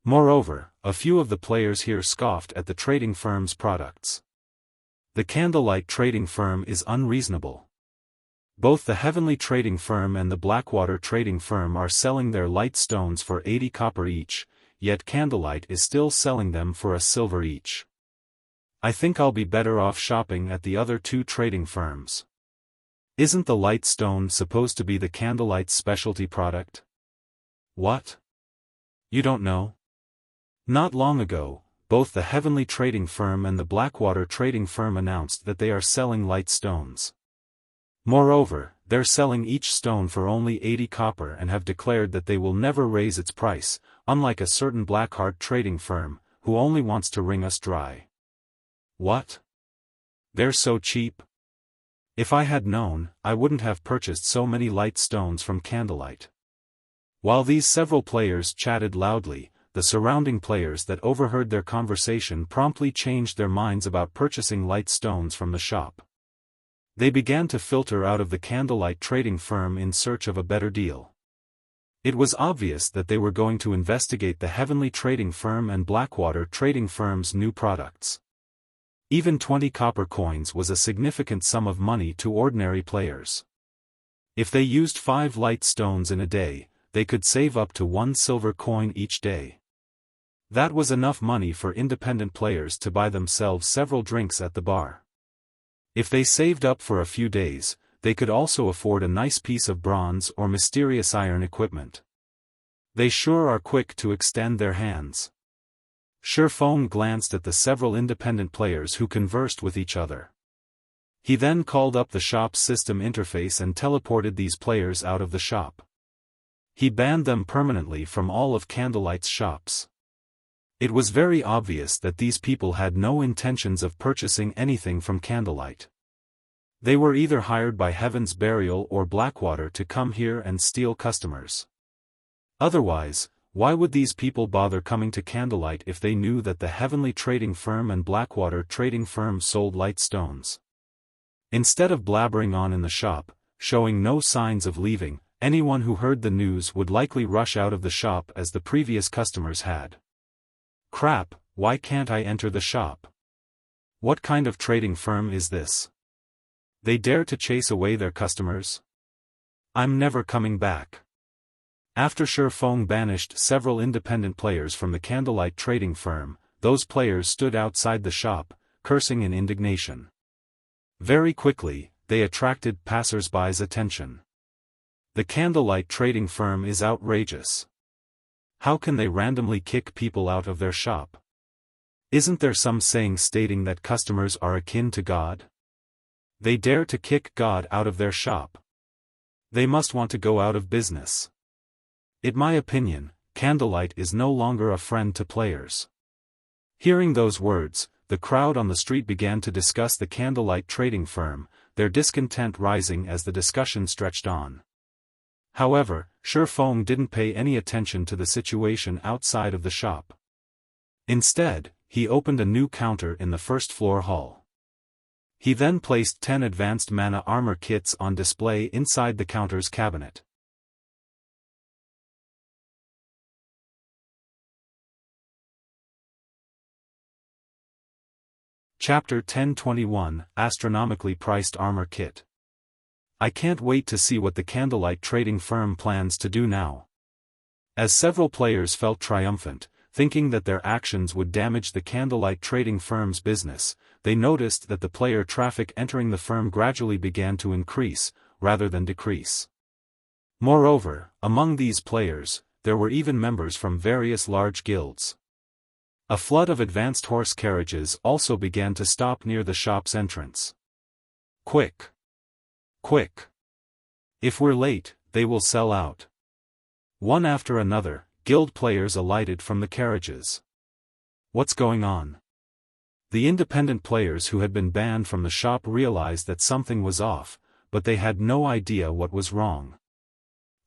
Moreover, a few of the players here scoffed at the trading firm's products. The Candlelight trading firm is unreasonable. Both the Heavenly trading firm and the Blackwater trading firm are selling their light stones for 80 copper each, yet Candlelight is still selling them for a silver each. I think I'll be better off shopping at the other 2 trading firms. Isn't the light stone supposed to be the Candlelight's specialty product? What? You don't know? Not long ago, both the Heavenly trading firm and the Blackwater trading firm announced that they are selling light stones. Moreover, they're selling each stone for only 80 copper and have declared that they will never raise its price, unlike a certain Blackheart trading firm, who only wants to wring us dry. What? They're so cheap? If I had known, I wouldn't have purchased so many light stones from Candlelight. While these several players chatted loudly, the surrounding players that overheard their conversation promptly changed their minds about purchasing light stones from the shop. They began to filter out of the Candlelight trading firm in search of a better deal. It was obvious that they were going to investigate the Heavenly trading firm and Blackwater trading firm's new products. Even 20 copper coins was a significant sum of money to ordinary players. If they used 5 light stones in a day, they could save up to 1 silver coin each day. That was enough money for independent players to buy themselves several drinks at the bar. If they saved up for a few days, they could also afford a nice piece of bronze or mysterious iron equipment. They sure are quick to extend their hands. Xiaofan glanced at the several independent players who conversed with each other. He then called up the shop's system interface and teleported these players out of the shop. He banned them permanently from all of Candlelight's shops. It was very obvious that these people had no intentions of purchasing anything from Candlelight. They were either hired by Heaven's Burial or Blackwater to come here and steal customers. Otherwise, why would these people bother coming to Candlelight if they knew that the Heavenly trading firm and Blackwater trading firm sold light stones? Instead of blabbering on in the shop, showing no signs of leaving, anyone who heard the news would likely rush out of the shop as the previous customers had. Crap, why can't I enter the shop? What kind of trading firm is this? They dare to chase away their customers? I'm never coming back. After Xiaofan banished several independent players from the Candlelight trading firm, those players stood outside the shop, cursing in indignation. Very quickly, they attracted passers-by's attention. The Candlelight trading firm is outrageous. How can they randomly kick people out of their shop? Isn't there some saying stating that customers are akin to God? They dare to kick God out of their shop. They must want to go out of business. In my opinion, Candlelight is no longer a friend to players. Hearing those words, the crowd on the street began to discuss the Candlelight trading firm, their discontent rising as the discussion stretched on. However, Xiaofan didn't pay any attention to the situation outside of the shop. Instead, he opened a new counter in the first-floor hall. He then placed 10 advanced mana armor kits on display inside the counter's cabinet. Chapter 1021, Astronomically Priced Armor Kit. I can't wait to see what the Candlelight trading firm plans to do now. As several players felt triumphant, thinking that their actions would damage the Candlelight trading firm's business, they noticed that the player traffic entering the firm gradually began to increase, rather than decrease. Moreover, among these players, there were even members from various large guilds. A flood of advanced horse carriages also began to stop near the shop's entrance. Quick! Quick! If we're late, they will sell out. One after another, guild players alighted from the carriages. What's going on? The independent players who had been banned from the shop realized that something was off, but they had no idea what was wrong.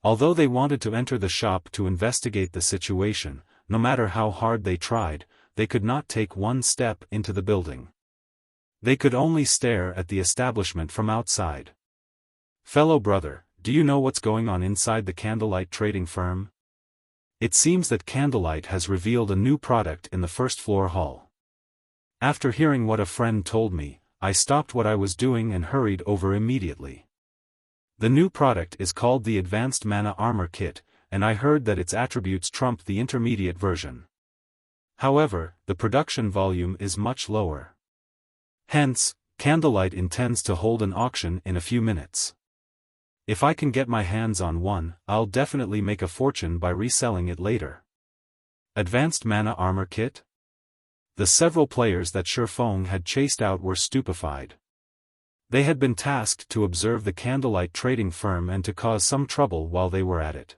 Although they wanted to enter the shop to investigate the situation, no matter how hard they tried, they could not take one step into the building. They could only stare at the establishment from outside. Fellow brother, do you know what's going on inside the Candlelight trading firm? It seems that Candlelight has revealed a new product in the first-floor hall. After hearing what a friend told me, I stopped what I was doing and hurried over immediately. The new product is called the Advanced Mana Armor Kit, and I heard that its attributes trump the intermediate version. However, the production volume is much lower. Hence, Candlelight intends to hold an auction in a few minutes. If I can get my hands on one, I'll definitely make a fortune by reselling it later. Advanced Mana Armor Kit? The several players that Xiaofan had chased out were stupefied. They had been tasked to observe the Candlelight trading firm and to cause some trouble while they were at it.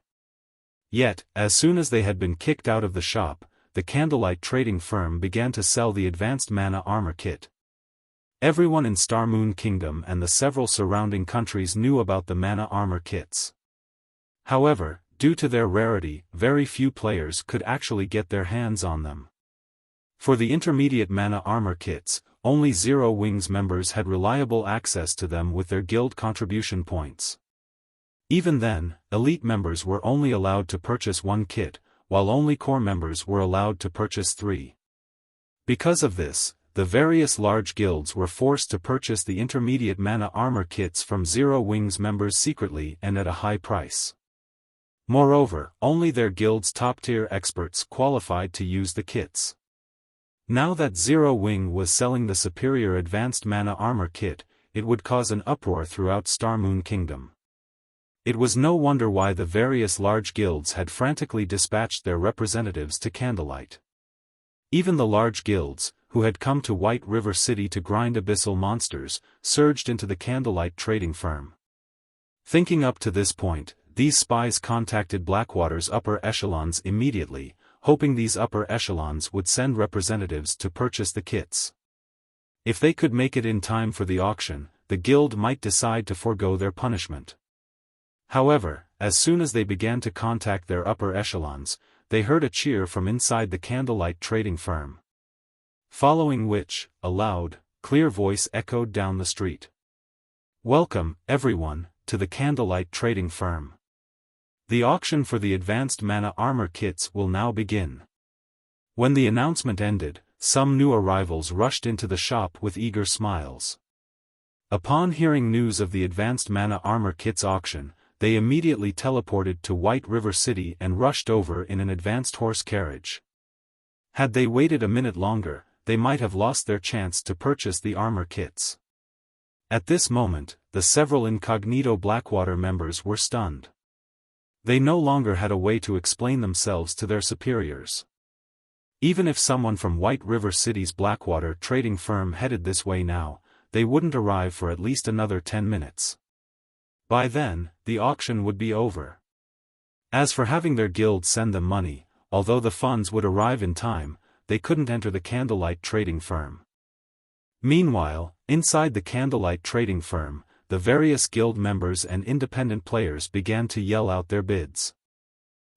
Yet, as soon as they had been kicked out of the shop, the Candlelight trading firm began to sell the Advanced Mana Armor Kit. Everyone in Star Moon Kingdom and the several surrounding countries knew about the Mana Armor Kits. However, due to their rarity, very few players could actually get their hands on them. For the intermediate Mana Armor Kits, only Zero Wings members had reliable access to them with their guild contribution points. Even then, elite members were only allowed to purchase one kit, while only core members were allowed to purchase 3. Because of this, the various large guilds were forced to purchase the intermediate Mana Armor Kits from Zero Wings members secretly and at a high price. Moreover, only their guild's top-tier experts qualified to use the kits. Now that Zero Wing was selling the superior Advanced Mana Armor Kit, it would cause an uproar throughout Star Moon Kingdom. It was no wonder why the various large guilds had frantically dispatched their representatives to Candlelight. Even the large guilds, who had come to White River City to grind abyssal monsters, surged into the Candlelight trading firm. Thinking up to this point, these spies contacted Blackwater's upper echelons immediately, hoping these upper echelons would send representatives to purchase the kits. If they could make it in time for the auction, the guild might decide to forego their punishment. However, as soon as they began to contact their upper echelons, they heard a cheer from inside the Candlelight trading firm. Following which, a loud, clear voice echoed down the street. "Welcome, everyone, to the Candlelight trading firm. The auction for the Advanced Mana Armor Kits will now begin." When the announcement ended, some new arrivals rushed into the shop with eager smiles. Upon hearing news of the Advanced Mana Armor Kits auction, they immediately teleported to White River City and rushed over in an advanced horse carriage. Had they waited a minute longer, they might have lost their chance to purchase the armor kits. At this moment, the several incognito Blackwater members were stunned. They no longer had a way to explain themselves to their superiors. Even if someone from White River City's Blackwater trading firm headed this way now, they wouldn't arrive for at least another 10 minutes. By then, the auction would be over. As for having their guild send them money, although the funds would arrive in time, they couldn't enter the Candlelight trading firm. Meanwhile, inside the Candlelight trading firm, the various guild members and independent players began to yell out their bids.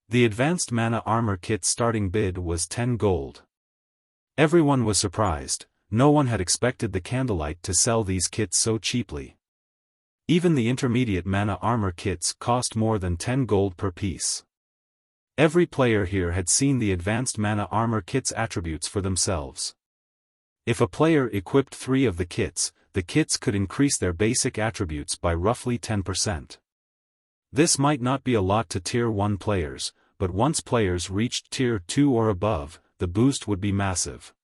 The advanced mana armor kit's starting bid was 10 gold. Everyone was surprised. No one had expected the Candlelight to sell these kits so cheaply. Even the intermediate mana armor kits cost more than 10 gold per piece. Every player here had seen the advanced mana armor kit's attributes for themselves. If a player equipped 3 of the kits could increase their basic attributes by roughly 10%. This might not be a lot to Tier 1 players, but once players reached Tier 2 or above, the boost would be massive.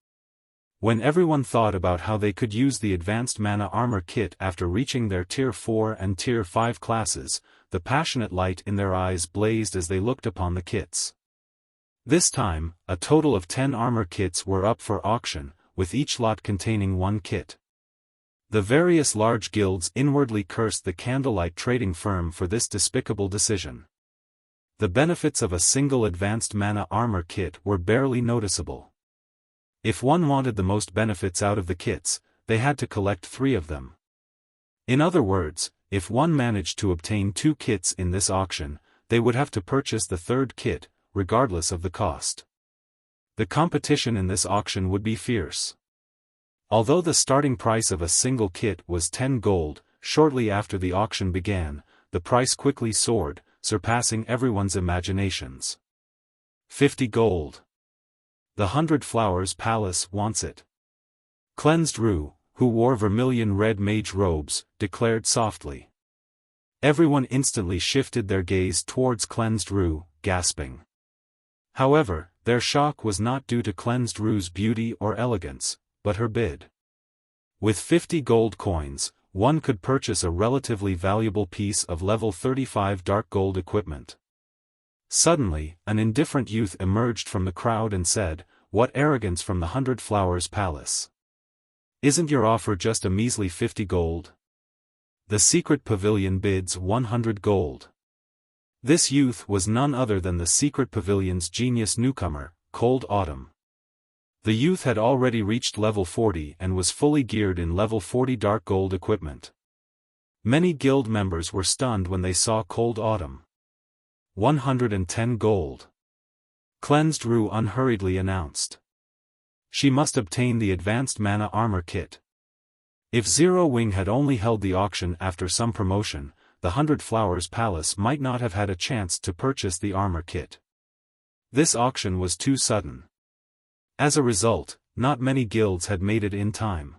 When everyone thought about how they could use the advanced mana armor kit after reaching their Tier 4 and Tier 5 classes, the passionate light in their eyes blazed as they looked upon the kits. This time, a total of 10 armor kits were up for auction, with each lot containing 1 kit. The various large guilds inwardly cursed the Candlelight trading firm for this despicable decision. The benefits of a single advanced mana armor kit were barely noticeable. If one wanted the most benefits out of the kits, they had to collect 3 of them. In other words, if one managed to obtain 2 kits in this auction, they would have to purchase the 3rd kit, regardless of the cost. The competition in this auction would be fierce. Although the starting price of a single kit was 10 gold, shortly after the auction began, the price quickly soared, surpassing everyone's imaginations. 50 gold. The 100 Flowers Palace wants it. Cleansed Rue, who wore vermilion red mage robes, declared softly. Everyone instantly shifted their gaze towards Cleansed Rue, gasping. However, their shock was not due to Cleansed Rue's beauty or elegance, but her bid. With 50 gold coins, one could purchase a relatively valuable piece of level 35 dark gold equipment. Suddenly, an indifferent youth emerged from the crowd and said, "What arrogance from the 100 Flowers Palace. Isn't your offer just a measly 50 gold? The secret pavilion bids 100 gold." This youth was none other than the secret pavilion's genius newcomer, Cold Autumn. The youth had already reached level 40 and was fully geared in level 40 dark gold equipment. Many guild members were stunned when they saw Cold Autumn. 110 gold. Cleansed Rue unhurriedly announced. She must obtain the advanced mana armor kit. If Zero Wing had only held the auction after some promotion, the 100 Flowers Palace might not have had a chance to purchase the armor kit. This auction was too sudden. As a result, not many guilds had made it in time.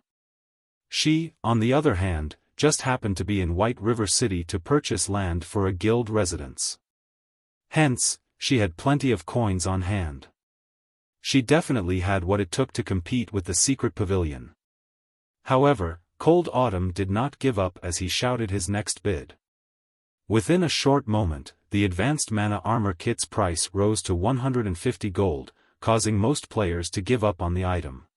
She, on the other hand, just happened to be in White River City to purchase land for a guild residence. Hence, she had plenty of coins on hand. She definitely had what it took to compete with the secret pavilion. However, Cold Autumn did not give up as he shouted his next bid. Within a short moment, the advanced mana armor kit's price rose to 150 gold, causing most players to give up on the item.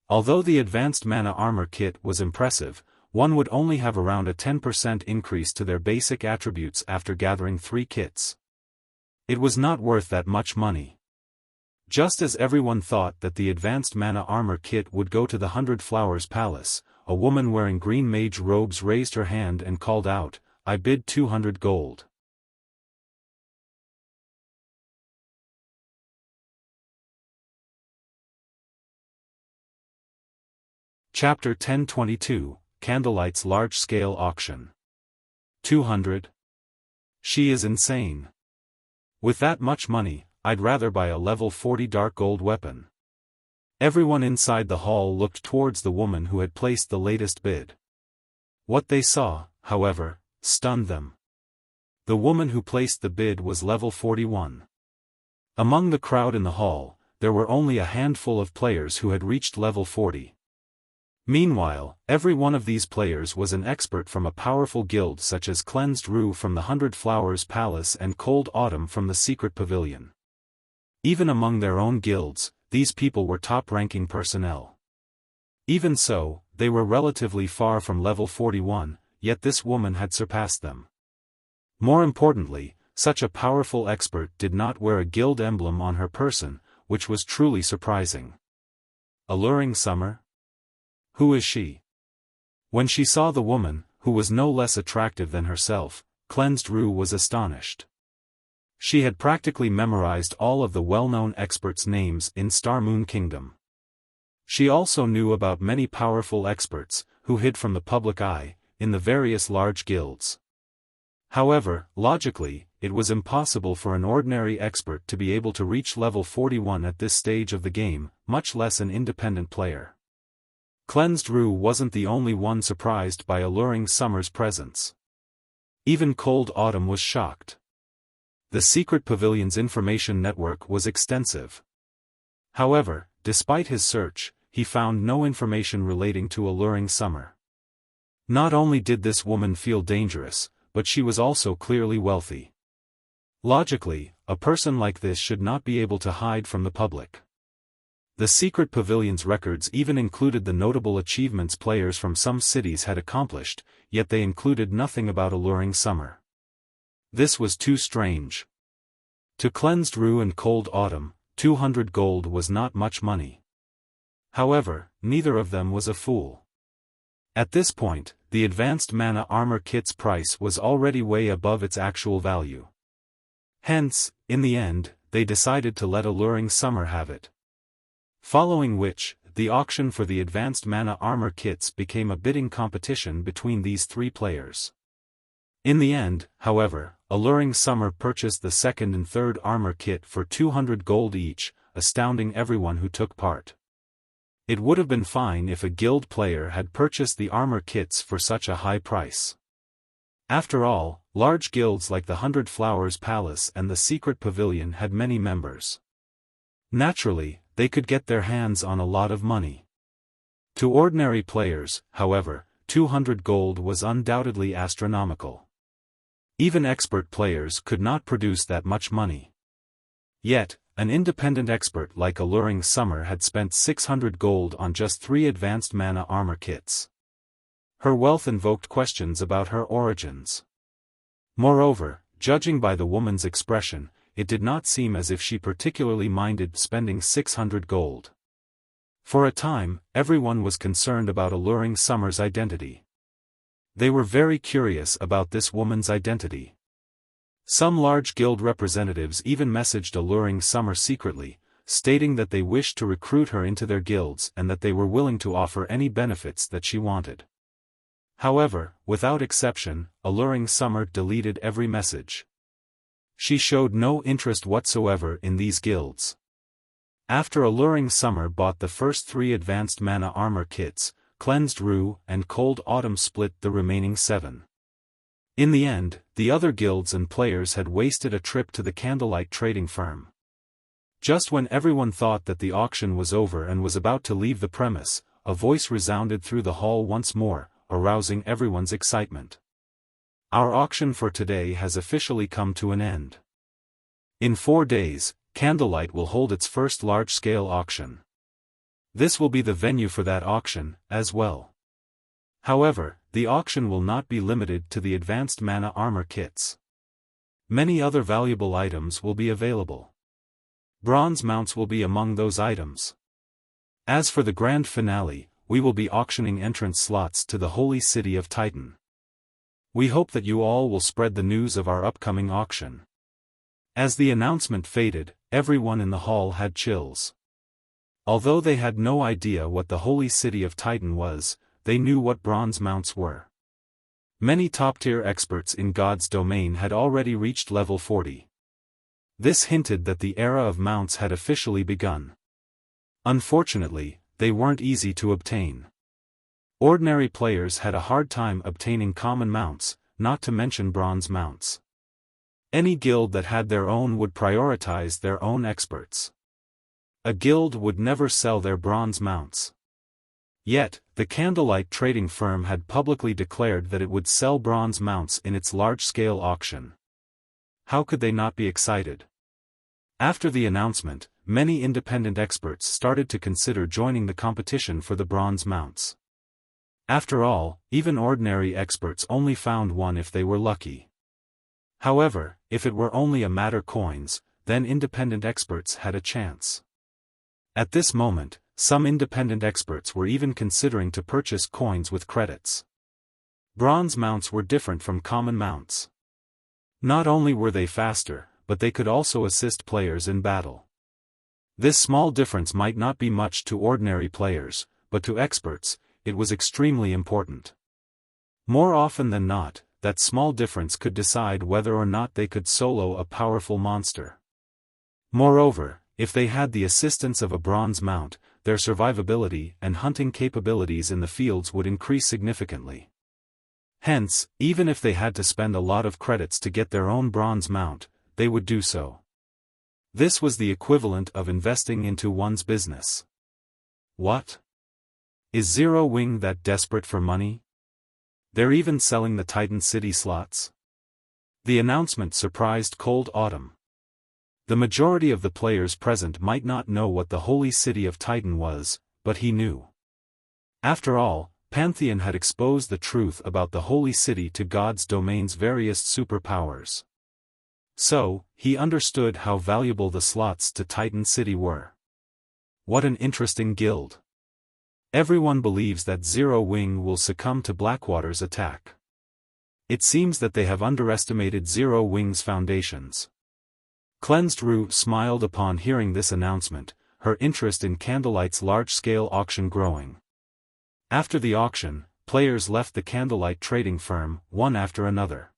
Although the advanced mana armor kit was impressive, one would only have around a 10% increase to their basic attributes after gathering 3 kits. It was not worth that much money. Just as everyone thought that the advanced mana armor kit would go to the 100 Flowers Palace, a woman wearing green mage robes raised her hand and called out, "I bid 200 gold." Chapter 1022, Candlelight's Large-Scale Auction. 200? She is insane. With that much money, I'd rather buy a level 40 dark gold weapon. Everyone inside the hall looked towards the woman who had placed the latest bid. What they saw, however, stunned them. The woman who placed the bid was level 41. Among the crowd in the hall, there were only a handful of players who had reached level 40. Meanwhile, every one of these players was an expert from a powerful guild such as Cleansed Rue from the 100 Flowers Palace and Cold Autumn from the Secret Pavilion. Even among their own guilds, these people were top-ranking personnel. Even so, they were relatively far from level 41, yet this woman had surpassed them. More importantly, such a powerful expert did not wear a guild emblem on her person, which was truly surprising. Alluring Summer? Who is she? When she saw the woman, who was no less attractive than herself, Cleansed Rue was astonished. She had practically memorized all of the well-known experts' names in Star Moon Kingdom. She also knew about many powerful experts, who hid from the public eye, in the various large guilds. However, logically, it was impossible for an ordinary expert to be able to reach level 41 at this stage of the game, much less an independent player. Cleansed Rue wasn't the only one surprised by Alluring Summer's presence. Even Cold Autumn was shocked. The Secret Pavilion's information network was extensive. However, despite his search, he found no information relating to Alluring Summer. Not only did this woman feel dangerous, but she was also clearly wealthy. Logically, a person like this should not be able to hide from the public. The Secret Pavilion's records even included the notable achievements players from some cities had accomplished, yet they included nothing about Alluring Summer. This was too strange. To Cleansed Rue and Cold Autumn, 200 gold was not much money. However, neither of them was a fool. At this point, the advanced mana armor kit's price was already way above its actual value. Hence, in the end, they decided to let Alluring Summer have it. Following which, the auction for the advanced mana armor kits became a bidding competition between these three players. In the end, however, Alluring Summer purchased the second and third armor kit for 200 gold each, astounding everyone who took part. It would have been fine if a guild player had purchased the armor kits for such a high price. After all, large guilds like the 100 Flowers Palace and the Secret Pavilion had many members. Naturally, they could get their hands on a lot of money. To ordinary players, however, 200 gold was undoubtedly astronomical. Even expert players could not produce that much money. Yet, an independent expert like Alluring Summer had spent 600 gold on just 3 advanced mana armor kits. Her wealth invoked questions about her origins. Moreover, judging by the woman's expression, it did not seem as if she particularly minded spending 600 gold. For a time, everyone was concerned about Alluring Summer's identity. They were very curious about this woman's identity. Some large guild representatives even messaged Alluring Summer secretly, stating that they wished to recruit her into their guilds and that they were willing to offer any benefits that she wanted. However, without exception, Alluring Summer deleted every message. She showed no interest whatsoever in these guilds. After Alluring Summer bought the first 3 advanced mana armor kits, Cleansed Rue and Cold Autumn split the remaining 7. In the end, the other guilds and players had wasted a trip to the Candlelight trading firm. Just when everyone thought that the auction was over and was about to leave the premise, a voice resounded through the hall once more, arousing everyone's excitement. Our auction for today has officially come to an end. In 4 days, Candlelight will hold its first large-scale auction. This will be the venue for that auction, as well. However, the auction will not be limited to the advanced mana armor kits. Many other valuable items will be available. Bronze mounts will be among those items. As for the grand finale, we will be auctioning entrance slots to the holy city of Titan. We hope that you all will spread the news of our upcoming auction. As the announcement faded, everyone in the hall had chills. Although they had no idea what the holy city of Titan was, they knew what bronze mounts were. Many top-tier experts in God's domain had already reached level 40. This hinted that the era of mounts had officially begun. Unfortunately, they weren't easy to obtain. Ordinary players had a hard time obtaining common mounts, not to mention bronze mounts. Any guild that had their own would prioritize their own experts. A guild would never sell their bronze mounts. Yet, the Candlelight trading firm had publicly declared that it would sell bronze mounts in its large-scale auction. How could they not be excited? After the announcement, many independent experts started to consider joining the competition for the bronze mounts. After all, even ordinary experts only found one if they were lucky. However, if it were only a matter coins, then independent experts had a chance. At this moment, some independent experts were even considering to purchase coins with credits. Bronze mounts were different from common mounts. Not only were they faster, but they could also assist players in battle. This small difference might not be much to ordinary players, but to experts, it was extremely important. More often than not, that small difference could decide whether or not they could solo a powerful monster. Moreover, if they had the assistance of a bronze mount, their survivability and hunting capabilities in the fields would increase significantly. Hence, even if they had to spend a lot of credits to get their own bronze mount, they would do so. This was the equivalent of investing into one's business. What? Is Zero Wing that desperate for money? They're even selling the Titan City slots? The announcement surprised Cold Autumn. The majority of the players present might not know what the Holy City of Titan was, but he knew. After all, Pantheon had exposed the truth about the Holy City to God's domain's various superpowers. So, he understood how valuable the slots to Titan City were. What an interesting guild. Everyone believes that Zero Wing will succumb to Blackwater's attack. It seems that they have underestimated Zero Wing's foundations. Cleansed Rue smiled upon hearing this announcement, her interest in Candlelight's large-scale auction growing. After the auction, players left the Candlelight trading firm, one after another.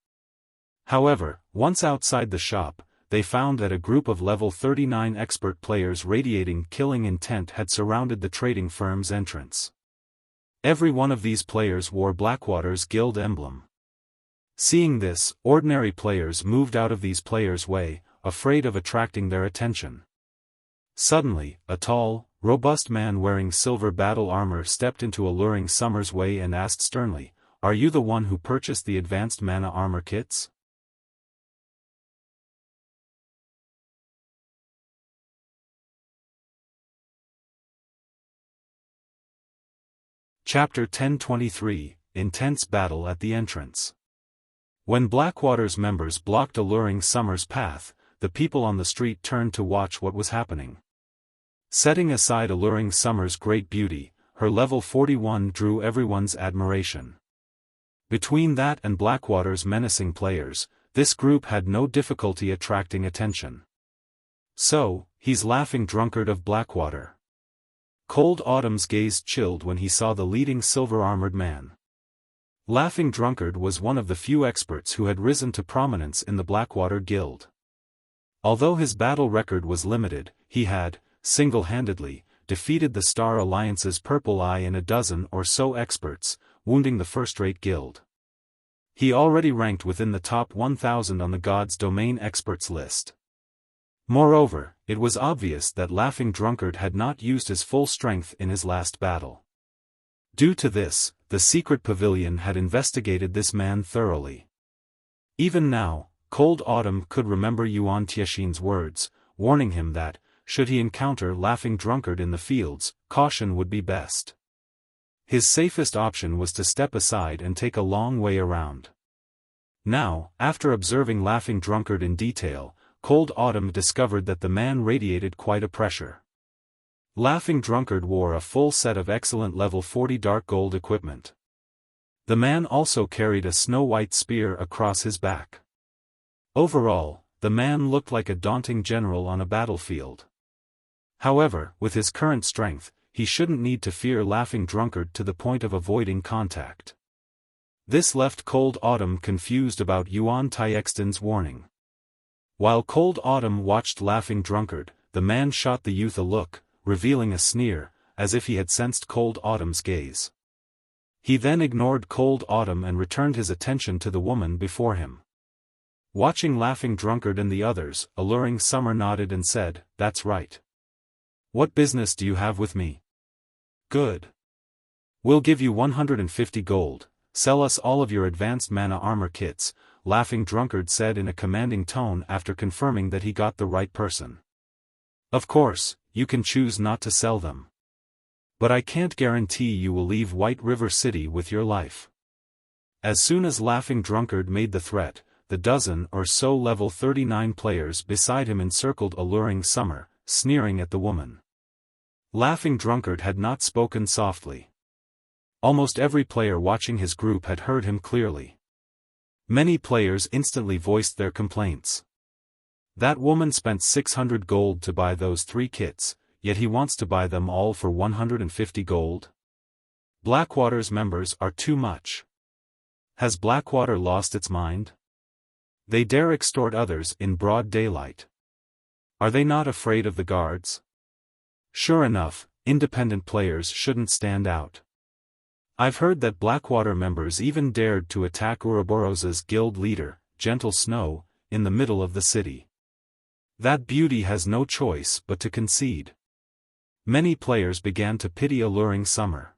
However, once outside the shop, they found that a group of level 39 expert players radiating killing intent had surrounded the trading firm's entrance. Every one of these players wore Blackwater's guild emblem. Seeing this, ordinary players moved out of these players' way, afraid of attracting their attention. Suddenly, a tall, robust man wearing silver battle armor stepped into Alluring Summer's way and asked sternly, "Are you the one who purchased the advanced mana armor kits?" Chapter 1023, Intense Battle at the Entrance. When Blackwater's members blocked Alluring Summer's path, the people on the street turned to watch what was happening. Setting aside Alluring Summer's great beauty, her level 41 drew everyone's admiration. Between that and Blackwater's menacing players, this group had no difficulty attracting attention. So, he's Laughing Drunkard of Blackwater. Cold Autumn's gaze chilled when he saw the leading silver-armored man. Laughing Drunkard was one of the few experts who had risen to prominence in the Blackwater Guild. Although his battle record was limited, he had, single-handedly, defeated the Star Alliance's Purple Eye and a dozen or so experts, wounding the first-rate guild. He already ranked within the top 1,000 on the God's Domain experts list. Moreover, it was obvious that Laughing Drunkard had not used his full strength in his last battle. Due to this, the secret pavilion had investigated this man thoroughly. Even now, Cold Autumn could remember Yuan Tiexin's words, warning him that, should he encounter Laughing Drunkard in the fields, caution would be best. His safest option was to step aside and take a long way around. Now, after observing Laughing Drunkard in detail, Cold Autumn discovered that the man radiated quite a pressure. Laughing Drunkard wore a full set of excellent level 40 dark gold equipment. The man also carried a snow-white spear across his back. Overall, the man looked like a daunting general on a battlefield. However, with his current strength, he shouldn't need to fear Laughing Drunkard to the point of avoiding contact. This left Cold Autumn confused about Yuan Tiexin's warning. While Cold Autumn watched Laughing Drunkard, the man shot the youth a look, revealing a sneer, as if he had sensed Cold Autumn's gaze. He then ignored Cold Autumn and returned his attention to the woman before him. Watching Laughing Drunkard and the others, Alluring Summer nodded and said, "That's right. What business do you have with me?" "Good. We'll give you 150 gold, sell us all of your advanced mana armor kits," Laughing Drunkard said in a commanding tone after confirming that he got the right person. Of course, you can choose not to sell them. But I can't guarantee you will leave White River City with your life. As soon as Laughing Drunkard made the threat, the dozen or so level 39 players beside him encircled Alluring Summer, sneering at the woman. Laughing Drunkard had not spoken softly. Almost every player watching his group had heard him clearly. Many players instantly voiced their complaints. That woman spent 600 gold to buy those 3 kits, yet he wants to buy them all for 150 gold? Blackwater's members are too much. Has Blackwater lost its mind? They dare extort others in broad daylight. Are they not afraid of the guards? Sure enough, independent players shouldn't stand out. I've heard that Blackwater members even dared to attack Ouroboros's guild leader, Gentle Snow, in the middle of the city. That beauty has no choice but to concede. Many players began to pity Alluring Summer.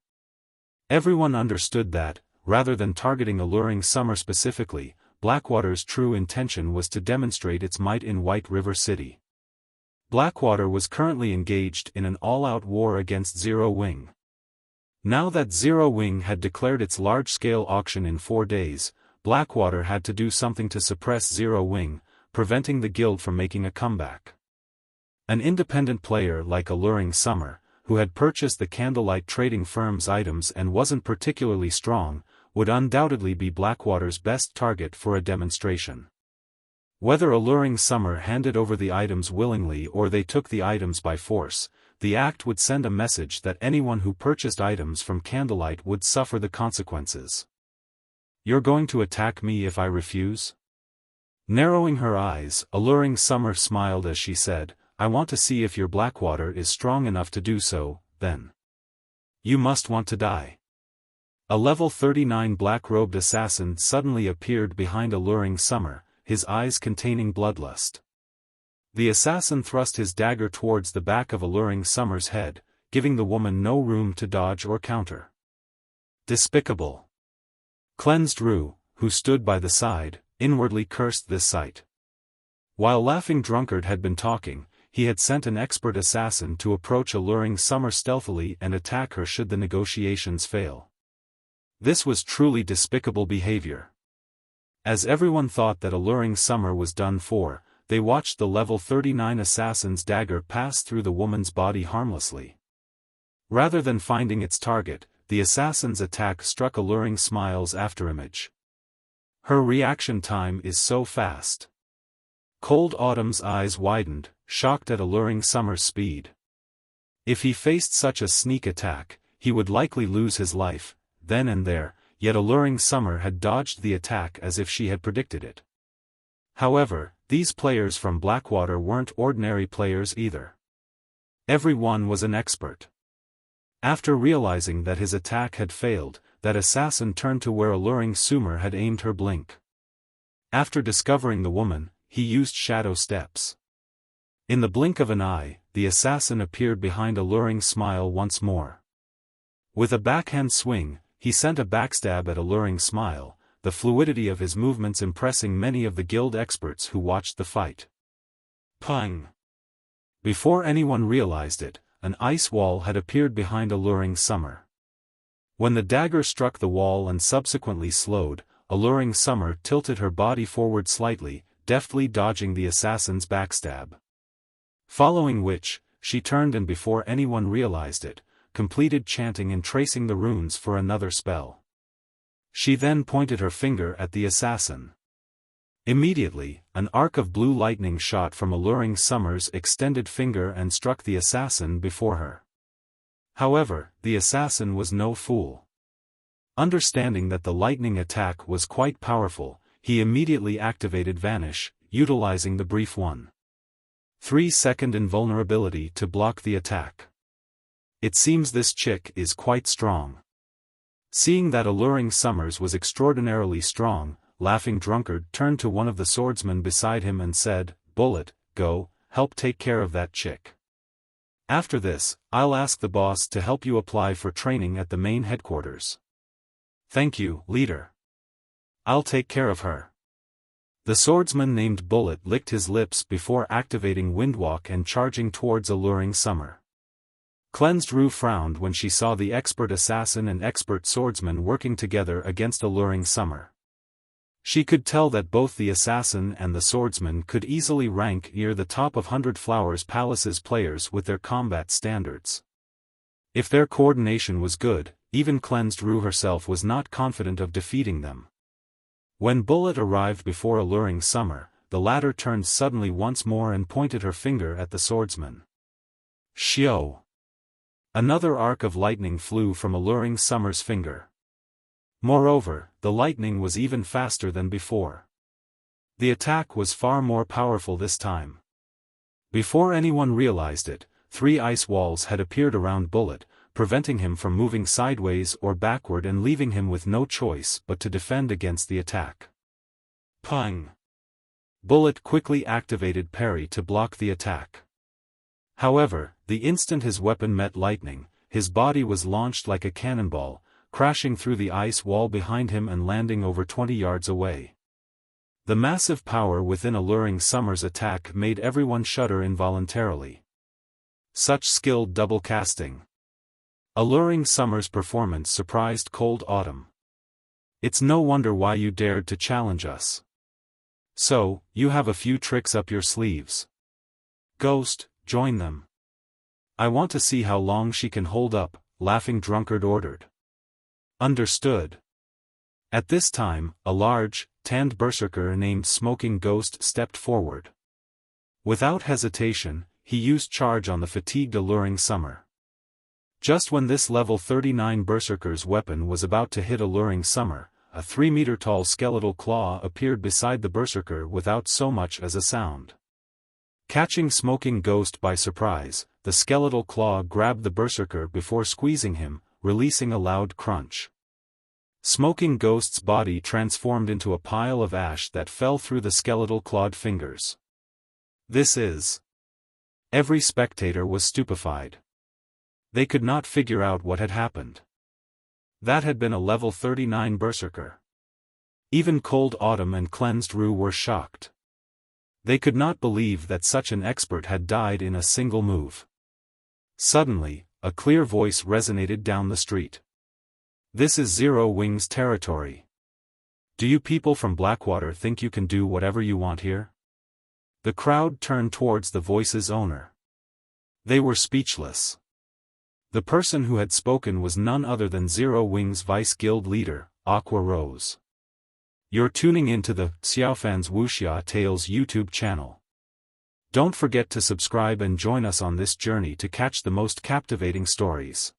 Everyone understood that, rather than targeting Alluring Summer specifically, Blackwater's true intention was to demonstrate its might in White River City. Blackwater was currently engaged in an all-out war against Zero Wing. Now that Zero Wing had declared its large-scale auction in 4 days, Blackwater had to do something to suppress Zero Wing, preventing the guild from making a comeback. An independent player like Alluring Summer, who had purchased the Candlelight trading firm's items and wasn't particularly strong, would undoubtedly be Blackwater's best target for a demonstration. Whether Alluring Summer handed over the items willingly or they took the items by force, the act would send a message that anyone who purchased items from Candlelight would suffer the consequences. You're going to attack me if I refuse? Narrowing her eyes, Alluring Summer smiled as she said, I want to see if your Blackwater is strong enough to do so, then. You must want to die. A level 39 black-robed assassin suddenly appeared behind Alluring Summer, his eyes containing bloodlust. The assassin thrust his dagger towards the back of Alluring Summer's head, giving the woman no room to dodge or counter. Despicable. Cleansed Rue, who stood by the side, inwardly cursed this sight. While Laughing Drunkard had been talking, he had sent an expert assassin to approach Alluring Summer stealthily and attack her should the negotiations fail. This was truly despicable behavior. As everyone thought that Alluring Summer was done for, they watched the level 39 assassin's dagger pass through the woman's body harmlessly. Rather than finding its target, the assassin's attack struck Alluring Smile's afterimage. Her reaction time is so fast. Cold Autumn's eyes widened, shocked at Alluring Summer's speed. If he faced such a sneak attack, he would likely lose his life, then and there, yet Alluring Summer had dodged the attack as if she had predicted it. However, these players from Blackwater weren't ordinary players either. Every one was an expert. After realizing that his attack had failed, that assassin turned to where Alluring Summer had aimed her blink. After discovering the woman, he used shadow steps. In the blink of an eye, the assassin appeared behind Alluring Smile once more. With a backhand swing, he sent a backstab at Alluring Smile, the fluidity of his movements impressing many of the guild experts who watched the fight. Pang! Before anyone realized it, an ice wall had appeared behind Alluring Summer. When the dagger struck the wall and subsequently slowed, Alluring Summer tilted her body forward slightly, deftly dodging the assassin's backstab. Following which, she turned and before anyone realized it, completed chanting and tracing the runes for another spell. She then pointed her finger at the assassin. Immediately, an arc of blue lightning shot from Alluring Summer's extended finger and struck the assassin before her. However, the assassin was no fool. Understanding that the lightning attack was quite powerful, he immediately activated Vanish, utilizing the brief 1-3-second invulnerability to block the attack. It seems this chick is quite strong. Seeing that Alluring Summers was extraordinarily strong, Laughing Drunkard turned to one of the swordsmen beside him and said, "Bullet, go, help take care of that chick. After this, I'll ask the boss to help you apply for training at the main headquarters." "Thank you, leader. I'll take care of her." The swordsman named Bullet licked his lips before activating Windwalk and charging towards Alluring Summer. Cleansed Rue frowned when she saw the expert assassin and expert swordsman working together against Alluring Summer. She could tell that both the assassin and the swordsman could easily rank near the top of 100 Flowers Palace's players with their combat standards. If their coordination was good, even Cleansed Rue herself was not confident of defeating them. When Bullet arrived before Alluring Summer, the latter turned suddenly once more and pointed her finger at the swordsman. Xiao! Another arc of lightning flew from Alluring Summer's finger. Moreover, the lightning was even faster than before. The attack was far more powerful this time. Before anyone realized it, 3 ice walls had appeared around Bullet, preventing him from moving sideways or backward and leaving him with no choice but to defend against the attack. Pang! Bullet quickly activated parry to block the attack. However, the instant his weapon met lightning, his body was launched like a cannonball, crashing through the ice wall behind him and landing over 20 yards away. The massive power within Alluring Summer's attack made everyone shudder involuntarily. Such skilled double casting. Alluring Summer's performance surprised Cold Autumn. It's no wonder why you dared to challenge us. So, you have a few tricks up your sleeves. Ghost, join them. I want to see how long she can hold up, Laughing Drunkard ordered. Understood. At this time, a large, tanned berserker named Smoking Ghost stepped forward. Without hesitation, he used charge on the fatigued Alluring Summer. Just when this level 39 berserker's weapon was about to hit Alluring Summer, a 3-meter-tall skeletal claw appeared beside the berserker without so much as a sound. Catching Smoking Ghost by surprise, the skeletal claw grabbed the berserker before squeezing him, releasing a loud crunch. Smoking Ghost's body transformed into a pile of ash that fell through the skeletal clawed fingers. This is... Every spectator was stupefied. They could not figure out what had happened. That had been a level 39 berserker. Even Cold Autumn and Cleansed Rue were shocked. They could not believe that such an expert had died in a single move. Suddenly, a clear voice resonated down the street. This is Zero Wings territory. Do you people from Blackwater think you can do whatever you want here? The crowd turned towards the voice's owner. They were speechless. The person who had spoken was none other than Zero Wings Vice Guild leader, Aqua Rose. You're tuning into the Xiaofan's Wuxia Tales YouTube channel. Don't forget to subscribe and join us on this journey to catch the most captivating stories.